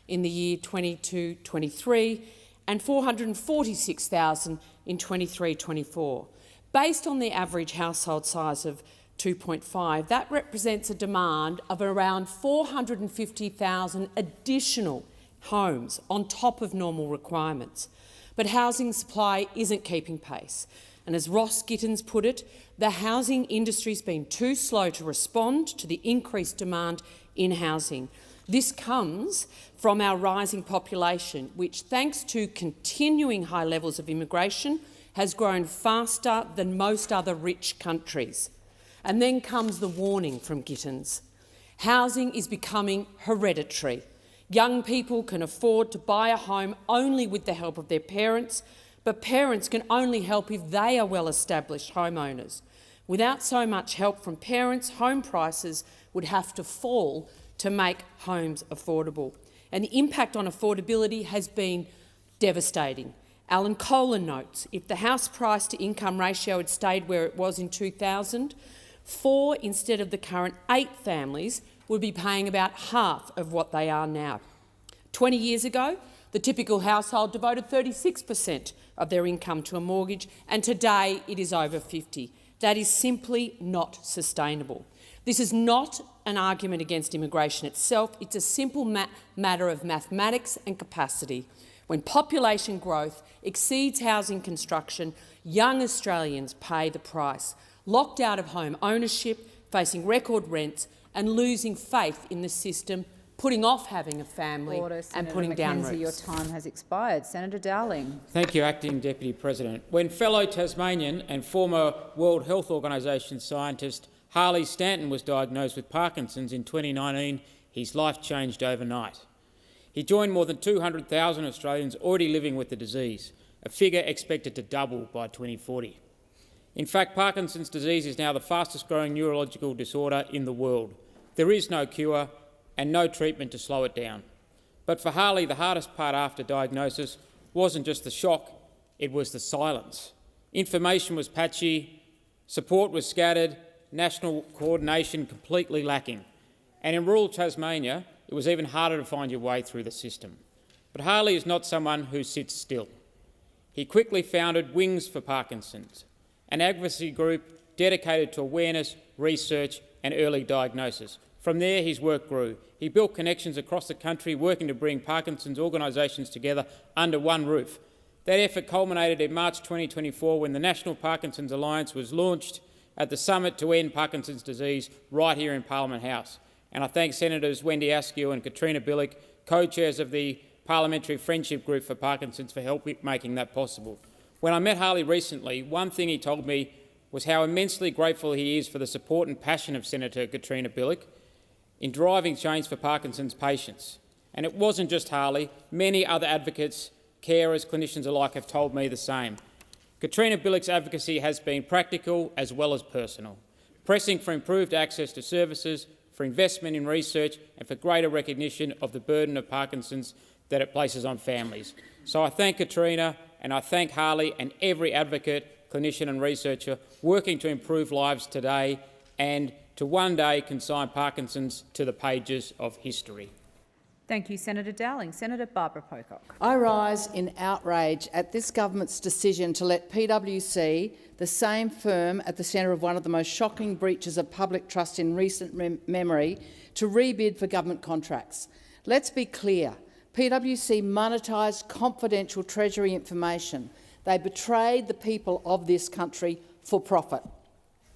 in the year 22-23, and 446,000 in 23-24. Based on the average household size of 2.5, that represents a demand of around 450,000 additional homes on top of normal requirements. But housing supply isn't keeping pace. And as Ross Gittins put it, the housing industry's been too slow to respond to the increased demand in housing. This comes from our rising population, which, thanks to continuing high levels of immigration, has grown faster than most other rich countries. And then comes the warning from Gittins. Housing is becoming hereditary. Young people can afford to buy a home only with the help of their parents, but parents can only help if they are well-established homeowners. Without so much help from parents, home prices would have to fall to make homes affordable. And the impact on affordability has been devastating. Alan Colan notes, if the house price to income ratio had stayed where it was in 2000, 4 instead of the current 8 families would be paying about half of what they are now. 20 years ago, the typical household devoted 36% of their income to a mortgage, and today it is over 50%. That is simply not sustainable. This is not an argument against immigration itself. It's a simple matter of mathematics and capacity. When population growth exceeds housing construction, young Australians pay the price, locked out of home ownership, facing record rents and losing faith in the system, putting off having a family and putting down roots. Your time has expired. Senator Dowling. Thank you, Acting Deputy President. When fellow Tasmanian and former World Health Organisation scientist Harley Stanton was diagnosed with Parkinson's in 2019, his life changed overnight. He joined more than 200,000 Australians already living with the disease, a figure expected to double by 2040. In fact, Parkinson's disease is now the fastest-growing neurological disorder in the world. There is no cure and no treatment to slow it down. But for Harley, the hardest part after diagnosis wasn't just the shock, it was the silence. Information was patchy, support was scattered, national coordination completely lacking. And in rural Tasmania, it was even harder to find your way through the system. But Harley is not someone who sits still. He quickly founded Wings for Parkinson's, an advocacy group dedicated to awareness, research and early diagnosis. From there, his work grew. He built connections across the country, working to bring Parkinson's organisations together under one roof. That effort culminated in March 2024 when the National Parkinson's Alliance was launched at the Summit to End Parkinson's Disease right here in Parliament House. And I thank Senators Wendy Askew and Katrina Billick, co-chairs of the Parliamentary Friendship Group for Parkinson's, for help making that possible. When I met Harley recently, one thing he told me was how immensely grateful he is for the support and passion of Senator Katrina Billick in driving change for Parkinson's patients. And it wasn't just Harley. Many other advocates, carers, clinicians alike have told me the same. Katrina Billick's advocacy has been practical as well as personal, pressing for improved access to services, for investment in research and for greater recognition of the burden of Parkinson's that it places on families. So I thank Katrina and I thank Harley and every advocate, clinician and researcher working to improve lives today and to one day consign Parkinson's to the pages of history. Thank you, Senator Dowling. Senator Barbara Pocock. I rise in outrage at this government's decision to let PwC, the same firm at the centre of one of the most shocking breaches of public trust in recent memory, to rebid for government contracts. Let's be clear. PwC monetised confidential Treasury information. They betrayed the people of this country for profit.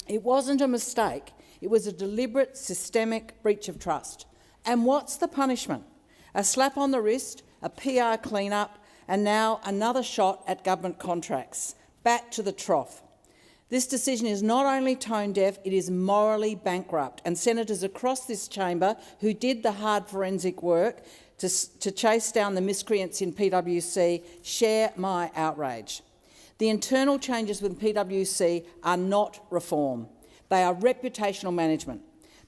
It wasn't a mistake. It was a deliberate, systemic breach of trust. And what's the punishment? A slap on the wrist, a PR clean-up, and now another shot at government contracts. Back to the trough. This decision is not only tone-deaf, it is morally bankrupt, and senators across this chamber who did the hard forensic work to chase down the miscreants in PwC share my outrage. The internal changes with PwC are not reform. They are reputational management.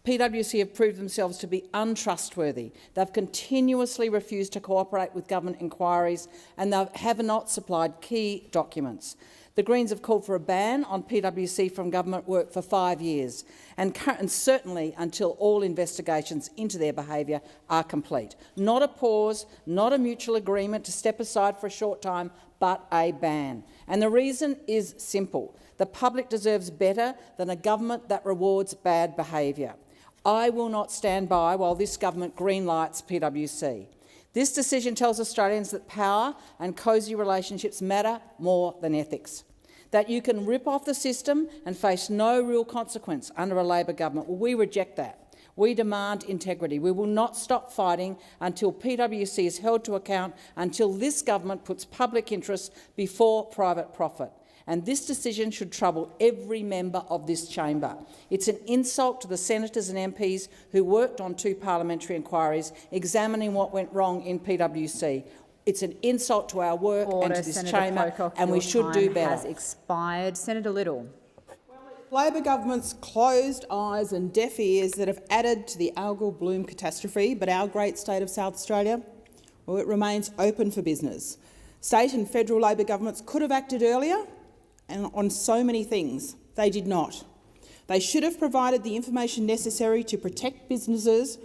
PwC have proved themselves to be untrustworthy. They've continuously refused to cooperate with government inquiries and they have not supplied key documents. The Greens have called for a ban on PwC from government work for 5 years and certainly until all investigations into their behaviour are complete. Not a pause, not a mutual agreement to step aside for a short time, but a ban. And the reason is simple. The public deserves better than a government that rewards bad behaviour. I will not stand by while this government greenlights PwC. This decision tells Australians that power and cosy relationships matter more than ethics, that you can rip off the system and face no real consequence under a Labor government. Well, we reject that. We demand integrity. We will not stop fighting until PwC is held to account, until this government puts public interest before private profit. And this decision should trouble every member of this chamber. It's an insult to the senators and MPs who worked on 2 parliamentary inquiries examining what went wrong in PwC. It's an insult to our work and to this Senator chamber, Pocock, and we should do better. Has expired. Senator Little. Labor government's closed eyes and deaf ears that have added to the algal bloom catastrophe, but our great state of South Australia, well, it remains open for business. State and federal Labor governments could have acted earlier and on so many things. They did not. They should have provided the information necessary to protect businesses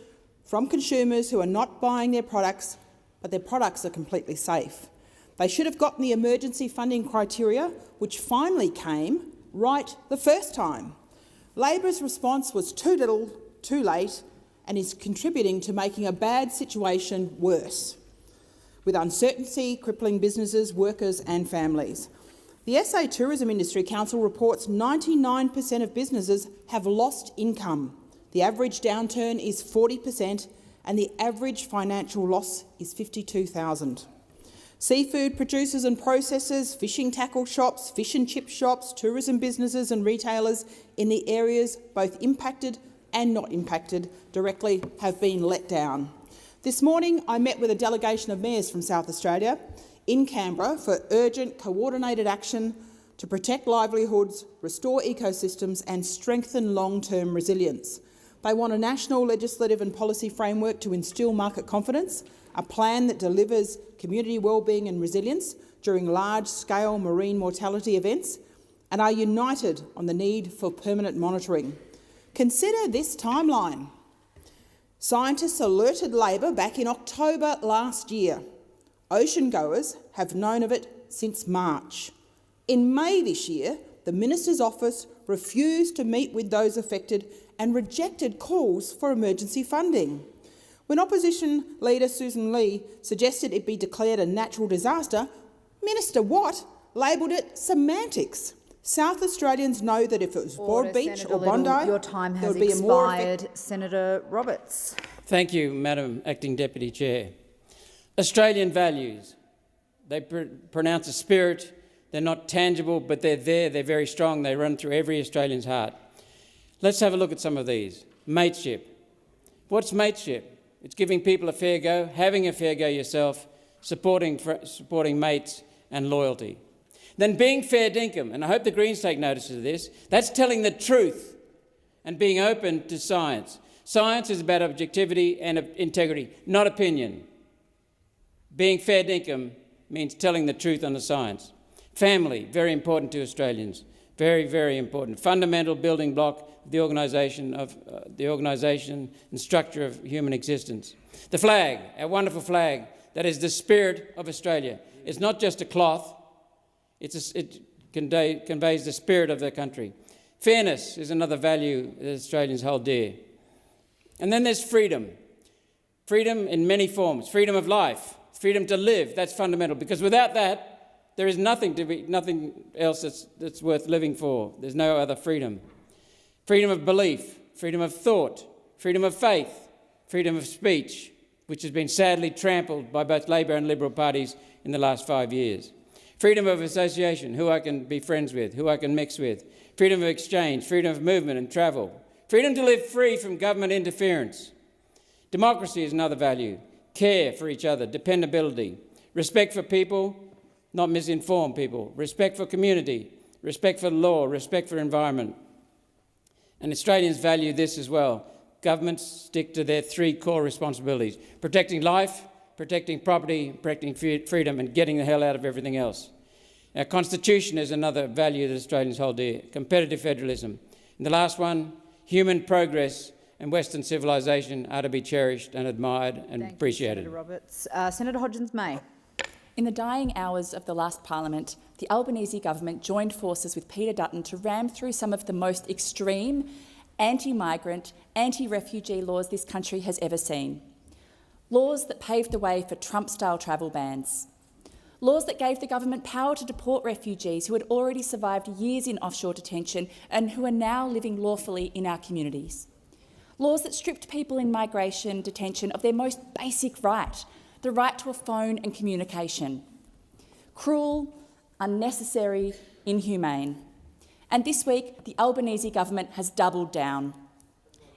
from consumers who are not buying their products, but their products are completely safe. They should have gotten the emergency funding criteria, which finally came, right the first time. Labor's response was too little, too late, and is contributing to making a bad situation worse, with uncertainty crippling businesses, workers and families. The SA Tourism Industry Council reports 99% of businesses have lost income. The average downturn is 40% and the average financial loss is $52,000. Seafood producers and processors, fishing tackle shops, fish and chip shops, tourism businesses and retailers in the areas both impacted and not impacted directly have been let down. This morning I met with a delegation of mayors from South Australia in Canberra for urgent coordinated action to protect livelihoods, restore ecosystems and strengthen long-term resilience. They want a national legislative and policy framework to instil market confidence, a plan that delivers community wellbeing and resilience during large-scale marine mortality events, and are united on the need for permanent monitoring. Consider this timeline. Scientists alerted Labor back in October last year. Ocean-goers have known of it since March. In May this year, the Minister's office refused to meet with those affected and rejected calls for emergency funding. When opposition leader Susan Lee suggested it be declared a natural disaster, Minister Watt labelled it semantics. South Australians know that if it was Broadbeach or Bondi, your time has there would be a more expired. Senator Roberts. Thank you, Madam Acting Deputy Chair. Australian values. They pronounce a spirit. They're not tangible, but they're there. They're very strong. They run through every Australian's heart. Let's have a look at some of these. Mateship. What's mateship? It's giving people a fair go, having a fair go yourself, supporting mates and loyalty. Then being fair dinkum, and I hope the Greens take notice of this, that's telling the truth and being open to science. Science is about objectivity and integrity, not opinion. Being fair dinkum means telling the truth on the science. Family, very important to Australians. Very, very important. Fundamental building block of the organisation and structure of human existence. The flag, our wonderful flag, that is the spirit of Australia. It's not just a cloth. It conveys the spirit of the country. Fairness is another value that Australians hold dear. And then there's freedom. Freedom in many forms. Freedom of life. Freedom to live. That's fundamental, because without that, there is nothing else that's worth living for. There's no other freedom. Freedom of belief, freedom of thought, freedom of faith, freedom of speech, which has been sadly trampled by both Labor and Liberal parties in the last 5 years. Freedom of association, who I can be friends with, who I can mix with. Freedom of exchange, freedom of movement and travel. Freedom to live free from government interference. Democracy is another value. Care for each other, dependability, respect for people, not misinformed people, respect for community, respect for the law, respect for environment. And Australians value this as well. Governments stick to their 3 core responsibilities: protecting life, protecting property, protecting freedom, and getting the hell out of everything else. Our Constitution is another value that Australians hold dear. Competitive federalism. And the last one, human progress and Western civilisation are to be cherished and admired and appreciated. Senator Roberts. Senator Hodgins-May. In the dying hours of the last Parliament, the Albanese government joined forces with Peter Dutton to ram through some of the most extreme anti-migrant, anti-refugee laws this country has ever seen. Laws that paved the way for Trump-style travel bans. Laws that gave the government power to deport refugees who had already survived years in offshore detention and who are now living lawfully in our communities. Laws that stripped people in migration detention of their most basic right, the right to a phone and communication. Cruel, unnecessary, inhumane. And this week, the Albanese government has doubled down.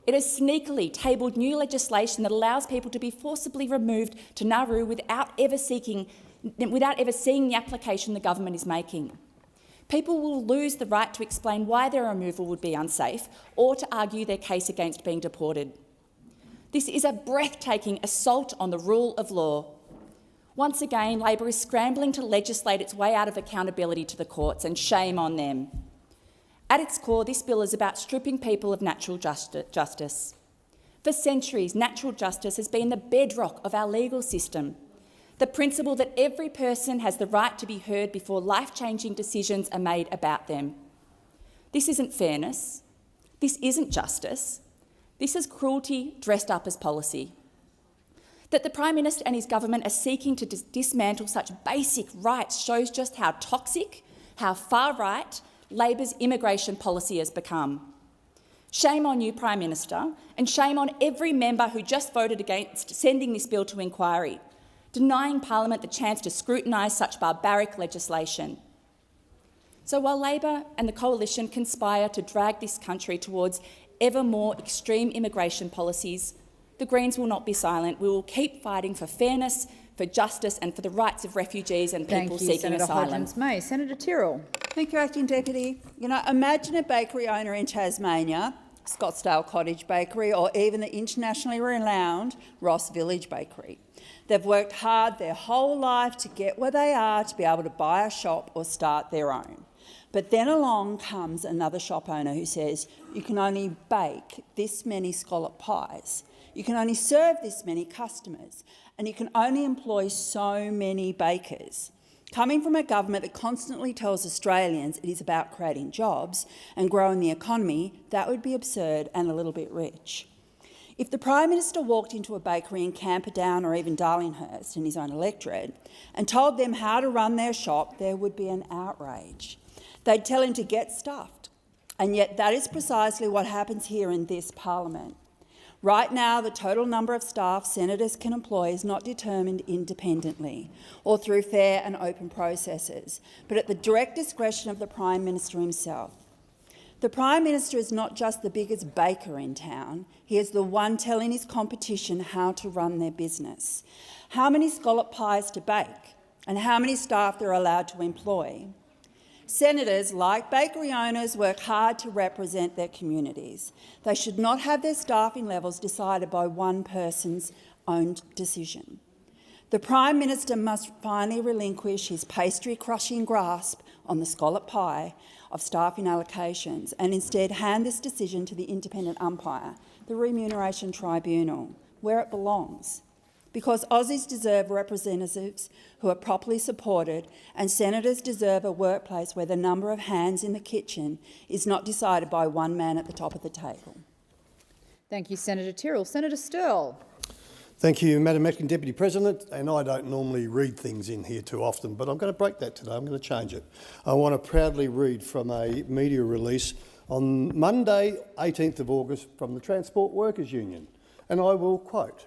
It has sneakily tabled new legislation that allows people to be forcibly removed to Nauru without ever seeing the application the government is making. People will lose the right to explain why their removal would be unsafe or to argue their case against being deported. This is a breathtaking assault on the rule of law. Once again, Labor is scrambling to legislate its way out of accountability to the courts, and shame on them. At its core, this bill is about stripping people of natural justice. For centuries, natural justice has been the bedrock of our legal system. The principle that every person has the right to be heard before life-changing decisions are made about them. This isn't fairness. This isn't justice. This is cruelty dressed up as policy. That the Prime Minister and his government are seeking to dismantle such basic rights shows just how toxic, how far-right Labor's immigration policy has become. Shame on you, Prime Minister, and shame on every member who just voted against sending this bill to inquiry, denying Parliament the chance to scrutinise such barbaric legislation. So while Labor and the Coalition conspire to drag this country towards ever more extreme immigration policies, the Greens will not be silent. We will keep fighting for fairness, for justice and for the rights of refugees and people seeking asylum. May. Senator Tyrrell. Thank you, Acting Deputy. You know, imagine a bakery owner in Tasmania, Scottsdale Cottage Bakery, or even the internationally renowned Ross Village Bakery. They've worked hard their whole life to get where they are, to be able to buy a shop or start their own. But then along comes another shop owner who says, you can only bake this many scallop pies, you can only serve this many customers, and you can only employ so many bakers. Coming from a government that constantly tells Australians it is about creating jobs and growing the economy, that would be absurd and a little bit rich. If the Prime Minister walked into a bakery in Camperdown or even Darlinghurst in his own electorate and told them how to run their shop, there would be an outrage. They'd tell him to get stuffed, and yet that is precisely what happens here in this parliament. Right now, the total number of staff senators can employ is not determined independently or through fair and open processes, but at the direct discretion of the Prime Minister himself. The Prime Minister is not just the biggest baker in town, he is the one telling his competition how to run their business, how many scallop pies to bake and how many staff they're allowed to employ. Senators, like bakery owners, work hard to represent their communities. They should not have their staffing levels decided by one person's own decision. The Prime Minister must finally relinquish his pastry-crushing grasp on the scallop pie of staffing allocations and instead hand this decision to the independent umpire, the Remuneration Tribunal, where it belongs. Because Aussies deserve representatives who are properly supported, and senators deserve a workplace where the number of hands in the kitchen is not decided by one man at the top of the table. Thank you, Senator Tyrrell. Senator Sterle. Thank you, Madam Acting Deputy President. And I don't normally read things in here too often, but I'm going to break that today. I'm going to change it. I want to proudly read from a media release on Monday, 18th of August, from the Transport Workers Union. And I will quote,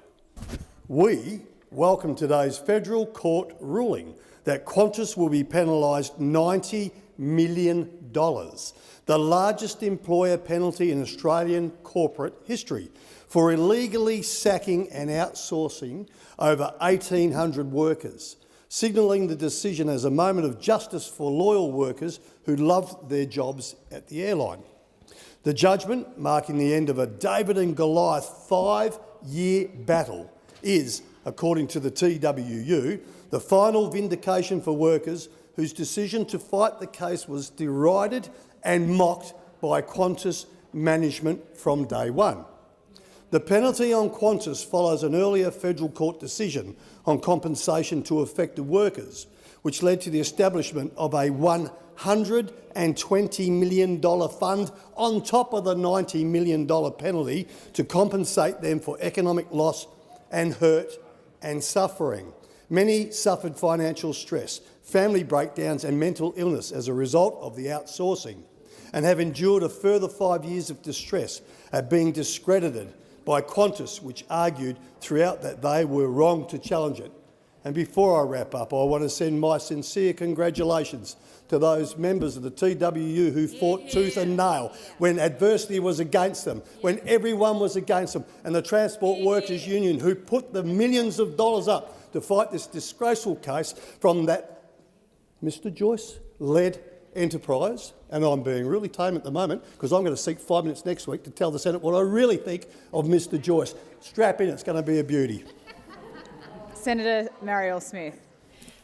"We welcome today's federal court ruling that Qantas will be penalised $90 million, the largest employer penalty in Australian corporate history, for illegally sacking and outsourcing over 1,800 workers, signalling the decision as a moment of justice for loyal workers who loved their jobs at the airline. The judgment, marking the end of a David and Goliath 5-year battle, is, according to the TWU, the final vindication for workers whose decision to fight the case was derided and mocked by Qantas management from day one. The penalty on Qantas follows an earlier federal court decision on compensation to affected workers, which led to the establishment of a $120 million fund on top of the $90 million penalty to compensate them for economic loss and hurt and suffering. Many suffered financial stress, family breakdowns and mental illness as a result of the outsourcing, and have endured a further 5 years of distress at being discredited by Qantas, which argued throughout that they were wrong to challenge it. And before I wrap up, I want to send my sincere congratulations to those members of the TWU who fought tooth and nail when adversity was against them, when everyone was against them, and the Transport Workers Union who put the millions of dollars up to fight this disgraceful case from that Mr Joyce-led enterprise. And I'm being really tame at the moment because I'm going to seek 5 minutes next week to tell the Senate what I really think of Mr Joyce. Strap in, it's going to be a beauty. Senator Marielle Smith.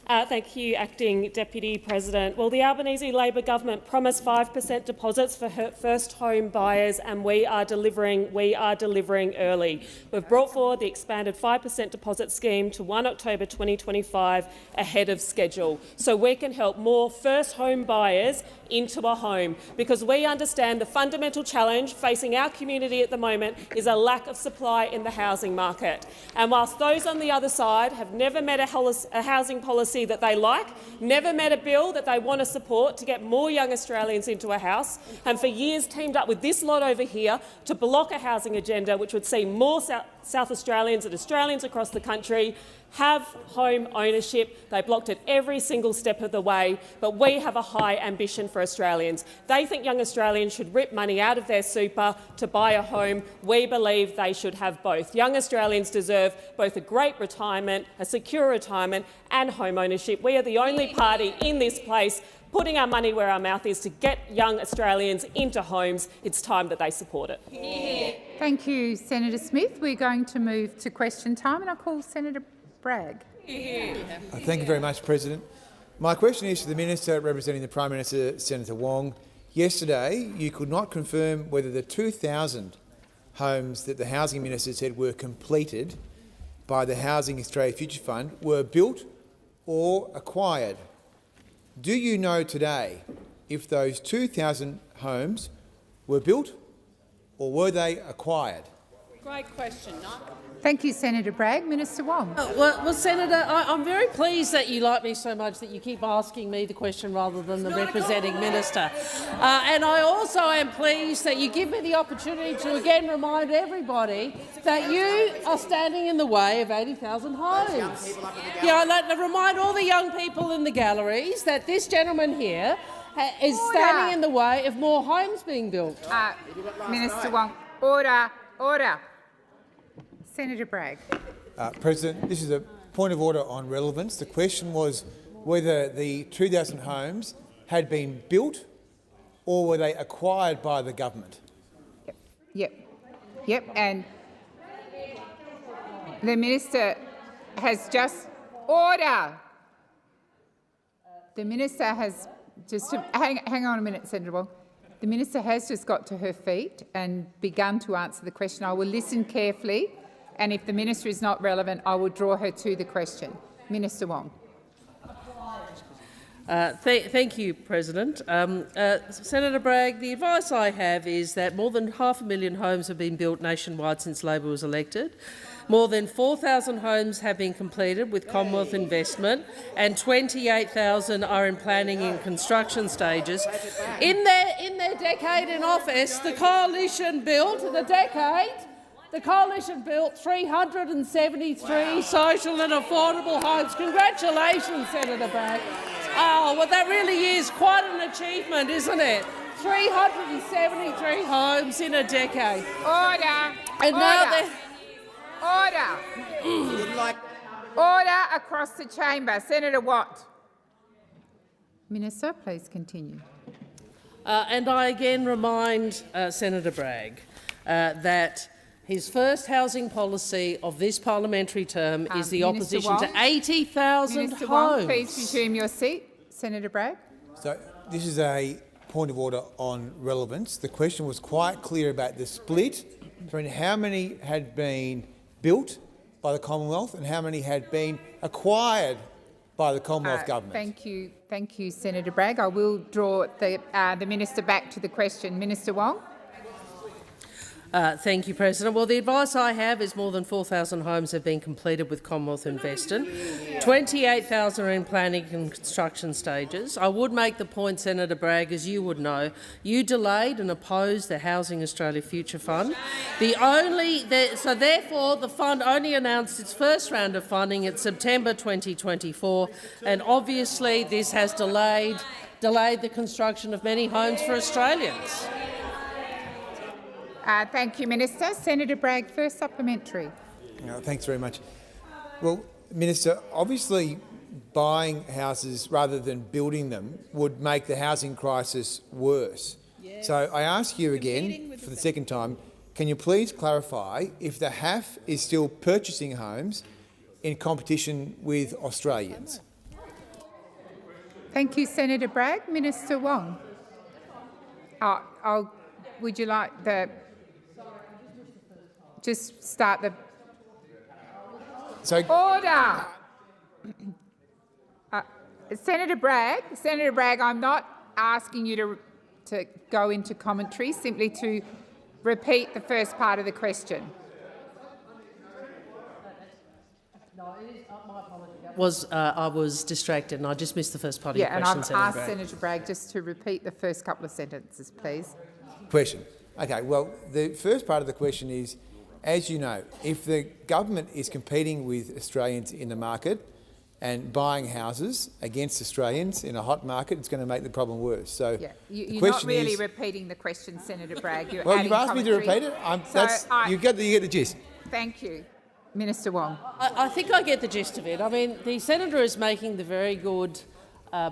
Thank you, Acting Deputy President. Well, the Albanese Labor government promised 5% deposits for first home buyers, and we are delivering early. We've brought forward the expanded 5% deposit scheme to 1 October 2025 ahead of schedule, so we can help more first home buyers into a home, because we understand the fundamental challenge facing our community at the moment is a lack of supply in the housing market. And whilst those on the other side have never met a housing policy that they like, never met a bill that they want to support to get more young Australians into a house, and for years teamed up with this lot over here to block a housing agenda which would see more South Australians and Australians across the country have home ownership. They blocked it every single step of the way, but we have a high ambition for Australians. They think young Australians should rip money out of their super to buy a home. We believe they should have both. Young Australians deserve both a great retirement, a secure retirement and home ownership. We are the only party in this place putting our money where our mouth is to get young Australians into homes. It's time that they support it. Yeah. Thank you, Senator Smith. We're going to move to question time, and I call Senator Bragg. Thank you very much, President. My question is to the Minister representing the Prime Minister, Senator Wong. Yesterday, you could not confirm whether the 2,000 homes that the Housing Minister said were completed by the Housing Australia Future Fund were built or acquired. Do you know today if those 2,000 homes were built or were they acquired? Great question. Thank you, Senator Bragg. Minister Wong. Well, Senator, I'm very pleased that you like me so much that you keep asking me the question rather than the representing minister. And I also am pleased that you give me the opportunity to again remind everybody that you are standing in the way of 80,000 homes. I'd like to remind all the young people in the galleries that this gentleman here is standing in the way of more homes being built. Minister Wong. Order. Order. Senator Bragg. President, this is a point of order on relevance. The question was whether the 2,000 homes had been built or were they acquired by the government. Yep. And the minister has just order. The minister has just hang on a minute, Senator Wong. The minister has just got to her feet and begun to answer the question. I will listen carefully, and if the minister is not relevant, I will draw her to the question. Minister Wong. Thank you, President. Senator Bragg, the advice I have is that more than 500,000 homes have been built nationwide since Labor was elected. More than 4,000 homes have been completed with Commonwealth investment, and 28,000 are in planning and construction stages. In their decade in office, the coalition built 373 social and affordable homes. Congratulations, Senator Bragg. Oh, well, that really is quite an achievement, isn't it? 373 homes in a decade. Order. And now Order across the chamber. Senator Watt. Minister, please continue. And I again remind Senator Bragg that his first housing policy of this parliamentary term is the opposition to 80,000 homes. Minister Wong, please resume your seat. Senator Bragg. So this is a point of order on relevance. The question was quite clear about the split between how many had been built by the Commonwealth and how many had been acquired by the Commonwealth government. Thank you, Senator Bragg. I will draw the minister back to the question. Minister Wong. Thank you, President. Well, the advice I have is more than 4,000 homes have been completed with Commonwealth Investment. 28,000 are in planning and construction stages. I would make the point, Senator Bragg, as you would know, you delayed and opposed the Housing Australia Future Fund. So therefore, the fund only announced its first round of funding in September 2024, and obviously this has delayed the construction of many homes for Australians. Thank you, Minister. Senator Bragg, first supplementary. Thanks very much. Well, Minister, obviously buying houses rather than building them would make the housing crisis worse. Yes. So I ask you again, for the second time, can you please clarify if the HAF is still purchasing homes in competition with Australians? Thank you, Senator Bragg. Minister Wong. Would you like the... Just start the... Order! Senator Bragg, I'm not asking you to go into commentary, simply to repeat the first part of the question. I was distracted and I just missed the first part of your question, and I've Senator asked Bragg. Senator Bragg just to repeat the first couple of sentences, please. Question. Okay, well, the first part of the question is, as you know, if the government is competing with Australians in the market and buying houses against Australians in a hot market, it's going to make the problem worse. So you're not really repeating the question, Senator Bragg. You're you've asked me to repeat it. You get the gist. Thank you. Minister Wong. I think I get the gist of it. I mean, the senator is making the very good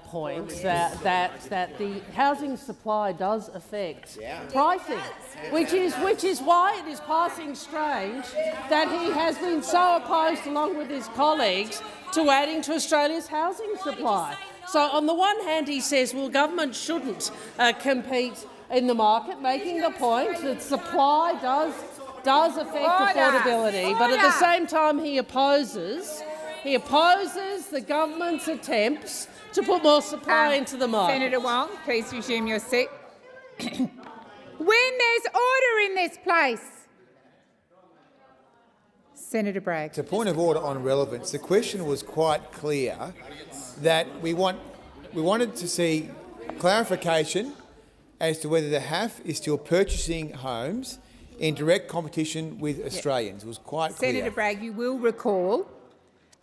point that the housing supply does affect pricing, which is why it is passing strange that he has been so opposed, along with his colleagues, to adding to Australia's housing supply. So on the one hand, he says, well, government shouldn't compete in the market, making the point that supply does affect affordability, but at the same time he opposes the government's attempts to put more supply into the market. Senator Wong, please resume your seat. When there's order in this place. Senator Bragg. It's a point of order on relevance. The question was quite clear that we wanted to see clarification as to whether the HAF is still purchasing homes in direct competition with Australians. It was quite clear. Senator Bragg, you will recall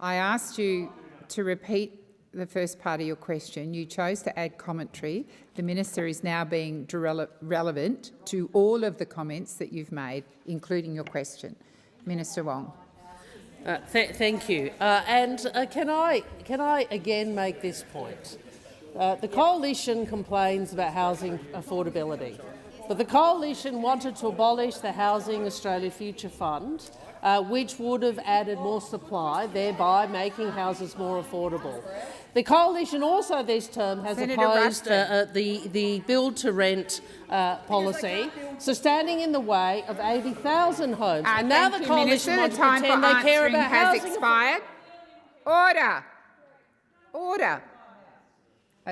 I asked you to repeat the first part of your question. You chose to add commentary. The minister is now being relevant to all of the comments that you've made, including your question. Minister Wong. Thank you. Can I again make this point? The Coalition complains about housing affordability, but the Coalition wanted to abolish the Housing Australia Future Fund, which would have added more supply, thereby making houses more affordable. The Coalition also this term has opposed the build-to-rent policy, so standing in the way of 80,000 homes. And now the Coalition wants to pretend they care about housing. Has expired. Order. Order.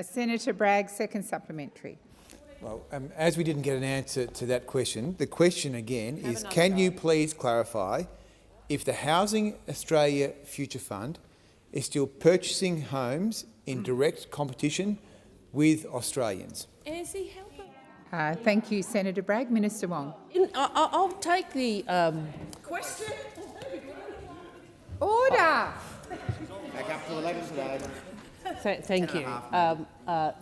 Senator Bragg, second supplementary. Well, as we didn't get an answer to that question, the question again is, can you please clarify if the Housing Australia Future Fund is still purchasing homes in direct competition with Australians? Thank you, Senator Bragg. Minister Wong. I'll take the question. Order. Back up to the level today. Thank you.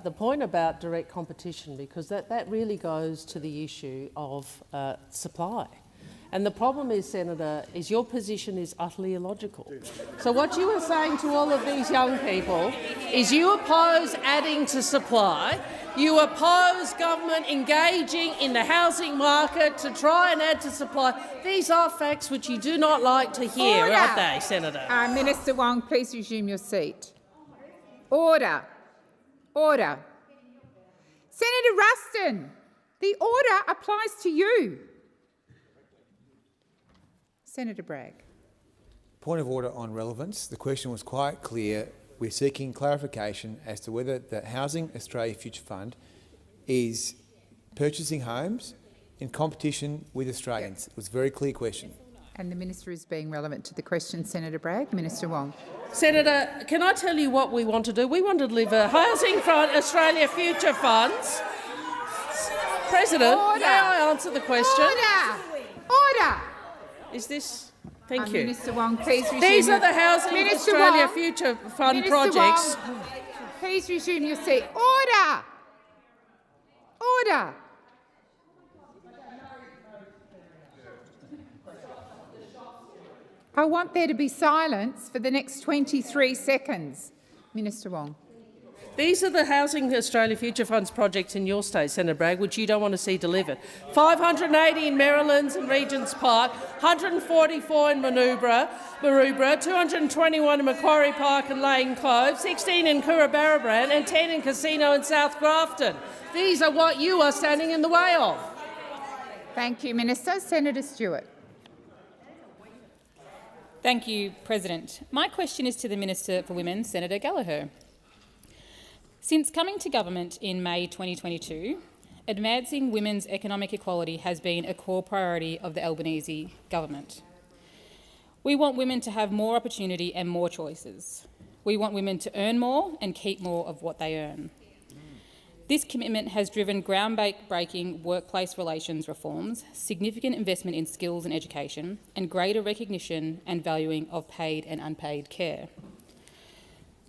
The point about direct competition, because that really goes to the issue of supply. And the problem is, Senator, is your position is utterly illogical. So what you are saying to all of these young people is you oppose adding to supply, you oppose government engaging in the housing market to try and add to supply. These are facts which you do not like to hear, aren't they, Senator? Minister Wong, please resume your seat. Order. Order. Senator Ruston, the order applies to you. Senator Bragg. Point of order on relevance. The question was quite clear. We're seeking clarification as to whether the Housing Australia Future Fund is purchasing homes in competition with Australians? It was a very clear question. And the minister is being relevant to the question. Senator Bragg. Minister Wong. Senator, can I tell you what we want to do? We want to deliver Housing Fund, Australia Future Funds. President, Order. may I answer the question? Order. Is this... Thank you. Minister Wong, please resume. These are the Housing Minister Australia Wong, Future Fund Minister projects. Wong, please resume your seat. Order. Order. I want there to be silence for the next 23 seconds. Minister Wong. These are the Housing Australia Future Funds projects in your state, Senator Bragg, which you don't want to see delivered. 580 in Marylands and Regents Park, 144 in Maroubra, 221 in Macquarie Park and Lane Cove, 16 in Coonabarabran and 10 in Casino and South Grafton. These are what you are standing in the way of. Thank you, Minister. Senator Stewart. Thank you, President. My question is to the Minister for Women, Senator Gallagher. Since coming to government in May 2022, advancing women's economic equality has been a core priority of the Albanese government. We want women to have more opportunity and more choices. We want women to earn more and keep more of what they earn. This commitment has driven groundbreaking workplace relations reforms, significant investment in skills and education, and greater recognition and valuing of paid and unpaid care.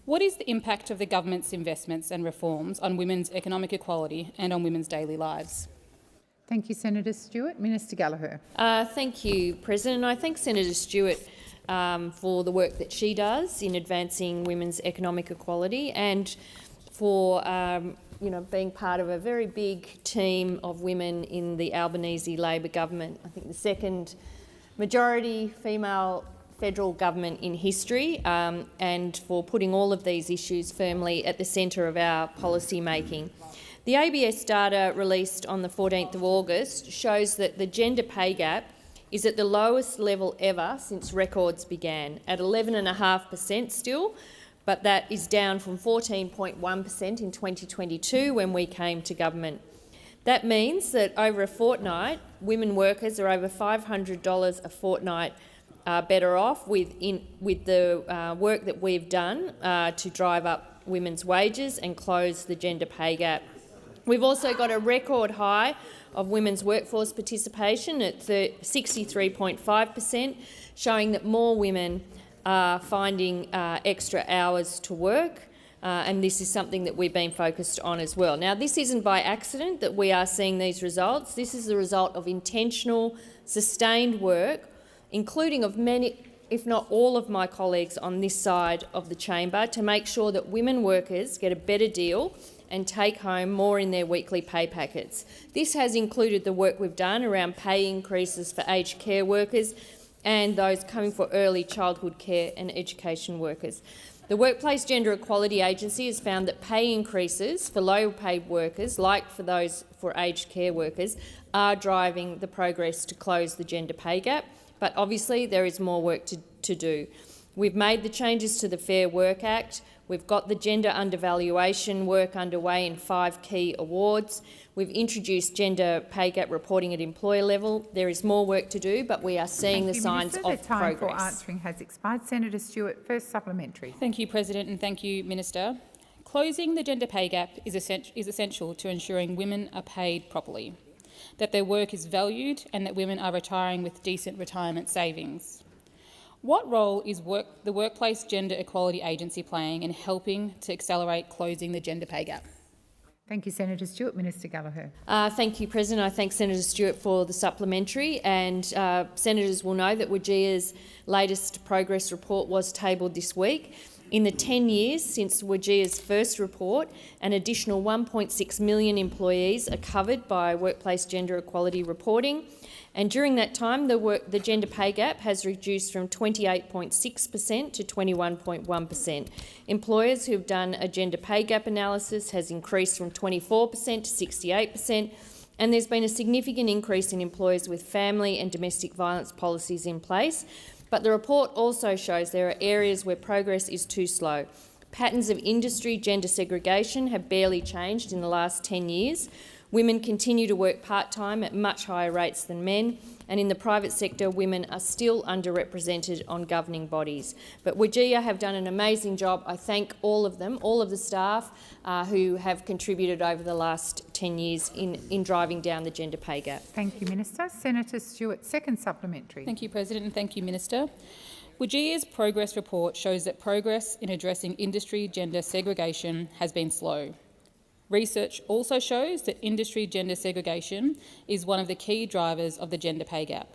What is the impact of the government's investments and reforms on women's economic equality and on women's daily lives? Thank you, Senator Stewart. Minister Gallagher. Thank you, President. I thank Senator Stewart for the work that she does in advancing women's economic equality and for being part of a very big team of women in the Albanese Labor government. I think the second majority female federal government in history, and for putting all of these issues firmly at the centre of our policy making. The ABS data released on the 14th of August shows that the gender pay gap is at the lowest level ever since records began, at 11.5% still, but that is down from 14.1% in 2022 when we came to government. That means that over a fortnight, women workers are over $500 a fortnight better off with the work that we've done to drive up women's wages and close the gender pay gap. We've also got a record high of women's workforce participation at 63.5%, showing that more women are finding extra hours to work, and this is something that we've been focused on as well. Now, this isn't by accident that we are seeing these results. This is the result of intentional, sustained work, including of many, if not all of my colleagues on this side of the chamber, to make sure that women workers get a better deal and take home more in their weekly pay packets. This has included the work we've done around pay increases for aged care workers and those coming for early childhood care and education workers. The Workplace Gender Equality Agency has found that pay increases for low-paid workers, like for those for aged care workers, are driving the progress to close the gender pay gap. But obviously there is more work to do. We've made the changes to the Fair Work Act. We've got the gender undervaluation work underway in 5 key awards. We've introduced gender pay gap reporting at employer level. There is more work to do, but we are seeing the signs of progress. The time for answering has expired. Senator Stewart, first supplementary. Thank you, President, and thank you, Minister. Closing the gender pay gap is essential to ensuring women are paid properly, that their work is valued and that women are retiring with decent retirement savings. What role is the Workplace Gender Equality Agency playing in helping to accelerate closing the gender pay gap? Thank you, Senator Stewart. Minister Gallagher. Thank you, President. I thank Senator Stewart for the supplementary, and senators will know that WGEA's latest progress report was tabled this week. In the 10 years since WGEA's first report, an additional 1.6 million employees are covered by workplace gender equality reporting, and during that time the gender pay gap has reduced from 28.6% to 21.1%. Employers who have done a gender pay gap analysis has increased from 24% to 68%, and there's been a significant increase in employers with family and domestic violence policies in place. But the report also shows there are areas where progress is too slow. Patterns of industry gender segregation have barely changed in the last 10 years. Women continue to work part-time at much higher rates than men, and in the private sector, women are still underrepresented on governing bodies. But WGEA have done an amazing job. I thank all of them, all of the staff who have contributed over the last 10 years in driving down the gender pay gap. Thank you, Minister. Senator Stewart, second supplementary. Thank you, President, and thank you, Minister. WGEA's progress report shows that progress in addressing industry gender segregation has been slow. Research also shows that industry gender segregation is one of the key drivers of the gender pay gap.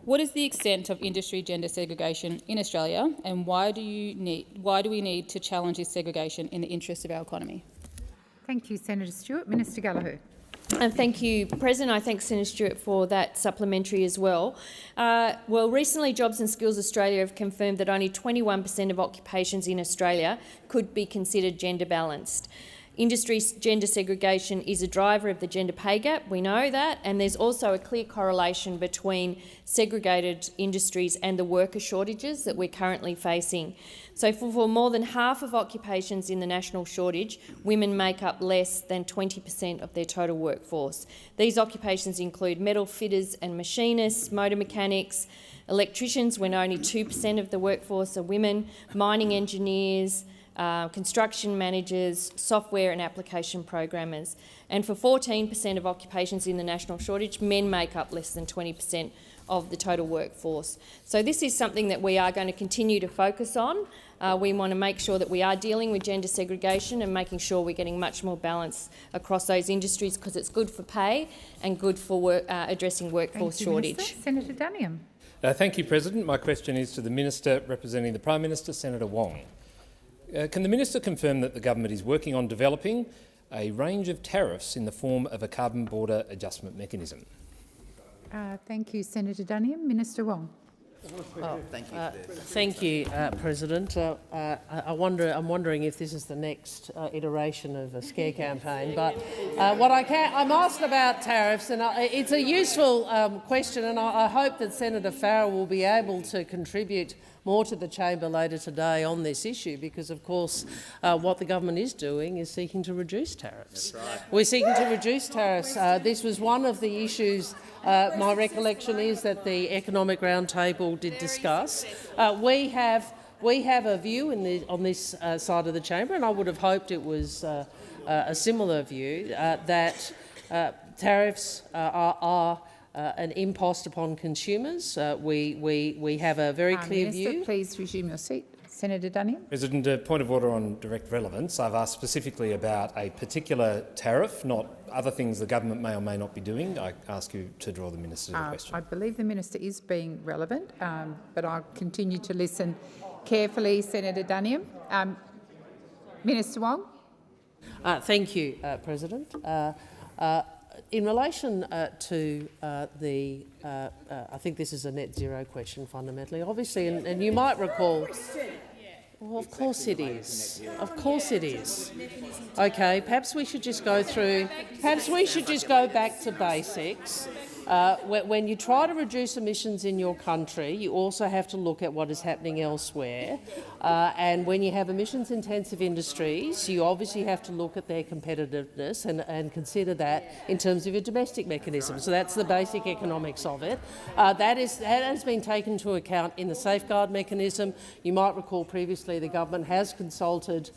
What is the extent of industry gender segregation in Australia, and why do we need to challenge this segregation in the interest of our economy? Thank you, Senator Stewart. Minister Gallagher. And thank you, President. I thank Senator Stewart for that supplementary as well. Well, recently Jobs and Skills Australia have confirmed that only 21% of occupations in Australia could be considered gender balanced. Industry gender segregation is a driver of the gender pay gap, we know that, and there's also a clear correlation between segregated industries and the worker shortages that we're currently facing. So for more than half of occupations in the national shortage, women make up less than 20% of their total workforce. These occupations include metal fitters and machinists, motor mechanics, electricians, when only 2% of the workforce are women, mining engineers, construction managers, software and application programmers. And for 14% of occupations in the national shortage, men make up less than 20% of the total workforce. So this is something that we are going to continue to focus on. We want to make sure that we are dealing with gender segregation and making sure we're getting much more balance across those industries, because it's good for pay and good for addressing workforce shortage. Minister. Senator Duniam. Thank you, President. My question is to the Minister representing the Prime Minister, Senator Wong. Can the Minister confirm that the government is working on developing a range of tariffs in the form of a carbon border adjustment mechanism? Thank you, Senator Duniam. Minister Wong. Thank you, President. I'm wondering if this is the next iteration of a scare campaign. But I'm asked about tariffs, and it's a useful question, and I hope that Senator Farrell will be able to contribute more to the chamber later today on this issue, because of course what the government is doing is seeking to reduce tariffs. That's right. We're seeking to reduce tariffs. This was one of the issues my recollection is that the Economic Roundtable did discuss. We have a view on this side of the chamber, and I would have hoped it was a similar view, that tariffs are an impost upon consumers. We have a very clear Minister, view. please resume your seat. Senator Duniam. President, a point of order on direct relevance. I've asked specifically about a particular tariff, not other things the government may or may not be doing. I ask you to draw the Minister to the question. I believe the Minister is being relevant, but I'll continue to listen carefully. Senator Duniam. Minister Wong. Thank you, President. In relation to I think this is a net zero question fundamentally, obviously, and you might recall. Well, of course it is. Of course it is. Okay, perhaps we should just go through. Perhaps we should just go back to basics. When you try to reduce emissions in your country, you also have to look at what is happening elsewhere. And when you have emissions-intensive industries, you obviously have to look at their competitiveness and consider that in terms of your domestic mechanism. So that's the basic economics of it. That has been taken into account in the safeguard mechanism. You might recall previously the government has consulted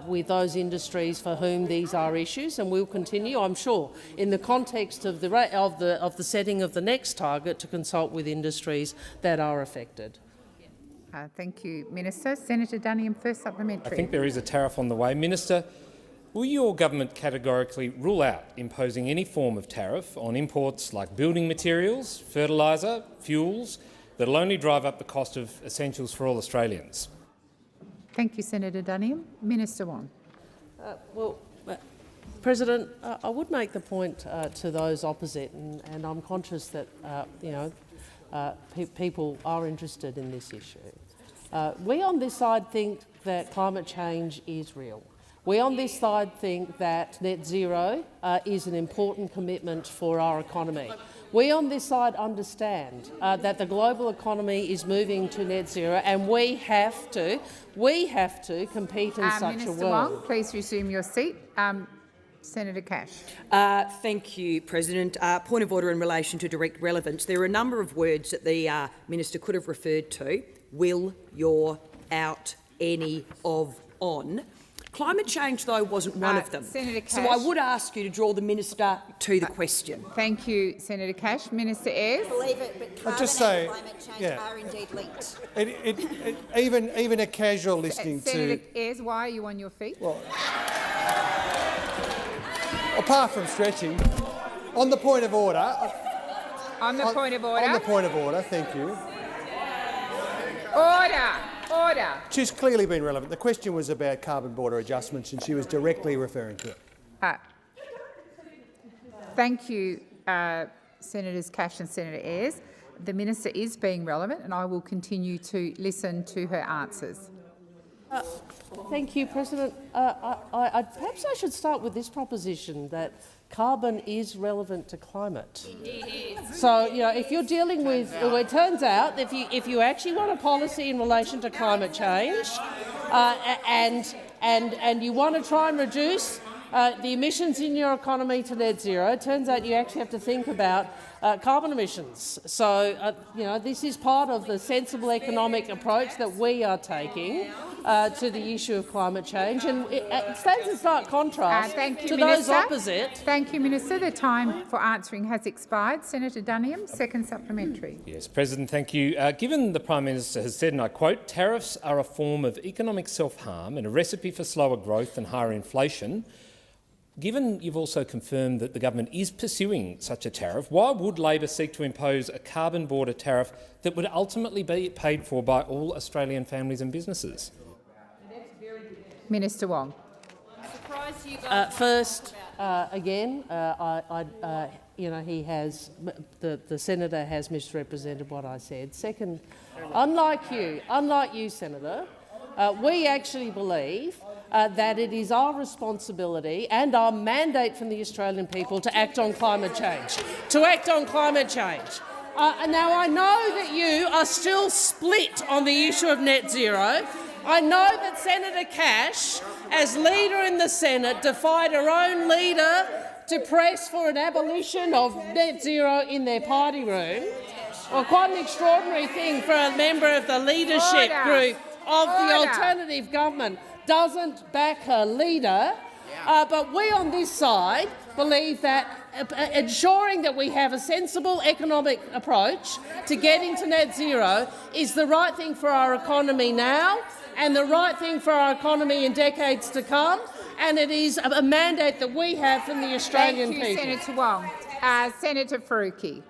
with those industries for whom these are issues, and will continue, I'm sure, in the context of the setting of the next target, to consult with industries that are affected. Thank you, Minister. Senator Duniam, first supplementary. I think there is a tariff on the way. Minister, will your government categorically rule out imposing any form of tariff on imports like building materials, fertiliser, fuels, that will only drive up the cost of essentials for all Australians? Thank you, Senator Duniam. Minister Wong. President, I would make the point to those opposite, and I'm conscious that people are interested in this issue. We on this side think that climate change is real. We on this side think that net zero is an important commitment for our economy. We on this side understand that the global economy is moving to net zero, and we have to compete in such Minister a world. Wong, please resume your seat. Senator Cash. Thank you, President. Point of order in relation to direct relevance. There are a number of words that the minister could have referred to: will, your, out, any, of, on. Climate change, though, wasn't one of them. Senator Cash. So I would ask you to draw the minister to the question. Thank you, Senator Cash. Minister Ayres. Believe it, but carbon and climate change are indeed linked. Even a casual listening Senator Ayres, why are you on your feet? Well, apart from stretching, on the point of order. On the point of order. On the point of order, thank you. Order. Order. She's clearly been relevant. The question was about carbon border adjustments, and she was directly referring to it. Thank you, Senators Cash and Senator Ayres. The minister is being relevant, and I will continue to listen to her answers. Thank you, President. Perhaps I should start with this proposition that carbon is relevant to climate. So, if you're dealing with, well, it turns out that if you actually want a policy in relation to climate change, and you want to try and reduce the emissions in your economy to net zero, it turns out you actually have to think about carbon emissions. So, this is part of the sensible economic approach that we are taking to the issue of climate change, and it stands in stark contrast to those opposite. Thank you, Minister. The time for answering has expired. Senator Dunningham, second supplementary. Yes, President, thank you. Given the Prime Minister has said, and I quote, "Tariffs are a form of economic self-harm and a recipe for slower growth and higher inflation," given you've also confirmed that the government is pursuing such a tariff, why would Labor seek to impose a carbon border tariff that would ultimately be paid for by all Australian families and businesses? Minister Wong. First, again, he has the senator has misrepresented what I said. Second, unlike you, Senator, we actually believe that it is our responsibility and our mandate from the Australian people to act on climate change. Now, I know that you are still split on the issue of net zero. I know that Senator Cash, as leader in the Senate, defied her own leader to press for an abolition of net zero in their party room. Well, quite an extraordinary thing for a member of the leadership group of the alternative government doesn't back her leader. But we on this side believe that ensuring that we have a sensible economic approach to getting to net zero is the right thing for our economy now and the right thing for our economy in decades to come, and it is a mandate that we have from the Australian people. Thank you, Senator Wong. Senator Faruqi.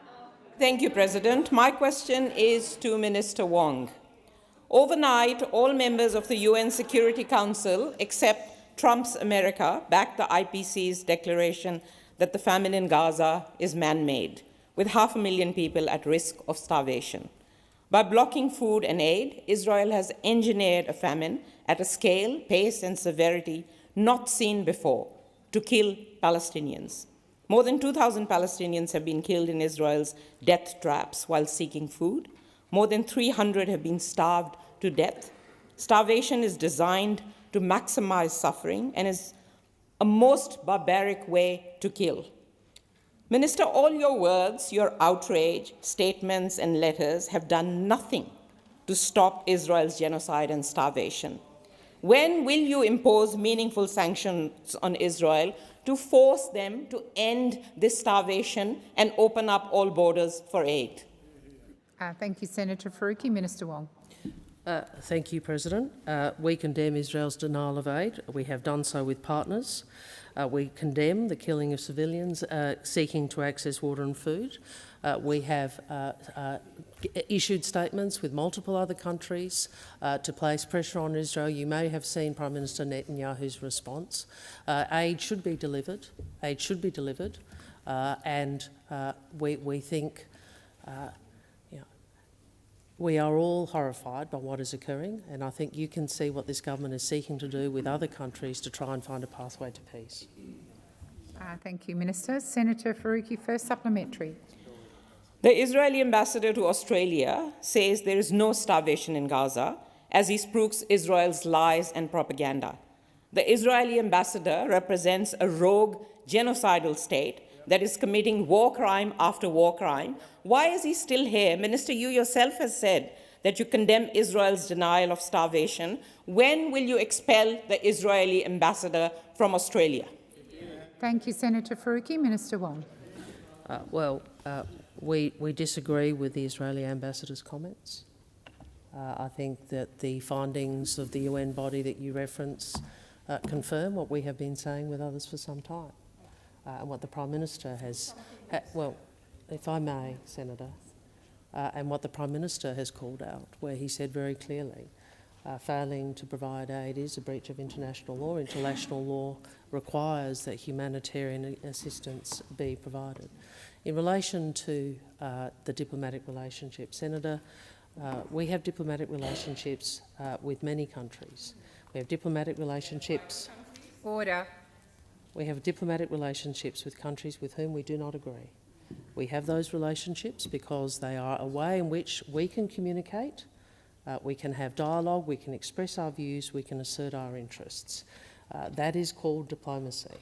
Thank you, President. My question is to Minister Wong. Overnight, all members of the UN Security Council, except Trump's America, backed the IPC's declaration that the famine in Gaza is man-made, with 500,000 people at risk of starvation. By blocking food and aid, Israel has engineered a famine at a scale, pace and severity not seen before to kill Palestinians. More than 2,000 Palestinians have been killed in Israel's death traps while seeking food. More than 300 have been starved to death. Starvation is designed to maximize suffering and is a most barbaric way to kill. Minister, all your words, your outrage, statements and letters have done nothing to stop Israel's genocide and starvation. When will you impose meaningful sanctions on Israel to force them to end this starvation and open up all borders for aid? Thank you, Senator Faruqi. Minister Wong. Thank you, President. We condemn Israel's denial of aid. We have done so with partners. We condemn the killing of civilians seeking to access water and food. We have issued statements with multiple other countries to place pressure on Israel. You may have seen Prime Minister Netanyahu's response. Aid should be delivered. Aid should be delivered. And we think we are all horrified by what is occurring, and I think you can see what this government is seeking to do with other countries to try and find a pathway to peace. Thank you, Minister. Senator Faruqi, first supplementary. The Israeli ambassador to Australia says there is no starvation in Gaza as he spooks Israel's lies and propaganda. The Israeli ambassador represents a rogue, genocidal state that is committing war crime after war crime. Why is he still here? Minister, you yourself have said that you condemn Israel's denial of starvation. When will you expel the Israeli ambassador from Australia? Thank you, Senator Faruqi. Minister Wong. We disagree with the Israeli ambassador's comments. I think that the findings of the UN body that you reference confirm what we have been saying with others for some time, and what the Prime Minister has, well, if I may, Senator, and what the Prime Minister has called out, where he said very clearly, failing to provide aid is a breach of international law. International law requires that humanitarian assistance be provided. In relation to the diplomatic relationship, Senator, we have diplomatic relationships with many countries. We have diplomatic relationships. Order. We have diplomatic relationships with countries with whom we do not agree. We have those relationships because they are a way in which we can communicate, we can have dialogue, we can express our views, we can assert our interests. That is called diplomacy,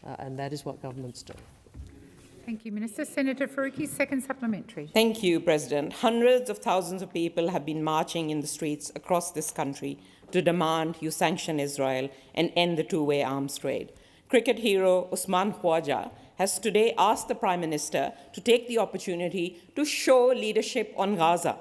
and that is what governments do. Thank you, Minister. Senator Faruqi, second supplementary. Thank you, President. Hundreds of thousands of people have been marching in the streets across this country to demand you sanction Israel and end the two-way arms trade. Cricket hero Usman Khawaja has today asked the Prime Minister to take the opportunity to show leadership on Gaza.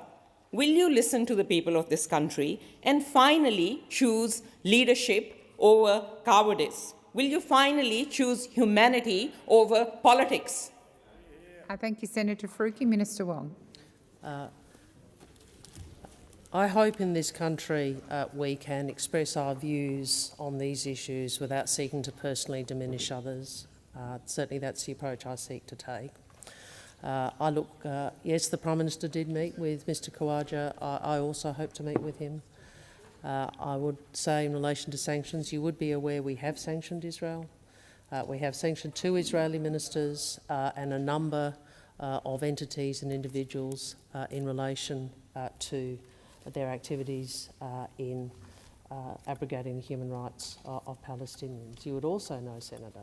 Will you listen to the people of this country and finally choose leadership over cowardice? Will you finally choose humanity over politics? Thank you, Senator Faruqi. Minister Wong. I hope in this country we can express our views on these issues without seeking to personally diminish others. Certainly that's the approach I seek to take. Yes, the Prime Minister did meet with Mr Khawaja. I also hope to meet with him. I would say in relation to sanctions, you would be aware we have sanctioned Israel. We have sanctioned 2 Israeli ministers and a number of entities and individuals in relation to their activities in abrogating the human rights of Palestinians. You would also know, Senator,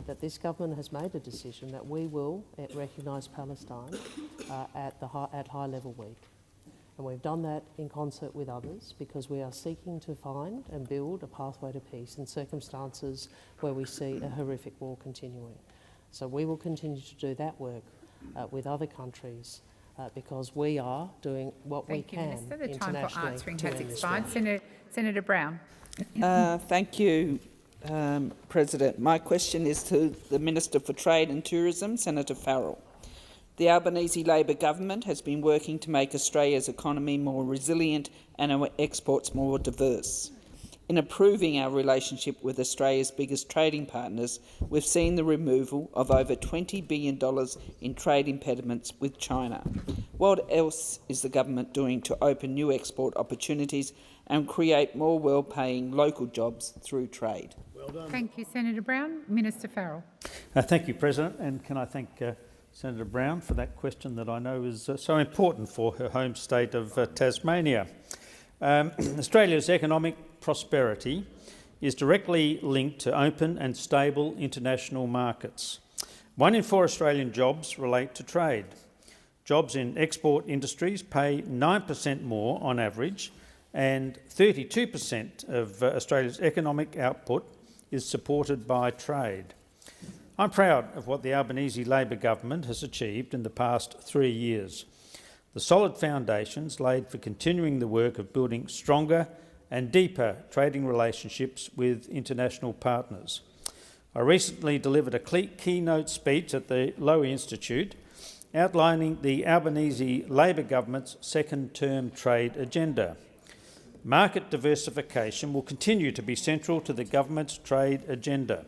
that this government has made a decision that we will recognise Palestine at High Level Week. And we've done that in concert with others because we are seeking to find and build a pathway to peace in circumstances where we see a horrific war continuing. So we will continue to do that work with other countries because we are doing what we can internationally. Thank you, Minister. The time for answering has expired. Senator Brown. Thank you, President. My question is to the Minister for Trade and Tourism, Senator Farrell. The Albanese Labor government has been working to make Australia's economy more resilient and our exports more diverse. In approving our relationship with Australia's biggest trading partners, we've seen the removal of over $20 billion in trade impediments with China. What else is the government doing to open new export opportunities and create more well-paying local jobs through trade? Well done. Thank you, Senator Brown. Minister Farrell. Thank you, President, and can I thank Senator Brown for that question that I know is so important for her home state of Tasmania. Australia's economic prosperity is directly linked to open and stable international markets. 1 in 4 Australian jobs relate to trade. Jobs in export industries pay 9% more on average, and 32% of Australia's economic output is supported by trade. I'm proud of what the Albanese Labor government has achieved in the past 3 years. The solid foundations laid for continuing the work of building stronger and deeper trading relationships with international partners. I recently delivered a keynote speech at the Lowy Institute outlining the Albanese Labor government's second-term trade agenda. Market diversification will continue to be central to the government's trade agenda.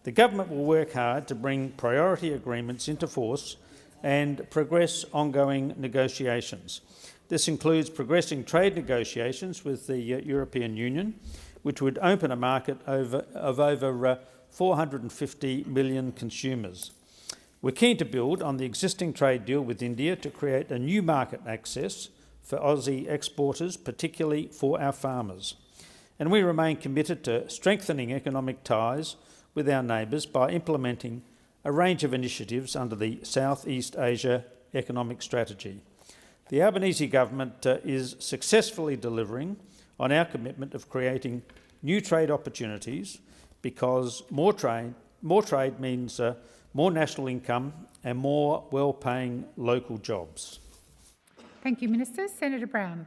The government will work hard to bring priority agreements into force and progress ongoing negotiations. This includes progressing trade negotiations with the European Union, which would open a market of over 450 million consumers. We're keen to build on the existing trade deal with India to create a new market access for Aussie exporters, particularly for our farmers. and we remain committed to strengthening economic ties with our neighbours by implementing a range of initiatives under the South East Asia Economic Strategy. The Albanese government is successfully delivering on our commitment of creating new trade opportunities, because more trade means more national income and more well-paying local jobs. Thank you, Minister. Senator Brown,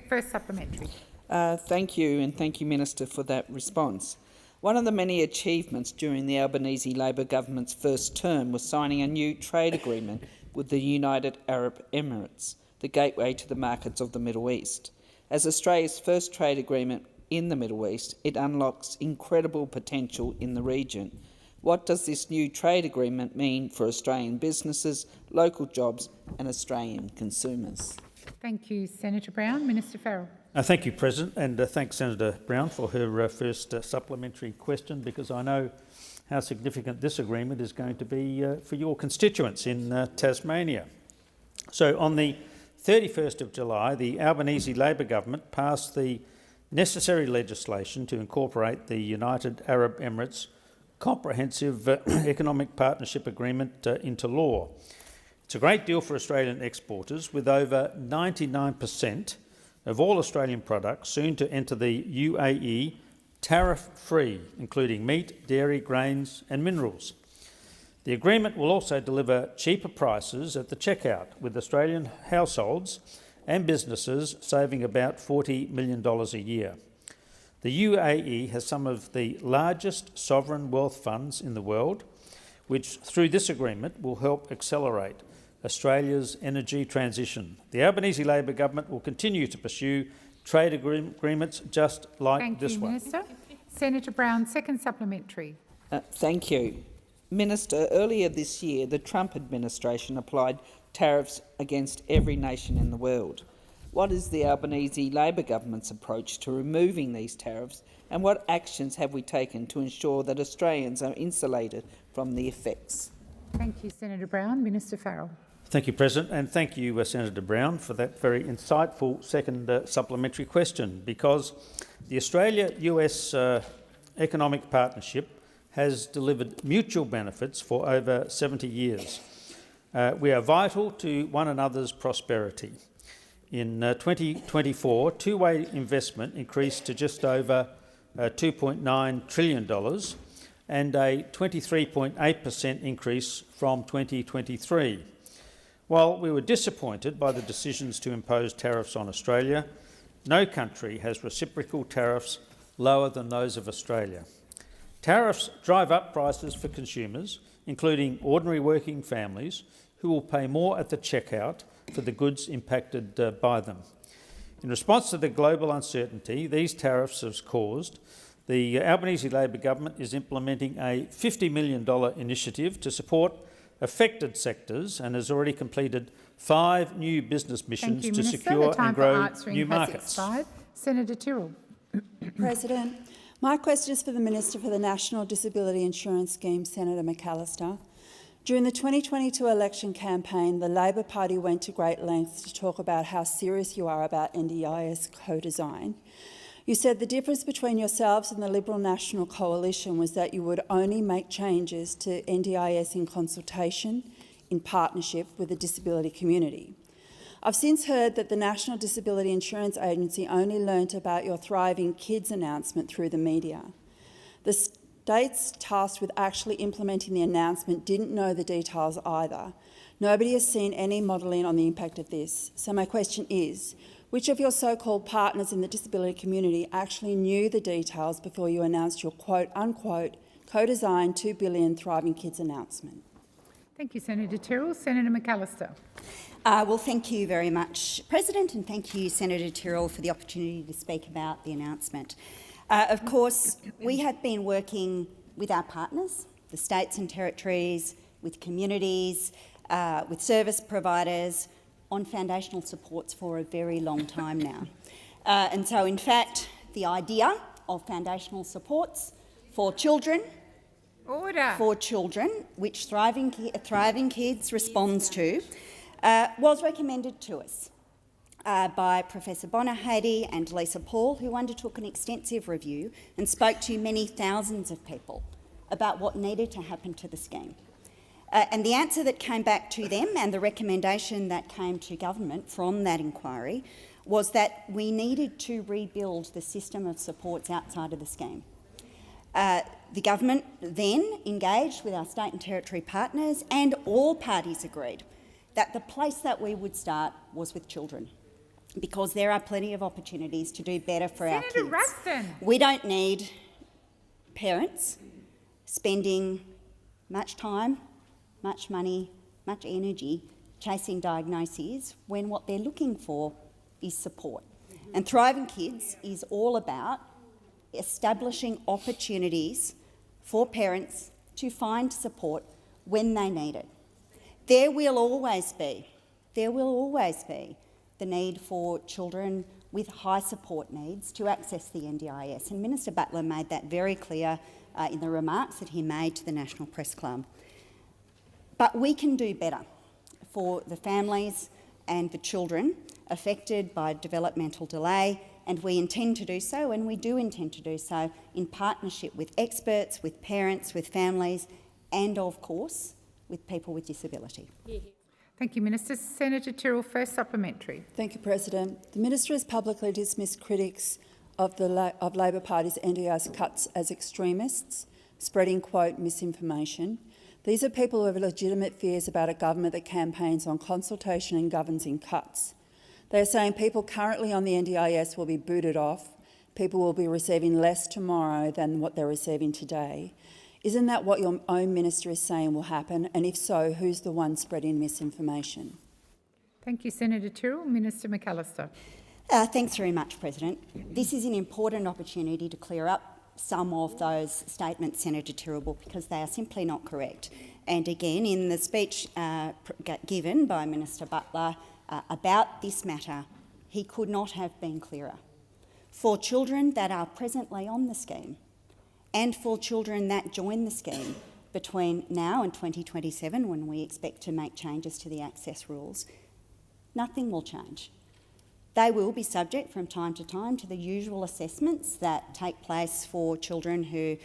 first supplementary. Thank you, and thank you, Minister, for that response. One of the many achievements during the Albanese Labor government's first term was signing a new trade agreement with the United Arab Emirates, the gateway to the markets of the Middle East. As Australia's first trade agreement in the Middle East, it unlocks incredible potential in the region. What does this new trade agreement mean for Australian businesses, local jobs and Australian consumers? Thank you, Senator Brown. Minister Farrell. Thank you, President, and thanks Senator Brown for her first supplementary question, because I know how significant this agreement is going to be for your constituents in Tasmania. So on the 31st of July, the Albanese Labor government passed the necessary legislation to incorporate the United Arab Emirates Comprehensive Economic Partnership Agreement into law. It's a great deal for Australian exporters, with over 99% of all Australian products soon to enter the UAE tariff-free, including meat, dairy, grains and minerals. The agreement will also deliver cheaper prices at the checkout, with Australian households and businesses saving about $40 million a year. The UAE has some of the largest sovereign wealth funds in the world, which through this agreement will help accelerate Australia's energy transition. The Albanese Labor government will continue to pursue trade agreements just like this one. Thank you, Minister. Senator Brown, second supplementary. Thank you. Minister, earlier this year, the Trump administration applied tariffs against every nation in the world. What is the Albanese Labor government's approach to removing these tariffs, and what actions have we taken to ensure that Australians are insulated from the effects? Thank you, Senator Brown. Minister Farrell. Thank you, President, and thank you, Senator Brown, for that very insightful second supplementary question, because the Australia-US economic partnership has delivered mutual benefits for over 70 years. We are vital to one another's prosperity. In 2024, two-way investment increased to just over $2.9 trillion, and a 23.8% increase from 2023. While we were disappointed by the decisions to impose tariffs on Australia, no country has reciprocal tariffs lower than those of Australia. Tariffs drive up prices for consumers, including ordinary working families, who will pay more at the checkout for the goods impacted by them. In response to the global uncertainty these tariffs have caused, the Albanese Labor government is implementing a $50 million initiative to support affected sectors and has already completed 5 new business missions to secure and grow new markets. Senator Tyrrell. President, my question is for the Minister for the National Disability Insurance Scheme, Senator McAllister. During the 2022 election campaign, the Labor Party went to great lengths to talk about how serious you are about NDIS co-design. You said the difference between yourselves and the Liberal National Coalition was that you would only make changes to NDIS in consultation, in partnership with the disability community. I've since heard that the National Disability Insurance Agency only learnt about your Thriving Kids announcement through the media. The states tasked with actually implementing the announcement didn't know the details either. Nobody has seen any modelling on the impact of this. So my question is, which of your so-called partners in the disability community actually knew the details before you announced your quote-unquote co-designed $2 billion Thriving Kids announcement? Thank you, Senator Tyrrell. Senator McAllister. Well, thank you very much, President, and thank you, Senator Tyrrell, for the opportunity to speak about the announcement. Of course, we have been working with our partners, the states and territories, with communities, with service providers, on foundational supports for a very long time now. And so, in fact, the idea of foundational supports for children, which Thriving Kids responds to, was recommended to us. by Professor Bonahady and Lisa Paul, who undertook an extensive review and spoke to many thousands of people about what needed to happen to the scheme. And the answer that came back to them and the recommendation that came to government from that inquiry was that we needed to rebuild the system of supports outside of the scheme. The government then engaged with our state and territory partners, and all parties agreed that the place that we would start was with children, because there are plenty of opportunities to do better for our kids. Ruston. We don't need parents spending much time, much money, much energy chasing diagnoses when what they're looking for is support. And Thriving Kids is all about establishing opportunities for parents to find support when they need it. There will always be the need for children with high support needs to access the NDIS, and Minister Butler made that very clear in the remarks that he made to the National Press Club. But we can do better for the families and the children affected by developmental delay, and we intend to do so, and we do intend to do so in partnership with experts, with parents, with families, and of course with people with disability. Thank you, Minister. Senator Tyrrell, first supplementary. Thank you, President. The Minister has publicly dismissed critics of Labor Party's NDIS cuts as extremists, spreading, quote, misinformation. These are people who have legitimate fears about a government that campaigns on consultation and governs in cuts. They are saying people currently on the NDIS will be booted off, people will be receiving less tomorrow than what they're receiving today. Isn't that what your own minister is saying will happen? And if so, who's the one spreading misinformation? Thank you, Senator Tyrrell. Minister McAllister. Thanks very much, President. This is an important opportunity to clear up some of those statements, Senator Tyrrell, because they are simply not correct. And again, in the speech given by Minister Butler about this matter, he could not have been clearer. For children that are presently on the scheme and for children that join the scheme between now and 2027, when we expect to make changes to the access rules, nothing will change. They will be subject from time to time to the usual assessments that take place for children who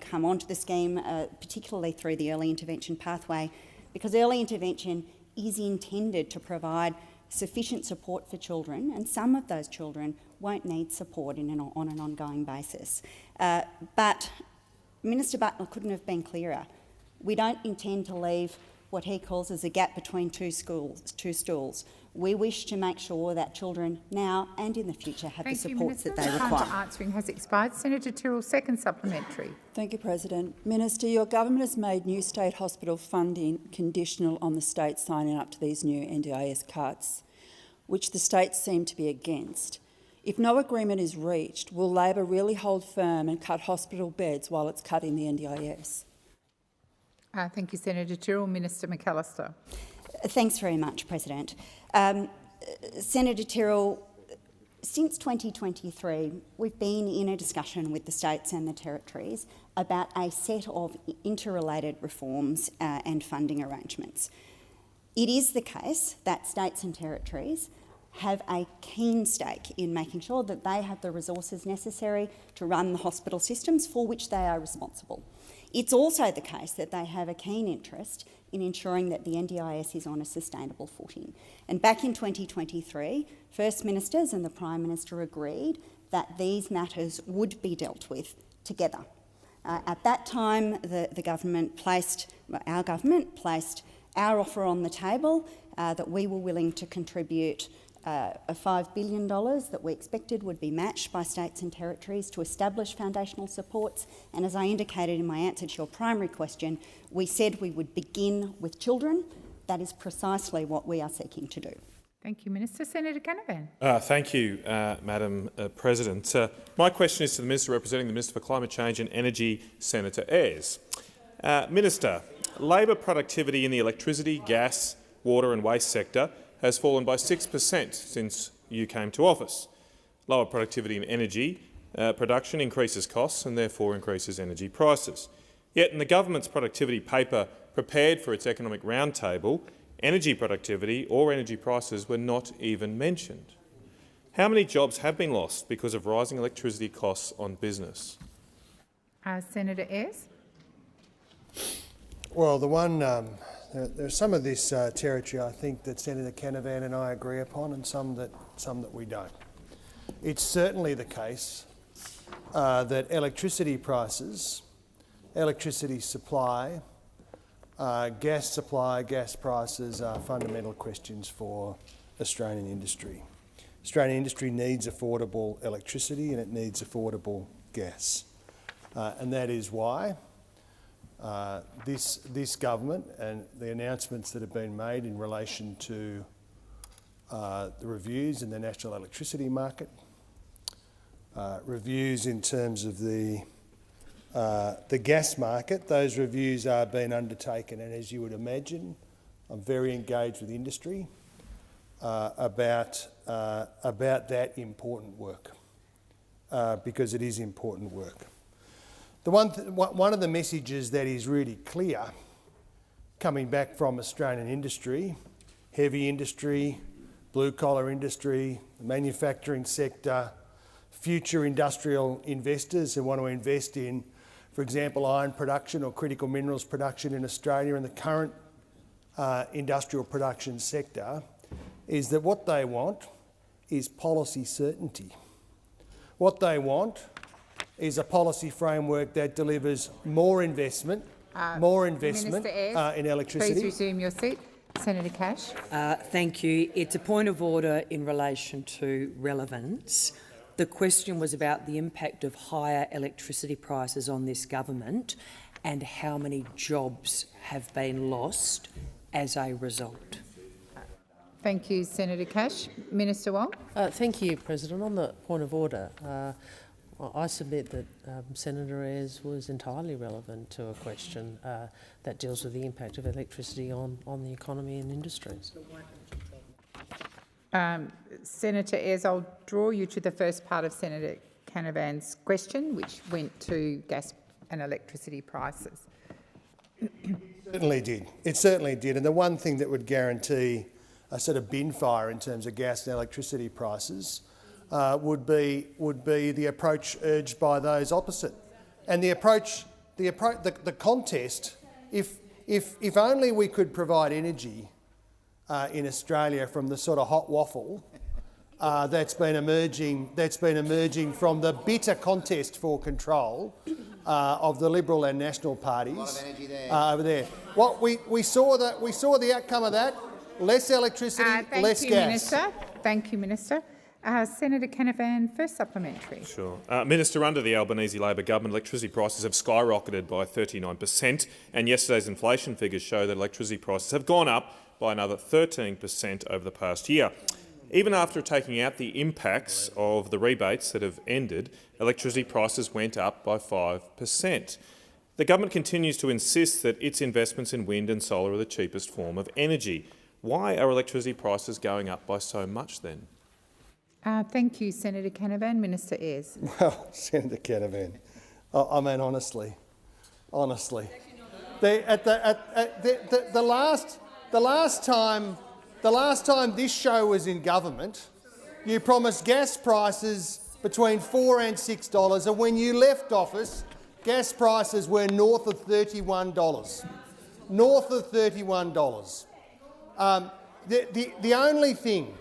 come onto the scheme, particularly through the early intervention pathway, because early intervention is intended to provide sufficient support for children, and some of those children won't need support on an ongoing basis. But Minister Butler couldn't have been clearer. We don't intend to leave what he calls as a gap between two stools. We wish to make sure that children now and in the future have the supports that they require. Time for answering has expired. Senator Tyrrell, second supplementary. Thank you, President. Minister, your government has made new state hospital funding conditional on the states signing up to these new NDIS cuts, which the states seem to be against. If no agreement is reached, will Labor really hold firm and cut hospital beds while it's cutting the NDIS? Thank you, Senator Tyrrell. Minister McAllister. Thanks very much, President. Senator Tyrrell, since 2023, we've been in a discussion with the states and the territories about a set of interrelated reforms and funding arrangements. It is the case that states and territories have a keen stake in making sure that they have the resources necessary to run the hospital systems for which they are responsible. It's also the case that they have a keen interest in ensuring that the NDIS is on a sustainable footing. And back in 2023, First Ministers and the Prime Minister agreed that these matters would be dealt with together. At that time, our government placed our offer on the table that we were willing to contribute $5 billion that we expected would be matched by states and territories to establish foundational supports. And as I indicated in my answer to your primary question, we said we would begin with children. That is precisely what we are seeking to do. Thank you, Minister. Senator Canavan. Thank you, Madam President. My question is to the Minister representing the Minister for Climate Change and Energy, Senator Ayres. Minister, Labor productivity in the electricity, gas, water and waste sector has fallen by 6% since you came to office. Lower productivity in energy production increases costs and therefore increases energy prices. Yet in the government's productivity paper prepared for its economic roundtable, Energy productivity or energy prices were not even mentioned. How many jobs have been lost because of rising electricity costs on business? Senator Ayres. Well, there's some of this territory I think that Senator Canavan and I agree upon, and some that we don't. It's certainly the case that electricity prices, electricity supply, gas prices are fundamental questions for Australian industry. Australian industry needs affordable electricity and it needs affordable gas. And that is why this government and the announcements that have been made in relation to the reviews in the national electricity market, reviews in terms of the gas market, those reviews are being undertaken, and as you would imagine, I'm very engaged with industry about that important work, because it is important work. One of the messages that is really clear coming back from Australian industry, heavy industry, blue-collar industry, the manufacturing sector, future industrial investors who want to invest in, for example, iron production or critical minerals production in Australia and the current industrial production sector, is that what they want is policy certainty. What they want is a policy framework that delivers more investment Minister Ayres, in electricity. Please resume your seat. Senator Cash. Thank you. It's a point of order in relation to relevance. The question was about the impact of higher electricity prices on this government and how many jobs have been lost as a result. Thank you, Senator Cash. Minister Wong. Thank you, President. On the point of order, I submit that Senator Ayres was entirely relevant to a question that deals with the impact of electricity on the economy and industries. Senator Ayres, I'll draw you to the first part of Senator Canavan's question, which went to gas and electricity prices. It certainly did. And the one thing that would guarantee a sort of bin fire in terms of gas and electricity prices would be the approach urged by those opposite. And the contest, if only we could provide energy in Australia from the sort of hot waffle that's been emerging from the bitter contest for control of the Liberal and National parties over there. What we saw the outcome of that: less electricity, less gas. Thank you, Minister. Senator Canavan, first supplementary. Sure. Minister, under the Albanese Labor government, electricity prices have skyrocketed by 39%, and yesterday's inflation figures show that electricity prices have gone up by another 13% over the past year. Even after taking out the impacts of the rebates that have ended, electricity prices went up by 5%. The government continues to insist that its investments in wind and solar are the cheapest form of energy. Why are electricity prices going up by so much then? Thank you, Senator Canavan. Minister Ayres. Well, Senator Canavan, I mean, honestly, the last time this show was in government, you promised gas prices between $4 and $6, and when you left office, gas prices were north of $31. North of $31. The only thing,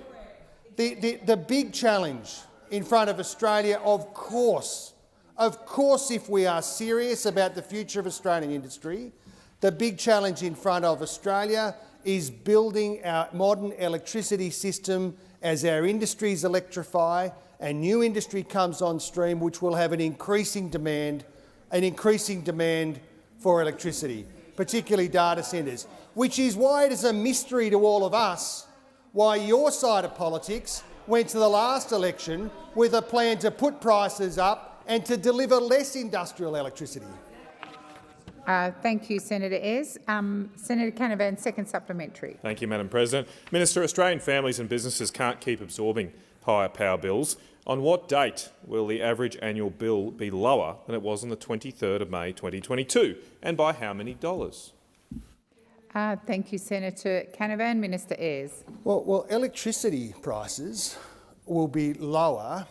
the big challenge in front of Australia, of course, if we are serious about the future of Australian industry, the big challenge in front of Australia is building our modern electricity system as our industries electrify and new industry comes on stream, which will have an increasing demand for electricity, particularly data centres, which is why it is a mystery to all of us why your side of politics went to the last election with a plan to put prices up and to deliver less industrial electricity. Thank you, Senator Ayres. Senator Canavan, second supplementary. Thank you, Madam President. Minister, Australian families and businesses can't keep absorbing higher power bills. On what date will the average annual bill be lower than it was on the 23rd of May 2022, and by how many dollars? Thank you, Senator Canavan. Minister Ayres. Well, electricity prices will be lower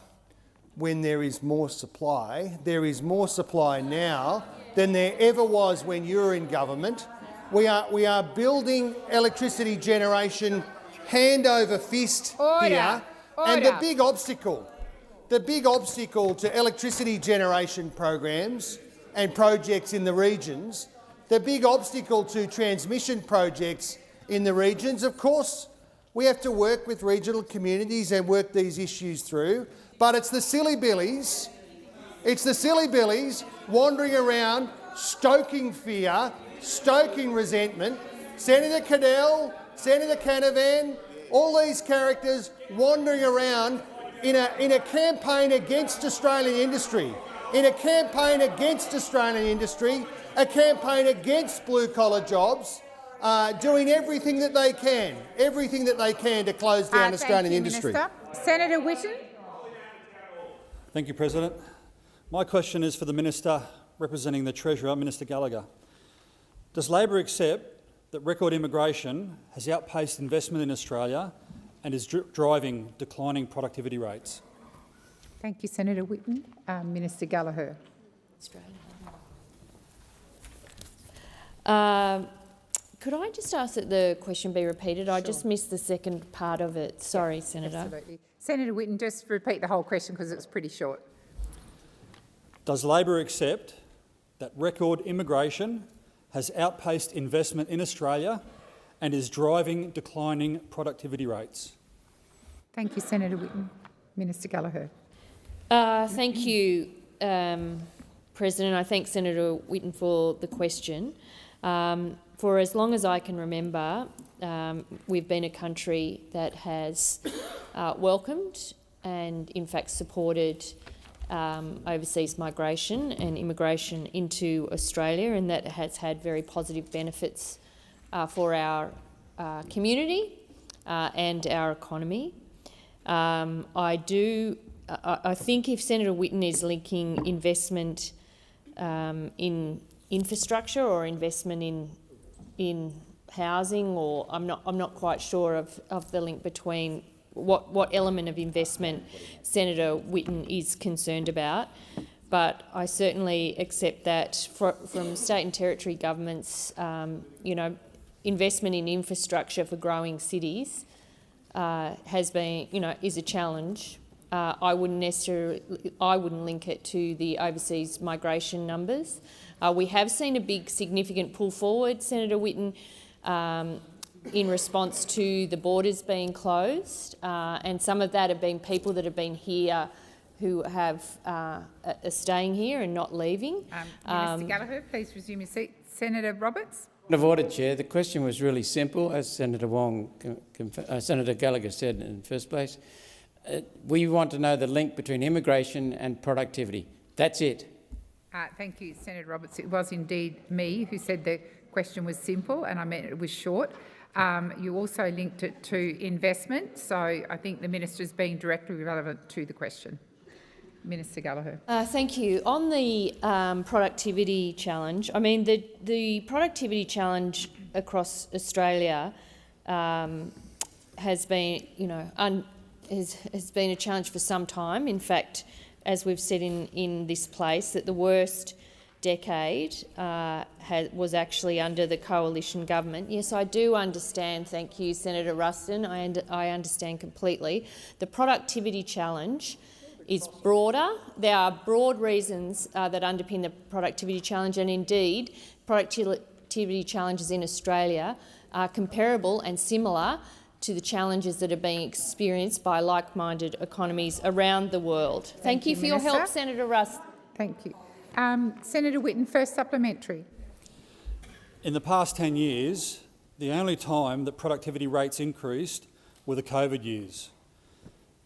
when there is more supply. There is more supply now than there ever was when you were in government. We are building electricity generation hand over fist here, and the big obstacle to electricity generation programs and projects in the regions, the big obstacle to transmission projects in the regions, of course, we have to work with regional communities and work these issues through, but it's the silly billies wandering around stoking fear, stoking resentment. Senator Cadell, Senator Canavan, all these characters wandering around in a campaign against Australian industry, a campaign against blue-collar jobs, doing everything that they can to close down Australian industry. Minister. Senator Whitten. Thank you, President. My question is for the Minister representing the Treasurer, Minister Gallagher. Does Labor accept that record immigration has outpaced investment in Australia and is driving declining productivity rates? Thank you, Senator Whitten. Minister Gallagher. Could I just ask that the question be repeated? Sure. I just missed the second part of it. Sorry, yes, Senator. Absolutely. Senator Whitten, just repeat the whole question because it was pretty short. Does Labor accept that record immigration has outpaced investment in Australia and is driving declining productivity rates? Thank you, Senator Whitten. Minister Gallagher. Thank you, President. I thank Senator Whitten for the question. For as long as I can remember, we've been a country that has welcomed and in fact supported overseas migration and immigration into Australia, and that has had very positive benefits for our community and our economy. I think if Senator Whitten is linking investment in infrastructure or investment in housing, or I'm not quite sure of the link between what element of investment Senator Whitten is concerned about, but I certainly accept that from state and territory governments, investment in infrastructure for growing cities has been, is a challenge. I wouldn't link it to the overseas migration numbers. We have seen a big significant pull forward, Senator Whitten, in response to the borders being closed, and some of that have been people that have been here who are staying here and not leaving. Minister Gallagher, please resume your seat. Senator Roberts. Point of order, Chair. The question was really simple, as Senator Gallagher said in the first place. We want to know the link between immigration and productivity. That's it. Thank you, Senator Roberts. It was indeed me who said the question was simple, and I meant it was short. You also linked it to investment, so I think the minister is being directly relevant to the question. Minister Gallagher. Thank you. On the productivity challenge, I mean the productivity challenge across Australia has been, has been a challenge for some time. In fact, as we've said in this place, that the worst decade was actually under the coalition government. Yes, I do understand. Thank you, Senator Ruston. I understand completely. The productivity challenge is broader. There are broad reasons that underpin the productivity challenge, and indeed productivity challenges in Australia are comparable and similar to the challenges that are being experienced by like-minded economies around the world. Thank you for your help, Senator Ruston. Thank you. Senator Whitten, first supplementary. In the past 10 years, the only time that productivity rates increased were the COVID years.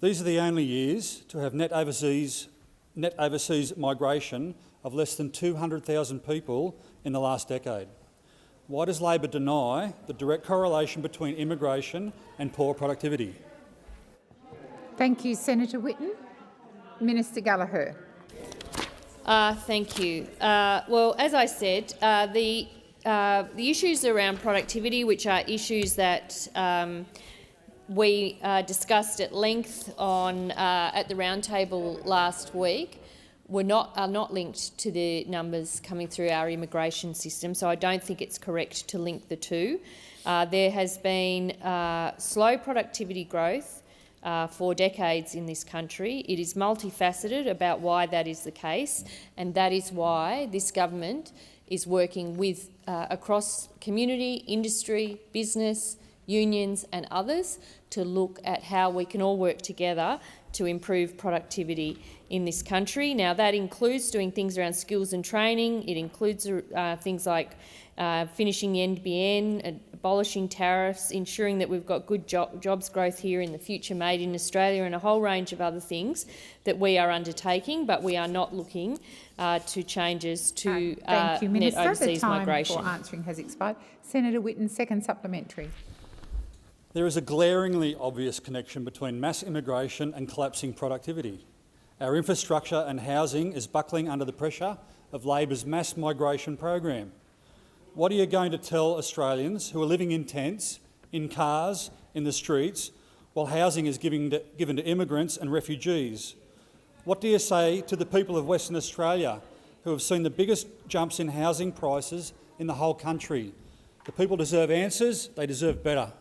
These are the only years to have net overseas migration of less than 200,000 people in the last decade. Why does Labor deny the direct correlation between immigration and poor productivity? Thank you, Senator Whitten. Minister Gallagher. Thank you. Well, as I said, the the issues around productivity, which are issues that we discussed at length on at the roundtable last week, are not linked to the numbers coming through our immigration system, so I don't think it's correct to link the two. There has been slow productivity growth for decades in this country. It is multifaceted about why that is the case, and that is why this government is working with across community, industry, business, unions and others to look at how we can all work together to improve productivity in this country. Now, that includes doing things around skills and training. It includes things like finishing the NBN, abolishing tariffs, ensuring that we've got good jobs growth here in the future made in Australia, and a whole range of other things that we are undertaking, but we are not looking to changes to Thank you, Minister. net overseas the time migration. for answering has expired. Senator Whitten, second supplementary. There is a glaringly obvious connection between mass immigration and collapsing productivity. Our infrastructure and housing is buckling under the pressure of Labor's mass migration program. What are you going to tell Australians who are living in tents, in cars, in the streets, while housing is given to immigrants and refugees? What do you say to the people of Western Australia who have seen the biggest jumps in housing prices in the whole country? The people deserve answers. They deserve better.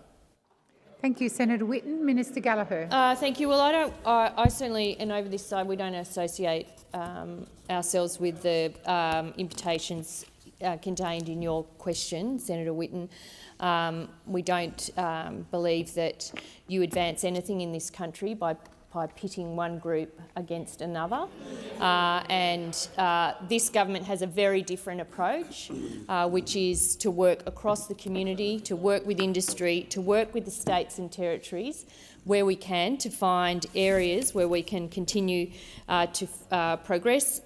Thank you, Senator Whitten. Minister Gallagher. Thank you. Well, I certainly, and over this side, we don't associate ourselves with the invitations contained in your question, Senator Whitten. We don't believe that you advance anything in this country by pitting one group against another. This government has a very different approach, which is to work across the community, to work with industry, to work with the states and territories where we can, to find areas where we can continue to progress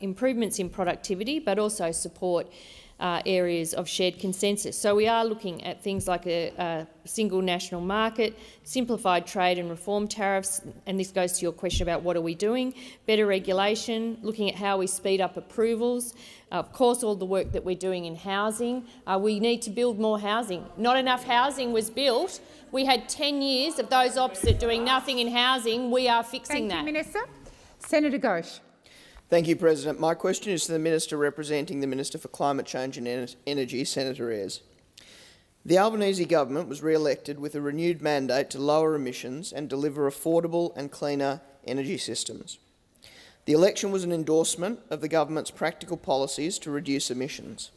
improvements in productivity, but also support areas of shared consensus. So we are looking at things like a single national market, simplified trade and reform tariffs, and this goes to your question about what are we doing, better regulation, looking at how we speed up approvals, of course all the work that we're doing in housing. We need to build more housing. Not enough housing was built. We had 10 years of those opposite doing nothing in housing. We are fixing that. Thank you, Minister. Senator Ghosh. Thank you, President. My question is to the Minister representing the Minister for Climate Change and Energy, Senator Ayres. The Albanese government was re-elected with a renewed mandate to lower emissions and deliver affordable and cleaner energy systems. The election was an endorsement of the government's practical policies to reduce emissions.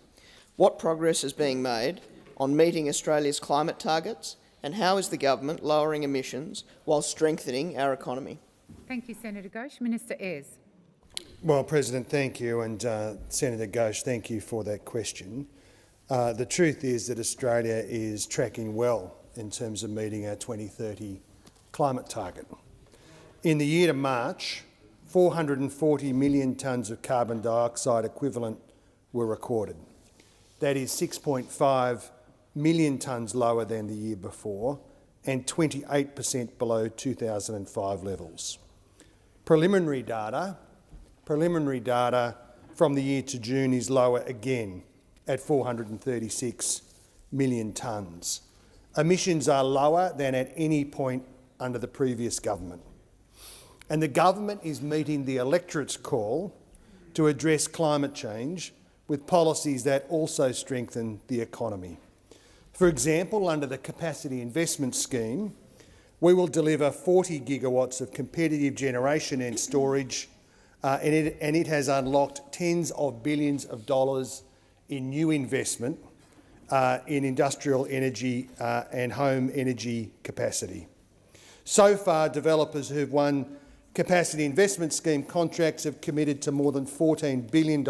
What progress is being made on meeting Australia's climate targets, and how is the government lowering emissions while strengthening our economy? Thank you, Senator Ghosh. Minister Ayres. Well, President, thank you, and Senator Ghosh, thank you for that question. The truth is that Australia is tracking well in terms of meeting our 2030 climate target. In the year to March, 440 million tonnes of carbon dioxide equivalent were recorded. That is 6.5 million tonnes lower than the year before and 28% below 2005 levels. Preliminary data from the year to June is lower again at 436 million tonnes. Emissions are lower than at any point under the previous government. And the government is meeting the electorate's call to address climate change with policies that also strengthen the economy. For example, under the Capacity Investment Scheme, we will deliver 40 gigawatts of competitive generation and storage, and it has unlocked tens of billions of dollars in new investment in industrial energy and home energy capacity. So far, developers who've won Capacity Investment Scheme contracts have committed to more than $14 billion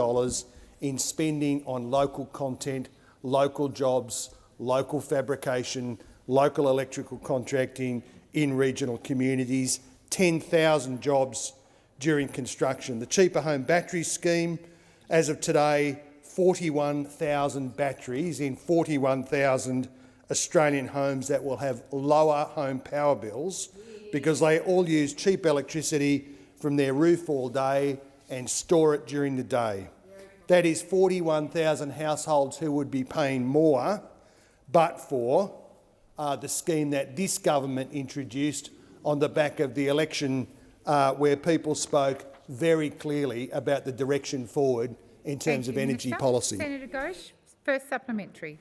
in spending on local content, local jobs, local fabrication, local electrical contracting in regional communities, 10,000 jobs during construction. The Cheaper Home Battery Scheme, as of today, 41,000 batteries in 41,000 Australian homes that will have lower home power bills because they all use cheap electricity from their roof all day and store it during the day. That is 41,000 households who would be paying more, but for the scheme that this government introduced on the back of the election, where people spoke very clearly about the direction forward in terms of energy policy. Senator Ghosh, first supplementary.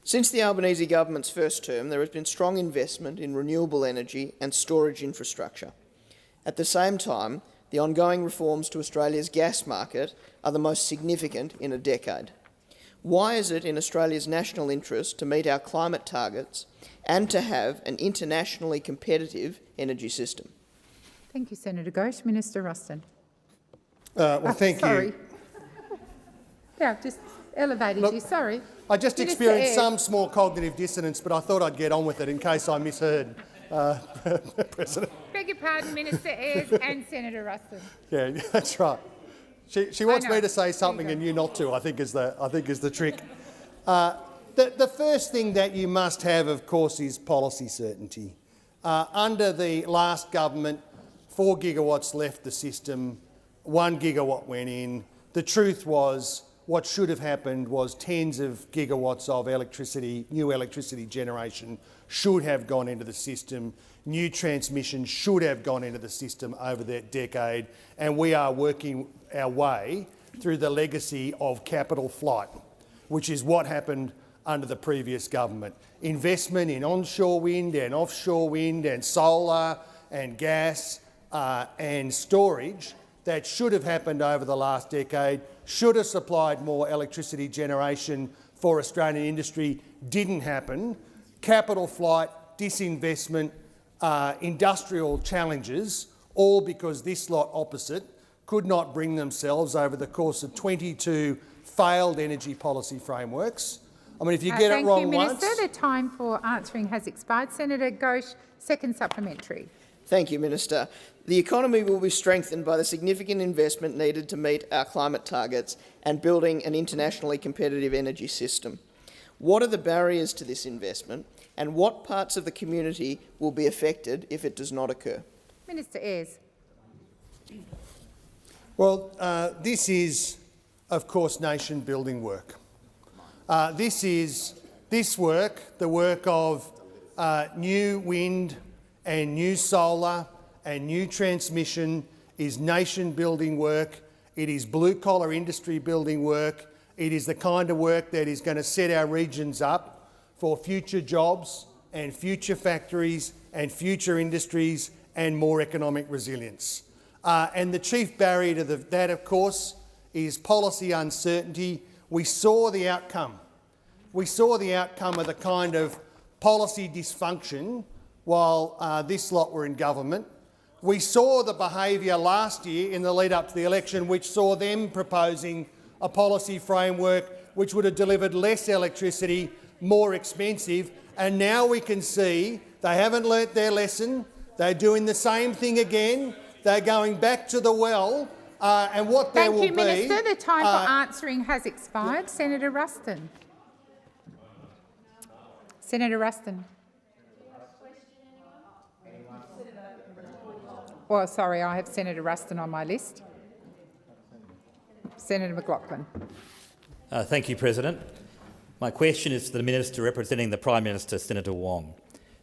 Since the Albanese government's first term, there has been strong investment in renewable energy and storage infrastructure. At the same time, the ongoing reforms to Australia's gas market are the most significant in a decade. Why is it in Australia's national interest to meet our climate targets and to have an internationally competitive energy system? Thank you, Senator Ghosh. Minister Ruston. Well, thank sorry. you. Yeah, I've just elevated Look, you. Sorry. I just Minister experienced Ayres. some small cognitive dissonance, but I thought I'd get on with it in case I misheard, President. Beg your pardon, Minister Ayres and Senator Ruston. Yeah, that's right. She wants know. me to say something and you not to. I think is the trick. The first thing that you must have, of course, is policy certainty. Under the last government, 4 gigawatts left the system, 1 gigawatt went in. The truth was, what should have happened was tens of gigawatts of electricity, new electricity generation, should have gone into the system. New transmission should have gone into the system over that decade, and we are working our way through the legacy of capital flight, which is what happened under the previous government. Investment in onshore wind and offshore wind and solar and gas and storage that should have happened over the last decade, should have supplied more electricity generation for Australian industry, didn't happen. Capital flight, disinvestment, industrial challenges, all because this lot opposite could not bring themselves over the course of 22 failed energy policy frameworks. I mean, if you get it wrong once... Thank you, Minister. The time for answering has expired. Senator Ghosh, second supplementary. Thank you, Minister. The economy will be strengthened by the significant investment needed to meet our climate targets and building an internationally competitive energy system. What are the barriers to this investment, and what parts of the community will be affected if it does not occur? Minister Ayres. Well, this is, of course, nation-building work. This work, the work of new wind and new solar and new transmission, is nation-building work. It is blue-collar industry-building work. It is the kind of work that is going to set our regions up for future jobs and future factories and future industries and more economic resilience. And the chief barrier to that, of course, is policy uncertainty. We saw the outcome. We saw the outcome of the kind of policy dysfunction while this lot were in government. We saw the behaviour last year in the lead-up to the election, which saw them proposing a policy framework which would have delivered less electricity, more expensive, and now we can see they haven't learnt their lesson. They're doing the same thing again. They're going back to the well, and what there will be... Thank you, Minister. The time for answering has expired. Senator Ruston. Senator Ruston. Well, sorry, I have Senator Ruston on my list. Senator McLaughlin. Thank you, President. My question is to the Minister representing the Prime Minister, Senator Wong.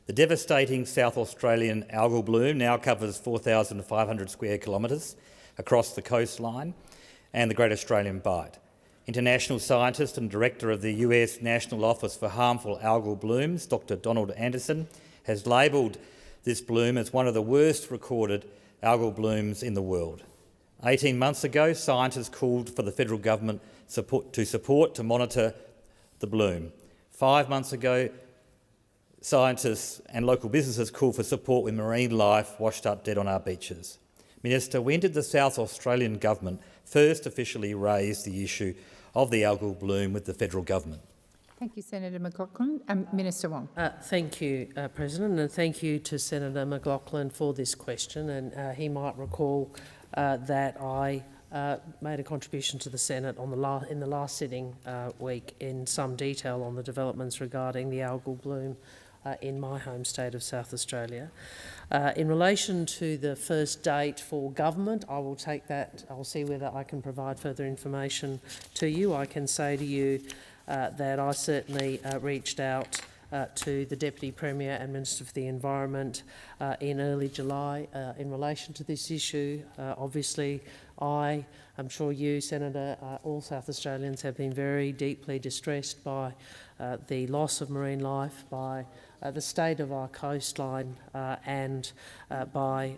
The devastating South Australian algal bloom now covers 4,500 square kilometres across the coastline and the Great Australian Bight. International scientist and director of the US National Office for Harmful Algal Blooms, Dr. Donald Anderson, has labelled this bloom as one of the worst recorded algal blooms in the world. 18 months ago, scientists called for the federal government to monitor the bloom. 5 months ago, scientists and local businesses called for support with marine life washed up dead on our beaches. Minister, when did the South Australian government first officially raise the issue of the algal bloom with the federal government? Thank you, Senator McLaughlin. Minister Wong. Thank you, President, and thank you to Senator McLaughlin for this question. And he might recall that I made a contribution to the Senate on in the last sitting week in some detail on the developments regarding the algal bloom in my home state of South Australia. In relation to the first date for government, I will take that. I'll see whether I can provide further information to you. I can say to you that I certainly reached out to the Deputy Premier and Minister for the Environment in early July in relation to this issue. Obviously, I'm sure you, Senator, all South Australians have been very deeply distressed by the loss of marine life, by the state of our coastline and by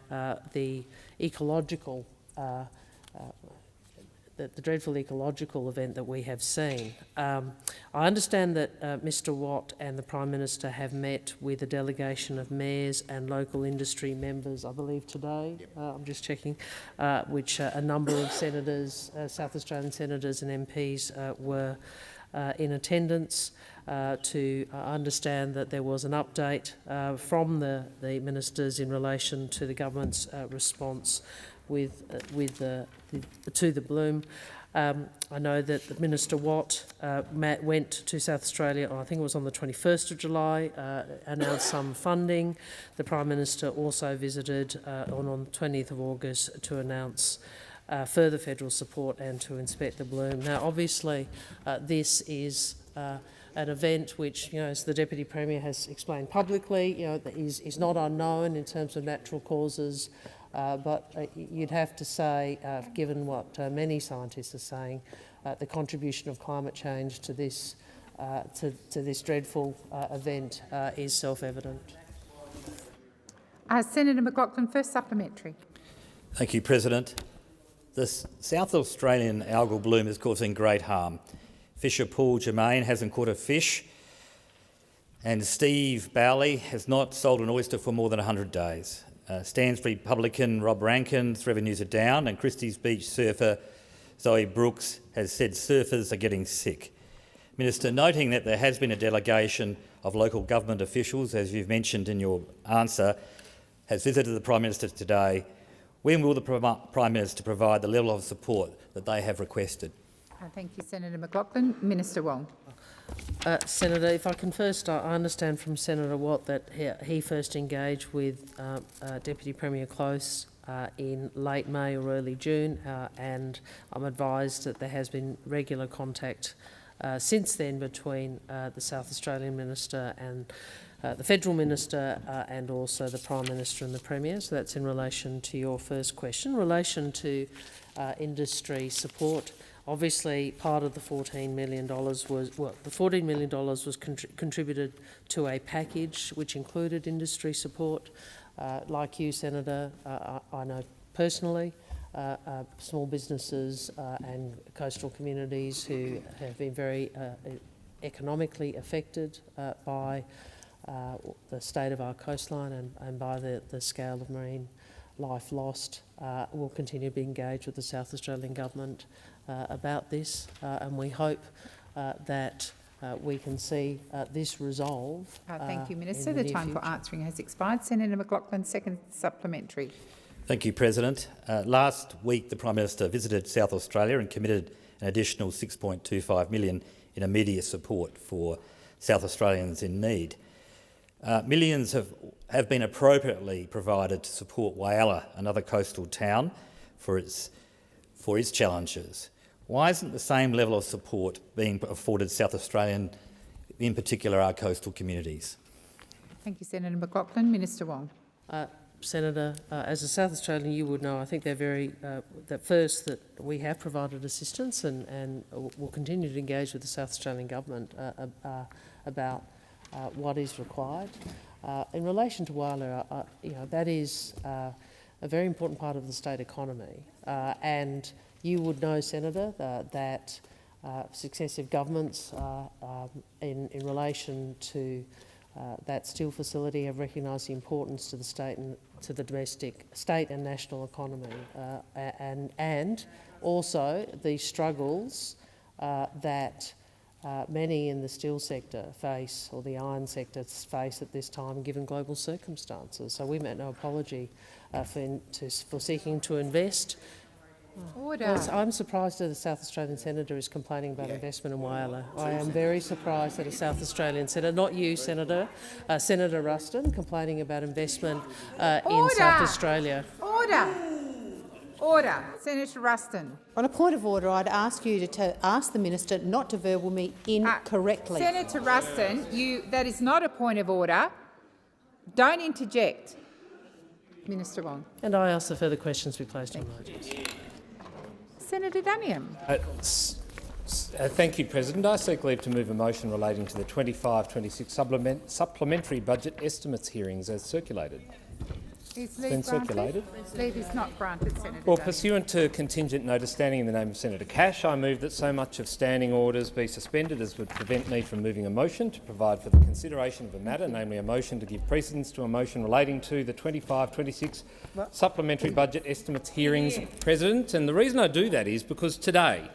the ecological the dreadful ecological event that we have seen. I understand that Mr Watt and the Prime Minister have met with a delegation of mayors and local industry members, I believe today, I'm just checking, which a number of senators, South Australian senators and MPs were in attendance to understand that there was an update from the ministers in relation to the government's response to the bloom. I know that Minister Watt went to South Australia, I think it was on the 21st of July, announced some funding. The Prime Minister also visited on the 20th of August to announce further federal support and to inspect the bloom. Now, obviously, this is an event which, as the Deputy Premier has explained publicly, is not unknown in terms of natural causes. But you'd have to say, given what many scientists are saying, the contribution of climate change to this dreadful event is self-evident. Senator McLaughlin, first supplementary. Thank you, President. The South Australian algal bloom is causing great harm. Fisher Paul Germain hasn't caught a fish, and Steve Bowley has not sold an oyster for more than 100 days. Stansbury publican Rob Rankin's revenues are down, and Christie's Beach surfer Zoe Brooks has said surfers are getting sick. Minister, noting that there has been a delegation of local government officials, as you've mentioned in your answer, has visited the Prime Minister today, when will the Prime Minister provide the level of support that they have requested? Thank you, Senator McLaughlin. Minister Wong. Senator, if I can first, I understand from Senator Watt that he first engaged with Deputy Premier Close in late May or early June, and I'm advised that there has been regular contact since then between the South Australian Minister and the Federal Minister and also the Prime Minister and the Premier. So that's in relation to your first question. In relation to industry support, obviously, part of the $14 million was contributed to a package which included industry support. Like you, Senator, I know personally small businesses and coastal communities who have been very economically affected by the state of our coastline and by the scale of marine life lost. Will continue to be engaged with the South Australian Government about this, and we hope that we can see this resolve. Thank you, Minister. The time for answering has expired. Senator McLaughlin, second supplementary. Thank you, President. Last week, the Prime Minister visited South Australia and committed an additional $6.25 million in immediate support for South Australians in need. Millions have been appropriately provided to support Whyalla, another coastal town, for its challenges. Why isn't the same level of support being afforded South Australian, in particular our coastal communities? Thank you, Senator McLaughlin. Minister Wong. Senator, as a South Australian, you would know, I think they're very, that we have provided assistance and will continue to engage with the South Australian Government about what is required. In relation to Whyalla, that is a very important part of the state economy, and you would know, Senator, that successive governments in relation to that steel facility have recognised the importance to the state and to the domestic state and national economy, and also the struggles that many in the steel sector face, or the iron sector face at this time, given global circumstances. So we make no apology for seeking to invest Order. Yes, I'm surprised that a South Australian senator is complaining about investment in Whyalla. I am very surprised that a South Australian senator, not you, Senator, Senator Ruston, complaining about investment in South Australia. Order. Order. Senator Ruston. On a point of order, I'd ask you to ask the minister not to verbal me incorrectly. Senator Ruston, that is not a point of order. Don't interject. Minister Wong. And I ask the further questions be placed on notice. Senator Duniam. Thank you, President. I seek leave to move a motion relating to the 25-26 supplementary budget estimates hearings as circulated. Is leave granted? Leave is not granted, Senator. Well, pursuant to contingent notice standing in the name of Senator Cash, I move that so much of standing orders be suspended as would prevent me from moving a motion to provide for the consideration of a matter, namely a motion to give precedence to a motion relating to the 25-26 supplementary budget estimates hearings, President. And the reason I do that is because today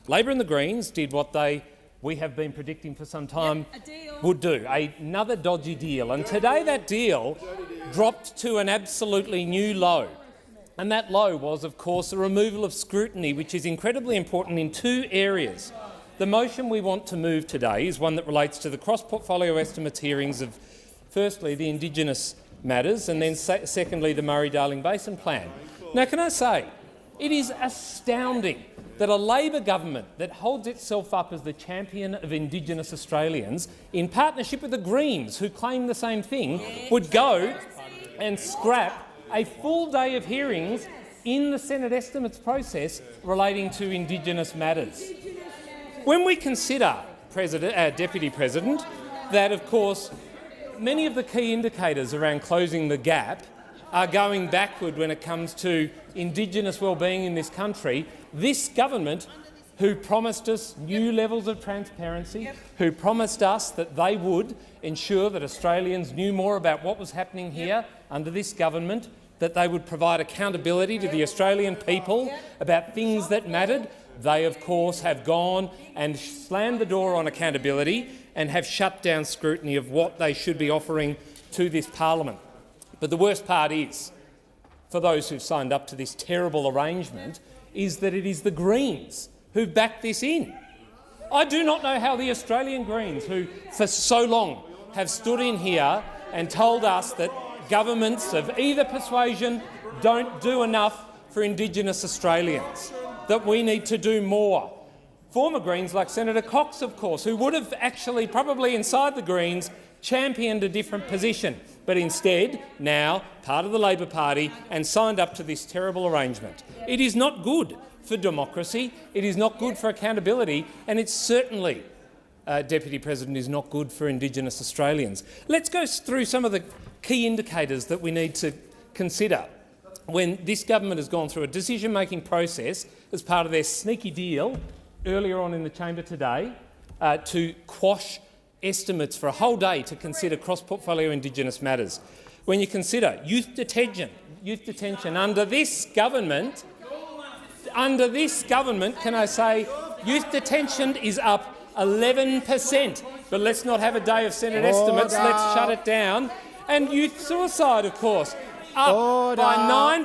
Labor and the Greens did what we have been predicting for some time would do, another dodgy deal. And today that deal dropped to an absolutely new low. And that low was, of course, the removal of scrutiny, which is incredibly important in two areas. The motion we want to move today is one that relates to the cross-portfolio estimates hearings of, firstly, the Indigenous matters and then, secondly, the Murray-Darling Basin Plan. Now, can I say, it is astounding that a Labor government that holds itself up as the champion of Indigenous Australians, in partnership with the Greens, who claim the same thing, would go and scrap a full day of hearings in the Senate estimates process relating to Indigenous matters. When we consider, Deputy President, that, of course, many of the key indicators around closing the gap are going backward when it comes to Indigenous wellbeing in this country, this government, who promised us new levels of transparency, who promised us that they would ensure that Australians knew more about what was happening here under this government, that they would provide accountability to the Australian people about things that mattered, they, of course, have gone and slammed the door on accountability and have shut down scrutiny of what they should be offering to this parliament. But the worst part is, for those who've signed up to this terrible arrangement, is that it is the Greens who backed this in. I do not know how the Australian Greens, who for so long have stood in here and told us that governments of either persuasion don't do enough for Indigenous Australians, that we need to do more. Former Greens like Senator Cox, of course, who would have actually probably inside the Greens championed a different position, but instead now part of the Labor Party and signed up to this terrible arrangement. It is not good for democracy, it is not good for accountability, and it certainly, Deputy President, is not good for Indigenous Australians. Let's go through some of the key indicators that we need to consider when this government has gone through a decision-making process as part of their sneaky deal earlier on in the chamber today to quash estimates for a whole day to consider cross-portfolio Indigenous matters. When you consider youth detention under this government, can I say, youth detention is up 11%. But let's not have a day of Senate estimates. Let's shut it down. And youth suicide, of course, up by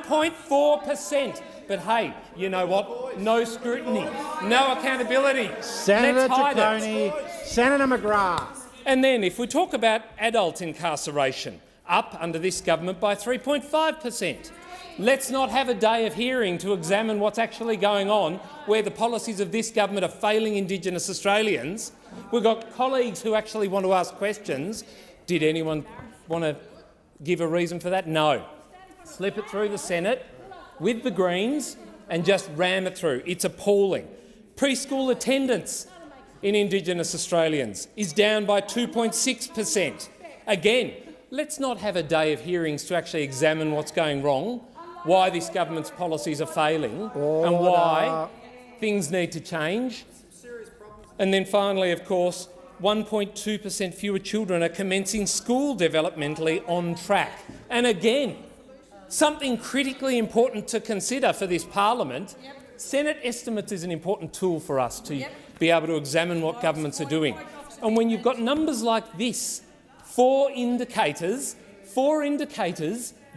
9.4%. But hey, you know what? No scrutiny, no accountability. Senator Let's hide Ciccone, Senator McGrath. And then, if we talk about adult incarceration, up under this government by 3.5%. Let's not have a day of hearing to examine what's actually going on, where the policies of this government are failing Indigenous Australians. We've got colleagues who actually want to ask questions. Did anyone want to give a reason for that? No. Slip it through the Senate with the Greens and just ram it through. It's appalling. Preschool attendance in Indigenous Australians is down by 2.6%. Again, let's not have a day of hearings to actually examine what's going wrong, why this government's policies are failing and why things need to change. And then finally, of course, 1.2% fewer children are commencing school developmentally on track. And again, something critically important to consider for this parliament. Senate estimates is an important tool for us to be able to examine what governments are doing. And when you've got numbers like this, four indicators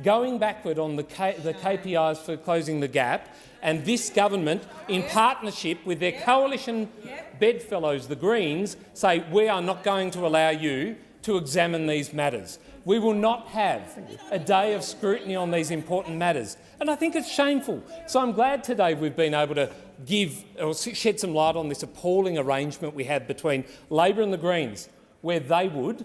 going backward on the KPIs for closing the gap, and this government, in partnership with their coalition bedfellows, the Greens, say we are not going to allow you to examine these matters. We will not have a day of scrutiny on these important matters. And I think it's shameful. So I'm glad today we've been able to shed some light on this appalling arrangement we had between Labor and the Greens, where they would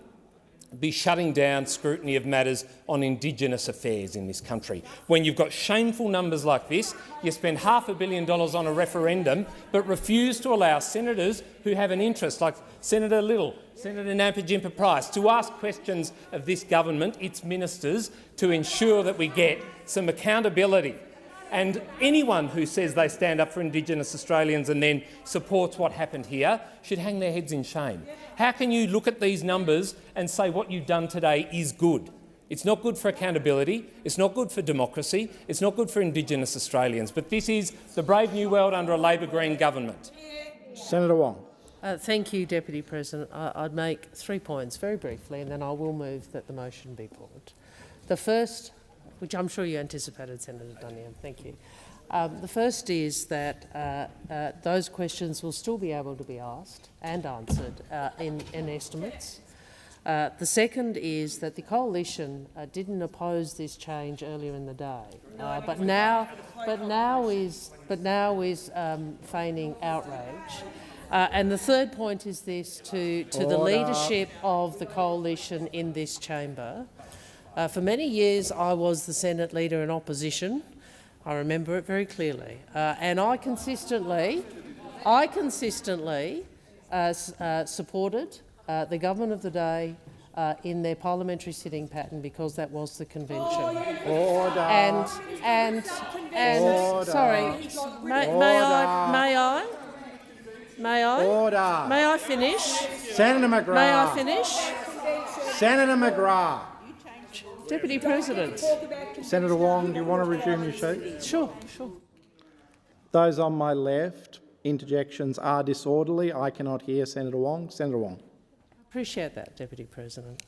be shutting down scrutiny of matters on Indigenous affairs in this country. When you've got shameful numbers like this, you spend $500 million on a referendum but refuse to allow senators who have an interest, like Senator Little, Senator Nampijinpa Price, to ask questions of this government, its ministers, to ensure that we get some accountability. And anyone who says they stand up for Indigenous Australians and then supports what happened here should hang their heads in shame. How can you look at these numbers and say what you've done today is good? It's not good for accountability, it's not good for democracy, it's not good for Indigenous Australians. But this is the brave new world under a Labor Green government. Senator Wong. Thank you, Deputy President. I'd make 3 points very briefly, and then I will move that the motion be put. The first, which I'm sure you anticipated, Senator Duniam, thank you. The first is that those questions will still be able to be asked and answered in estimates. The second is that the coalition didn't oppose this change earlier in the day, but now is feigning outrage. And the third point is this to the leadership of the coalition in this chamber. For many years I was the Senate leader in opposition. I remember it very clearly. And I consistently supported the government of the day in their parliamentary sitting pattern because that was the convention. Order. And Order. sorry, may I? Order. May I finish? Senator McGrath. May I finish? Senator McGrath. Deputy President. Senator Wong, do you want to resume your seat? Sure. Those on my left, interjections are disorderly. I cannot hear Senator Wong. Senator Wong. Appreciate that, Deputy President.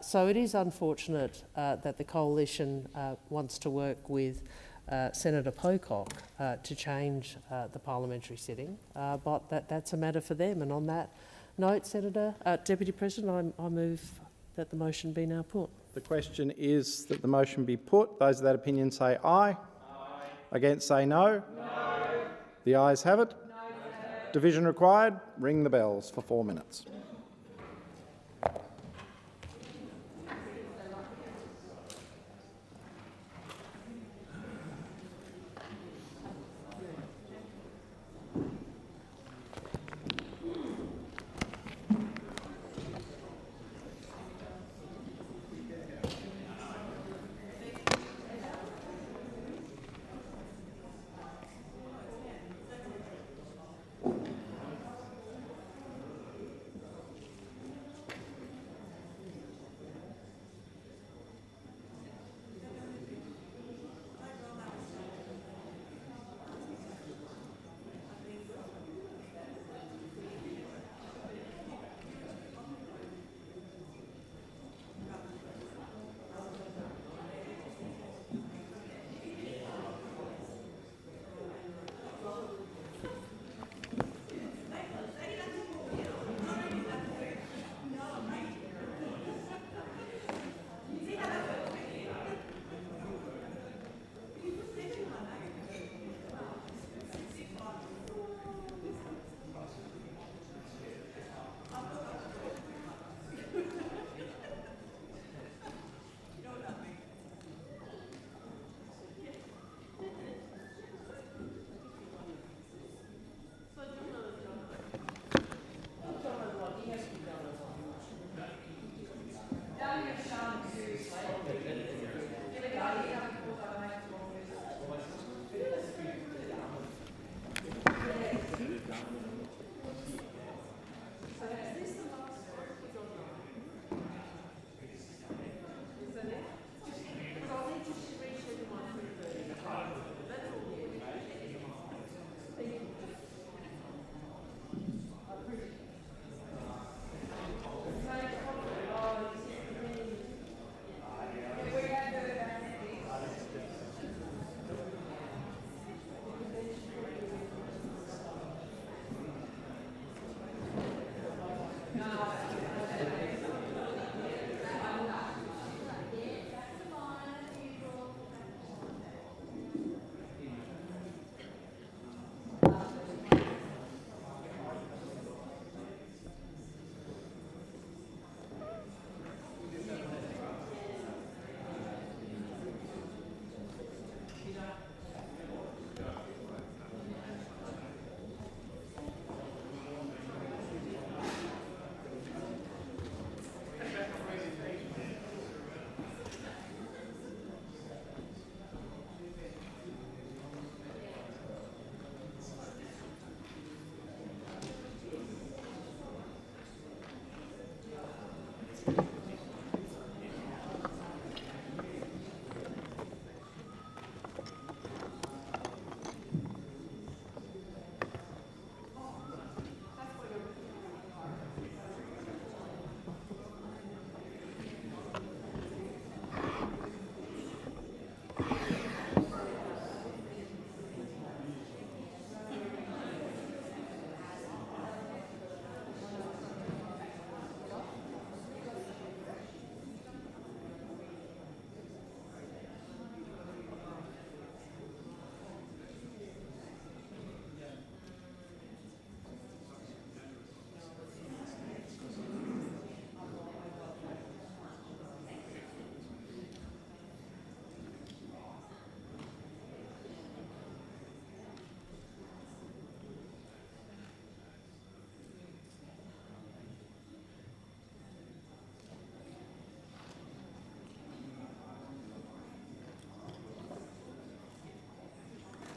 So it is unfortunate that the coalition wants to work with Senator Pocock to change the parliamentary sitting, but that's a matter for them. And on that note, Deputy President, I move that the motion be now put. The question is that the motion be put. Those of that opinion say aye. Aye. Against say no. No. The ayes have it. No. Division required. Ring the bells for 4 minutes.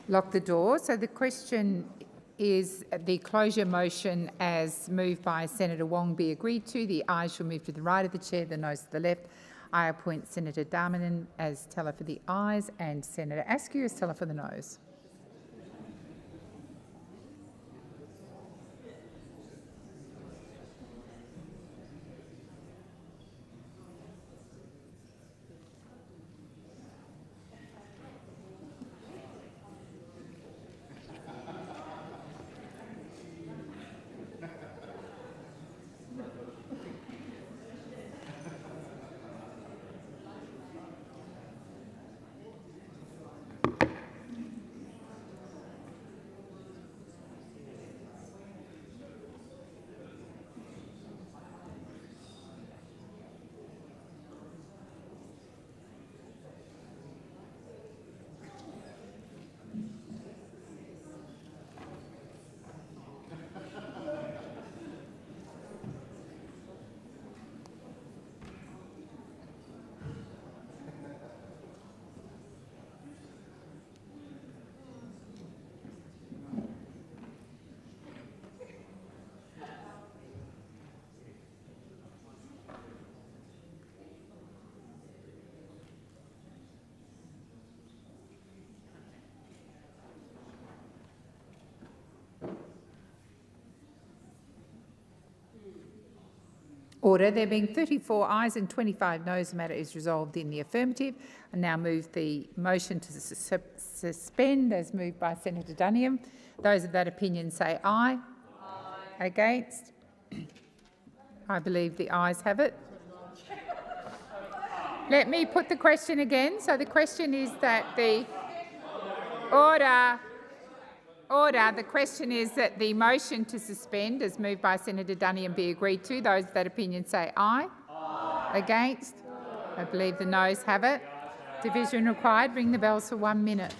Lock the door. So the question is the closure motion as moved by Senator Wong be agreed to. The ayes shall move to the right of the chair, the noes to the left. I appoint Senator Darmanin as teller for the ayes and Senator Askew as teller for the noes. Order. There being 34 ayes and 25 noes, the matter is resolved in the affirmative. I now move the motion to suspend as moved by Senator Duniam. Those of that opinion say aye. Aye. Against? I believe the ayes have it. Let me put the question again. So the question is that the Order. The question is that the motion to suspend, as moved by Senator Duniam, be agreed to. Those of that opinion say aye. Aye. Against? I believe the noes have it. Division required. Ring the bells for 1 minute.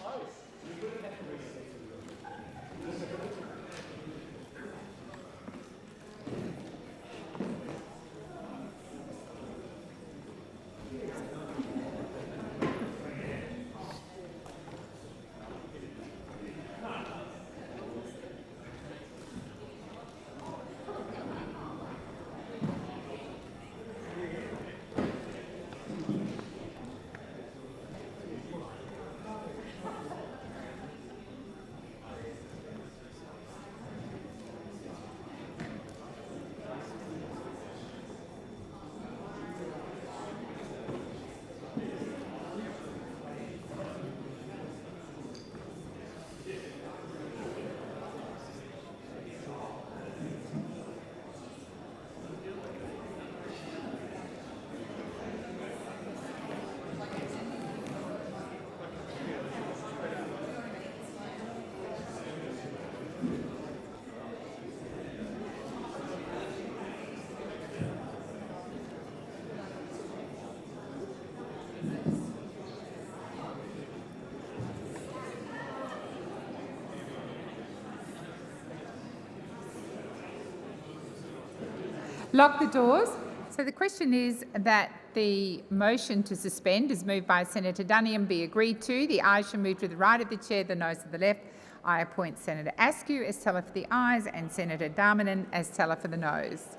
Lock the doors. So the question is that the motion to suspend, as moved by Senator Duniam, be agreed to. The ayes shall move to the right of the chair, the noes to the left. I appoint Senator Askew as teller for the ayes and Senator Darmanin as teller for the noes.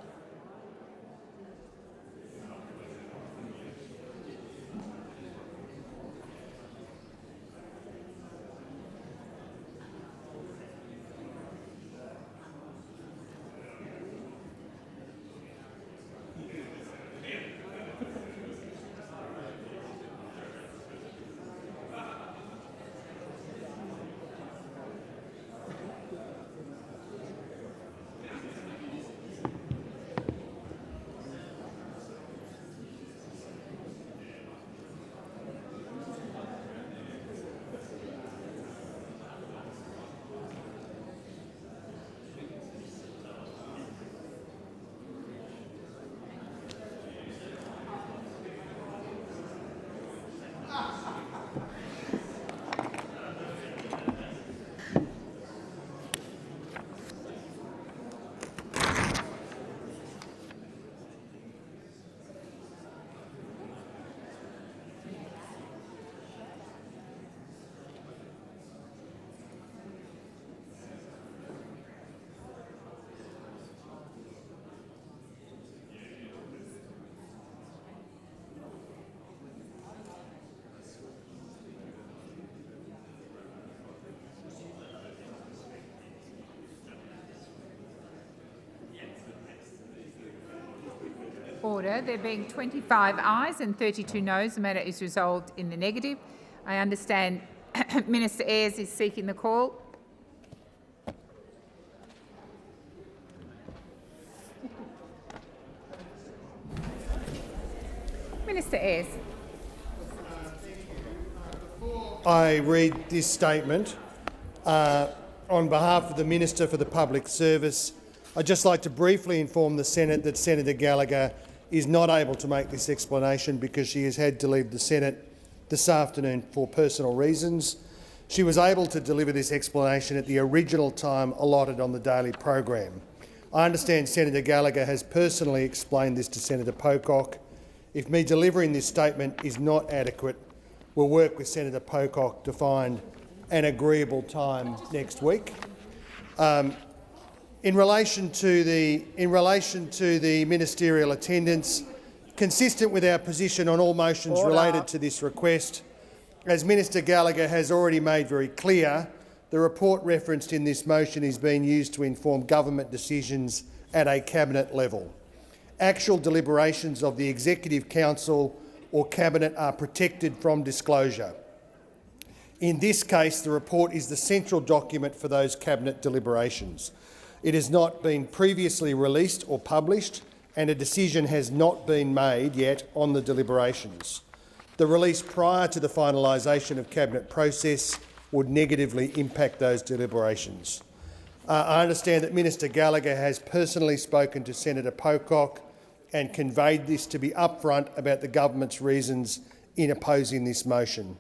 Order. There being 25 ayes and 32 noes, the matter is resolved in the negative. I understand Minister Ayres is seeking the call. Minister Ayres. I read this statement on behalf of the Minister for the Public Service. I'd just like to briefly inform the Senate that Senator Gallagher is not able to make this explanation because she has had to leave the Senate this afternoon for personal reasons. She was able to deliver this explanation at the original time allotted on the daily program. I understand Senator Gallagher has personally explained this to Senator Pocock. If me delivering this statement is not adequate, we'll work with Senator Pocock to find an agreeable time next week. In relation to the ministerial attendance, consistent with our position on all motions related to this request, as Minister Gallagher has already made very clear, the report referenced in this motion is being used to inform government decisions at a cabinet level. Actual deliberations of the Executive Council or Cabinet are protected from disclosure. In this case, the report is the central document for those Cabinet deliberations. It has not been previously released or published, and a decision has not been made yet on the deliberations. The release prior to the finalisation of Cabinet process would negatively impact those deliberations. I understand that Minister Gallagher has personally spoken to Senator Pocock and conveyed this to be upfront about the government's reasons in opposing this motion.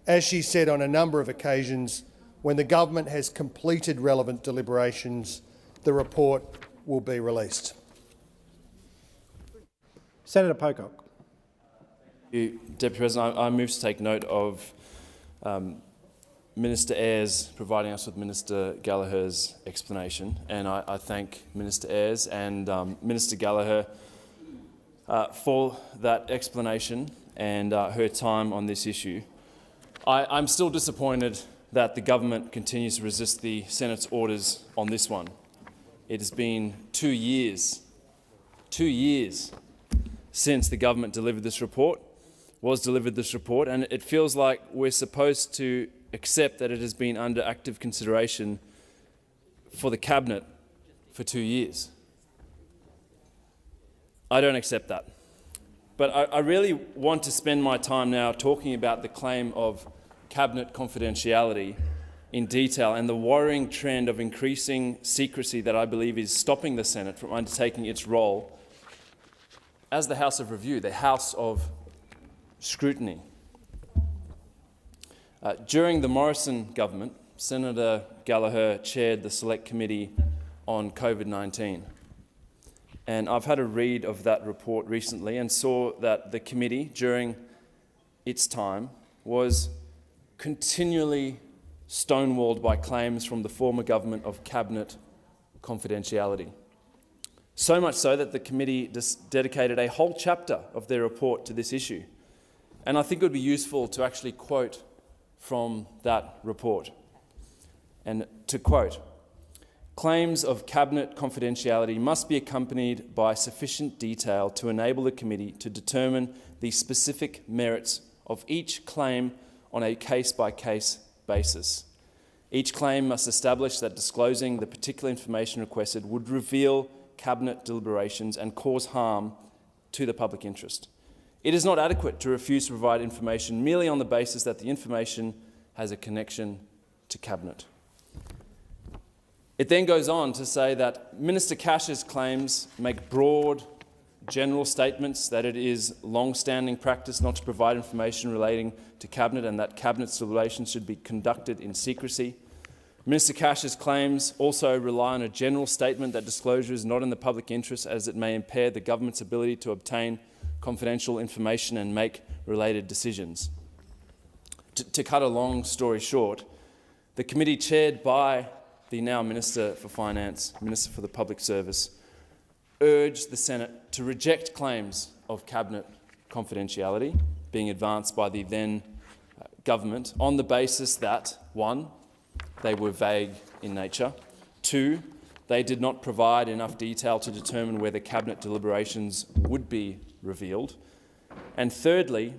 As she said on a number of occasions, when the government has completed relevant deliberations, the report will be released. Senator Pocock. Thank you, Deputy President. I move to take note of Minister Ayres providing us with Minister Gallagher's explanation, and I thank Minister Ayres and Minister Gallagher for that explanation and her time on this issue. I'm still disappointed that the government continues to resist the Senate's orders on this one. It has been 2 years since the government delivered this report, and it feels like we're supposed to accept that it has been under active consideration for the Cabinet for 2 years. I don't accept that. But I really want to spend my time now talking about the claim of Cabinet confidentiality in detail and the worrying trend of increasing secrecy that I believe is stopping the Senate from undertaking its role as the House of Review, the House of Scrutiny. During the Morrison government, Senator Gallagher chaired the Select Committee on COVID-19. And I've had a read of that report recently and saw that the committee, during its time, was continually stonewalled by claims from the former government of Cabinet confidentiality. So much so that the committee dedicated a whole chapter of their report to this issue. And I think it would be useful to actually quote from that report. And to quote, "Claims of Cabinet confidentiality must be accompanied by sufficient detail to enable the committee to determine the specific merits of each claim on a case-by-case basis. Each claim must establish that disclosing the particular information requested would reveal Cabinet deliberations and cause harm to the public interest. It is not adequate to refuse to provide information merely on the basis that the information has a connection to Cabinet." It then goes on to say that Minister Cash's claims make broad, general statements that it is long-standing practice not to provide information relating to Cabinet and that Cabinet's deliberations should be conducted in secrecy. Minister Cash's claims also rely on a general statement that disclosure is not in the public interest as it may impair the government's ability to obtain confidential information and make related decisions. To cut a long story short, the committee chaired by the now Minister for Finance, Minister for the Public Service, urged the Senate to reject claims of Cabinet confidentiality being advanced by the then government on the basis that, 1, they were vague in nature, 2, They did not provide enough detail to determine whether Cabinet deliberations would be revealed. And thirdly,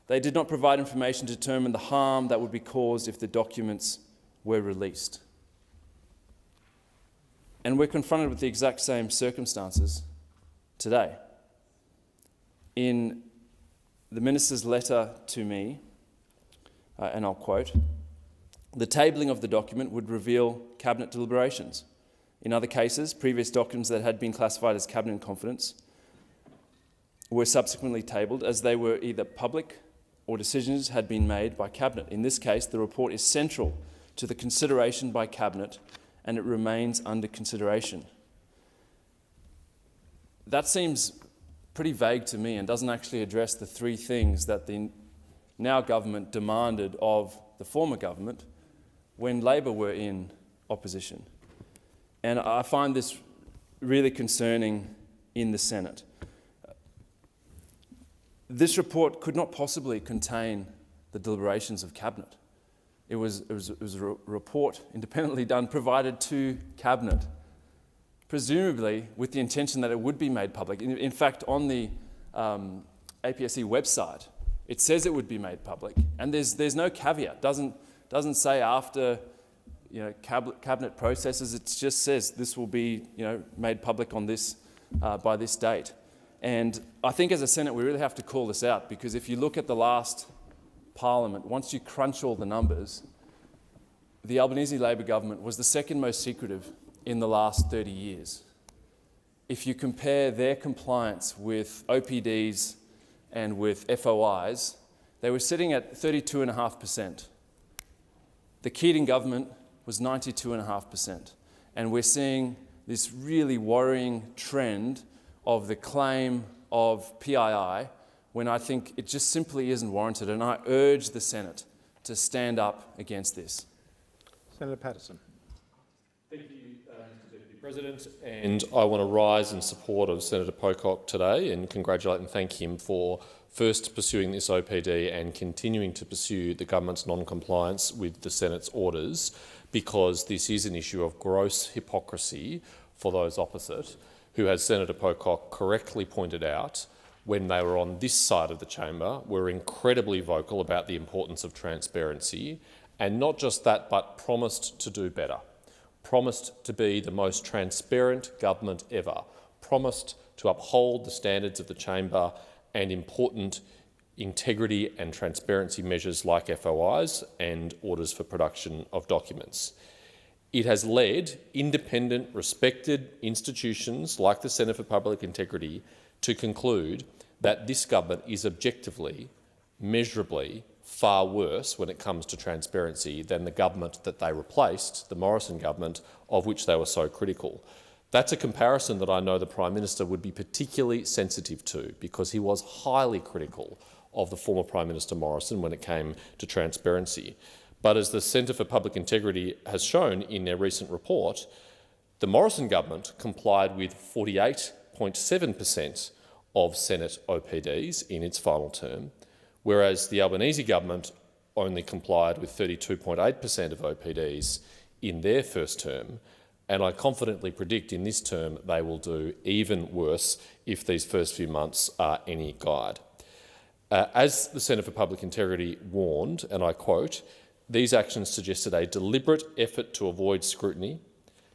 they did not provide information to determine the harm that would be caused if the documents were released. And we're confronted with the exact same circumstances today. In the Minister's letter to me, and I'll quote, "The tabling of the document would reveal Cabinet deliberations. In other cases, previous documents that had been classified as Cabinet in confidence were subsequently tabled as they were either public or decisions had been made by Cabinet. In this case, the report is central to the consideration by Cabinet and it remains under consideration." That seems pretty vague to me and doesn't actually address the three things that the now government demanded of the former government when Labor were in opposition. And I find this really concerning in the Senate. This report could not possibly contain the deliberations of Cabinet. It was a report independently done, provided to Cabinet, presumably with the intention that it would be made public. In fact, on the APSC website, it says it would be made public, and there's no caveat. Doesn't say after Cabinet processes. It just says this will be made public on this by this date. And I think as a Senate we really have to call this out, because if you look at the last Parliament, once you crunch all the numbers, the Albanese Labor government was the second most secretive in the last 30 years. If you compare their compliance with OPDs and with FOIs, they were sitting at 32.5%. The Keating government was 92.5%. And we're seeing this really worrying trend of the claim of PII when I think it just simply isn't warranted. And I urge the Senate to stand up against this. Senator Patterson. Thank you, Mr Deputy President. And I want to rise in support of Senator Pocock today and congratulate and thank him for first pursuing this OPD and continuing to pursue the government's non-compliance with the Senate's orders, because this is an issue of gross hypocrisy for those opposite, who, as Senator Pocock correctly pointed out, when they were on this side of the chamber, were incredibly vocal about the importance of transparency, and not just that, but promised to do better, promised to be the most transparent government ever, promised to uphold the standards of the chamber and important integrity and transparency measures like FOIs and orders for production of documents. It has led independent, respected institutions like the Centre for Public Integrity to conclude that this government is objectively, measurably far worse when it comes to transparency than the government that they replaced, the Morrison government, of which they were so critical. That's a comparison that I know the Prime Minister would be particularly sensitive to, because he was highly critical of the former Prime Minister Morrison when it came to transparency. But as the Centre for Public Integrity has shown in their recent report, the Morrison government complied with 48.7% of Senate OPDs in its final term, whereas the Albanese government only complied with 32.8% of OPDs in their first term, and I confidently predict in this term they will do even worse if these first few months are any guide. As the Centre for Public Integrity warned, and I quote, "These actions suggested a deliberate effort to avoid scrutiny.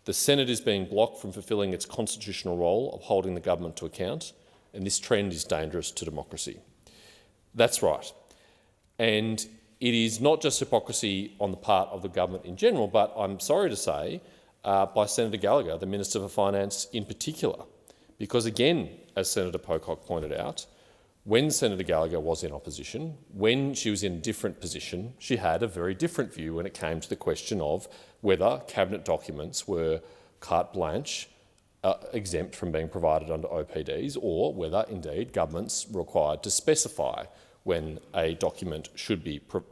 The Senate is being blocked from fulfilling its constitutional role of holding the government to account, and this trend is dangerous to democracy." That's right. And it is not just hypocrisy on the part of the government in general, but I'm sorry to say, by Senator Gallagher, the Minister for Finance in particular. Because again, as Senator Pocock pointed out, when Senator Gallagher was in opposition, when she was in a different position, she had a very different view when it came to the question of whether Cabinet documents were carte blanche, exempt from being provided under OPDs, or whether indeed governments were required to specify when a document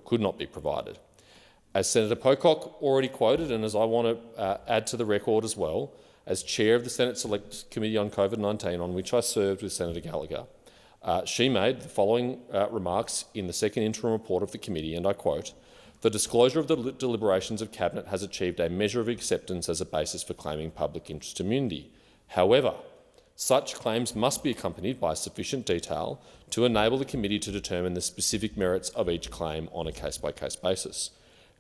could not be provided. As Senator Pocock already quoted, and as I want to add to the record as well, as chair of the Senate Select Committee on COVID-19, on which I served with Senator Gallagher, she made the following remarks in the second interim report of the committee, and I quote, The disclosure of the deliberations of Cabinet has achieved a measure of acceptance as a basis for claiming public interest immunity. However, such claims must be accompanied by sufficient detail to enable the committee to determine the specific merits of each claim on a case-by-case basis.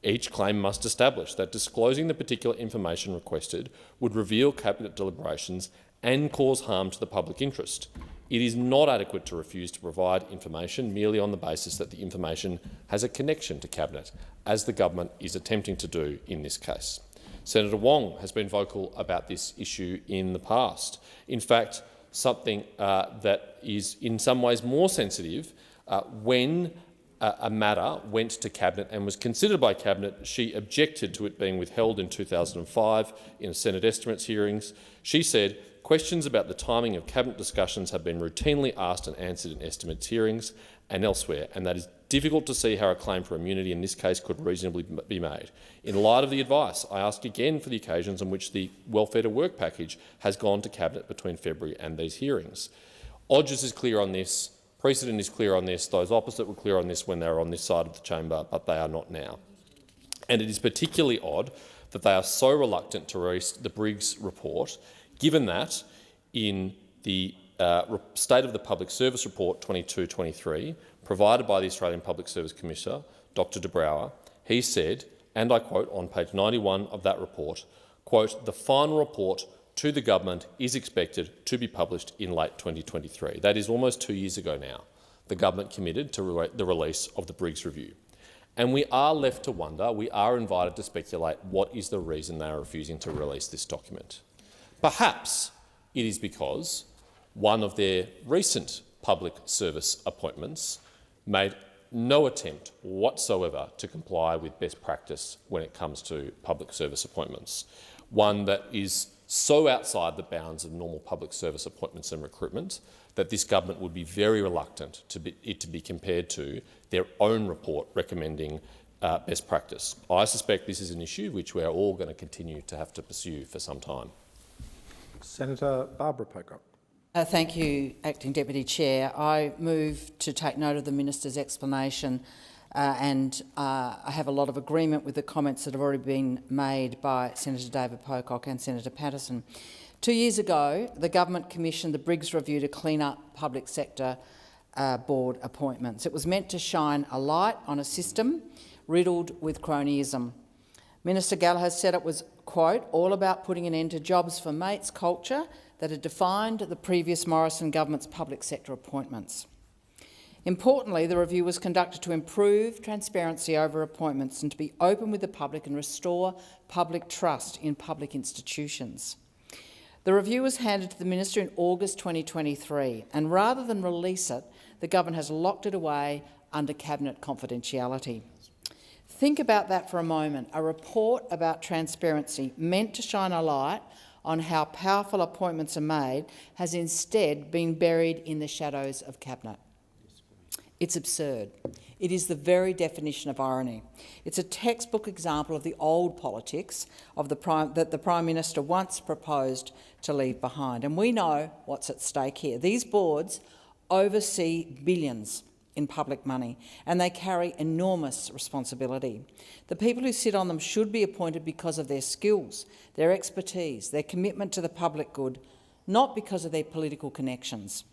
Each claim must establish that disclosing the particular information requested would reveal Cabinet deliberations and cause harm to the public interest. It is not adequate to refuse to provide information merely on the basis that the information has a connection to Cabinet, as the government is attempting to do in this case. Senator Wong has been vocal about this issue in the past. In fact, something that is in some ways more sensitive when a matter went to Cabinet and was considered by Cabinet. She objected to it being withheld in 2005 in Senate estimates hearings. She said, "Questions about the timing of Cabinet discussions have been routinely asked and answered in estimates hearings and elsewhere, and that is difficult to see how a claim for immunity in this case could reasonably be made. In light of the advice, I ask again for the occasions on which the welfare to work package has gone to Cabinet between February and these hearings." Odgers is clear on this. Precedent is clear on this. Those opposite were clear on this when they were on this side of the chamber, but they are not now. And it is particularly odd that they are so reluctant to release the Briggs report, given that in the State of the Public Service Report 22-23, provided by the Australian Public Service Commissioner, Dr de Brouwer, he said, and I quote on page 91 of that report, quote, "The final report to the government is expected to be published in late 2023. That is almost 2 years ago now. The government committed to the release of the Briggs Review. And we are left to wonder, we are invited to speculate what is the reason they are refusing to release this document. Perhaps it is because one of their recent public service appointments made no attempt whatsoever to comply with best practice when it comes to public service appointments, one that is so outside the bounds of normal public service appointments and recruitment that this government would be very reluctant to be compared to their own report recommending best practice. I suspect this is an issue which we are all going to continue to have to pursue for some time. Senator Barbara Pocock. Thank you, Acting Deputy Chair. I move to take note of the Minister's explanation and I have a lot of agreement with the comments that have already been made by Senator David Pocock and Senator Patterson. 2 years ago, the government commissioned the Briggs Review to clean up public sector board appointments. It was meant to shine a light on a system riddled with cronyism. Minister Gallagher said it was, quote, all about putting an end to jobs for mates culture that had defined the previous Morrison government's public sector appointments. Importantly, the review was conducted to improve transparency over appointments and to be open with the public and restore public trust in public institutions. The review was handed to the Minister in August 2023, and rather than release it, the government has locked it away under Cabinet confidentiality. Think about that for a moment. A report about transparency meant to shine a light on how powerful appointments are made has instead been buried in the shadows of Cabinet. It's absurd. It is the very definition of irony. It's a textbook example of the old politics of that the Prime Minister once proposed to leave behind. And we know what's at stake here. These boards oversee billions in public money and they carry enormous responsibility. The people who sit on them should be appointed because of their skills, their expertise, their commitment to the public good, not because of their political connections.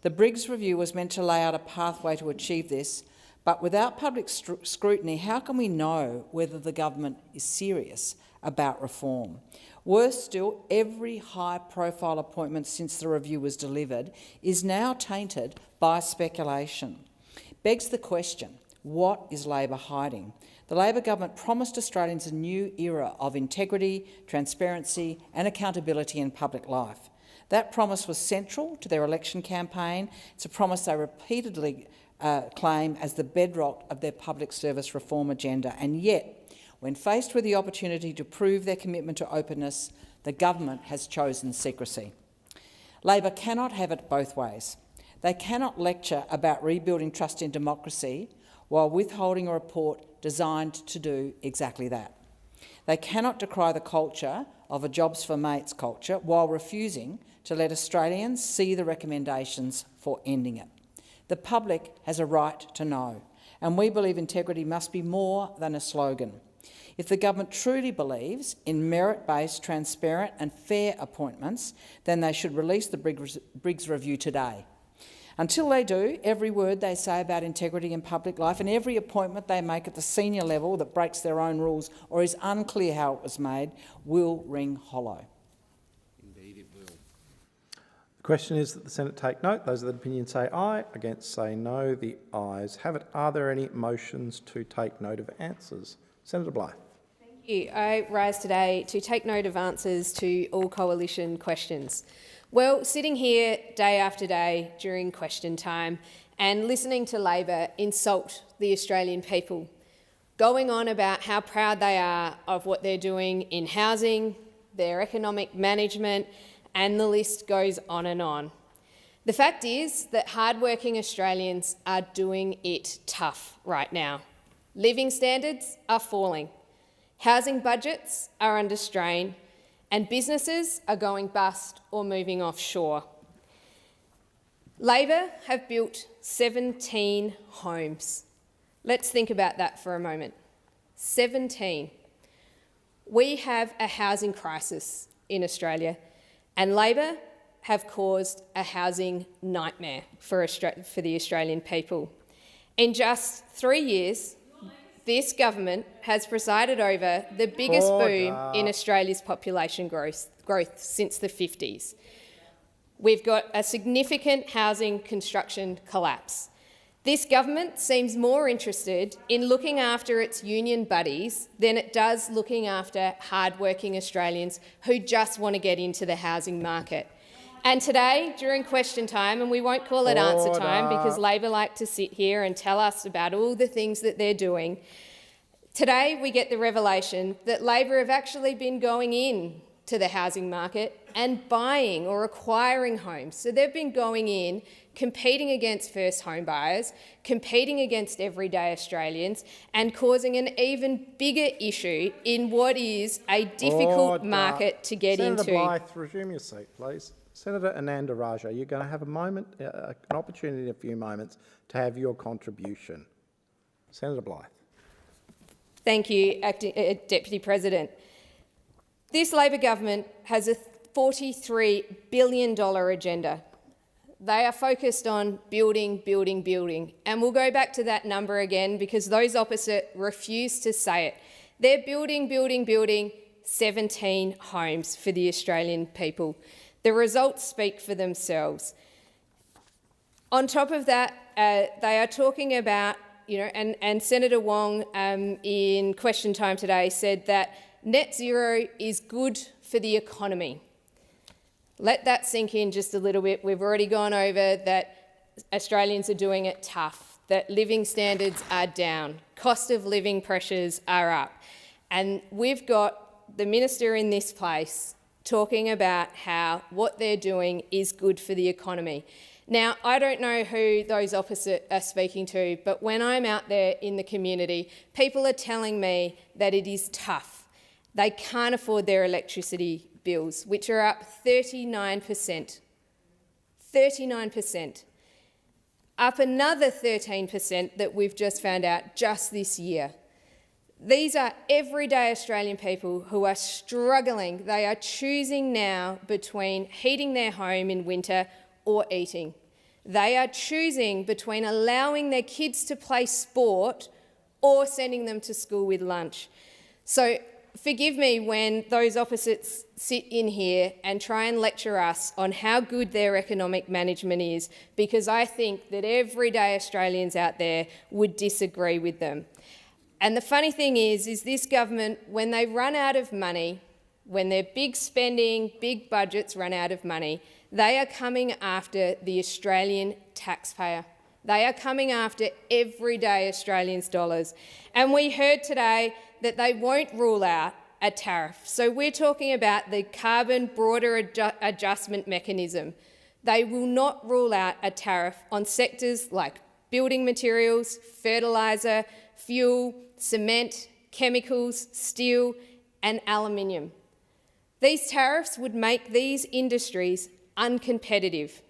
The Briggs Review was meant to lay out a pathway to achieve this, but without public scrutiny, how can we know whether the government is serious about reform? Worse still, every high-profile appointment since the review was delivered is now tainted by speculation. Begs the question, what is Labor hiding? The Labor government promised Australians a new era of integrity, transparency and accountability in public life. That promise was central to their election campaign. It's a promise they repeatedly claim as the bedrock of their public service reform agenda. And yet, when faced with the opportunity to prove their commitment to openness, the government has chosen secrecy. Labor cannot have it both ways. They cannot lecture about rebuilding trust in democracy while withholding a report designed to do exactly that. They cannot decry the culture of a jobs for mates culture while refusing to let Australians see the recommendations for ending it. The public has a right to know, and we believe integrity must be more than a slogan. If the government truly believes in merit-based, transparent and fair appointments, then they should release the Briggs Review today. Until they do, every word they say about integrity in public life and every appointment they make at the senior level that breaks their own rules or is unclear how it was made will ring hollow. Indeed it will. The question is that the Senate take note. Those of the opinion say aye. Against say no. The ayes have it. Are there any motions to take note of answers? Senator Blythe. Thank you. I rise today to take note of answers to all coalition questions. Well, sitting here day after day during question time and listening to Labor insult the Australian people, going on about how proud they are of what they're doing in housing, their economic management, and the list goes on and on. The fact is that hardworking Australians are doing it tough right now. Living standards are falling, housing budgets are under strain, and businesses are going bust or moving offshore. Labor have built 17 homes. Let's think about that for a moment. 17. We have a housing crisis in Australia, and Labor have caused a housing nightmare for the Australian people. In just 3 years, this government has presided over the biggest boom in Australia's population growth since the 50s. We've got a significant housing construction collapse. This government seems more interested in looking after its union buddies than it does looking after hardworking Australians who just want to get into the housing market. And today, during question time, and we won't call it answer time because Labor like to sit here and tell us about all the things that they're doing, today we get the revelation that Labor have actually been going in to the housing market and buying or acquiring homes. So they've been going in, competing against first home buyers, competing against everyday Australians, and causing an even bigger issue in what is a difficult market to get into. Senator Blythe, resume your seat, please. Senator Ananda Raja, you're going to have an opportunity in a few moments to have your contribution. Senator Blythe. Thank you, Deputy President. This Labor government has a $43 billion agenda. They are focused on building, building, building. And we'll go back to that number again because those opposite refuse to say it. They're building, building, building 17 homes for the Australian people. The results speak for themselves. On top of that, they are talking about, and Senator Wong in question time today said that net zero is good for the economy. Let that sink in just a little bit. We've already gone over that Australians are doing it tough, that living standards are down, cost of living pressures are up. And we've got the minister in this place talking about how what they're doing is good for the economy. Now, I don't know who those opposite are speaking to, but when I'm out there in the community, people are telling me that it is tough. They can't afford their electricity bills, which are up 39%. 39%. Up another 13% that we've just found out just this year. These are everyday Australian people who are struggling. They are choosing now between heating their home in winter or eating. They are choosing between allowing their kids to play sport or sending them to school with lunch. So forgive me when those opposites sit in here and try and lecture us on how good their economic management is, because I think that everyday Australians out there would disagree with them. And the funny thing is this government, when they run out of money, when their big spending, big budgets run out of money, they are coming after the Australian taxpayer. They are coming after everyday Australians' dollars. And we heard today that they won't rule out a tariff. So we're talking about the carbon border adjustment mechanism. They will not rule out a tariff on sectors like building materials, fertiliser, fuel, cement, chemicals, steel and aluminium. These tariffs would make these industries uncompetitive.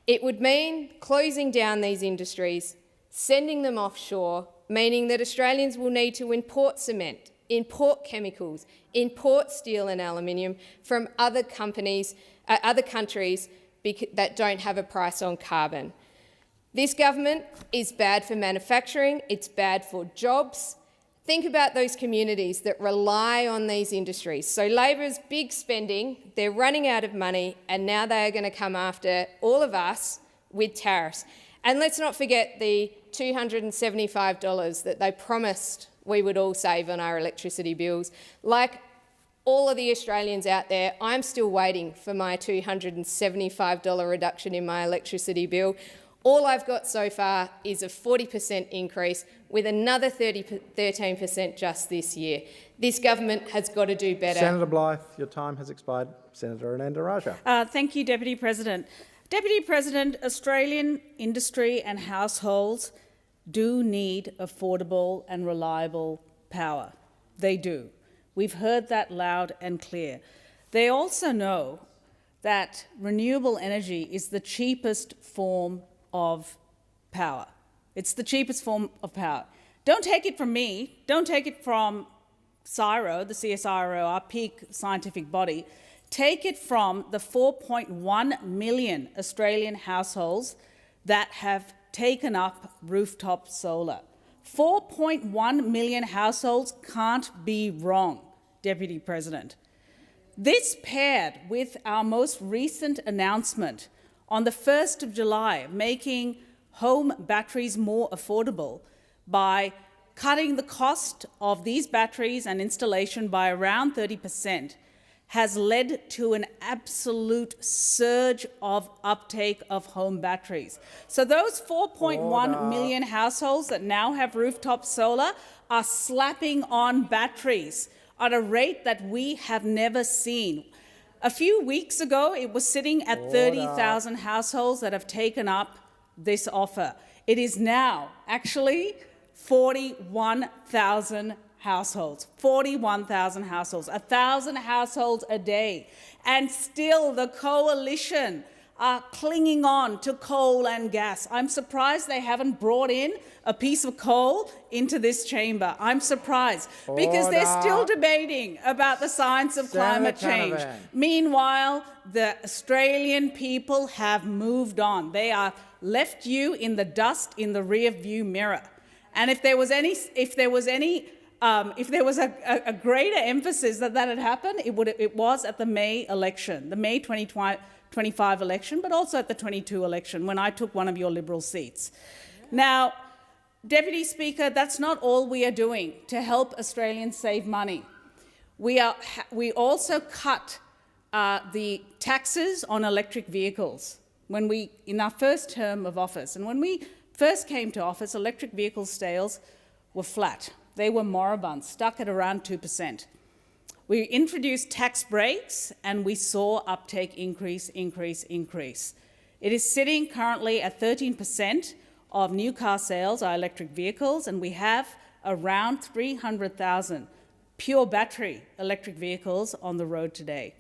It would mean closing down these industries, sending them offshore meaning that Australians will need to import cement, import chemicals, import steel and aluminium from other countries that don't have a price on carbon. This government is bad for manufacturing, it's bad for jobs. Think about those communities that rely on these industries. So Labor's big spending, they're running out of money, and now they are going to come after all of us with tariffs. And let's not forget the $275 that they promised we would all save on our electricity bills. Like all of the Australians out there, I'm still waiting for my $275 reduction in my electricity bill. All I've got so far is a 40% increase, with another 13% just this year. This government has got to do better. Senator Blythe, your time has expired. Senator Ananda Raja. Thank you, Deputy President. Deputy President, Australian industry and households do need affordable and reliable power. They do. We've heard that loud and clear. They also know that renewable energy is the cheapest form of power. It's the cheapest form of power. Don't take it from me. Don't take it from CSIRO, the CSIRO, our peak scientific body. Take it from the 4.1 million Australian households that have taken up rooftop solar. 4.1 million households can't be wrong, Deputy President. This paired with our most recent announcement on the 1st of July, making home batteries more affordable by cutting the cost of these batteries and installation by around 30%, has led to an absolute surge of uptake of home batteries. So those 4.1 million households that now have rooftop solar are slapping on batteries at a rate that we have never seen. A few weeks ago, it was sitting at 30,000 households that have taken up this offer. It is now actually 41,000 households, 41,000 households, 1,000 households a day. And still the coalition are clinging on to coal and gas. I'm surprised they haven't brought in a piece of coal into this chamber. I'm surprised because they're still debating about the science of climate change. Meanwhile, the Australian people have moved on. They are left you in the dust in the rear view mirror. And if there was a greater emphasis that had happened, it was at the May election, the May 2025 election, but also at the 22 election when I took one of your Liberal seats. Now, Deputy Speaker, that's not all we are doing to help Australians save money. We also cut the taxes on electric vehicles in our first term of office. And when we first came to office, electric vehicle sales were flat. They were moribund, stuck at around 2%. We introduced tax breaks and we saw uptake increase. It is sitting currently at 13% of new car sales are electric vehicles, and we have around 300,000 pure battery electric vehicles on the road today.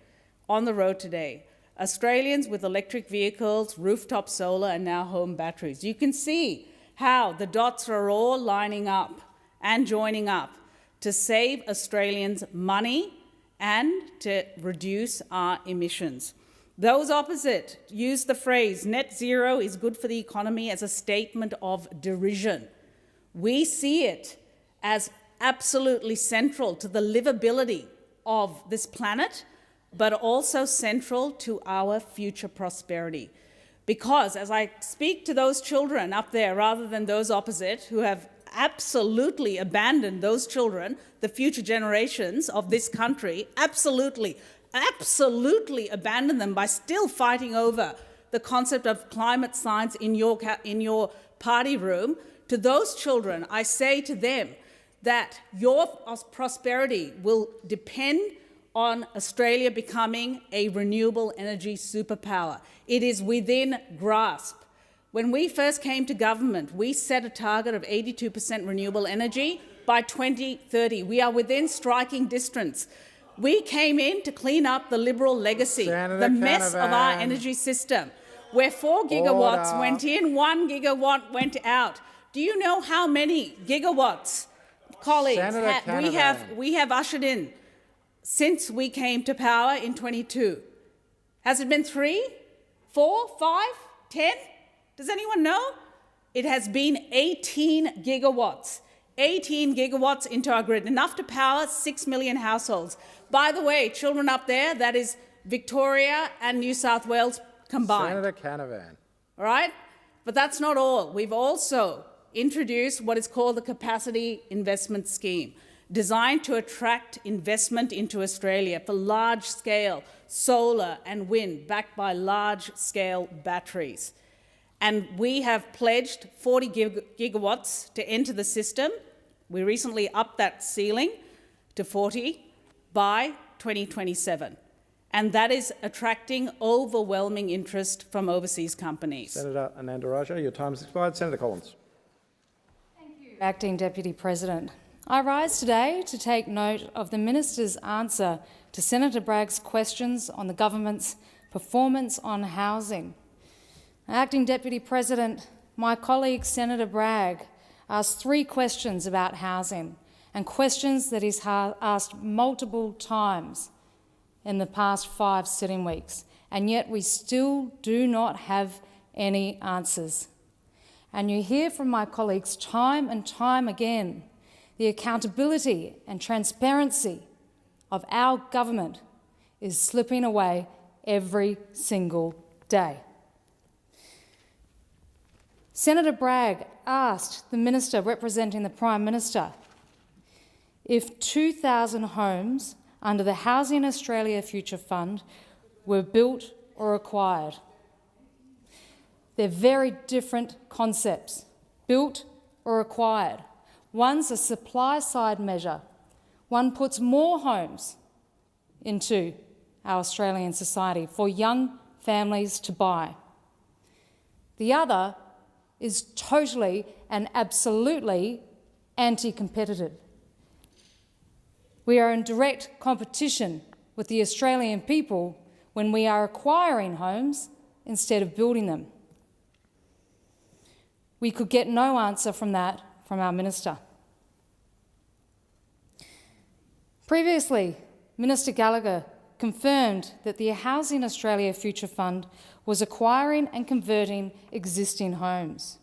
Australians with electric vehicles, rooftop solar, and now home batteries. You can see how the dots are all lining up and joining up to save Australians money and to reduce our emissions. Those opposite use the phrase net zero is good for the economy as a statement of derision. We see it as absolutely central to the livability of this planet, but also central to our future prosperity. Because as I speak to those children up there rather than those opposite who have absolutely abandoned those children, the future generations of this country, absolutely abandoned them by still fighting over the concept of climate science in your party room. To those children, I say to them that your prosperity will depend on Australia becoming a renewable energy superpower. It is within grasp. When we first came to government, we set a target of 82% renewable energy by 2030. We are within striking distance. We came in to clean up the Liberal legacy, the mess of our energy system, where 4 gigawatts went in, 1 gigawatt went out. Do you know how many gigawatts, colleagues, we have ushered in since we came to power in 22? Has it been 3, 4, 5, 10? Does anyone know? It has been 18 gigawatts. 18 gigawatts into our grid, enough to power 6 million households. By the way, children up there, that is Victoria and New South Wales combined. Senator Canavan. All right? But that's not all. We've also introduced what is called the Capacity Investment Scheme, designed to attract investment into Australia for large-scale solar and wind, backed by large-scale batteries. And we have pledged 40 gigawatts to enter the system. We recently upped that ceiling to 40 by 2027. And that is attracting overwhelming interest from overseas companies. Senator Anandaraja, your time has expired. Senator Collins. Thank you, Acting Deputy President. I rise today to take note of the Minister's answer to Senator Bragg's questions on the government's performance on housing. Acting Deputy President, my colleague Senator Bragg asked 3 questions about housing, and questions that he's asked multiple times in the past 5 sitting weeks, and yet we still do not have any answers. And you hear from my colleagues time and time again the accountability and transparency of our government is slipping away every single day. Senator Bragg asked the Minister representing the Prime Minister if 2,000 homes under the Housing Australia Future Fund were built or acquired. They're very different concepts, built or acquired. One's a supply-side measure. One puts more homes into our Australian society for young families to buy. The other is totally and absolutely anti-competitive. We are in direct competition with the Australian people when we are acquiring homes instead of building them. We could get no answer from that from our Minister. Previously, Minister Gallagher confirmed that the Housing Australia Future Fund was acquiring and converting existing homes.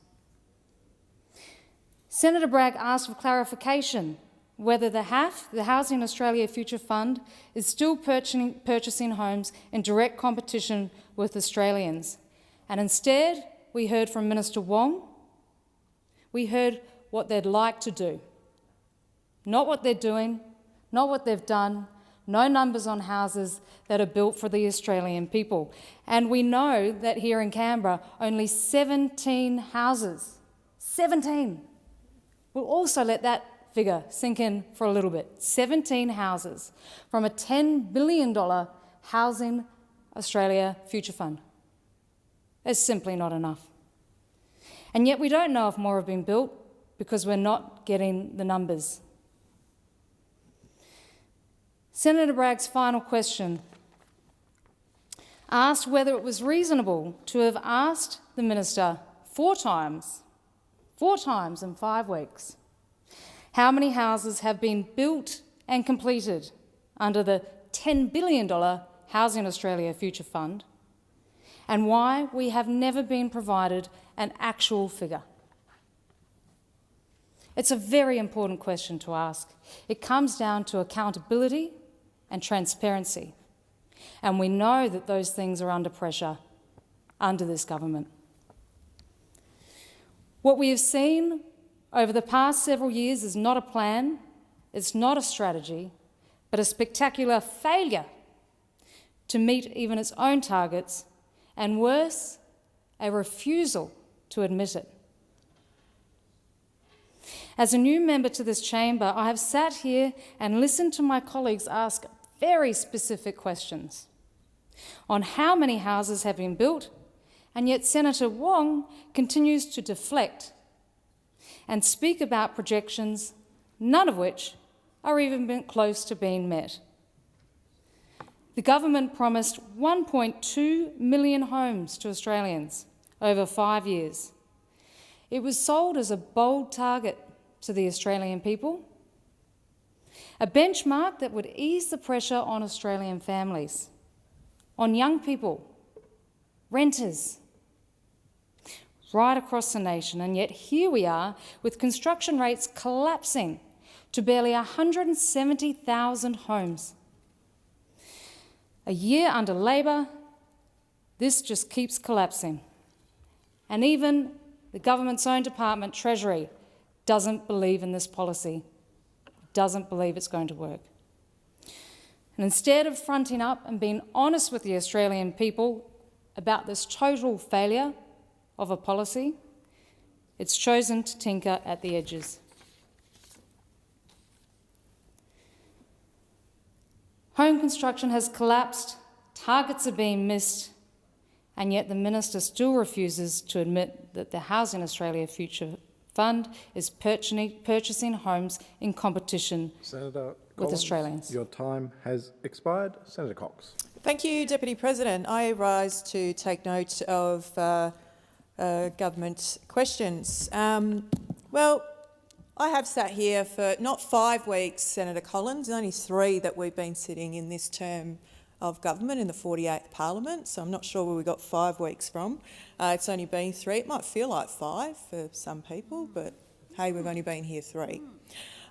Senator Bragg asked for clarification whether the Housing Australia Future Fund is still purchasing homes in direct competition with Australians. And instead, we heard from Minister Wong. We heard what they'd like to do. Not what they're doing, not what they've done, no numbers on houses that are built for the Australian people. And we know that here in Canberra, only 17 houses, 17. We'll also let that figure sink in for a little bit. 17 houses from a $10 billion Housing Australia Future Fund. It's simply not enough. And yet we don't know if more have been built because we're not getting the numbers. Senator Bragg's final question asked whether it was reasonable to have asked the Minister 4 times in 5 weeks, how many houses have been built and completed under the $10 billion Housing Australia Future Fund, and why we have never been provided an actual figure. It's a very important question to ask. It comes down to accountability and transparency, and we know that those things are under pressure under this government. What we have seen over the past several years is not a plan, it's not a strategy, but a spectacular failure to meet even its own targets, and worse, a refusal to admit it. As a new member to this chamber, I have sat here and listened to my colleagues ask very specific questions on how many houses have been built, and yet Senator Wong continues to deflect and speak about projections, none of which are even close to being met. The government promised 1.2 million homes to Australians over 5 years. It was sold as a bold target to the Australian people, a benchmark that would ease the pressure on Australian families, on young people, renters, right across the nation. And yet here we are with construction rates collapsing to barely 170,000 homes. A year under Labor, this just keeps collapsing. And even the government's own department, Treasury, doesn't believe in this policy, doesn't believe it's going to work. And instead of fronting up and being honest with the Australian people about this total failure of a policy, it's chosen to tinker at the edges. Home construction has collapsed, targets are being missed, and yet the minister still refuses to admit that the Housing Australia Future Fund is purchasing homes in competition Senator with Collins, Australians. your time has expired. Senator Cox. Thank you, Deputy President. I rise to take note of government questions. Well, I have sat here for not 5 weeks, Senator Collins, only 3 that we've been sitting in this term of government in the 48th Parliament, so I'm not sure where we got 5 weeks from. It's only been 3. It might feel like 5 for some people, but hey, we've only been here 3.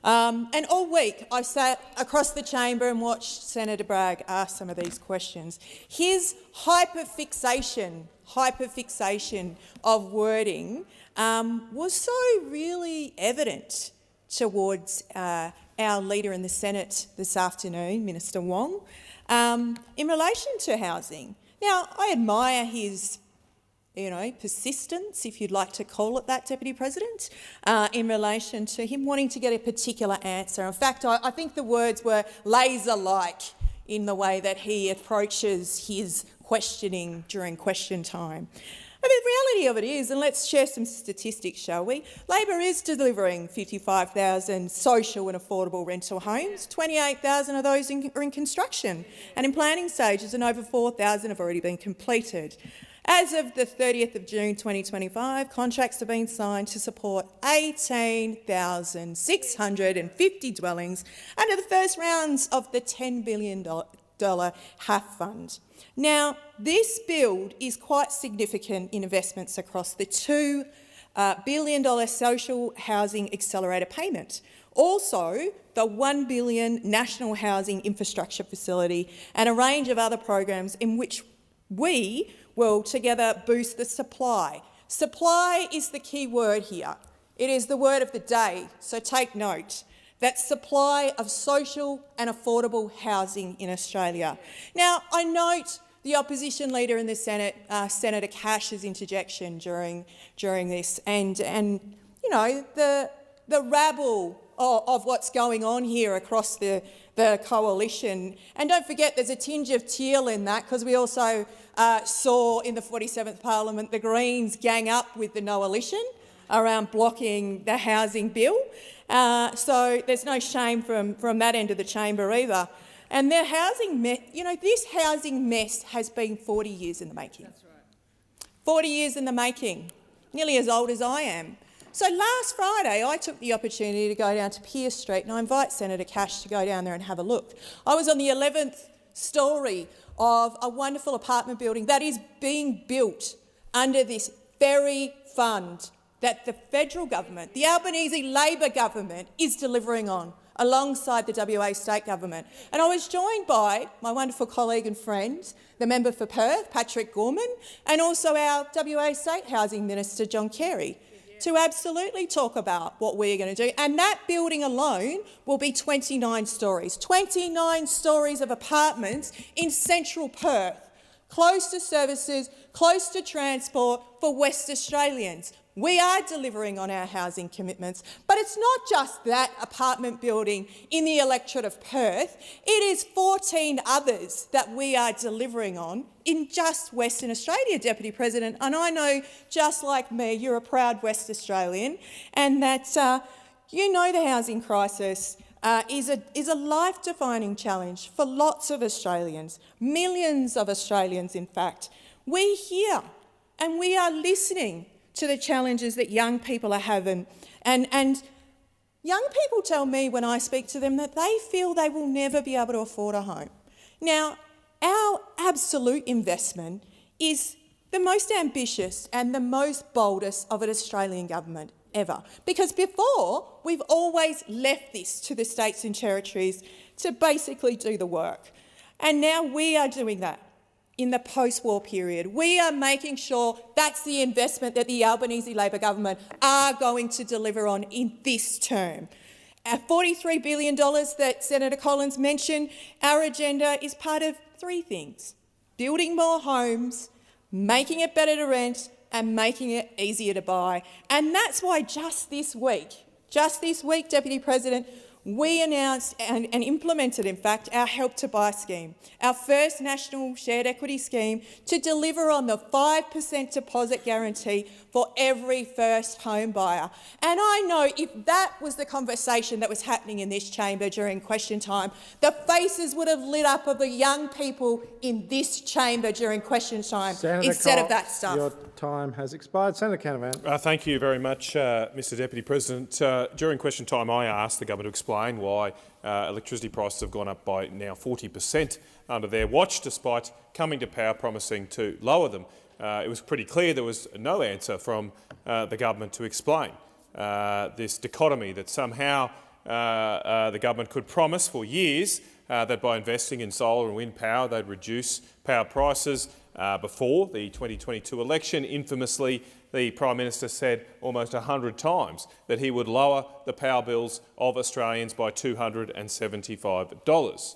And all week I've sat across the chamber and watched Senator Bragg ask some of these questions. His hyperfixation of wording was so really evident towards our leader in the Senate this afternoon, Minister Wong, in relation to housing. Now, I admire his persistence, if you'd like to call it that, Deputy President, in relation to him wanting to get a particular answer. In fact, I think the words were laser-like in the way that he approaches his questioning during question time. But the reality of it is, and let's share some statistics, shall we? Labor is delivering 55,000 social and affordable rental homes. 28,000 of those are in construction and in planning stages, and over 4,000 have already been completed. As of the 30th of June 2025, contracts have been signed to support 18,650 dwellings under the first rounds of the $10 billion HAF fund. Now, this build is quite significant in investments across the $2 billion social housing accelerator payment, also the $1 billion National Housing Infrastructure Facility, and a range of other programs in which we will together boost the supply. Supply is the key word here. It is the word of the day, so take note. That supply of social and affordable housing in Australia. Now, I note the opposition leader in the Senate, Senator Cash's interjection during this, and the rabble of what's going on here across the coalition. And don't forget, there's a tinge of teal in that, because we also saw in the 47th Parliament the Greens gang up with the no-alition around blocking the housing bill. So there's no shame from that end of the chamber either. And the housing this housing mess has been 40 years in the making. That's right. 40 years in the making, nearly as old as I am. So last Friday, I took the opportunity to go down to Pearce Street, and I invite Senator Cash to go down there and have a look. I was on the 11th storey of a wonderful apartment building that is being built under this very fund that the federal government, the Albanese Labor government, is delivering on alongside the WA state government. And I was joined by my wonderful colleague and friend, the member for Perth, Patrick Gorman, and also our WA State Housing Minister, John Carey, to absolutely talk about what we're going to do. And that building alone will be 29 storeys, 29 storeys of apartments in central Perth, close to services, close to transport for West Australians. We are delivering on our housing commitments, but it's not just that apartment building in the electorate of Perth. It is 14 others that we are delivering on in just Western Australia, Deputy President. And I know, just like me, you're a proud West Australian, and that you know the housing crisis is a life-defining challenge for lots of Australians, millions of Australians, in fact. We hear and we are listening to the challenges that young people are having. And young people tell me when I speak to them that they feel they will never be able to afford a home. Now, our absolute investment is the most ambitious and the most boldest of an Australian government ever. Because before, we've always left this to the states and territories to basically do the work. And now we are doing that in the post-war period. We are making sure that's the investment that the Albanese Labor government are going to deliver on in this term. Our $43 billion that Senator Collins mentioned, our agenda is part of three things: building more homes, making it better to rent, and making it easier to buy. And that's why just this week, Deputy President, we announced and implemented, in fact, our Help to Buy scheme, our first national shared equity scheme to deliver on the 5% deposit guarantee for every first home buyer. And I know if that was the conversation that was happening in this chamber during question time, the faces would have lit up of the young people in this chamber during question time instead of that stuff. Your time has expired. Senator Canavan. Thank you very much, Mr Deputy President. During question time, I asked the government to explain why electricity prices have gone up by now 40% under their watch, despite coming to power promising to lower them. It was pretty clear there was no answer from the government to explain this dichotomy that somehow the government could promise for years that by investing in solar and wind power they'd reduce power prices. Before the 2022 election, infamously, the Prime Minister said almost 100 times that he would lower the power bills of Australians by $275.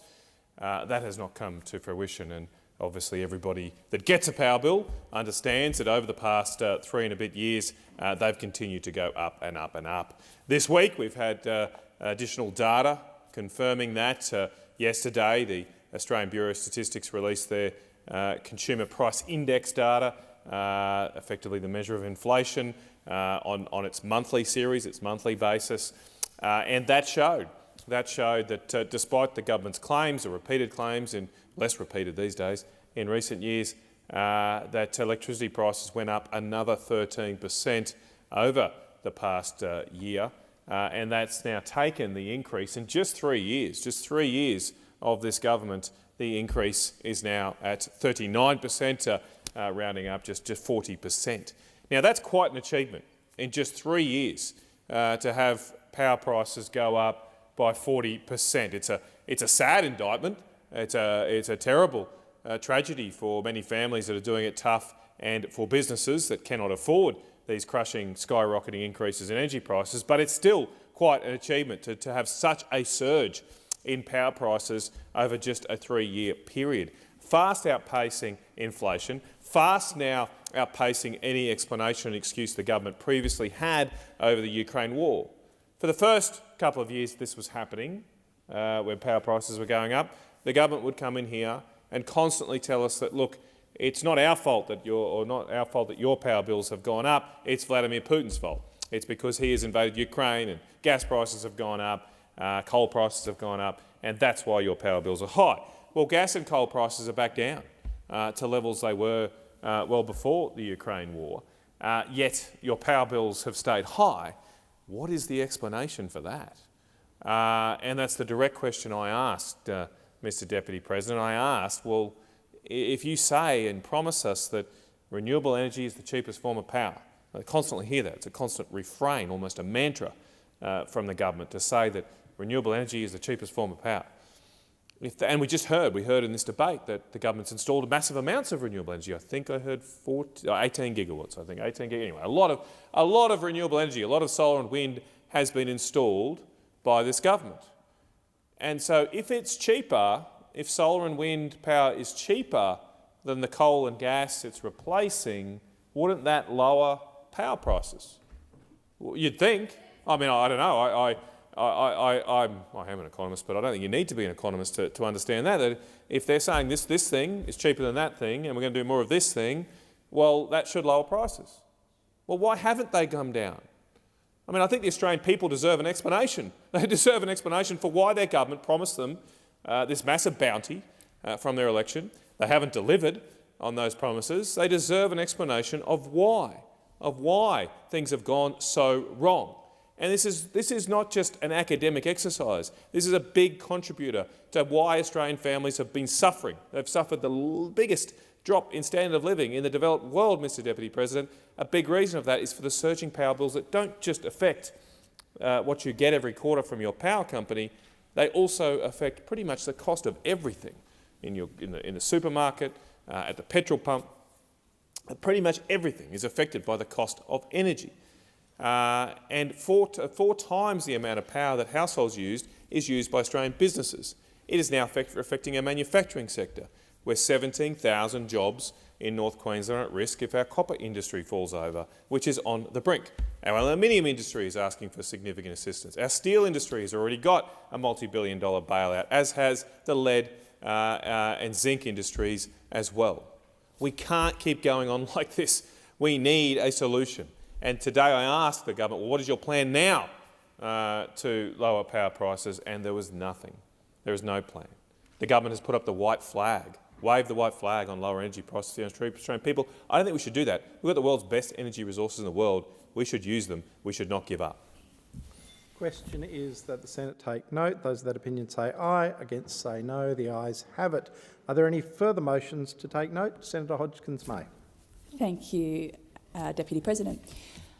That has not come to fruition, and obviously everybody that gets a power bill understands that over the past 3 and a bit years they've continued to go up and up and up. This week we've had additional data confirming that. Yesterday the Australian Bureau of Statistics released their Consumer Price Index data, effectively the measure of inflation on its monthly series, its monthly basis, and that showed that despite the government's claims, or repeated claims, and less repeated these days, in recent years, that electricity prices went up another 13% over the past year, and that's now taken the increase in just 3 years of this government. The increase is now at 39%, rounding up just 40%. Now that's quite an achievement in just 3 years to have power prices go up by 40%. It's a sad indictment. It's a terrible tragedy for many families that are doing it tough, and for businesses that cannot afford these crushing, skyrocketing increases in energy prices. But it's still quite an achievement to have such a surge in power prices over just a 3-year period, fast outpacing inflation, fast now outpacing any explanation and excuse the government previously had over the Ukraine war. For the first couple of years this was happening, when power prices were going up, the government would come in here and constantly tell us that, look, it's not our fault that your power bills have gone up, it's Vladimir Putin's fault. It's because he has invaded Ukraine and gas prices have gone up, coal prices have gone up, and that's why your power bills are high. Well, gas and coal prices are back down to levels they were well before the Ukraine war, yet your power bills have stayed high. What is the explanation for that? And that's the direct question I asked, Mr Deputy President. I asked, well, if you say and promise us that renewable energy is the cheapest form of power, I constantly hear that, it's a constant refrain, almost a mantra from the government to say that renewable energy is the cheapest form of power. And we heard in this debate that the government's installed massive amounts of renewable energy. I think I heard 18 gigawatts. I think 18 gigawatts. Anyway, a lot of renewable energy, a lot of solar and wind has been installed by this government. And so, if it's cheaper, if solar and wind power is cheaper than the coal and gas it's replacing, wouldn't that lower power prices? Well, you'd think. I mean, I don't know. I am an economist, but I don't think you need to be an economist to understand that if they're saying this thing is cheaper than that thing and we're going to do more of this thing, well, that should lower prices. Well, why haven't they come down? I mean, I think the Australian people deserve an explanation. They deserve an explanation for why their government promised them this massive bounty from their election. They haven't delivered on those promises. They deserve an explanation of why. of why things have gone so wrong. And this is not just an academic exercise. This is a big contributor to why Australian families have been suffering. They've suffered the biggest drop in standard of living in the developed world, Mr Deputy President. A big reason of that is for the surging power bills that don't just affect what you get every quarter from your power company, they also affect pretty much the cost of everything in the supermarket, at the petrol pump. Pretty much everything is affected by the cost of energy. And four times the amount of power that households used is used by Australian businesses. It is now affecting our manufacturing sector, where 17,000 jobs in North Queensland are at risk if our copper industry falls over, which is on the brink. Our aluminium industry is asking for significant assistance. Our steel industry has already got a multi-billion-dollar bailout, as has the lead and zinc industries as well. We can't keep going on like this. We need a solution. And today I asked the government, well, what is your plan now to lower power prices? And there was nothing. There is no plan. The government has put up the white flag, waved the white flag on lower energy prices for Australian people. I don't think we should do that. We've got the world's best energy resources in the world. We should use them. We should not give up. Question is that the Senate take note. Those of that opinion say aye. Against say no. The ayes have it. Are there any further motions to take note? Senator Hodgkins-May. Thank you, Deputy President.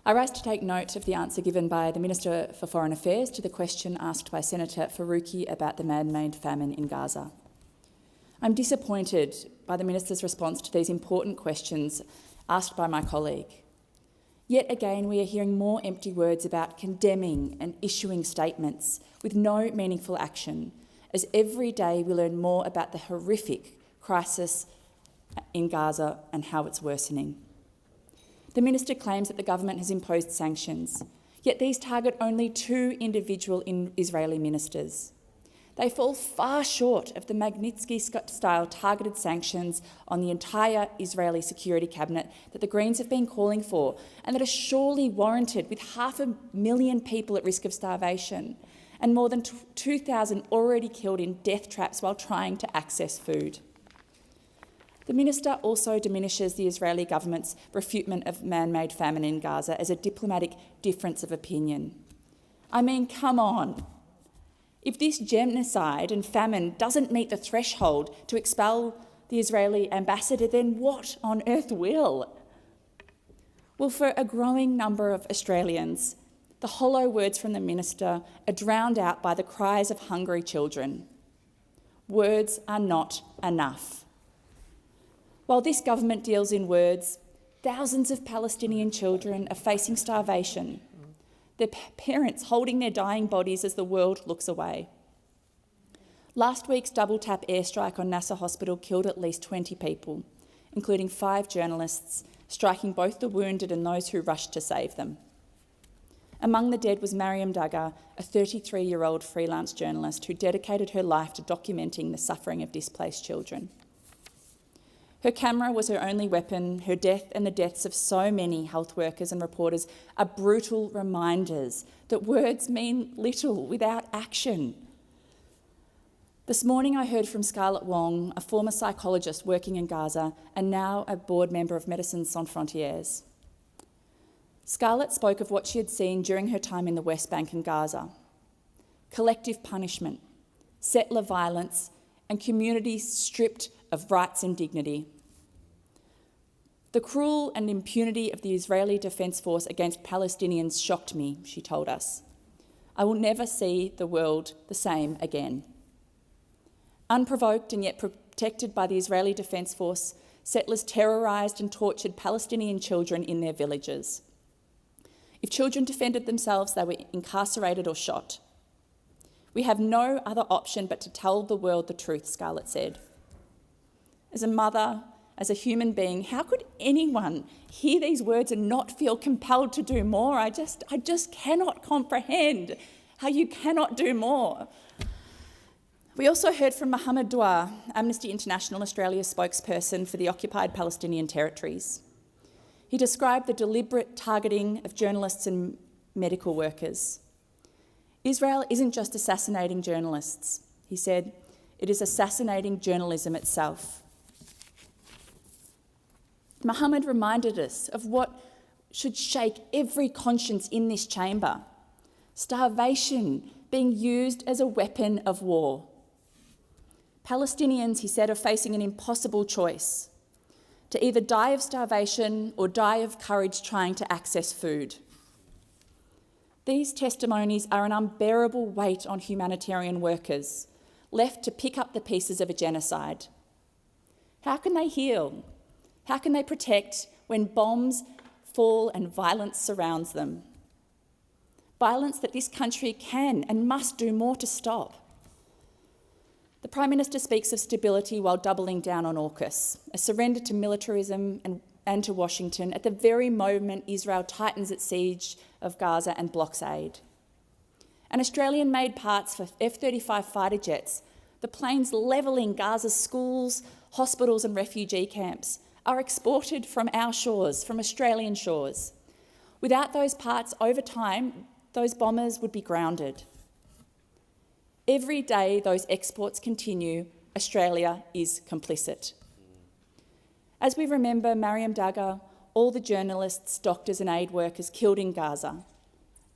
I rise to take note of the answer given by the Minister for Foreign Affairs to the question asked by Senator Faruqi about the man-made famine in Gaza. I'm disappointed by the Minister's response to these important questions asked by my colleague. Yet again, we are hearing more empty words about condemning and issuing statements with no meaningful action, as every day we learn more about the horrific crisis in Gaza and how it's worsening. The Minister claims that the government has imposed sanctions, yet these target only 2 individual Israeli ministers. They fall far short of the Magnitsky-style targeted sanctions on the entire Israeli security cabinet that the Greens have been calling for and that are surely warranted, with 500,000 people at risk of starvation and more than 2,000 already killed in death traps while trying to access food. The Minister also diminishes the Israeli government's refutement of man-made famine in Gaza as a diplomatic difference of opinion. I mean, come on. If this genocide and famine doesn't meet the threshold to expel the Israeli ambassador, then what on earth will? Well, for a growing number of Australians, the hollow words from the Minister are drowned out by the cries of hungry children. Words are not enough. While this government deals in words, thousands of Palestinian children are facing starvation, their parents holding their dying bodies as the world looks away. Last week's double-tap airstrike on Nasser Hospital killed at least 20 people, including 5 journalists, striking both the wounded and those who rushed to save them. Among the dead was Mariam Daggar, a 33-year-old freelance journalist who dedicated her life to documenting the suffering of displaced children. Her camera was her only weapon. Her death and the deaths of so many health workers and reporters are brutal reminders that words mean little without action. This morning I heard from Scarlett Wong, a former psychologist working in Gaza and now a board member of Médecins Sans Frontières. Scarlett spoke of what she had seen during her time in the West Bank and Gaza: collective punishment, settler violence, and communities stripped of rights and dignity. The cruel and impunity of the Israeli Defence Force against Palestinians shocked me, she told us. I will never see the world the same again. Unprovoked and yet protected by the Israeli Defence Force, settlers terrorised and tortured Palestinian children in their villages. If children defended themselves, they were incarcerated or shot. We have no other option but to tell the world the truth, Scarlett said. As a mother, as a human being, how could anyone hear these words and not feel compelled to do more? I just cannot comprehend how you cannot do more. We also heard from Mohammed Dua, Amnesty International Australia's spokesperson for the occupied Palestinian territories. He described the deliberate targeting of journalists and medical workers. Israel isn't just assassinating journalists, he said, it is assassinating journalism itself. Mohammed reminded us of what should shake every conscience in this chamber. Starvation being used as a weapon of war. Palestinians, he said, are facing an impossible choice: to either die of starvation or die of courage trying to access food. These testimonies are an unbearable weight on humanitarian workers, left to pick up the pieces of a genocide. How can they heal? How can they protect when bombs fall and violence surrounds them? Violence that this country can and must do more to stop. The Prime Minister speaks of stability while doubling down on AUKUS, a surrender to militarism and to Washington at the very moment Israel tightens its siege of Gaza and blocks aid. And Australian-made parts for F-35 fighter jets, the planes levelling Gaza's schools, hospitals and refugee camps, are exported from our shores, from Australian shores. Without those parts, over time, those bombers would be grounded. Every day those exports continue, Australia is complicit. As we remember Mariam Dagger, all the journalists, doctors and aid workers killed in Gaza,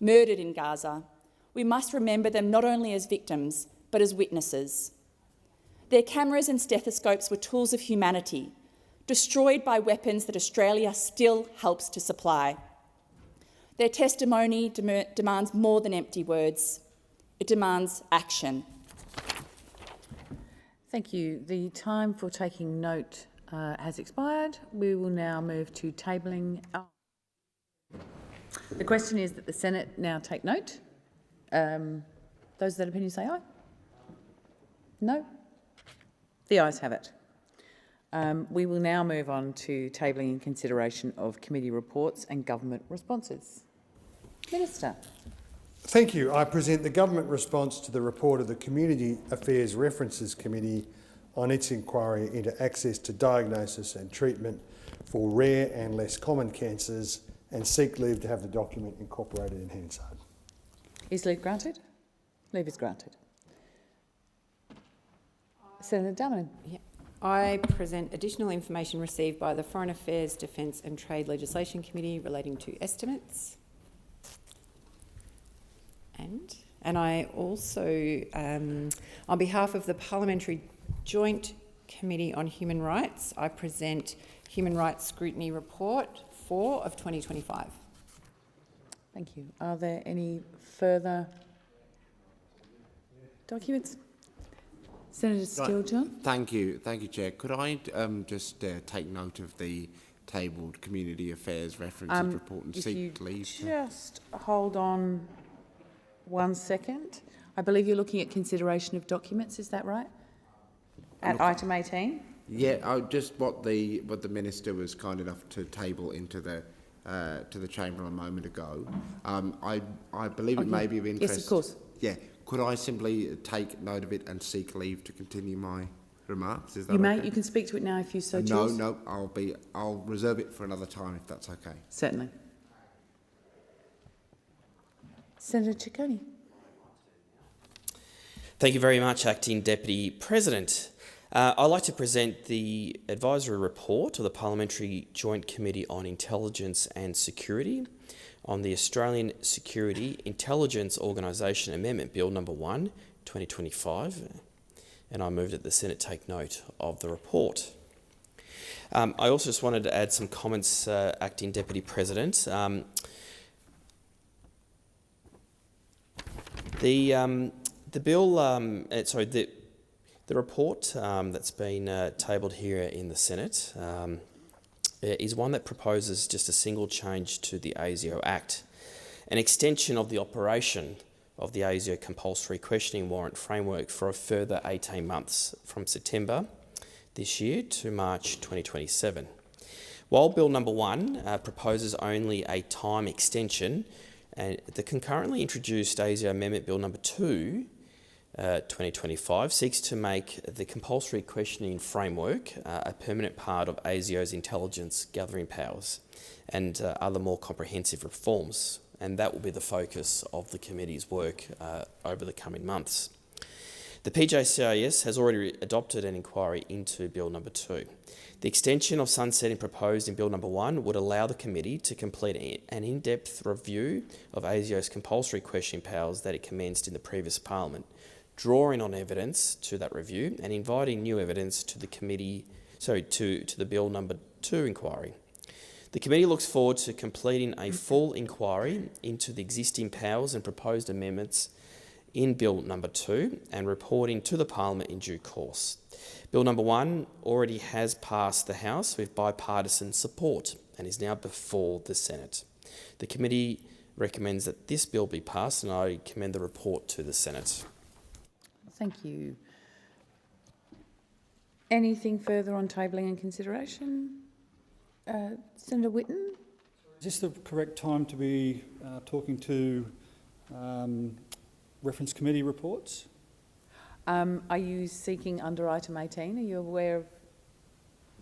murdered in Gaza, we must remember them not only as victims, but as witnesses. Their cameras and stethoscopes were tools of humanity, destroyed by weapons that Australia still helps to supply. Their testimony demands more than empty words. It demands action. Thank you. The time for taking note has expired. We will now move to tabling. The question is that the Senate now take note. Those that opinion say aye. No? The ayes have it. We will now move on to tabling in consideration of committee reports and government responses. Minister. Thank you. I present the government response to the report of the Community Affairs References Committee on its inquiry into access to diagnosis and treatment for rare and less common cancers, and seek leave to have the document incorporated in Hansard. Is leave granted? Leave is granted. Senator Darmanin. Yeah. I present additional information received by the Foreign Affairs, Defence and Trade Legislation Committee relating to estimates. And I also, on behalf of the Parliamentary Joint Committee on Human Rights, I present Human Rights Scrutiny Report 4 of 2025. Thank you. Are there any further documents? Senator Steele-John. Thank you, Chair. Could I just take note of the tabled Community Affairs References Report and seek leave? Just hold on 1 second. I believe you're looking at consideration of documents. Is that right? At item 18. Yeah, just what the minister was kind enough to table into the to the chamber a moment ago. I believe it may be of interest. Yes, of course. Yeah. Could I simply take note of it and seek leave to continue my remarks? Is that you may. okay? You can speak to it now if you so No, choose. no. I'll reserve it for another time if that's okay. Certainly. Senator Ciccone. Thank you very much, Acting Deputy President. I'd like to present the advisory report of the Parliamentary Joint Committee on Intelligence and Security on the Australian Security Intelligence Organisation Amendment Bill No. 1, 2025, and I move that the Senate take note of the report. I also just wanted to add some comments, Acting Deputy President. The bill, the report that's been tabled here in the Senate is one that proposes just a single change to the ASIO Act, an extension of the operation of the ASIO compulsory questioning warrant framework for a further 18 months from September this year to March 2027. While Bill No. 1 proposes only a time extension, and the concurrently introduced ASIO Amendment Bill No. 2 2025 seeks to make the compulsory questioning framework a permanent part of ASIO's intelligence gathering powers and other more comprehensive reforms, and that will be the focus of the committee's work over the coming months. The PJCIS has already adopted an inquiry into Bill number 2. The extension of sunsetting proposed in Bill number 1 would allow the committee to complete an in-depth review of ASIO's compulsory questioning powers that it commenced in the previous Parliament, drawing on evidence to that review and inviting new evidence to the committee, to the Bill number 2 inquiry. The committee looks forward to completing a full inquiry into the existing powers and proposed amendments in Bill number 2 and reporting to the Parliament in due course. Bill number 1 already has passed the House with bipartisan support and is now before the Senate. The committee recommends that this bill be passed, and I commend the report to the Senate. Thank you. Anything further on tabling and consideration? Senator Whitten? Is this the correct time to be talking to reference committee reports? Are you seeking under item 18? Are you aware of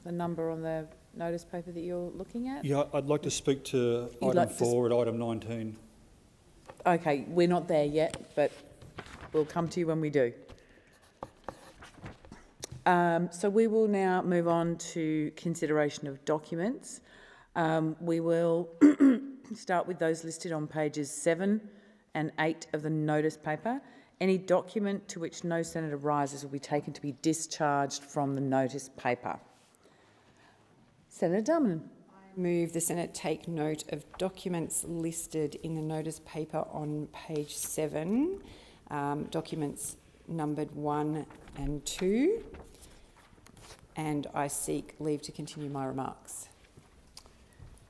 the number on the notice paper that you're looking at? Yeah, I'd like to speak to item 4 at item 19. Okay, we're not there yet, but we'll come to you when we do. So we will now move on to consideration of documents. We will start with those listed on pages 7 and 8 of the notice paper. Any document to which no senator rises will be taken to be discharged from the notice paper. Senator Darmanin. I move the Senate take note of documents listed in the notice paper on page 7, documents numbered 1 and 2, and I seek leave to continue my remarks.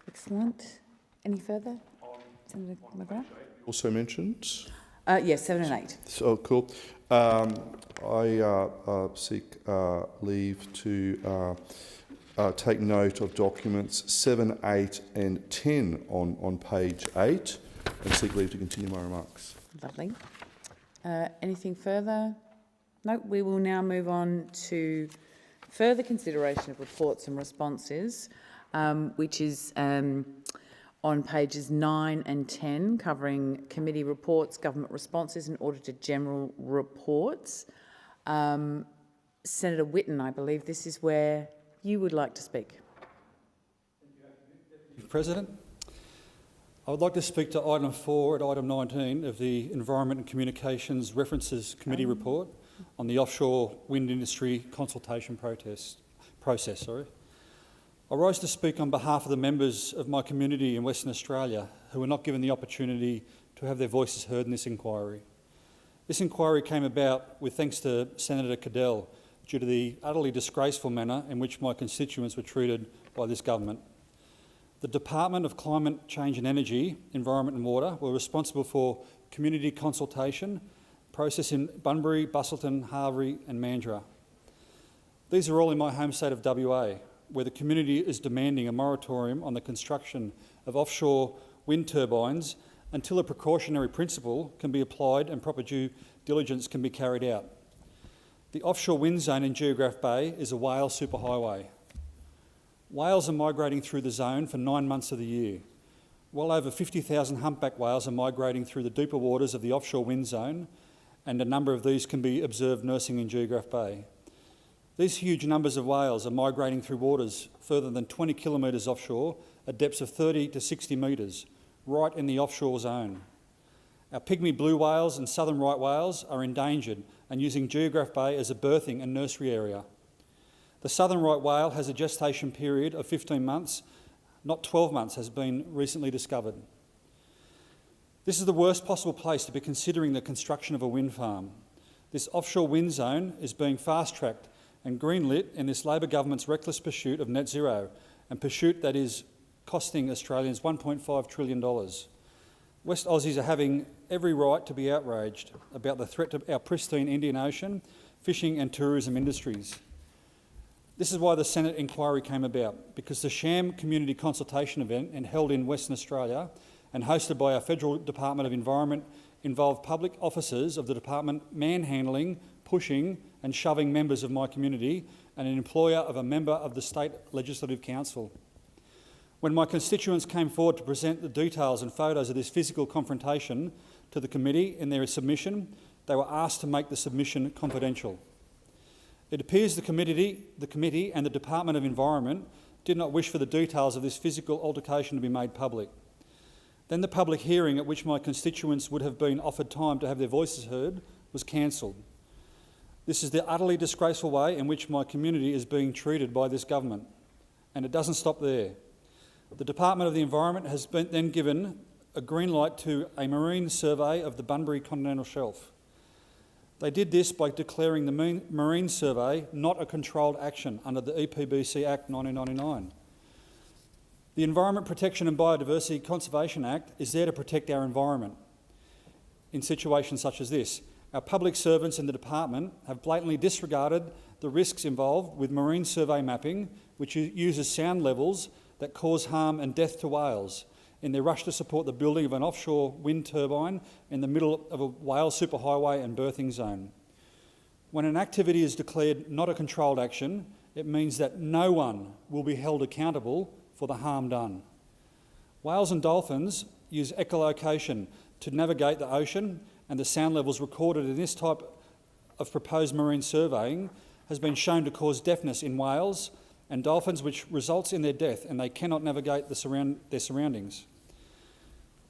Excellent. Any further? Senator McGrath? Also mentioned? Yes, 7 and 8. So cool. I seek leave to take note of documents 7, 8 and 10 on page 8 and seek leave to continue my remarks. Lovely. Anything further? No, we will now move on to further consideration of reports and responses, which is on pages 9 and 10, covering committee reports, government responses and Auditor General reports. Senator Whitten, I believe this is where you would like to speak. President, I would like to speak to item 4 at item 19 of the Environment and Communications References Committee report on the offshore wind industry consultation process. I rise to speak on behalf of the members of my community in Western Australia who were not given the opportunity to have their voices heard in this inquiry. This inquiry came about with thanks to Senator Cadell due to the utterly disgraceful manner in which my constituents were treated by this government. The Department of Climate Change and Energy, Environment and Water were responsible for community consultation process in Bunbury, Busselton, Harvey and Mandurah. These are all in my home state of WA, where the community is demanding a moratorium on the construction of offshore wind turbines until a precautionary principle can be applied and proper due diligence can be carried out. The offshore wind zone in Geograph Bay is a whale superhighway. Whales are migrating through the zone for 9 months of the year. Well over 50,000 humpback whales are migrating through the deeper waters of the offshore wind zone, and a number of these can be observed nursing in Geograph Bay. These huge numbers of whales are migrating through waters further than 20 kilometres offshore at depths of 30 to 60 metres, right in the offshore zone. Our pygmy blue whales and southern right whales are endangered and using Geograph Bay as a berthing and nursery area. The southern right whale has a gestation period of 15 months, not 12 months, has been recently discovered. This is the worst possible place to be considering the construction of a wind farm. This offshore wind zone is being fast-tracked and greenlit in this Labor government's reckless pursuit of net zero, and pursuit that is costing Australians $1.5 trillion. West Aussies are having every right to be outraged about the threat to our pristine Indian Ocean, fishing and tourism industries. This is why the Senate inquiry came about, because the sham community consultation event held in Western Australia and hosted by our Federal Department of Environment involved public officers of the department manhandling, pushing and shoving members of my community and an employer of a member of the State Legislative Council. When my constituents came forward to present the details and photos of this physical confrontation to the committee in their submission, they were asked to make the submission confidential. It appears the committee and the Department of Environment did not wish for the details of this physical altercation to be made public. Then the public hearing at which my constituents would have been offered time to have their voices heard was cancelled. This is the utterly disgraceful way in which my community is being treated by this government, and it doesn't stop there. The Department of the Environment has been then given a green light to a marine survey of the Bunbury Continental Shelf. They did this by declaring the marine survey not a controlled action under the EPBC Act 1999. The Environment Protection and Biodiversity Conservation Act is there to protect our environment. In situations such as this, our public servants in the department have blatantly disregarded the risks involved with marine survey mapping, which uses sound levels that cause harm and death to whales, in their rush to support the building of an offshore wind turbine in the middle of a whale superhighway and berthing zone. When an activity is declared not a controlled action, it means that no one will be held accountable for the harm done. Whales and dolphins use echolocation to navigate the ocean, and the sound levels recorded in this type of proposed marine surveying has been shown to cause deafness in whales and dolphins, which results in their death, and they cannot navigate their surroundings.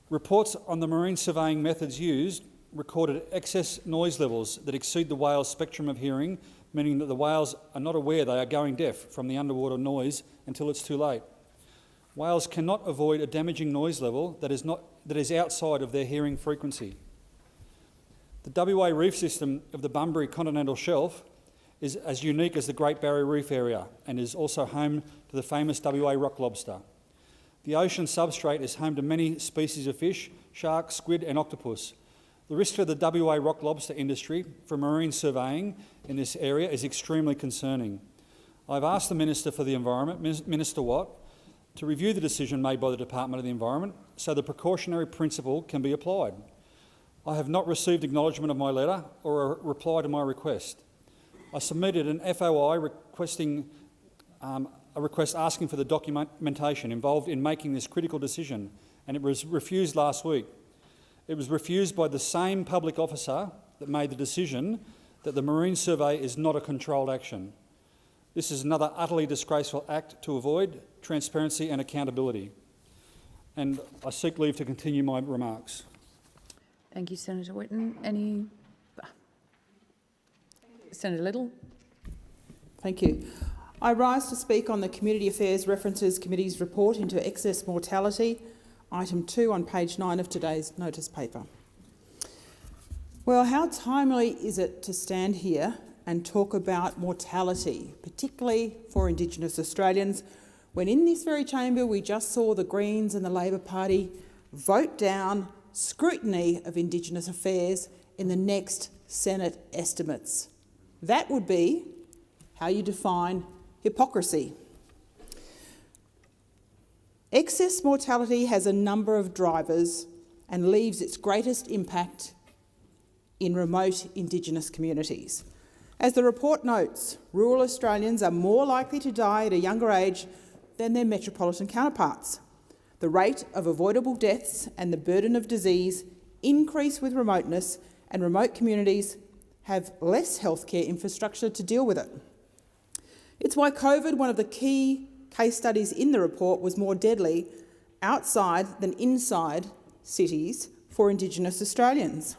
Reports on the marine surveying methods used recorded excess noise levels that exceed the whale's spectrum of hearing, meaning that the whales are not aware they are going deaf from the underwater noise until it's too late. Whales cannot avoid a damaging noise level that is outside of their hearing frequency. The WA reef system of the Bunbury Continental Shelf is as unique as the Great Barrier Reef area and is also home to the famous WA rock lobster. The ocean substrate is home to many species of fish, shark, squid and octopus. The risk to the WA rock lobster industry from marine surveying in this area is extremely concerning. I've asked the Minister for the Environment, Minister Watt, to review the decision made by the Department of the Environment so the precautionary principle can be applied. I have not received acknowledgement of my letter or a reply to my request. I submitted an FOI requesting a request asking for the documentation involved in making this critical decision, and it was refused last week. It was refused by the same public officer that made the decision that the marine survey is not a controlled action. This is another utterly disgraceful act to avoid transparency and accountability. And I seek leave to continue my remarks. Thank you, Senator Whitten. Senator Little. Thank you. I rise to speak on the Community Affairs References Committee's report into excess mortality, item 2 on page 9 of today's notice paper. Well, how timely is it to stand here and talk about mortality, particularly for Indigenous Australians, when in this very chamber we just saw the Greens and the Labor Party vote down scrutiny of Indigenous affairs in the next Senate estimates. That would be how you define hypocrisy. Excess mortality has a number of drivers and leaves its greatest impact in remote Indigenous communities. As the report notes, rural Australians are more likely to die at a younger age than their metropolitan counterparts. The rate of avoidable deaths and the burden of disease increase with remoteness, and remote communities have less healthcare infrastructure to deal with it. It's why COVID, one of the key case studies in the report, was more deadly outside than inside cities for Indigenous Australians.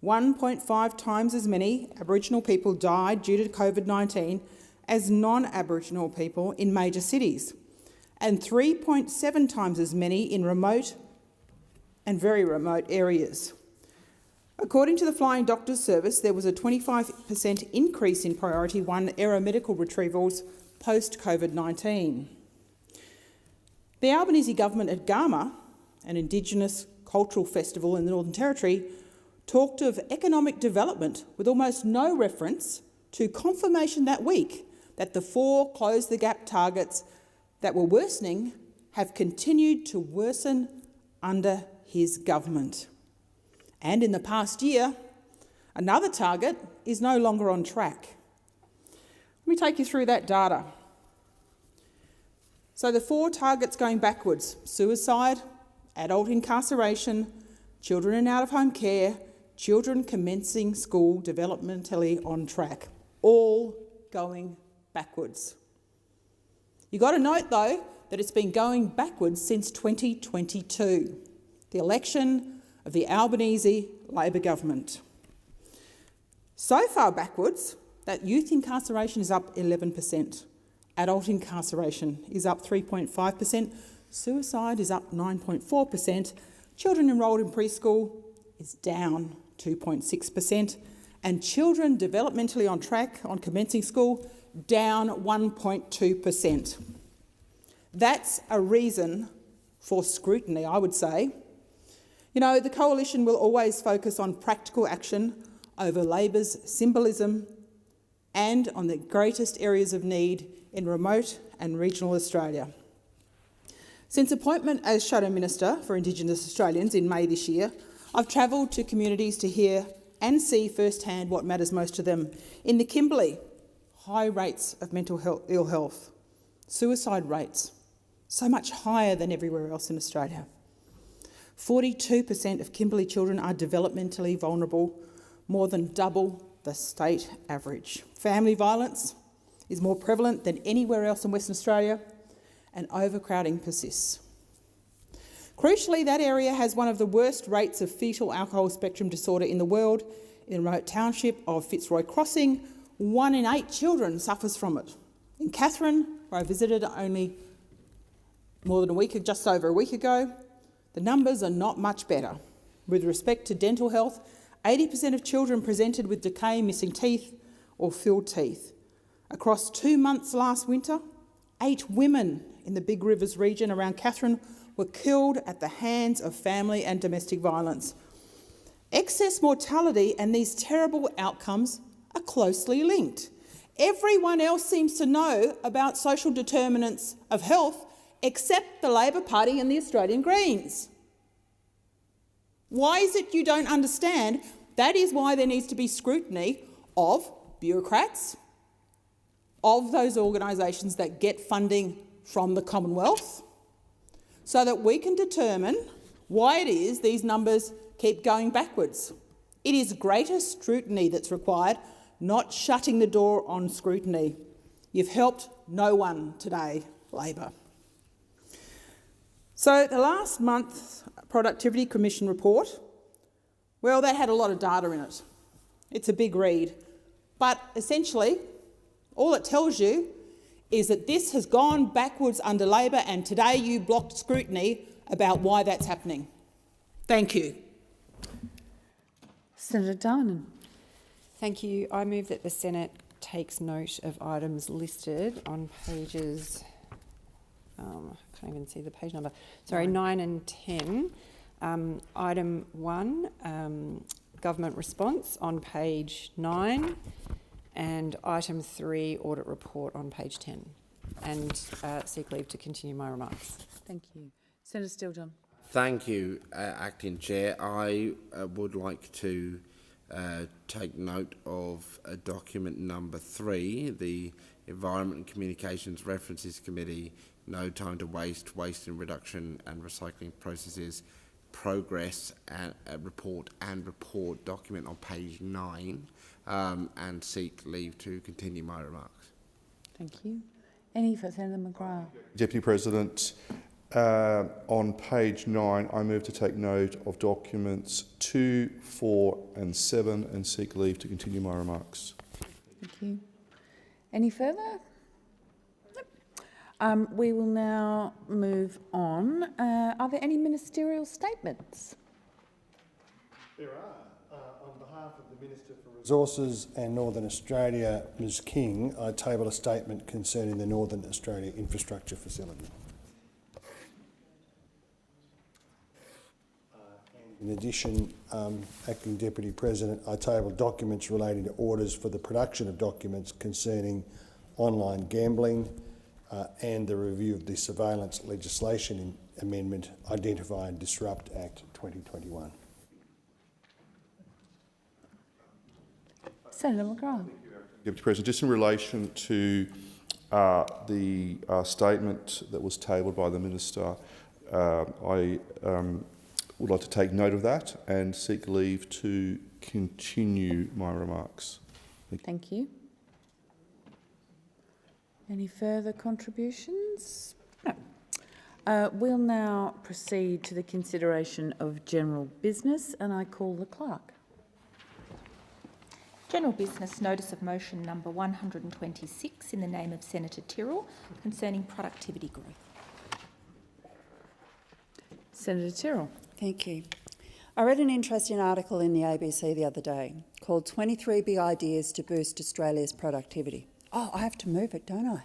1.5 times as many Aboriginal people died due to COVID-19 as non-Aboriginal people in major cities, and 3.7 times as many in remote and very remote areas. According to the Flying Doctors Service, there was a 25% increase in Priority 1 aeromedical retrievals post-COVID-19. The Albanese government at Gama, an Indigenous cultural festival in the Northern Territory, talked of economic development with almost no reference to confirmation that week that the 4 Close the Gap targets that were worsening have continued to worsen under his government. And in the past year, another target is no longer on track. Let me take you through that data. So the 4 targets going backwards: suicide, adult incarceration, children in out-of-home care, children commencing school developmentally on track, all going backwards. You've got to note, though, that it's been going backwards since 2022, the election of the Albanese Labor government. So far backwards that youth incarceration is up 11%, adult incarceration is up 3.5%, suicide is up 9.4%, children enrolled in preschool is down 2.6%, and children developmentally on track on commencing school down 1.2%. That's a reason for scrutiny, I would say. You know, the Coalition will always focus on practical action over Labor's symbolism and on the greatest areas of need in remote and regional Australia. Since appointment as Shadow Minister for Indigenous Australians in May this year, I've travelled to communities to hear and see firsthand what matters most to them. In the Kimberley, high rates of ill health, suicide rates, so much higher than everywhere else in Australia. 42% of Kimberley children are developmentally vulnerable, more than double the state average. Family violence is more prevalent than anywhere else in Western Australia, and overcrowding persists. Crucially, that area has one of the worst rates of fetal alcohol spectrum disorder in the world. In the remote township of Fitzroy Crossing, 1 in 8 children suffers from it. In Katherine, where I visited only just over a week ago, the numbers are not much better. With respect to dental health, 80% of children presented with decay, missing teeth or filled teeth. Across 2 months last winter, 8 women in the Big Rivers region around Katherine were killed at the hands of family and domestic violence. Excess mortality and these terrible outcomes are closely linked. Everyone else seems to know about social determinants of health except the Labor Party and the Australian Greens. Why is it you don't understand? That is why there needs to be scrutiny of bureaucrats, of those organisations that get funding from the Commonwealth, so that we can determine why it is these numbers keep going backwards. It is greater scrutiny that's required, not shutting the door on scrutiny. You've helped no one today, Labor. So the last month's Productivity Commission report, well, that had a lot of data in it. It's a big read. But essentially, all it tells you is that this has gone backwards under Labor, and today you blocked scrutiny about why that's happening. Thank you. Senator Darnan. Thank you. I move that the Senate takes note of items listed on pages, I can't even see the page number, sorry, 9 and 10. Item 1, government response on page 9, and item 3, audit report on page 10, and seek leave to continue my remarks. Thank you. Senator Steele-John. Thank you, Acting Chair. I would like to take note of document number 3, the Environment and Communications References Committee, No Time to Waste, Waste and Reduction and Recycling Processes, Progress and report document on page 9, and seek leave to continue my remarks. Thank you. Any for Senator McGrath? Deputy President, on page 9, I move to take note of documents 2, 4 and 7 and seek leave to continue my remarks. Thank you. Any further? We will now move on. Are there any ministerial statements? There are. On behalf of the Minister for Resources and Northern Australia, Ms King, I table a statement concerning the Northern Australia Infrastructure Facility. In addition, Acting Deputy President, I table documents relating to orders for the production of documents concerning online gambling and the review of the surveillance legislation amendment Identify and Disrupt Act 2021. Senator McGrath. Deputy President, just in relation to the statement that was tabled by the Minister, I would like to take note of that and seek leave to continue my remarks. Thank you. Any further contributions? No. We'll now proceed to the consideration of general business, and I call the clerk. General business notice of motion number 126 in the name of Senator Tyrrell concerning productivity growth. Senator Tyrrell. Thank you. I read an interesting article in the ABC the other day called 23 Big Ideas to Boost Australia's Productivity. Oh, I have to move it, don't I?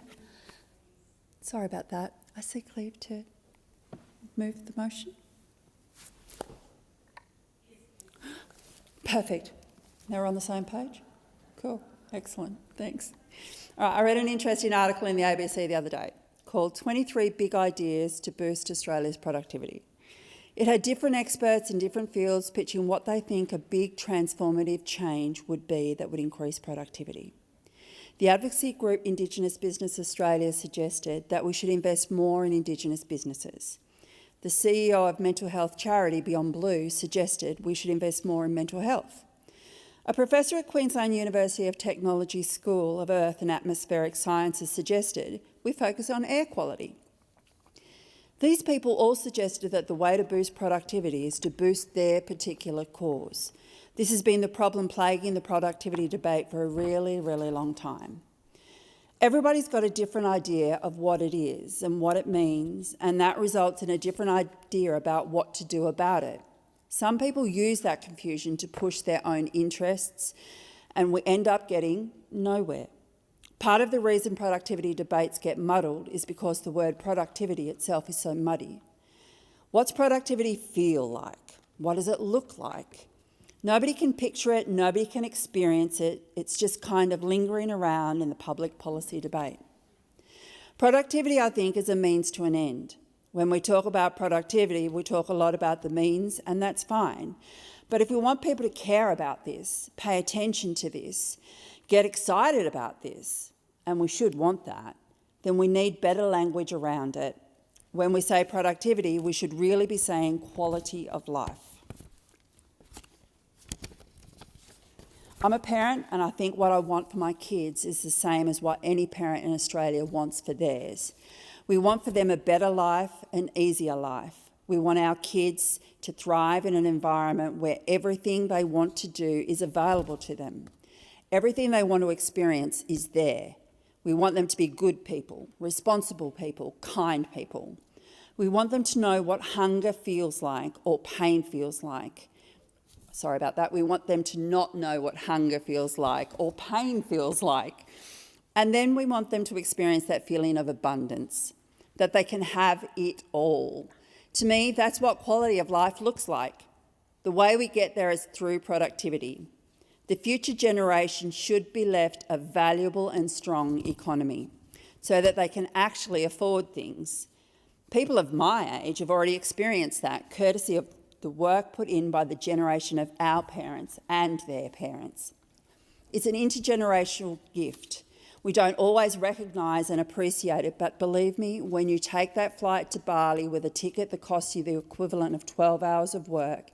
Sorry about that. I seek leave to move the motion. Perfect. Now we're on the same page? Cool. Excellent. Thanks. All right, I read an interesting article in the ABC the other day called 23 Big Ideas to Boost Australia's Productivity. It had different experts in different fields pitching what they think a big transformative change would be that would increase productivity. The advocacy group Indigenous Business Australia suggested that we should invest more in Indigenous businesses. The CEO of mental health charity Beyond Blue suggested we should invest more in mental health. A professor at Queensland University of Technology School of Earth and Atmospheric Sciences suggested we focus on air quality. These people all suggested that the way to boost productivity is to boost their particular cause. This has been the problem plaguing the productivity debate for a really, really long time. Everybody's got a different idea of what it is and what it means, and that results in a different idea about what to do about it. Some people use that confusion to push their own interests, and we end up getting nowhere. Part of the reason productivity debates get muddled is because the word productivity itself is so muddy. What's productivity feel like? What does it look like? Nobody can picture it, nobody can experience it. It's just kind of lingering around in the public policy debate. Productivity, I think, is a means to an end. When we talk about productivity, we talk a lot about the means, and that's fine. But if we want people to care about this, pay attention to this, get excited about this, and we should want that, then we need better language around it. When we say productivity, we should really be saying quality of life. I'm a parent, and I think what I want for my kids is the same as what any parent in Australia wants for theirs. We want for them a better life, an easier life. We want our kids to thrive in an environment where everything they want to do is available to them. Everything they want to experience is there. We want them to be good people, responsible people, kind people. We want them to know what hunger feels like or pain feels like. Sorry about that. We want them to not know what hunger feels like or pain feels like. And then we want them to experience that feeling of abundance, that they can have it all. To me, that's what quality of life looks like. The way we get there is through productivity. The future generation should be left a valuable and strong economy so that they can actually afford things. People of my age have already experienced that, courtesy of the work put in by the generation of our parents and their parents. It's an intergenerational gift. We don't always recognise and appreciate it, but believe me, when you take that flight to Bali with a ticket that costs you the equivalent of 12 hours of work,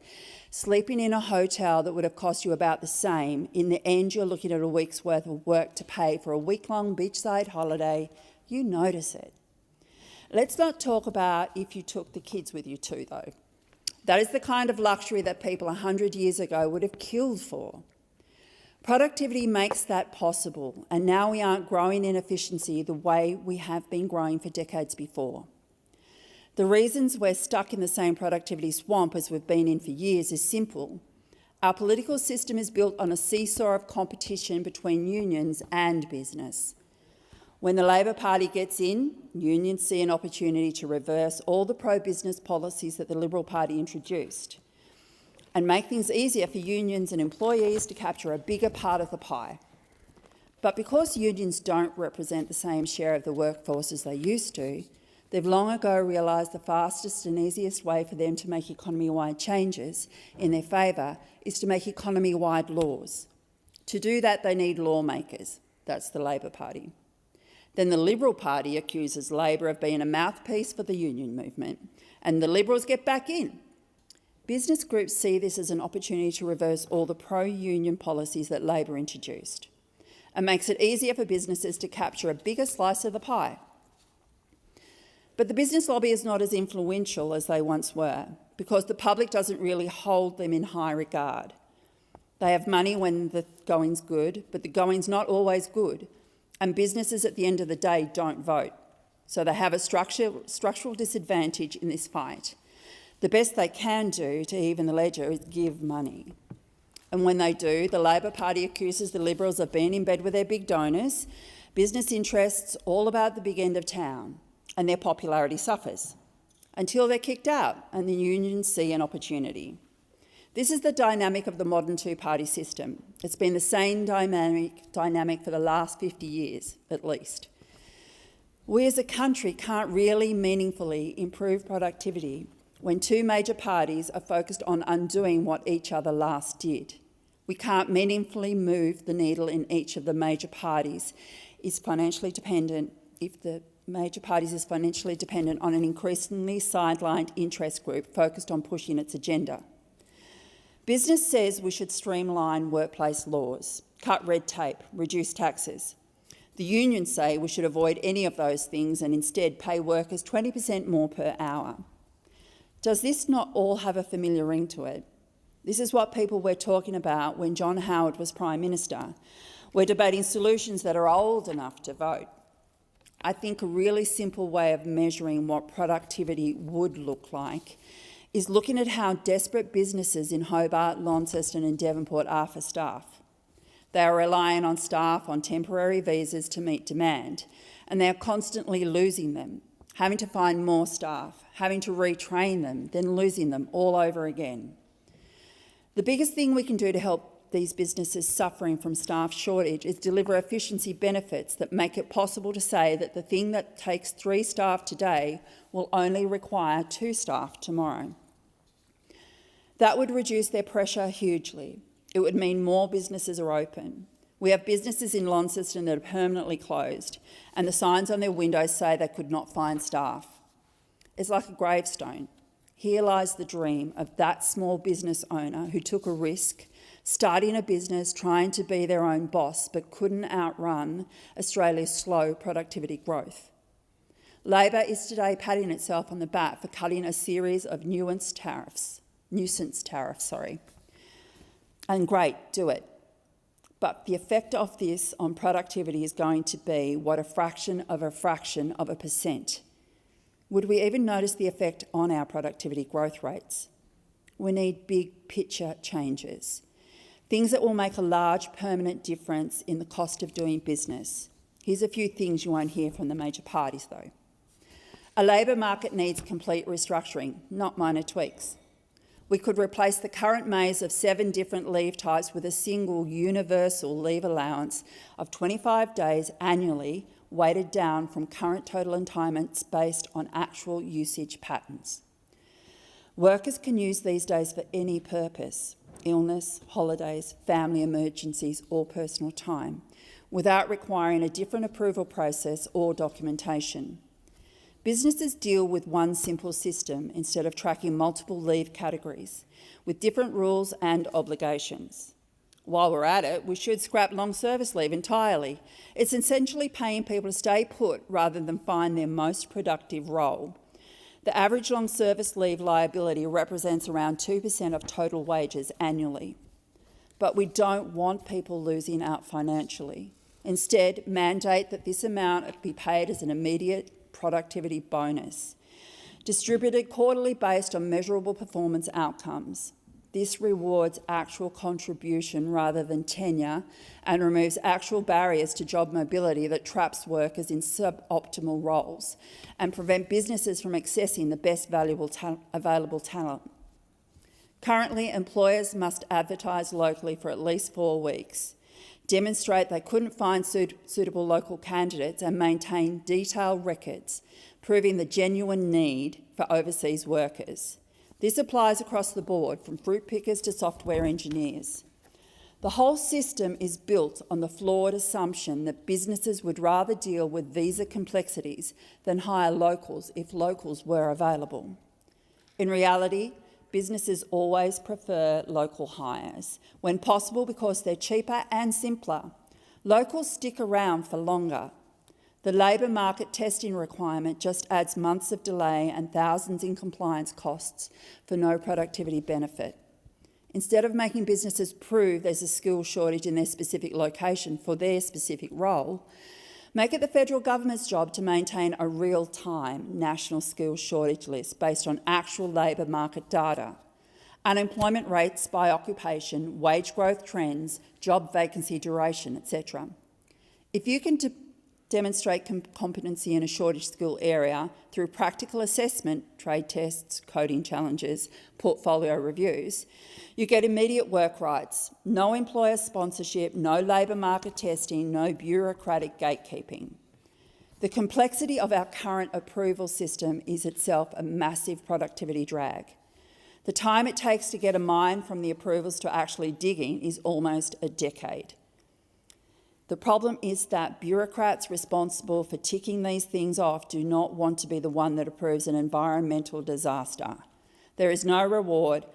sleeping in a hotel that would have cost you about the same, in the end you're looking at a week's worth of work to pay for a week-long beachside holiday, you notice it. Let's not talk about if you took the kids with you too, though. That is the kind of luxury that people 100 years ago would have killed for. Productivity makes that possible, and now we aren't growing in efficiency the way we have been growing for decades before. The reasons we're stuck in the same productivity swamp as we've been in for years is simple. Our political system is built on a seesaw of competition between unions and business. When the Labor Party gets in, unions see an opportunity to reverse all the pro-business policies that the Liberal Party introduced and make things easier for unions and employees to capture a bigger part of the pie. But because unions don't represent the same share of the workforce as they used to, they've long ago realised the fastest and easiest way for them to make economy-wide changes in their favour is to make economy-wide laws. To do that, they need lawmakers. That's the Labor Party. Then the Liberal Party accuses Labor of being a mouthpiece for the union movement, and the Liberals get back in. Business groups see this as an opportunity to reverse all the pro-union policies that Labor introduced and makes it easier for businesses to capture a bigger slice of the pie. But the business lobby is not as influential as they once were because the public doesn't really hold them in high regard. They have money when the going's good, but the going's not always good, and businesses at the end of the day don't vote. So they have a structural disadvantage in this fight. The best they can do to even the ledger is give money. And when they do, the Labor Party accuses the Liberals of being in bed with their big donors, business interests all about the big end of town, and their popularity suffers until they're kicked out and the unions see an opportunity. This is the dynamic of the modern two-party system. It's been the same dynamic for the last 50 years, at least. We as a country can't really meaningfully improve productivity when two major parties are focused on undoing what each other last did. We can't meaningfully move the needle in each of the major parties is financially dependent if the major parties is financially dependent on an increasingly sidelined interest group focused on pushing its agenda. Business says we should streamline workplace laws, cut red tape, reduce taxes. The unions say we should avoid any of those things and instead pay workers 20% more per hour. Does this not all have a familiar ring to it? This is what people were talking about when John Howard was Prime Minister. We're debating solutions that are old enough to vote. I think a really simple way of measuring what productivity would look like is looking at how desperate businesses in Hobart, Launceston and Devonport are for staff. They are relying on staff on temporary visas to meet demand, and they are constantly losing them, having to find more staff, having to retrain them, then losing them all over again. The biggest thing we can do to help these businesses suffering from staff shortage is deliver efficiency benefits that make it possible to say that the thing that takes 3 staff today will only require 2 staff tomorrow. That would reduce their pressure hugely. It would mean more businesses are open. We have businesses in Launceston that are permanently closed, and the signs on their windows say they could not find staff. It's like a gravestone. Here lies the dream of that small business owner who took a risk, starting a business, trying to be their own boss, but couldn't outrun Australia's slow productivity growth. Labor is today patting itself on the back for cutting a series of nuisance tariffs. And great, do it. But the effect of this on productivity is going to be what a fraction of a percent. Would we even notice the effect on our productivity growth rates? We need big picture changes. Things that will make a large permanent difference in the cost of doing business. Here's a few things you won't hear from the major parties though. A labour market needs complete restructuring, not minor tweaks. We could replace the current maze of 7 different leave types with a single universal leave allowance of 25 days annually, weighted down from current total entitlements based on actual usage patterns. Workers can use these days for any purpose, illness, holidays, family emergencies or personal time, without requiring a different approval process or documentation. Businesses deal with one simple system instead of tracking multiple leave categories, with different rules and obligations. While we're at it, we should scrap long service leave entirely. It's essentially paying people to stay put rather than find their most productive role. The average long service leave liability represents around 2% of total wages annually. But we don't want people losing out financially. Instead, mandate that this amount be paid as an immediate productivity bonus, distributed quarterly based on measurable performance outcomes. This rewards actual contribution rather than tenure and removes actual barriers to job mobility that traps workers in suboptimal roles and prevent businesses from accessing the best available talent. Currently, employers must advertise locally for at least 4 weeks, demonstrate they couldn't find suitable local candidates and maintain detailed records proving the genuine need for overseas workers. This applies across the board, from fruit pickers to software engineers. The whole system is built on the flawed assumption that businesses would rather deal with visa complexities than hire locals if locals were available. In reality, businesses always prefer local hires, when possible because they're cheaper and simpler. Locals stick around for longer. The labour market testing requirement just adds months of delay and thousands in compliance costs for no productivity benefit. Instead of making businesses prove there's a skill shortage in their specific location for their specific role, make it the federal government's job to maintain a real-time national skills shortage list based on actual labour market data, unemployment rates by occupation, wage growth trends, job vacancy duration, etc. If you can demonstrate competency in a shortage skill area through practical assessment, trade tests, coding challenges, portfolio reviews, you get immediate work rights, no employer sponsorship, no labour market testing, no bureaucratic gatekeeping. The complexity of our current approval system is itself a massive productivity drag. The time it takes to get a mine from the approvals to actually digging is almost a decade. The problem is that bureaucrats responsible for ticking these things off do not want to be the one that approves an environmental disaster. There is no reward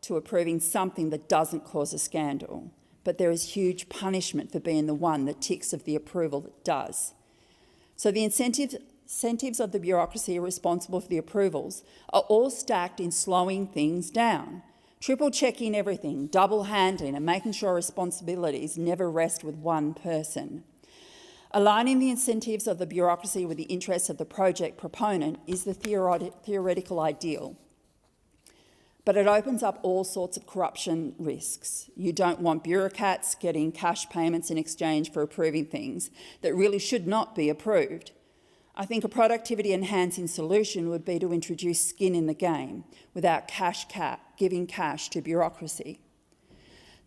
to approving something that doesn't cause a scandal, but there is huge punishment for being the one that ticks of the approval that does. So the incentives of the bureaucracy responsible for the approvals are all stacked in slowing things down, triple-checking everything, double-handing and making sure responsibilities never rest with one person. Aligning the incentives of the bureaucracy with the interests of the project proponent is the theoretical ideal, but it opens up all sorts of corruption risks. You don't want bureaucrats getting cash payments in exchange for approving things that really should not be approved. I think a productivity-enhancing solution would be to introduce skin in the game without giving cash to bureaucracy.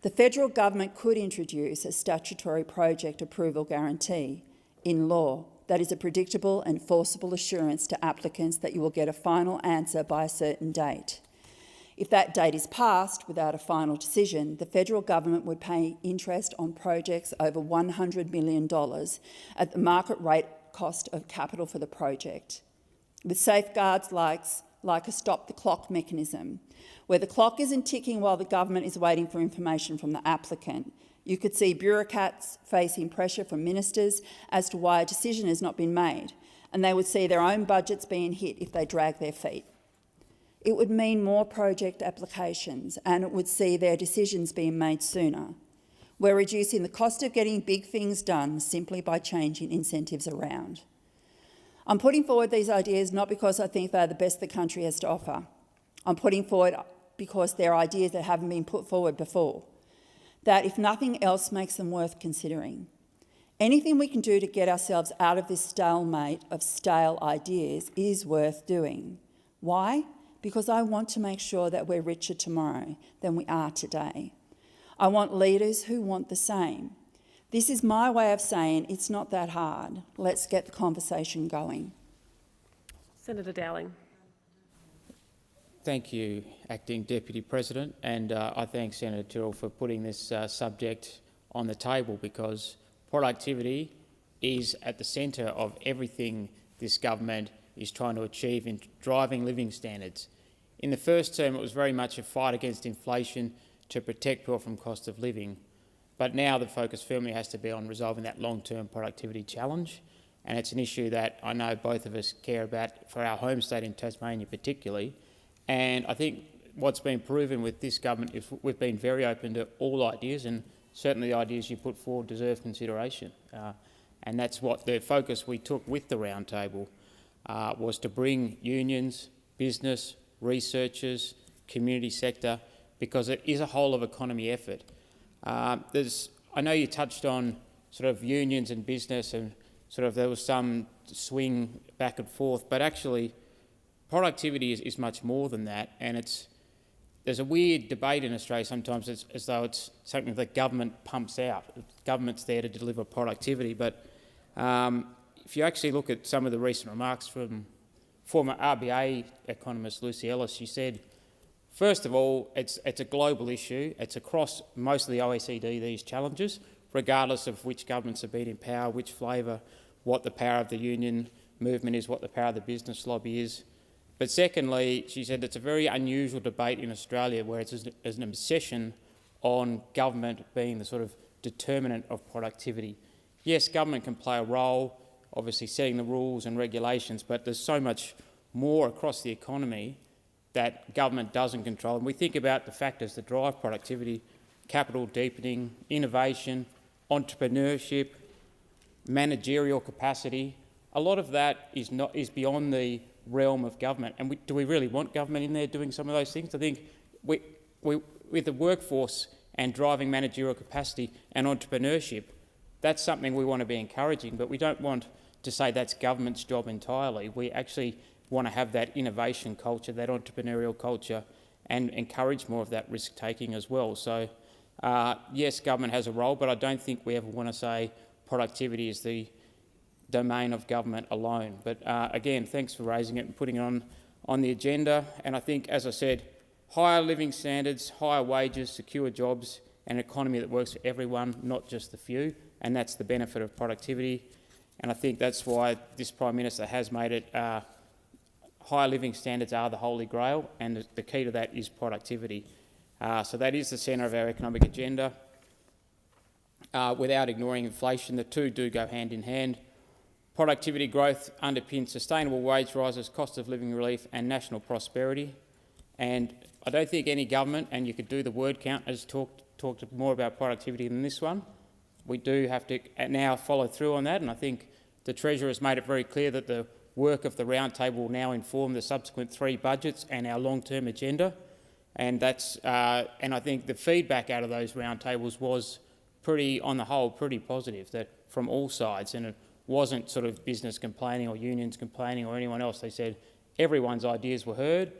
The federal government could introduce a statutory project approval guarantee in law that is a predictable and forcible assurance to applicants that you will get a final answer by a certain date. If that date is passed without a final decision, the federal government would pay interest on projects over $100 million at the market rate cost of capital for the project, with safeguards like a stop-the-clock mechanism, where the clock isn't ticking while the government is waiting for information from the applicant. You could see bureaucrats facing pressure from ministers as to why a decision has not been made, and they would see their own budgets being hit if they drag their feet. It would mean more project applications, and it would see their decisions being made sooner. We're reducing the cost of getting big things done simply by changing incentives around. I'm putting forward these ideas not because I think they're the best the country has to offer. I'm putting forward because they're ideas that haven't been put forward before, that if nothing else makes them worth considering. Anything we can do to get ourselves out of this stalemate of stale ideas is worth doing. Why? Because I want to make sure that we're richer tomorrow than we are today. I want leaders who want the same. This is my way of saying it's not that hard. Let's get the conversation going. Senator Dowling. Thank you, Acting Deputy President, and I thank Senator Tyrrell for putting this subject on the table, because productivity is at the centre of everything this government is trying to achieve in driving living standards. In the first term, it was very much a fight against inflation to protect people from cost of living. But now the focus firmly has to be on resolving that long-term productivity challenge, and it's an issue that I know both of us care about for our home state in Tasmania particularly. And I think what's been proven with this government is we've been very open to all ideas, and certainly the ideas you put forward deserve consideration. And that's what the focus we took with the roundtable was to bring unions, business, researchers, community sector, because it is a whole of economy effort. I know you touched on sort of unions and business, and sort of there was some swing back and forth, but actually productivity is much more than that, and there's a weird debate in Australia sometimes as though it's something that government pumps out. Government's there to deliver productivity, but if you actually look at some of the recent remarks from former RBA economist Lucy Ellis, she said, first of all, it's a global issue. It's across most of the OECD, these challenges, regardless of which governments have been in power, which flavour, what the power of the union movement is, what the power of the business lobby is. But secondly, she said it's a very unusual debate in Australia where it's an obsession on government being the sort of determinant of productivity. Yes, government can play a role, obviously setting the rules and regulations, but there's so much more across the economy that government doesn't control. And we think about the factors that drive productivity: capital deepening, innovation, entrepreneurship, managerial capacity. A lot of that is beyond the realm of government. And do we really want government in there doing some of those things? I think with the workforce and driving managerial capacity and entrepreneurship, that's something we want to be encouraging, but we don't want to say that's government's job entirely. We actually want to have that innovation culture, that entrepreneurial culture, and encourage more of that risk-taking as well. So, yes, government has a role, but I don't think we ever want to say productivity is the domain of government alone. But again, thanks for raising it and putting it on the agenda. And I think, as I said, higher living standards, higher wages, secure jobs, and an economy that works for everyone, not just the few, and that's the benefit of productivity. And I think that's why this Prime Minister has made it higher living standards are the holy grail, and the key to that is productivity. So that is the centre of our economic agenda. Without ignoring inflation, the two do go hand in hand. Productivity growth underpins sustainable wage rises, cost of living relief and national prosperity. And I don't think any government, and you could do the word count, has talked more about productivity than this one. We do have to now follow through on that, and I think the Treasurer has made it very clear that the work of the roundtable will now inform the subsequent 3 budgets and our long-term agenda. And and I think the feedback out of those roundtables was on the whole, pretty positive, that from all sides, and it wasn't sort of business complaining or unions complaining or anyone else. They said everyone's ideas were heard,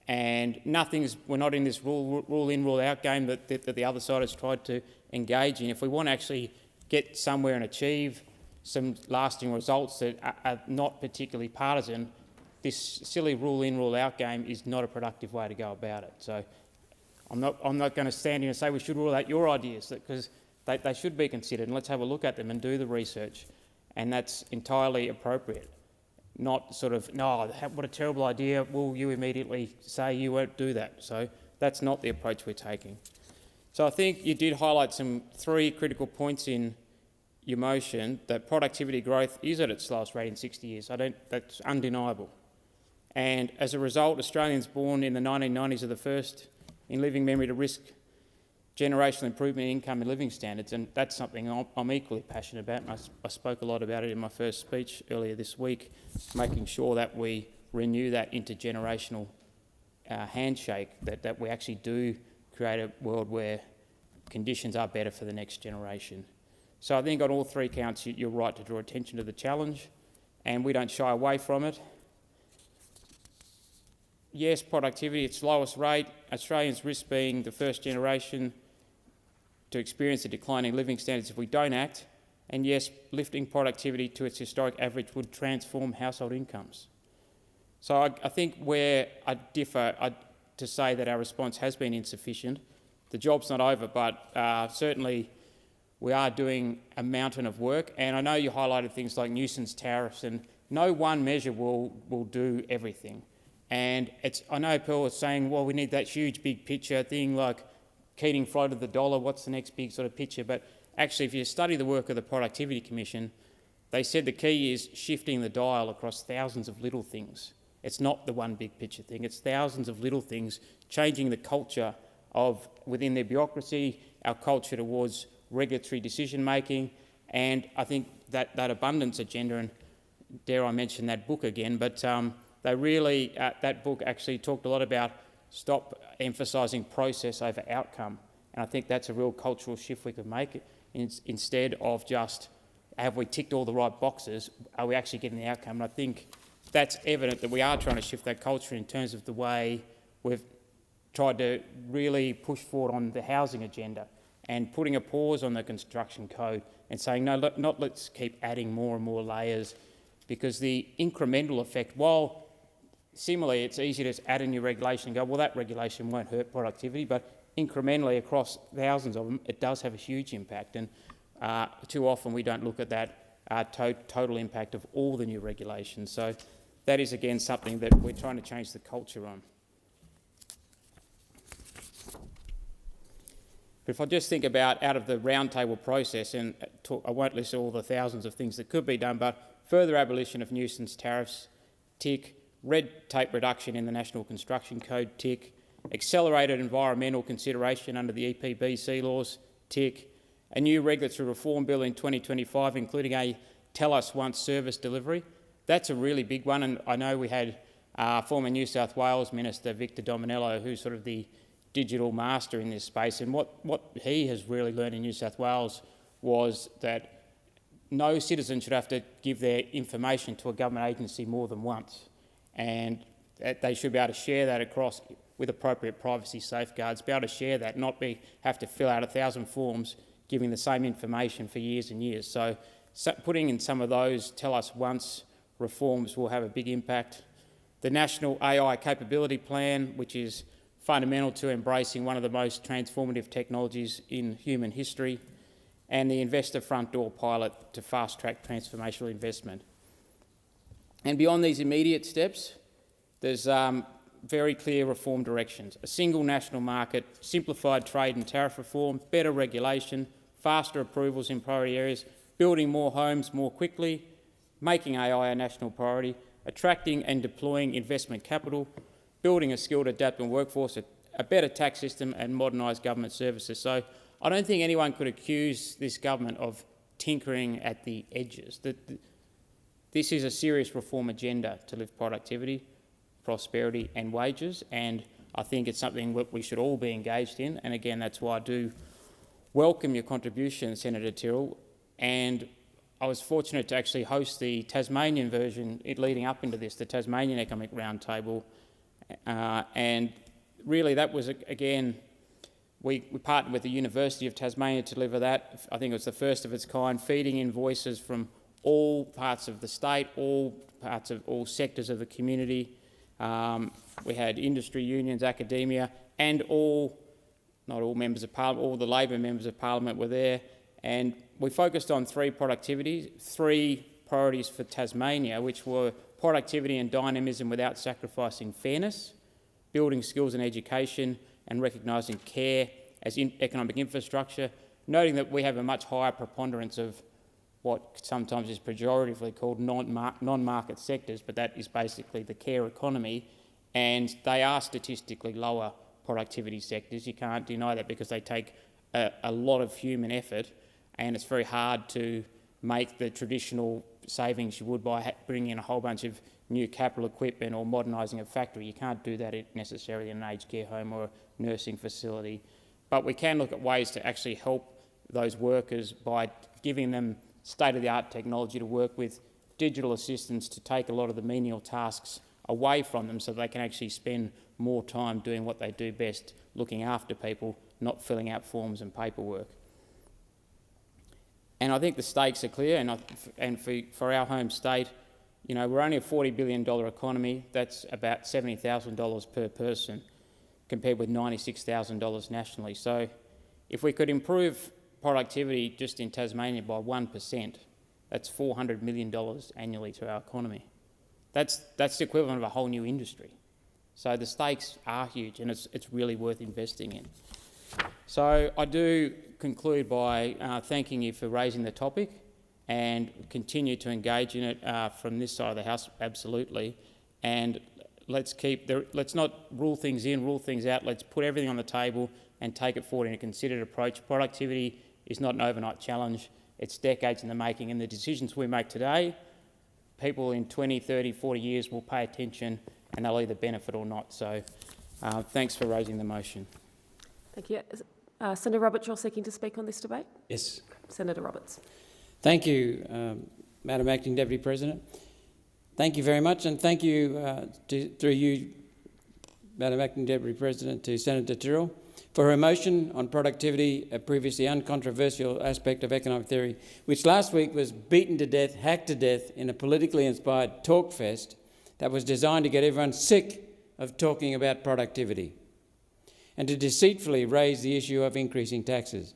and we're not in this rule in, rule out game that the other side has tried to engage in. If we want to actually get somewhere and achieve some lasting results that are not particularly partisan, this silly rule in, rule out game is not a productive way to go about it. So I'm not going to stand here and say we should rule out your ideas, because they should be considered, and let's have a look at them and do the research, and that's entirely appropriate. Not sort of, no, what a terrible idea, will you immediately say you won't do that? So that's not the approach we're taking. So I think you did highlight 3 critical points in your motion, that productivity growth is at its lowest rate in 60 years. That's undeniable. And as a result, Australians born in the 1990s are the first in living memory to risk generational improvement in income and living standards, and that's something I'm equally passionate about, and I spoke a lot about it in my first speech earlier this week, making sure that we renew that intergenerational handshake, that we actually do create a world where conditions are better for the next generation. So I think on all 3 counts you're right to draw attention to the challenge, and we don't shy away from it. Yes, productivity, its lowest rate. Australians risk being the first generation to experience a decline in living standards if we don't act. And yes, lifting productivity to its historic average would transform household incomes. So I think where I differ to say that our response has been insufficient. The job's not over, but certainly we are doing a mountain of work. And I know you highlighted things like nuisance tariffs, and no one measure will do everything. And I know Pearl was saying, well, we need that huge big picture thing, like Keating floated the dollar, what's the next big sort of picture? But actually, if you study the work of the Productivity Commission, they said the key is shifting the dial across thousands of little things. It's not the one big picture thing, it's thousands of little things, changing the culture within their bureaucracy, our culture towards regulatory decision making. And I think that abundance agenda, and dare I mention that book again, but that book actually talked a lot about stop emphasising process over outcome. And I think that's a real cultural shift we could make. Instead of just, have we ticked all the right boxes, are we actually getting the outcome? And I think that's evident that we are trying to shift that culture in terms of the way we've tried to really push forward on the housing agenda and putting a pause on the construction code and saying, no, not let's keep adding more and more layers, because the incremental effect, while similarly it's easy to add a new regulation and go, well, that regulation won't hurt productivity, but incrementally across thousands of them, it does have a huge impact. And too often we don't look at that total impact of all the new regulations. So that is again something that we're trying to change the culture on. But if I just think about out of the roundtable process, and I won't list all the thousands of things that could be done, but further abolition of nuisance tariffs, tick. Red tape reduction in the National Construction Code, tick. Accelerated environmental consideration under the EPBC laws, tick. A new regulatory reform bill in 2025, including a tell us once service delivery. That's a really big one, and I know we had former New South Wales Minister Victor Dominello, who's sort of the digital master in this space, and what he has really learned in New South Wales was that no citizen should have to give their information to a government agency more than once, and that they should be able to share that across with appropriate privacy safeguards, be able to share that, not have to fill out 1,000 forms giving the same information for years and years. So putting in some of those tell us once reforms will have a big impact. The National AI Capability Plan, which is fundamental to embracing one of the most transformative technologies in human history, and the Investor Front Door pilot to fast-track transformational investment. And beyond these immediate steps, there's very clear reform directions: a single national market, simplified trade and tariff reform, better regulation, faster approvals in priority areas, building more homes more quickly, making AI a national priority, attracting and deploying investment capital, building a skilled, adaptable workforce, a better tax system and modernised government services. So I don't think anyone could accuse this government of tinkering at the edges. This is a serious reform agenda to lift productivity, prosperity and wages, and I think it's something that we should all be engaged in. And again, that's why I do welcome your contribution, Senator Tyrrell, and I was fortunate to actually host the Tasmanian version leading up into this, the Tasmanian Economic Roundtable, and really that was, again, we partnered with the University of Tasmania to deliver that. I think it was the first of its kind, feeding in voices from all parts of the state, all sectors of the community. We had industry unions, academia, and not all members of Parliament, all the Labor members of Parliament were there. And we focused on three priorities for Tasmania, which were productivity and dynamism without sacrificing fairness, building skills and education, and recognising care as economic infrastructure, noting that we have a much higher preponderance of what sometimes is pejoratively called non-market sectors, but that is basically the care economy, and they are statistically lower productivity sectors. You can't deny that because they take a lot of human effort, and it's very hard to make the traditional savings you would by bringing in a whole bunch of new capital equipment or modernising a factory. You can't do that necessarily in an aged care home or a nursing facility. But we can look at ways to actually help those workers by giving them state-of-the-art technology to work with, digital assistants to take a lot of the menial tasks away from them so they can actually spend more time doing what they do best, looking after people, not filling out forms and paperwork. And I think the stakes are clear, and for our home state, you know, we're only a $40 billion economy. That's about $70,000 per person, compared with $96,000 nationally. So if we could improve productivity just in Tasmania by 1%, that's $400 million annually to our economy. That's the equivalent of a whole new industry. So the stakes are huge, and it's really worth investing in. So I do conclude by thanking you for raising the topic, and continue to engage in it from this side of the House, absolutely. And let's not rule things in, rule things out. Let's put everything on the table and take it forward in a considered approach. Productivity is not an overnight challenge. It's decades in the making, and the decisions we make today, people in 20, 30, 40 years will pay attention, and they'll either benefit or not. So thanks for raising the motion. Thank you. Senator Roberts, you're seeking to speak on this debate? Yes. Senator Roberts. Thank you, Madam Acting Deputy President. Thank you very much, and thank you, through you, Madam Acting Deputy President, to Senator Tyrrell for her motion on productivity, a previously uncontroversial aspect of economic theory, which last week was beaten to death, hacked to death in a politically inspired talk fest that was designed to get everyone sick of talking about productivity and to deceitfully raise the issue of increasing taxes.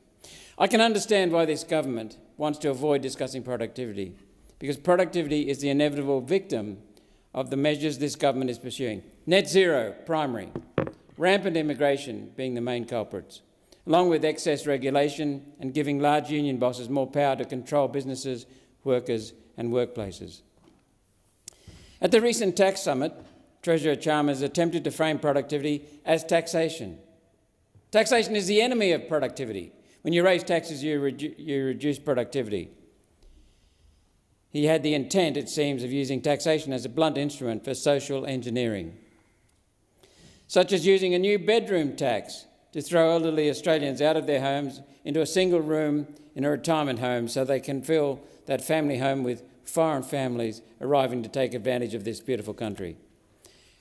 I can understand why this government wants to avoid discussing productivity, because productivity is the inevitable victim of the measures this government is pursuing. Net zero, primary. Rampant immigration being the main culprits, along with excess regulation and giving large union bosses more power to control businesses, workers and workplaces. At the recent tax summit, Treasurer Chalmers attempted to frame productivity as taxation. Taxation is the enemy of productivity. When you raise taxes, you reduce productivity. He had the intent, it seems, of using taxation as a blunt instrument for social engineering, such as using a new bedroom tax to throw elderly Australians out of their homes into a single room in a retirement home so they can fill that family home with foreign families arriving to take advantage of this beautiful country.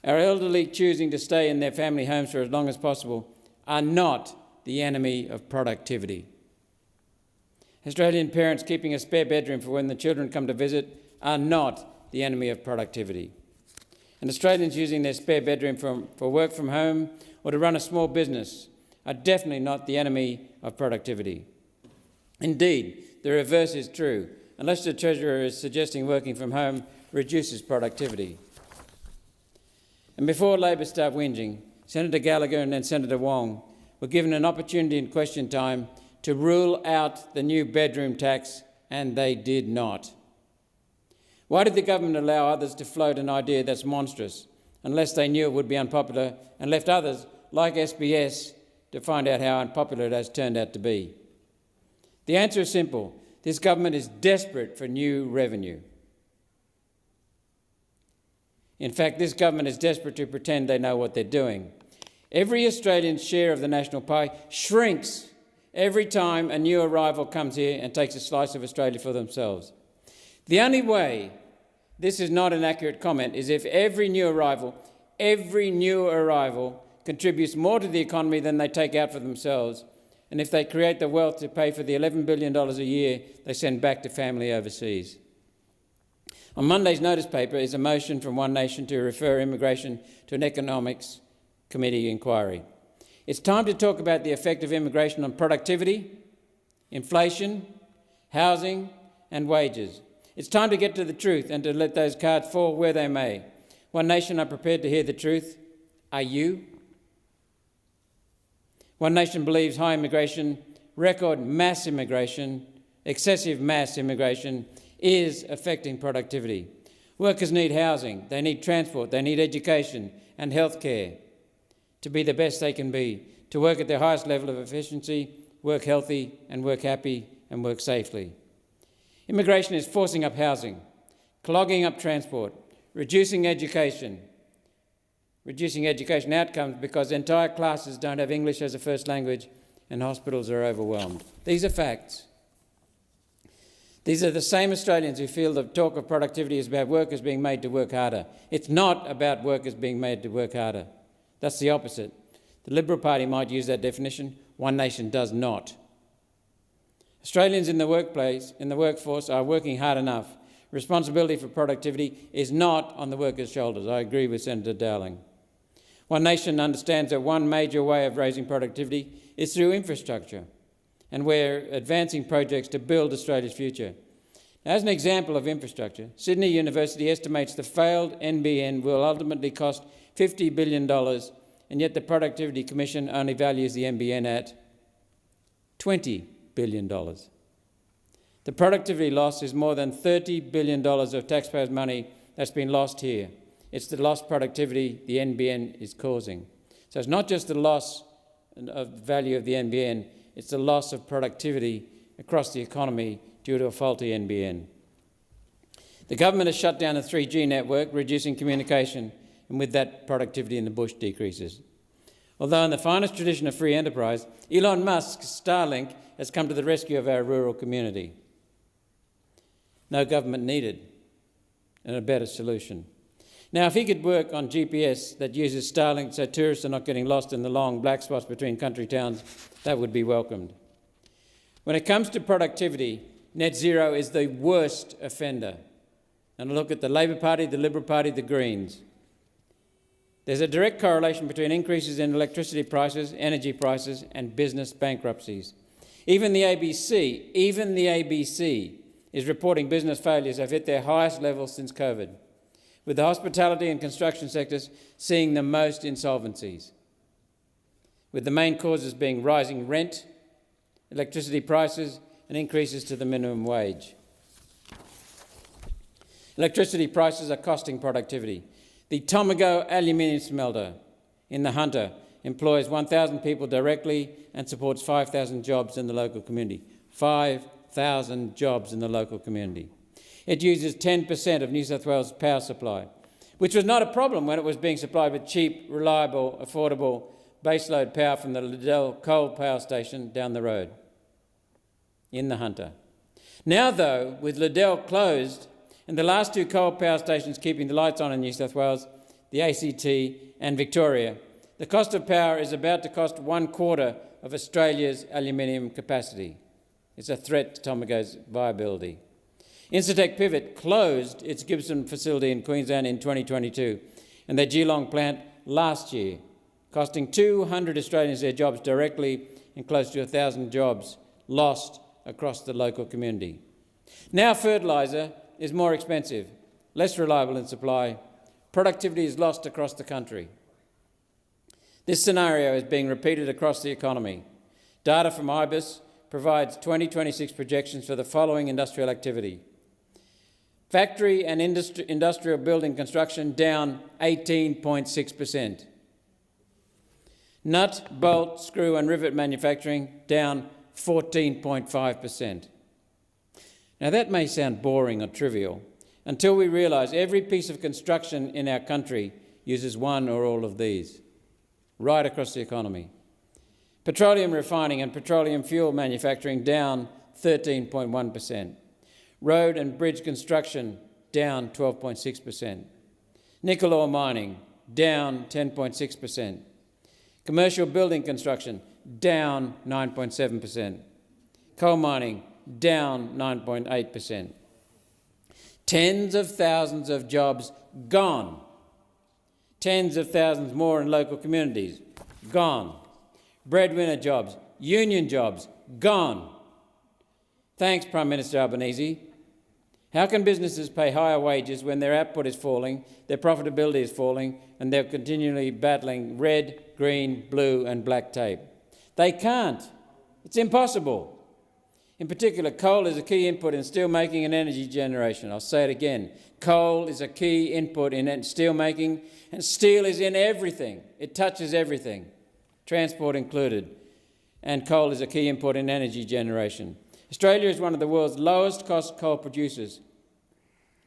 Our elderly choosing to stay in their family homes for as long as possible are not the enemy of productivity. Australian parents keeping a spare bedroom for when the children come to visit are not the enemy of productivity. And Australians using their spare bedroom for work from home or to run a small business are definitely not the enemy of productivity. Indeed, the reverse is true, unless the Treasurer is suggesting working from home reduces productivity. And before Labor start whinging, Senator Gallagher and then Senator Wong were given an opportunity in question time to rule out the new bedroom tax, and they did not. Why did the government allow others to float an idea that's monstrous, unless they knew it would be unpopular, and left others, like SBS, to find out how unpopular it has turned out to be? The answer is simple. This government is desperate for new revenue. In fact, this government is desperate to pretend they know what they're doing. Every Australian's share of the national pie shrinks every time a new arrival comes here and takes a slice of Australia for themselves. The only way this is not an accurate comment is if every new arrival contributes more to the economy than they take out for themselves, and if they create the wealth to pay for the $11 billion a year they send back to family overseas. On Monday's notice paper is a motion from One Nation to refer immigration to an Economics Committee inquiry. It's time to talk about the effect of immigration on productivity, inflation, housing and wages. It's time to get to the truth and to let those cards fall where they may. One Nation are prepared to hear the truth. Are you? One Nation believes high immigration, record mass immigration, excessive mass immigration is affecting productivity. Workers need housing, they need transport, they need education and healthcare to be the best they can be, to work at their highest level of efficiency, work healthy and work happy and work safely. Immigration is forcing up housing, clogging up transport, reducing education outcomes because entire classes don't have English as a first language and hospitals are overwhelmed. These are facts. These are the same Australians who feel the talk of productivity is about workers being made to work harder. It's not about workers being made to work harder. That's the opposite. The Liberal Party might use that definition. One Nation does not. Australians in the workforce are working hard enough. Responsibility for productivity is not on the workers' shoulders. I agree with Senator Dowling. One Nation understands that one major way of raising productivity is through infrastructure, and we're advancing projects to build Australia's future. Now, as an example of infrastructure, Sydney University estimates the failed NBN will ultimately cost $50 billion, and yet the Productivity Commission only values the NBN at $20 billion. The productivity loss is more than $30 billion of taxpayers' money that's been lost here. It's the lost productivity the NBN is causing. So it's not just the loss of value of the NBN, it's the loss of productivity across the economy due to a faulty NBN. The government has shut down the 3G network, reducing communication, and with that, productivity in the bush decreases. Although in the finest tradition of free enterprise, Elon Musk's Starlink has come to the rescue of our rural community. No government needed, and a better solution. Now, if he could work on GPS that uses Starlink so tourists are not getting lost in the long black spots between country towns, that would be welcomed. When it comes to productivity, net zero is the worst offender. And look at the Labor Party, the Liberal Party, the Greens. There's a direct correlation between increases in electricity prices, energy prices and business bankruptcies. Even the ABC is reporting business failures have hit their highest levels since COVID. with the hospitality and construction sectors seeing the most insolvencies, with the main causes being rising rent, electricity prices and increases to the minimum wage. Electricity prices are costing productivity. The Tomago aluminium smelter in the Hunter employs 1,000 people directly and supports 5,000 jobs in the local community. 5,000 jobs in the local community. It uses 10% of New South Wales' power supply, which was not a problem when it was being supplied with cheap, reliable, affordable baseload power from the Liddell coal power station down the road in the Hunter. Now, though, with Liddell closed and the last two coal power stations keeping the lights on in New South Wales, the ACT and Victoria, the cost of power is about to cost 1/4 of Australia's aluminium capacity. It's a threat to Tomago's viability. Incitec Pivot closed its Gibson facility in Queensland in 2022 and their Geelong plant last year, costing 200 Australians their jobs directly and close to 1,000 jobs lost across the local community. Now fertiliser is more expensive, less reliable in supply. Productivity is lost across the country. This scenario is being repeated across the economy. Data from IBIS provides 2026 projections for the following industrial activity. Factory and industrial building construction down 18.6%. Nut, bolt, screw and rivet manufacturing down 14.5%. Now that may sound boring or trivial until we realise every piece of construction in our country uses one or all of these, right across the economy. Petroleum refining and petroleum fuel manufacturing down 13.1%. Road and bridge construction down 12.6%. Nickel ore mining down 10.6%. Commercial building construction down 9.7%. Coal mining down 9.8%. Tens of thousands of jobs gone. Tens of thousands more in local communities gone. Breadwinner jobs, union jobs gone. Thanks, Prime Minister Albanese. How can businesses pay higher wages when their output is falling, their profitability is falling, and they're continually battling red, green, blue and black tape? They can't. It's impossible. In particular, coal is a key input in steel making and energy generation. I'll say it again. Coal is a key input in steel making, and steel is in everything. It touches everything, transport included. And coal is a key input in energy generation. Australia is one of the world's lowest cost coal producers.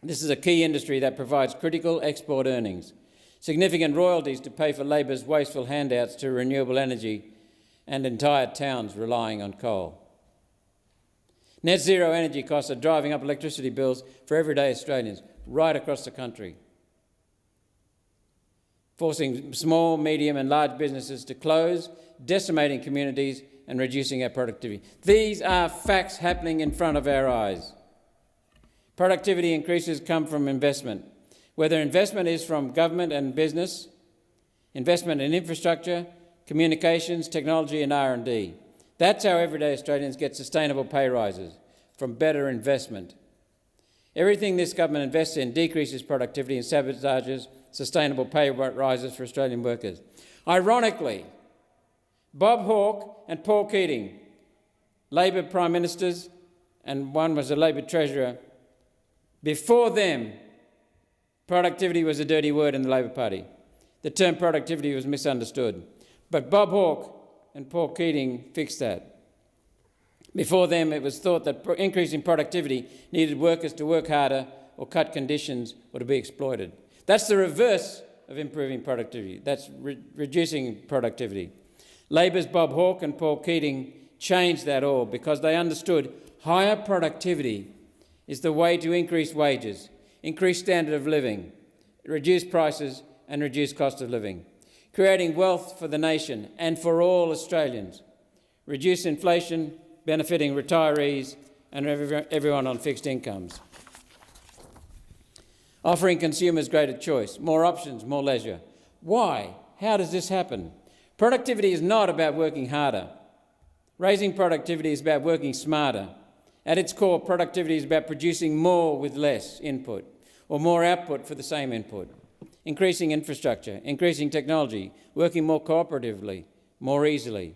This is a key industry that provides critical export earnings, significant royalties to pay for Labor's wasteful handouts to renewable energy, and entire towns relying on coal. Net zero energy costs are driving up electricity bills for everyday Australians right across the country, forcing small, medium and large businesses to close, decimating communities and reducing our productivity. These are facts happening in front of our eyes. Productivity increases come from investment, whether investment is from government and business, investment in infrastructure, communications, technology and R&D. That's how everyday Australians get sustainable pay rises, from better investment. Everything this government invests in decreases productivity and sabotages sustainable pay rises for Australian workers. Ironically, Bob Hawke and Paul Keating, Labor Prime Ministers, and one was a Labor Treasurer, before them, productivity was a dirty word in the Labor Party. The term productivity was misunderstood. But Bob Hawke and Paul Keating fixed that. Before them, it was thought that increasing productivity needed workers to work harder or cut conditions or to be exploited. That's the reverse of improving productivity. That's reducing productivity. Labor's Bob Hawke and Paul Keating changed that all because they understood higher productivity is the way to increase wages, increase standard of living, reduce prices and reduce cost of living, creating wealth for the nation and for all Australians, reduce inflation, benefiting retirees and everyone on fixed incomes, offering consumers greater choice, more options, more leisure. Why? How does this happen? Productivity is not about working harder. Raising productivity is about working smarter. At its core, productivity is about producing more with less input. or more output for the same input. Increasing infrastructure, increasing technology, working more cooperatively, more easily.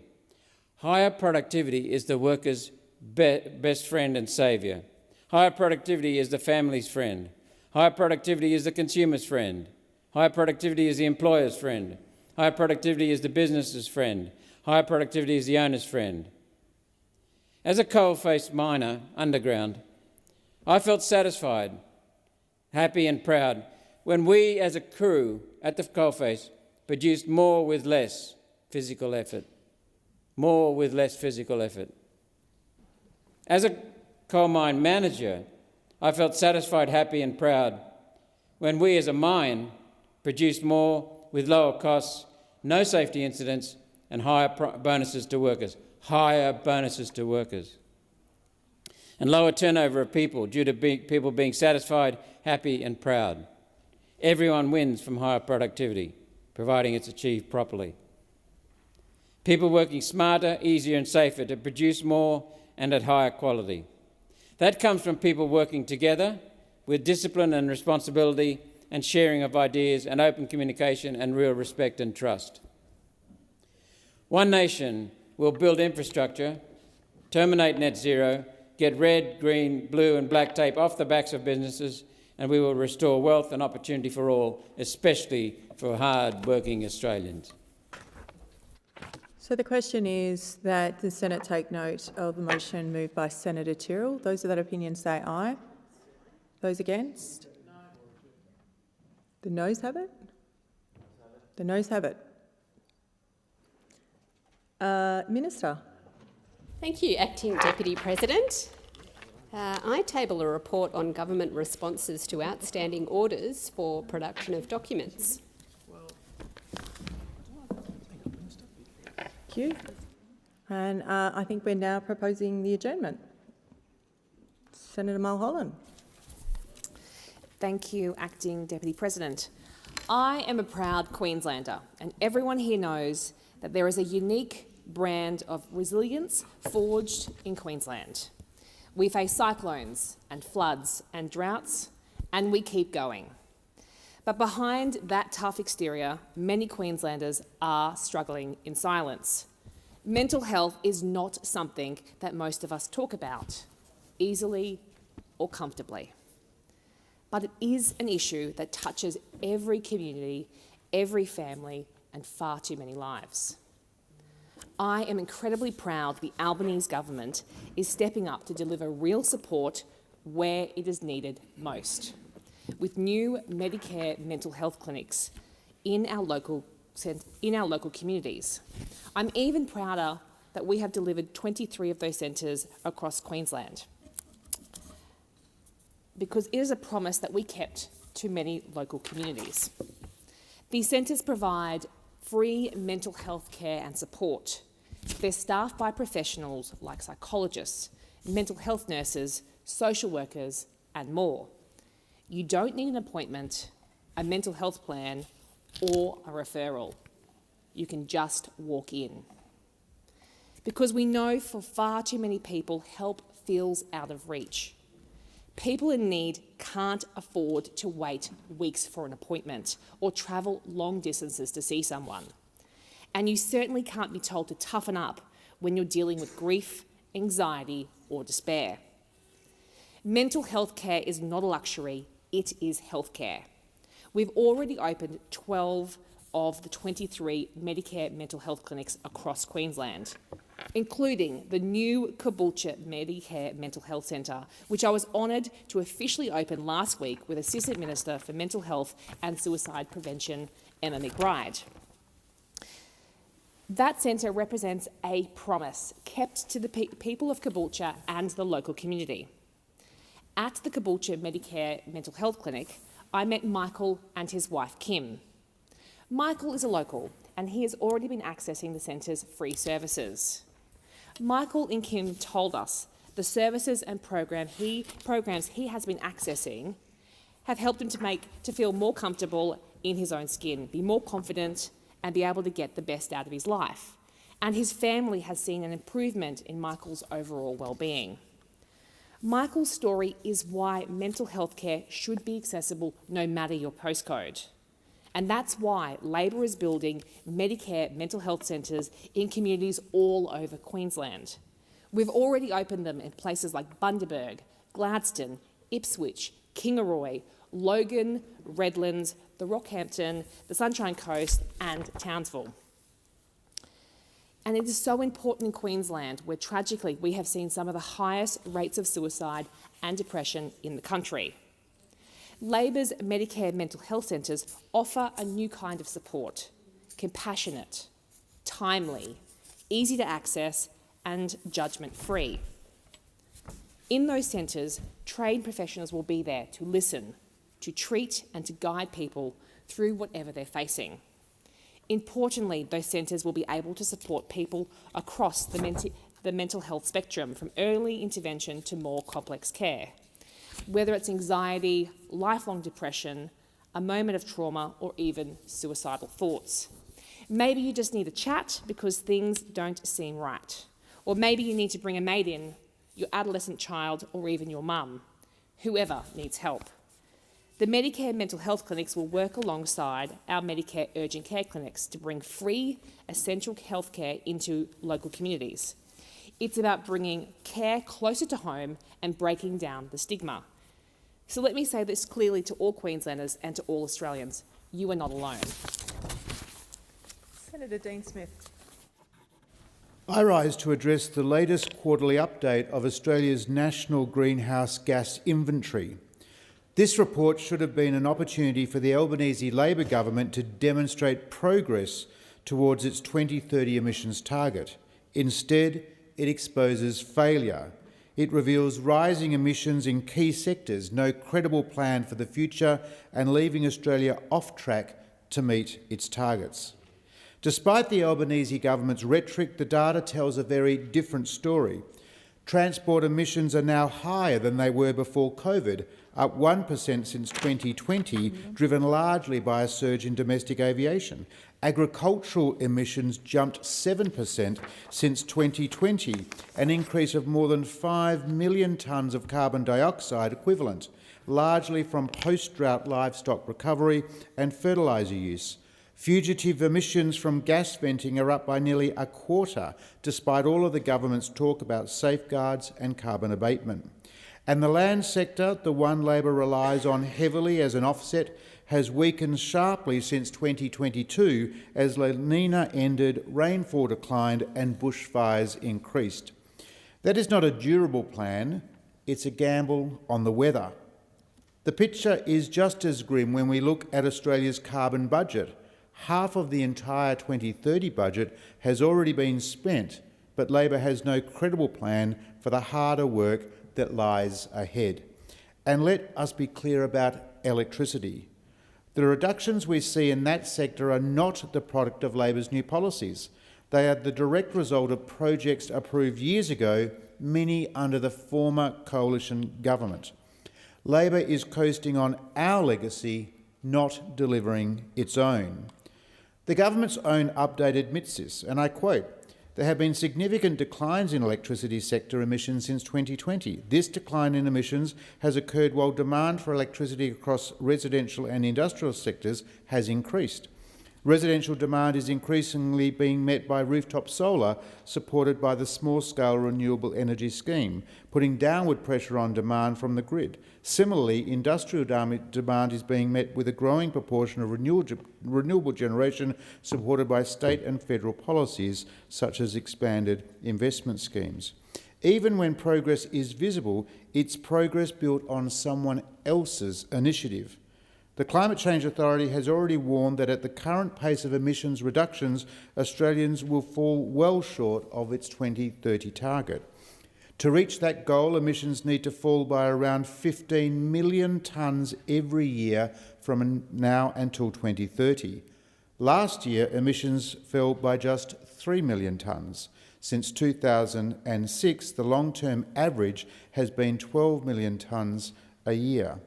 Higher productivity is the worker's best friend and saviour. Higher productivity is the family's friend. Higher productivity is the consumer's friend. Higher productivity is the employer's friend. Higher productivity is the business's friend. Higher productivity is the owner's friend. As a coalface miner underground, I felt satisfied, happy and proud when we as a crew at the coalface produced more with less physical effort. More with less physical effort. As a coal mine manager, I felt satisfied, happy and proud when we as a mine produced more with lower costs, no safety incidents and higher bonuses to workers. Higher bonuses to workers. And lower turnover of people due to people being satisfied, happy and proud. Everyone wins from higher productivity, providing it's achieved properly. People working smarter, easier and safer to produce more and at higher quality. That comes from people working together with discipline and responsibility and sharing of ideas and open communication and real respect and trust. One nation will build infrastructure, terminate net zero, get red, green, blue and black tape off the backs of businesses, and we will restore wealth and opportunity for all, especially for hard-working Australians. So the question is that the Senate take note of the motion moved by Senator Tyrrell. Those of that opinion say aye. Those against? No. The noes have it? The noes have it. Minister. Thank you, Acting Deputy President. I table a report on government responses to outstanding orders for production of documents. Thank you. And I think we're now proposing the adjournment. Senator Mulholland. Thank you, Acting Deputy President. I am a proud Queenslander, and everyone here knows that there is a unique brand of resilience forged in Queensland. We face cyclones and floods and droughts, and we keep going. But behind that tough exterior, many Queenslanders are struggling in silence. Mental health is not something that most of us talk about, easily or comfortably. But it is an issue that touches every community, every family, and far too many lives. I am incredibly proud the Albanese government is stepping up to deliver real support where it is needed most, with new Medicare mental health clinics in our local communities. I'm even prouder that we have delivered 23 of those centres across Queensland, because it is a promise that we kept to many local communities. These centres provide free mental health care and support. They're staffed by professionals like psychologists, mental health nurses, social workers and more. You don't need an appointment, a mental health plan or a referral. You can just walk in. Because we know for far too many people, help feels out of reach. People in need can't afford to wait weeks for an appointment or travel long distances to see someone. And you certainly can't be told to toughen up when you're dealing with grief, anxiety or despair. Mental health care is not a luxury, it is healthcare. We've already opened 12 of the 23 Medicare mental health clinics across Queensland, including the new Caboolture Medicare Mental Health Centre, which I was honoured to officially open last week with Assistant Minister for Mental Health and Suicide Prevention, Emma McBride. That centre represents a promise kept to the people of Caboolture and the local community. At the Caboolture Medicare Mental Health Clinic, I met Michael and his wife Kim. Michael is a local and he has already been accessing the centre's free services. Michael and Kim told us the services and programs he has been accessing have helped him to feel more comfortable in his own skin, be more confident and be able to get the best out of his life. And his family has seen an improvement in Michael's overall well-being. Michael's story is why mental health care should be accessible no matter your postcode. And that's why Labor is building Medicare mental health centres in communities all over Queensland. We've already opened them in places like Bundaberg, Gladstone, Ipswich, Kingaroy, Logan, Redlands, the Rockhampton, the Sunshine Coast and Townsville. And it is so important in Queensland, where tragically we have seen some of the highest rates of suicide and depression in the country. Labor's Medicare mental health centres offer a new kind of support: compassionate, timely, easy to access and judgment-free. In those centres, trained professionals will be there to listen, to treat and to guide people through whatever they're facing. Importantly, those centres will be able to support people across the mental health spectrum, from early intervention to more complex care, whether it's anxiety, lifelong depression, a moment of trauma, or even suicidal thoughts. Maybe you just need a chat because things don't seem right. Or maybe you need to bring a mate in, your adolescent child, or even your mum. Whoever needs help. The Medicare mental health clinics will work alongside our Medicare urgent care clinics to bring free, essential health care into local communities. It's about bringing care closer to home and breaking down the stigma. So let me say this clearly to all Queenslanders and to all Australians: you are not alone. Senator Dean Smith. I rise to address the latest quarterly update of Australia's national greenhouse gas inventory. This report should have been an opportunity for the Albanese Labor government to demonstrate progress towards its 2030 emissions target. Instead, it exposes failure. It reveals rising emissions in key sectors, no credible plan for the future, and leaving Australia off track to meet its targets. Despite the Albanese government's rhetoric, the data tells a very different story. Transport emissions are now higher than they were before COVID, up 1% since 2020, driven largely by a surge in domestic aviation. Agricultural emissions jumped 7% since 2020, an increase of more than 5 million tonnes of carbon dioxide equivalent, largely from post-drought livestock recovery and fertiliser use. Fugitive emissions from gas venting are up by nearly a quarter, despite all of the government's talk about safeguards and carbon abatement. And the land sector, the one Labor relies on heavily as an offset, has weakened sharply since 2022 as La Nina ended, rainfall declined and bushfires increased. That is not a durable plan, it's a gamble on the weather. The picture is just as grim when we look at Australia's carbon budget. Half of the entire 2030 budget has already been spent, but Labor has no credible plan for the harder work that lies ahead. And let us be clear about electricity. The reductions we see in that sector are not the product of Labor's new policies. They are the direct result of projects approved years ago, many under the former coalition government. Labor is coasting on our legacy, not delivering its own. The government's own update admits this, and I quote, "There have been significant declines in electricity sector emissions since 2020. This decline in emissions has occurred while demand for electricity across residential and industrial sectors has increased. Residential demand is increasingly being met by rooftop solar, supported by the small-scale renewable energy scheme, putting downward pressure on demand from the grid. Similarly, industrial demand is being met with a growing proportion of renewable generation supported by state and federal policies, such as expanded investment schemes. Even when progress is visible, it's progress built on someone else's initiative. The Climate Change Authority has already warned that at the current pace of emissions reductions, Australians will fall well short of its 2030 target. To reach that goal, emissions need to fall by around 15 million tonnes every year from now until 2030. Last year, emissions fell by just 3 million tonnes. Since 2006, the long-term average has been 12 million tonnes a year.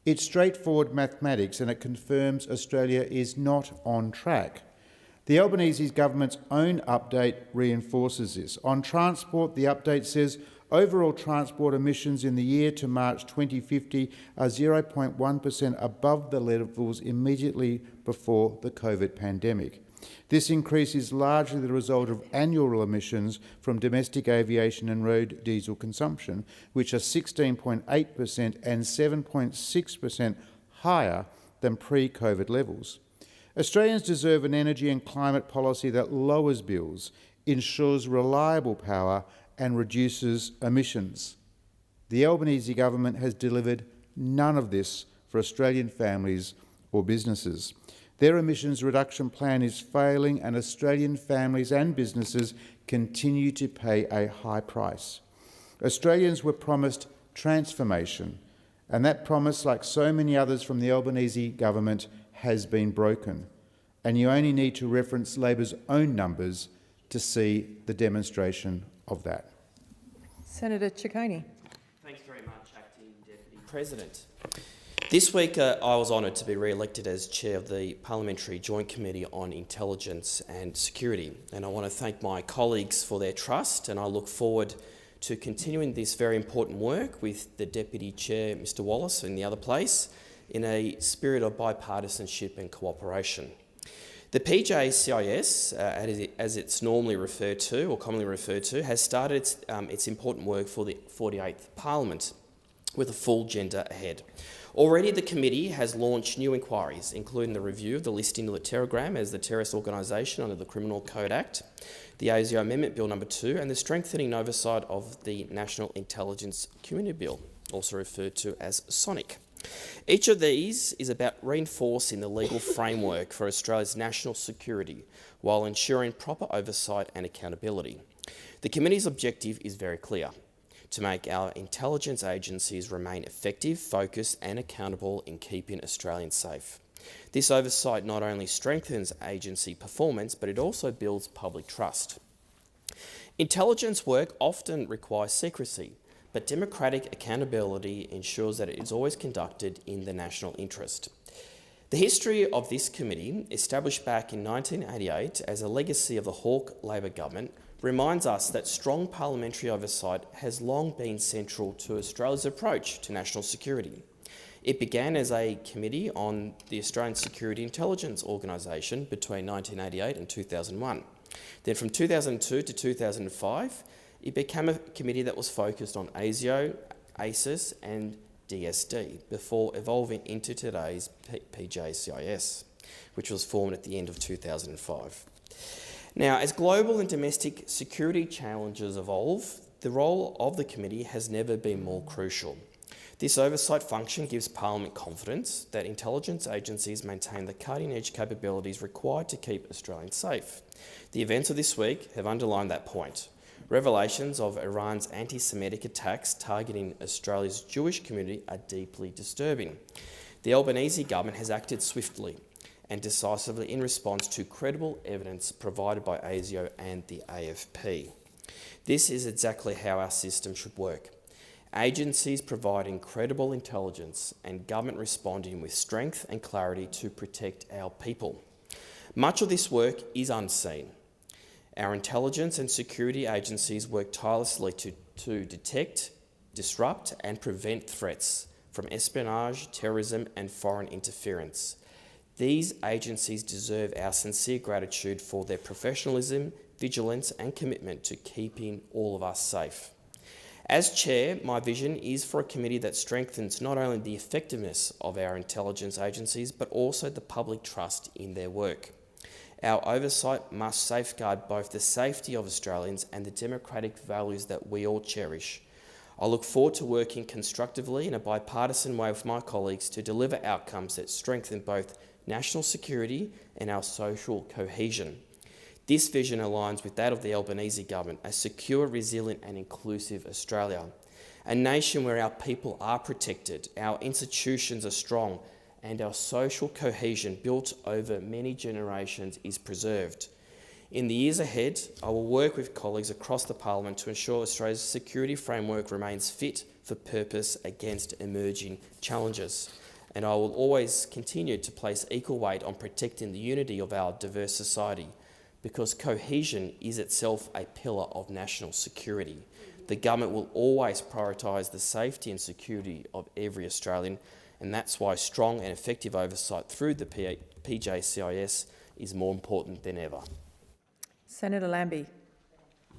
It's straightforward mathematics, and it confirms Australia is not on track. The Albanese government's own update reinforces this. On transport, the update says Overall transport emissions in the year to March 2050 are 0.1% above the levels immediately before the COVID pandemic. This increase is largely the result of annual emissions from domestic aviation and road diesel consumption, which are 16.8% and 7.6% higher than pre-COVID levels. Australians deserve an energy and climate policy that lowers bills, ensures reliable power and reduces emissions. The Albanese government has delivered none of this for Australian families or businesses. Their emissions reduction plan is failing, and Australian families and businesses continue to pay a high price. Australians were promised transformation, and that promise, like so many others from the Albanese government, has been broken. And you only need to reference Labor's own numbers to see the demonstration of that. Senator Ciccone. Thanks very much, Acting Deputy President. This week I was honoured to be re-elected as Chair of the Parliamentary Joint Committee on Intelligence and Security, and I want to thank my colleagues for their trust, and I look forward to continuing this very important work with the Deputy Chair, Mr Wallace, in the other place, in a spirit of bipartisanship and cooperation. The PJCIS, as it's normally referred to or commonly referred to, has started its important work for the 48th Parliament with a full agenda ahead. Already the committee has launched new inquiries, including the review of the listing of the Terragram as the terrorist organisation under the Criminal Code Act, the ASIO Amendment Bill No. 2, and the strengthening oversight of the National Intelligence Community Bill, also referred to as SONIC. Each of these is about reinforcing the legal framework for Australia's national security while ensuring proper oversight and accountability. The committee's objective is very clear: to make our intelligence agencies remain effective, focused and accountable in keeping Australians safe. This oversight not only strengthens agency performance, but it also builds public trust. Intelligence work often requires secrecy, but democratic accountability ensures that it is always conducted in the national interest. The history of this committee, established back in 1988 as a legacy of the Hawke Labor government, reminds us that strong parliamentary oversight has long been central to Australia's approach to national security. It began as a committee on the Australian Security Intelligence Organisation between 1988 and 2001. Then from 2002 to 2005, it became a committee that was focused on ASIO, ASIS and DSD before evolving into today's PJCIS, which was formed at the end of 2005. Now, as global and domestic security challenges evolve, the role of the committee has never been more crucial. This oversight function gives Parliament confidence that intelligence agencies maintain the cutting-edge capabilities required to keep Australians safe. The events of this week have underlined that point. Revelations of Iran's anti-Semitic attacks targeting Australia's Jewish community are deeply disturbing. The Albanese government has acted swiftly and decisively in response to credible evidence provided by ASIO and the AFP. This is exactly how our system should work. Agencies providing credible intelligence and government responding with strength and clarity to protect our people. Much of this work is unseen. Our intelligence and security agencies work tirelessly to detect, disrupt and prevent threats from espionage, terrorism and foreign interference. These agencies deserve our sincere gratitude for their professionalism, vigilance and commitment to keeping all of us safe. As Chair, my vision is for a committee that strengthens not only the effectiveness of our intelligence agencies, but also the public trust in their work. Our oversight must safeguard both the safety of Australians and the democratic values that we all cherish. I look forward to working constructively in a bipartisan way with my colleagues to deliver outcomes that strengthen both national security and our social cohesion. This vision aligns with that of the Albanese government: a secure, resilient and inclusive Australia. A nation where our people are protected, our institutions are strong and our social cohesion built over many generations is preserved. In the years ahead, I will work with colleagues across the Parliament to ensure Australia's security framework remains fit for purpose against emerging challenges. And I will always continue to place equal weight on protecting the unity of our diverse society, because cohesion is itself a pillar of national security. The government will always prioritise the safety and security of every Australian, and that's why strong and effective oversight through the PJCIS is more important than ever. Senator Lambie.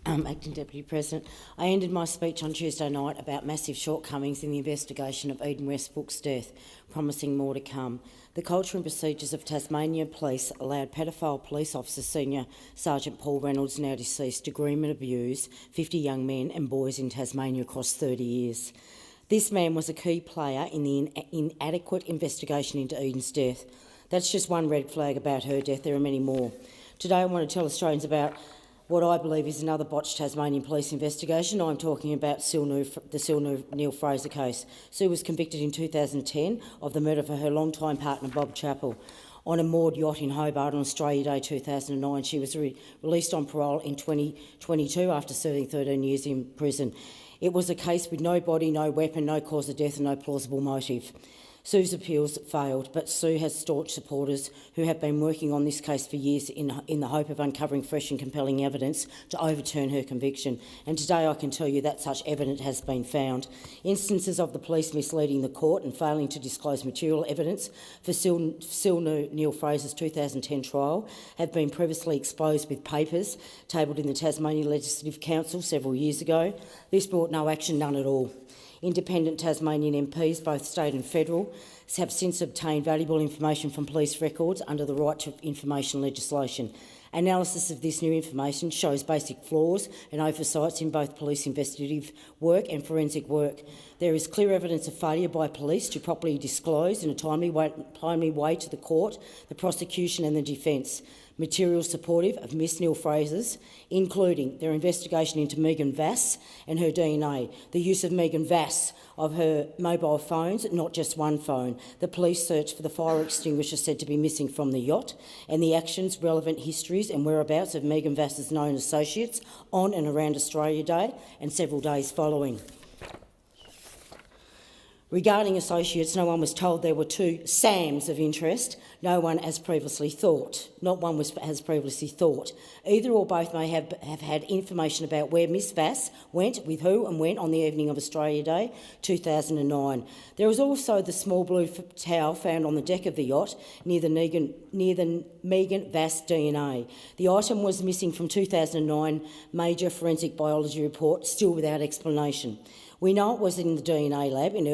Acting Deputy President, I ended my speech on Tuesday night about massive shortcomings in the investigation of Eden Westbrook's death, promising more to come. The culture and procedures of Tasmania Police allowed pedophile police officer Senior Sergeant Paul Reynolds, now deceased, to groom and abuse 50 young men and boys in Tasmania across 30 years. This man was a key player in the inadequate investigation into Eden's death. That's just one red flag about her death. There are many more. Today I want to tell Australians about what I believe is another botched Tasmanian police investigation. I'm talking about the Neil Fraser case. Sue was convicted in 2010 of the murder for her long-time partner Bob Chappell on a moored yacht in Hobart on Australia Day 2009. She was released on parole in 2022 after serving 13 years in prison. It was a case with no body, no weapon, no cause of death and no plausible motive. Sue's appeals failed, but Sue has staunch supporters who have been working on this case for years in the hope of uncovering fresh and compelling evidence to overturn her conviction. And today I can tell you that such evidence has been found. Instances of the police misleading the court and failing to disclose material evidence for Neil Fraser's 2010 trial have been previously exposed with papers tabled in the Tasmanian Legislative Council several years ago. This brought no action, none at all. Independent Tasmanian MPs, both state and federal, have since obtained valuable information from police records under the Right to Information legislation. Analysis of this new information shows basic flaws and oversights in both police investigative work and forensic work. There is clear evidence of failure by police to properly disclose in a timely way to the court, the prosecution and the defence material supportive of Miss Neil Fraser's, including their investigation into Megan Vass and her DNA, the use of Megan Vass of her mobile phones, not just one phone, the police search for the fire extinguisher said to be missing from the yacht, and the actions, relevant histories and whereabouts of Megan Vass's known associates on and around Australia Day and several days following. Regarding associates, no one was told there were two SAMs of interest. No one as previously thought. Not one has previously thought. Either or both may have had information about where Miss Vass went, with who and when on the evening of Australia Day 2009. There was also the small blue towel found on the deck of the yacht near the Megan Vass DNA. The item was missing from 2009 major forensic biology report, still without explanation. We know it was in the DNA lab in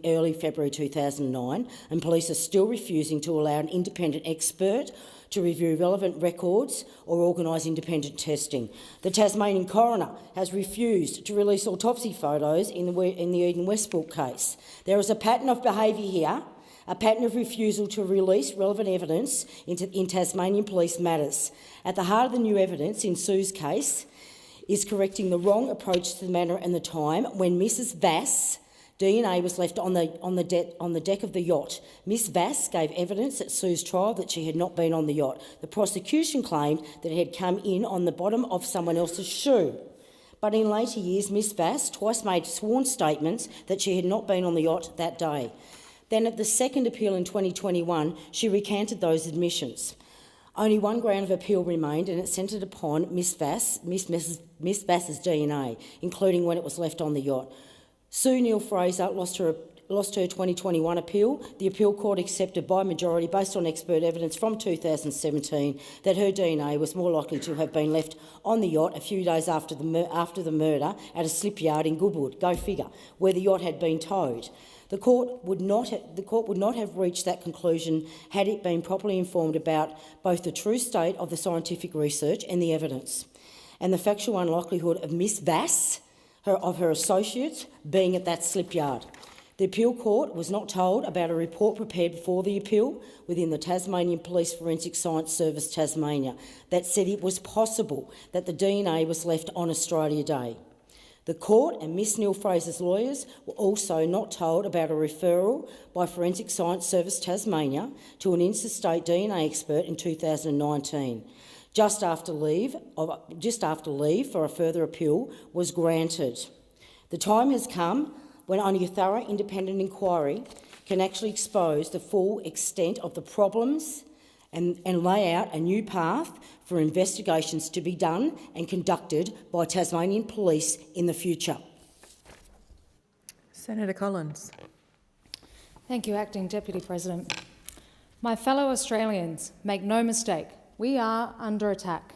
early February 2009, and police are still refusing to allow an independent expert to review relevant records or organise independent testing. The Tasmanian coroner has refused to release autopsy photos in the Eden Westbrook case. There is a pattern of behaviour here, a pattern of refusal to release relevant evidence in Tasmanian police matters. At the heart of the new evidence in Sue's case is correcting the wrong approach to the manner and the time when Mrs Vass DNA was left on the deck of the yacht. Miss Vass gave evidence at Sue's trial that she had not been on the yacht. The prosecution claimed that it had come in on the bottom of someone else's shoe. But in later years, Miss Vass twice made sworn statements that she had not been on the yacht that day. Then at the second appeal in 2021, she recanted those admissions. Only one ground of appeal remained, and it centred upon Miss Vass's DNA, including when it was left on the yacht. Sue Neil Fraser lost her 2021 appeal. The appeal court accepted by majority, based on expert evidence from 2017, that her DNA was more likely to have been left on the yacht a few days after the murder at a slipyard in Goodwood, go figure, where the yacht had been towed. The court would not have reached that conclusion had it been properly informed about both the true state of the scientific research and the evidence, and the factual unlikelihood of Miss Vass, of her associates, being at that slipyard. The appeal court was not told about a report prepared before the appeal within the Tasmanian Police Forensic Science Service Tasmania that said it was possible that the DNA was left on Australia Day. The court and Miss Neil Fraser's lawyers were also not told about a referral by Forensic Science Service Tasmania to an interstate DNA expert in 2019, just after leave for a further appeal was granted. The time has come when only a thorough independent inquiry can actually expose the full extent of the problems and lay out a new path for investigations to be done and conducted by Tasmanian Police in the future. Senator Collins. Thank you, Acting Deputy President. My fellow Australians, make no mistake, we are under attack.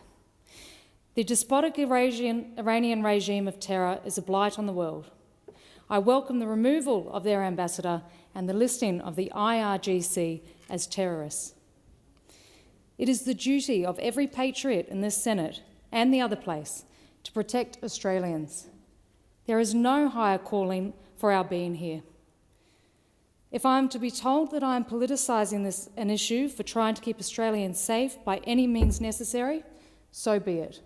The despotic Iranian regime of terror is a blight on the world. I welcome the removal of their ambassador and the listing of the IRGC as terrorists. It is the duty of every patriot in this Senate and the other place to protect Australians. There is no higher calling for our being here. If I am to be told that I am politicising an issue for trying to keep Australians safe by any means necessary, so be it.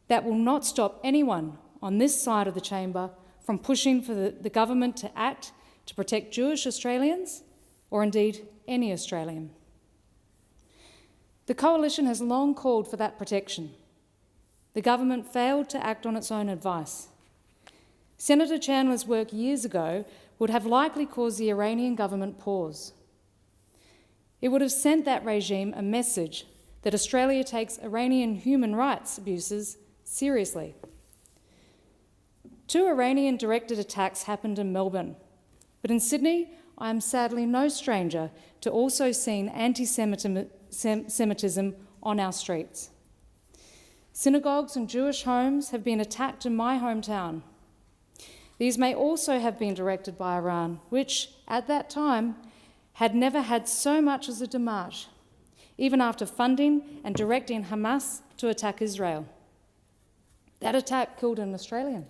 That will not stop anyone on this side of the chamber from pushing for the government to act to protect Jewish Australians, or indeed any Australian. The Coalition has long called for that protection. The government failed to act on its own advice. Senator Chandler's work years ago would have likely caused the Iranian government pause. It would have sent that regime a message that Australia takes Iranian human rights abuses seriously. 2 Iranian-directed attacks happened in Melbourne, but in Sydney, I am sadly no stranger to also seeing anti-Semitism on our streets. Synagogues and Jewish homes have been attacked in my hometown. These may also have been directed by Iran, which, at that time, had never had so much as a démarche, even after funding and directing Hamas to attack Israel. That attack killed an Australian.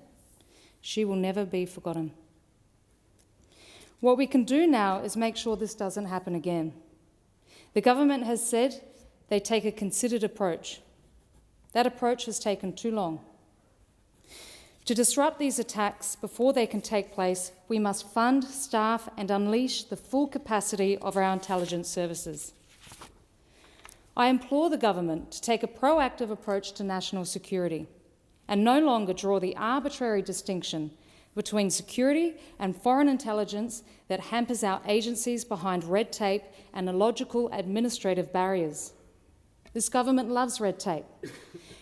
She will never be forgotten. What we can do now is make sure this doesn't happen again. The government has said they take a considered approach. That approach has taken too long. To disrupt these attacks before they can take place, we must fund, staff and unleash the full capacity of our intelligence services. I implore the government to take a proactive approach to national security and no longer draw the arbitrary distinction between security and foreign intelligence that hampers our agencies behind red tape and illogical administrative barriers. This government loves red tape,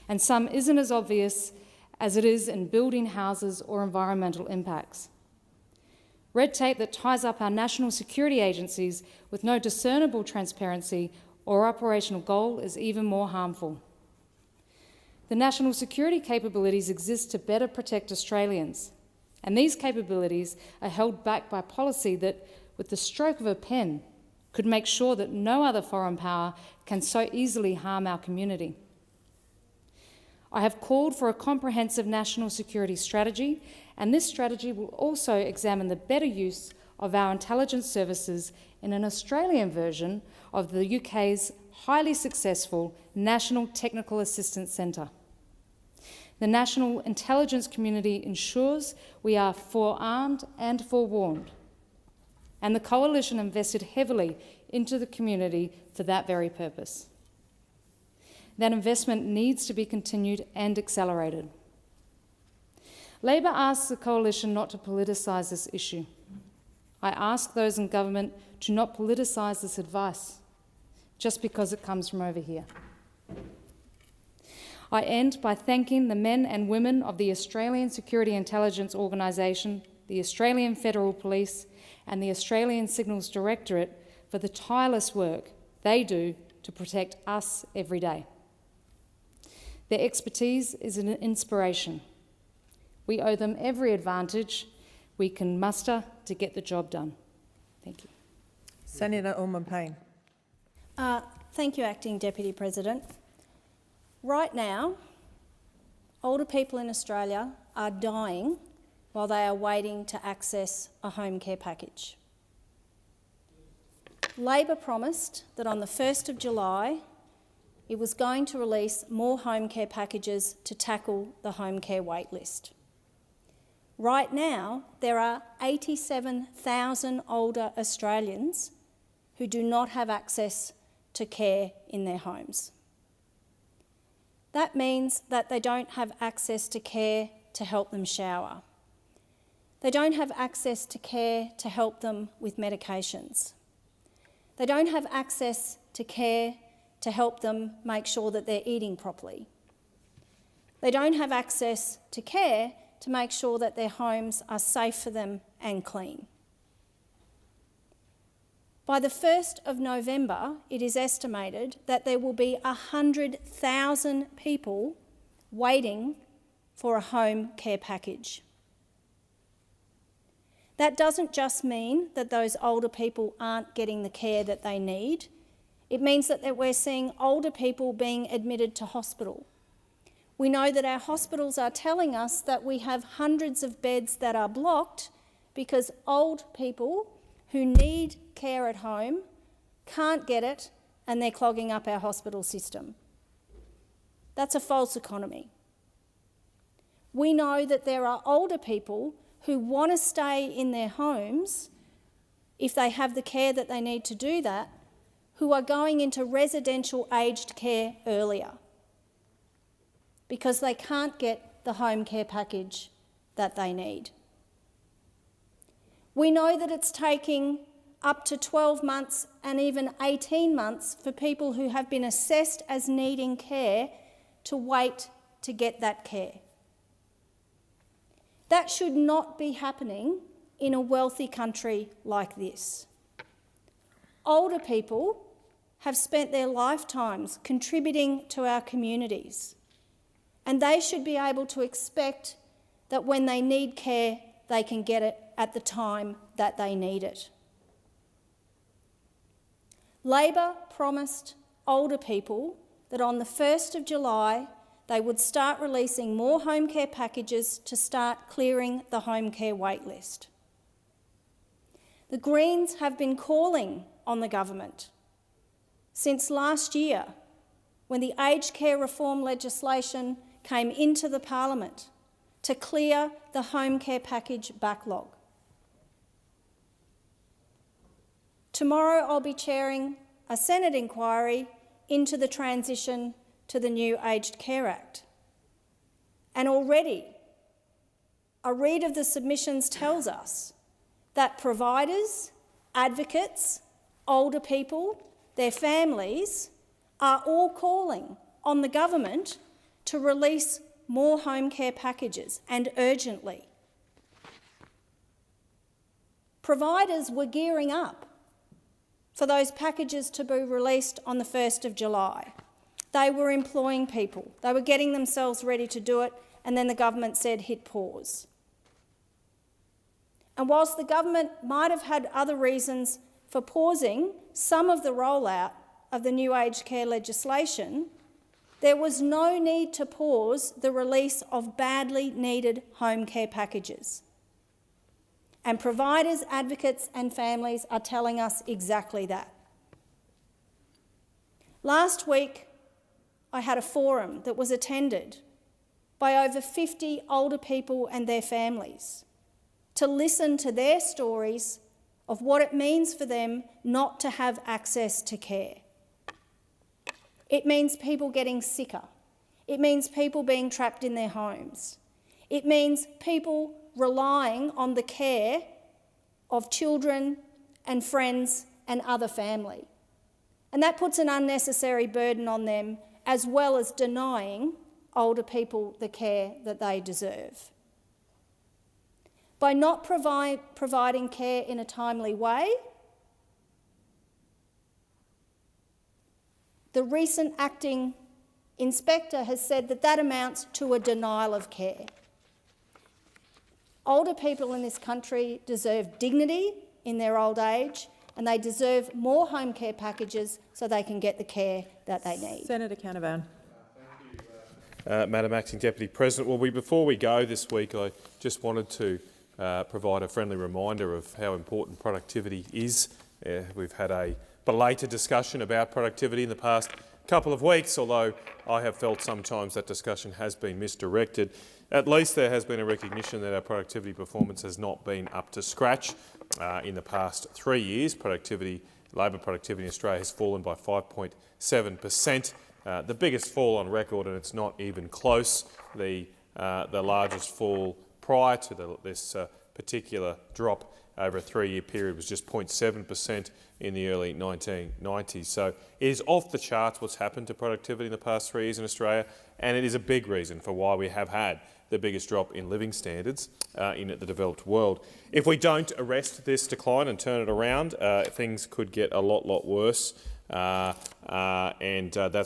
and some isn't as obvious as it is in building houses or environmental impacts. Red tape that ties up our national security agencies with no discernible transparency or operational goal is even more harmful. The national security capabilities exist to better protect Australians, and these capabilities are held back by policy that, with the stroke of a pen, could make sure that no other foreign power can so easily harm our community. I have called for a comprehensive national security strategy, and this strategy will also examine the better use of our intelligence services in an Australian version of the UK's highly successful National Technical Assistance Centre. The national intelligence community ensures we are forearmed and forewarned, and the Coalition invested heavily into the community for that very purpose. That investment needs to be continued and accelerated. Labor asks the Coalition not to politicise this issue. I ask those in government to not politicise this advice just because it comes from over here. I end by thanking the men and women of the Australian Security Intelligence Organisation, the Australian Federal Police and the Australian Signals Directorate for the tireless work they do to protect us every day. Their expertise is an inspiration. We owe them every advantage we can muster to get the job done. Thank you. Senator Ullman-Payne. Thank you, Acting Deputy President. Right now, older people in Australia are dying while they are waiting to access a home care package. Labor promised that on the 1st of July, it was going to release more home care packages to tackle the home care wait list. Right now, there are 87,000 older Australians who do not have access to care in their homes. That means that they don't have access to care to help them shower. They don't have access to care to help them with medications. They don't have access to care to help them make sure that they're eating properly. They don't have access to care to make sure that their homes are safe for them and clean. By the 1st of November, it is estimated that there will be 100,000 people waiting for a home care package. That doesn't just mean that those older people aren't getting the care that they need. It means that we're seeing older people being admitted to hospital. We know that our hospitals are telling us that we have hundreds of beds that are blocked because old people who need care at home can't get it and they're clogging up our hospital system. That's a false economy. We know that there are older people who want to stay in their homes if they have the care that they need to do that, who are going into residential aged care earlier because they can't get the home care package that they need. We know that it's taking up to 12 months and even 18 months for people who have been assessed as needing care to wait to get that care. That should not be happening in a wealthy country like this. Older people have spent their lifetimes contributing to our communities, and they should be able to expect that when they need care, they can get it at the time that they need it. Labor promised older people that on the 1st of July they would start releasing more home care packages to start clearing the home care wait list. The Greens have been calling on the government since last year when the aged care reform legislation came into the Parliament to clear the home care package backlog. Tomorrow I'll be chairing a Senate inquiry into the transition to the new Aged Care Act. And already a read of the submissions tells us that providers, advocates, older people, their families are all calling on the government to release more home care packages, and urgently. Providers were gearing up for those packages to be released on the 1st of July. They were employing people. They were getting themselves ready to do it, and then the government said hit pause. And whilst the government might have had other reasons for pausing some of the rollout of the new aged care legislation, there was no need to pause the release of badly needed home care packages. And providers, advocates and families are telling us exactly that. Last week, I had a forum that was attended by over 50 older people and their families to listen to their stories of what it means for them not to have access to care. It means people getting sicker. It means people being trapped in their homes. It means people relying on the care of children and friends and other family. And that puts an unnecessary burden on them, as well as denying older people the care that they deserve. By not providing care in a timely way, the recent acting inspector has said that that amounts to a denial of care. Older people in this country deserve dignity in their old age, and they deserve more home care packages so they can get the care that they need. Senator Canavan. Madam Acting Deputy President, well, before we go this week, I just wanted to provide a friendly reminder of how important productivity is. We've had a belated discussion about productivity in the past couple of weeks, although I have felt sometimes that discussion has been misdirected. At least there has been a recognition that our productivity performance has not been up to scratch. In the past 3 years, labour productivity in Australia has fallen by 5.7%, the biggest fall on record, and it's not even close. The largest fall prior to this particular drop over a 3-year period was just 0.7% in the early 1990s. So it is off the charts what's happened to productivity in the past 3 years in Australia, and it is a big reason for why we have had the biggest drop in living standards in the developed world. If we don't arrest this decline and turn it around, things could get a lot worse. That's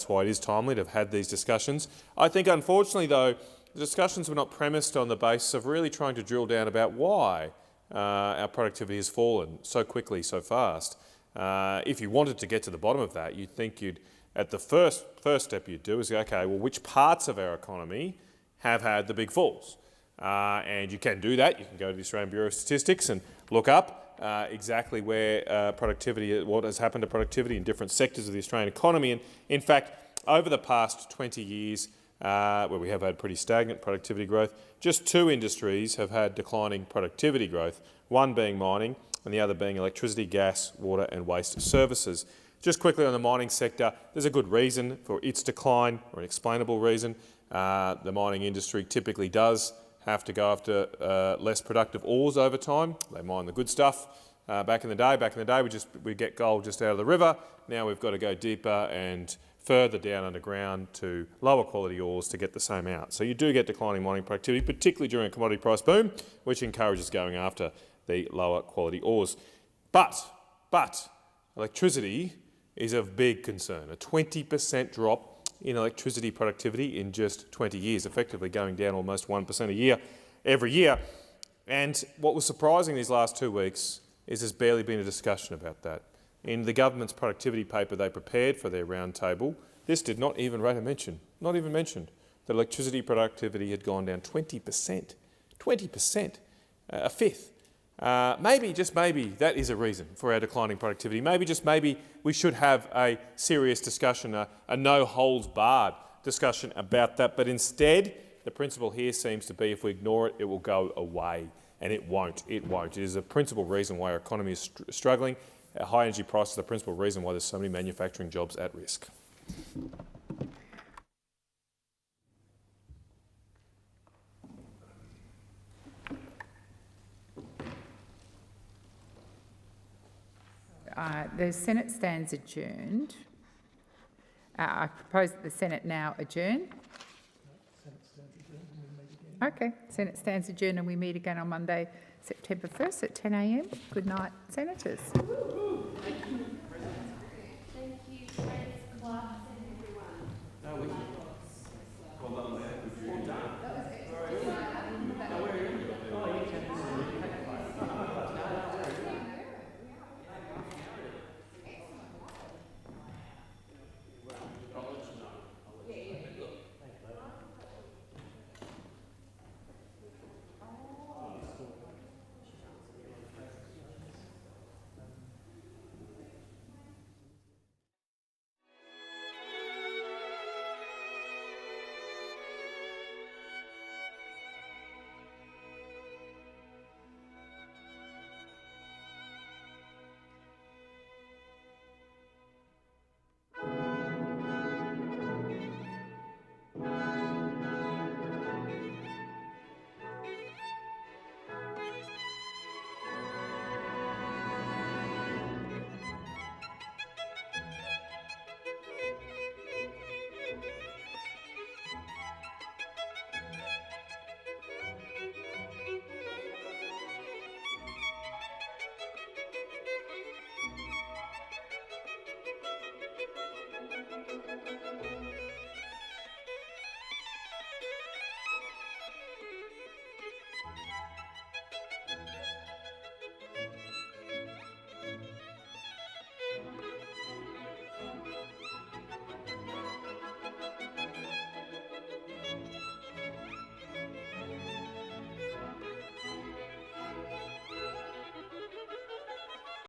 why it is timely to have had these discussions. I think, unfortunately, though, the discussions were not premised on the basis of really trying to drill down about why our productivity has fallen so quickly, so fast. If you wanted to get to the bottom of that, you'd think at the first step you'd do is, okay, well, which parts of our economy have had the big falls? And you can do that. You can go to the Australian Bureau of Statistics and look up exactly where what has happened to productivity in different sectors of the Australian economy. And in fact, over the past 20 years, where we have had pretty stagnant productivity growth, just 2 industries have had declining productivity growth, one being mining and the other being electricity, gas, water and waste services. Just quickly on the mining sector, there's a good reason for its decline, or an explainable reason. The mining industry typically does have to go after less productive ores over time. They mine the good stuff. Back in the day, we get gold just out of the river. Now we've got to go deeper and further down underground to lower quality ores to get the same out. So you do get declining mining productivity, particularly during a commodity price boom, which encourages going after the lower quality ores. But electricity is of big concern. A 20% drop in electricity productivity in just 20 years, effectively going down almost 1% a year every year. And what was surprising these last 2 weeks is there's barely been a discussion about that. In the government's productivity paper they prepared for their round table, this did not even rate a mention, not even mentioned, that electricity productivity had gone down 20%. 20%, a fifth. Maybe, just maybe, that is a reason for our declining productivity. Maybe we should have a serious discussion, a no-holds-barred discussion about that. But instead, the principle here seems to be if we ignore it, it will go away. And it won't. It won't. It is a principal reason why our economy is struggling. High energy prices are the principal reason why there's so many manufacturing jobs at risk. The Senate stands adjourned. I propose that the Senate now adjourn. Okay, Senate stands adjourned and we meet again on Monday, September 1st at 10 a.m. Good night, Senators.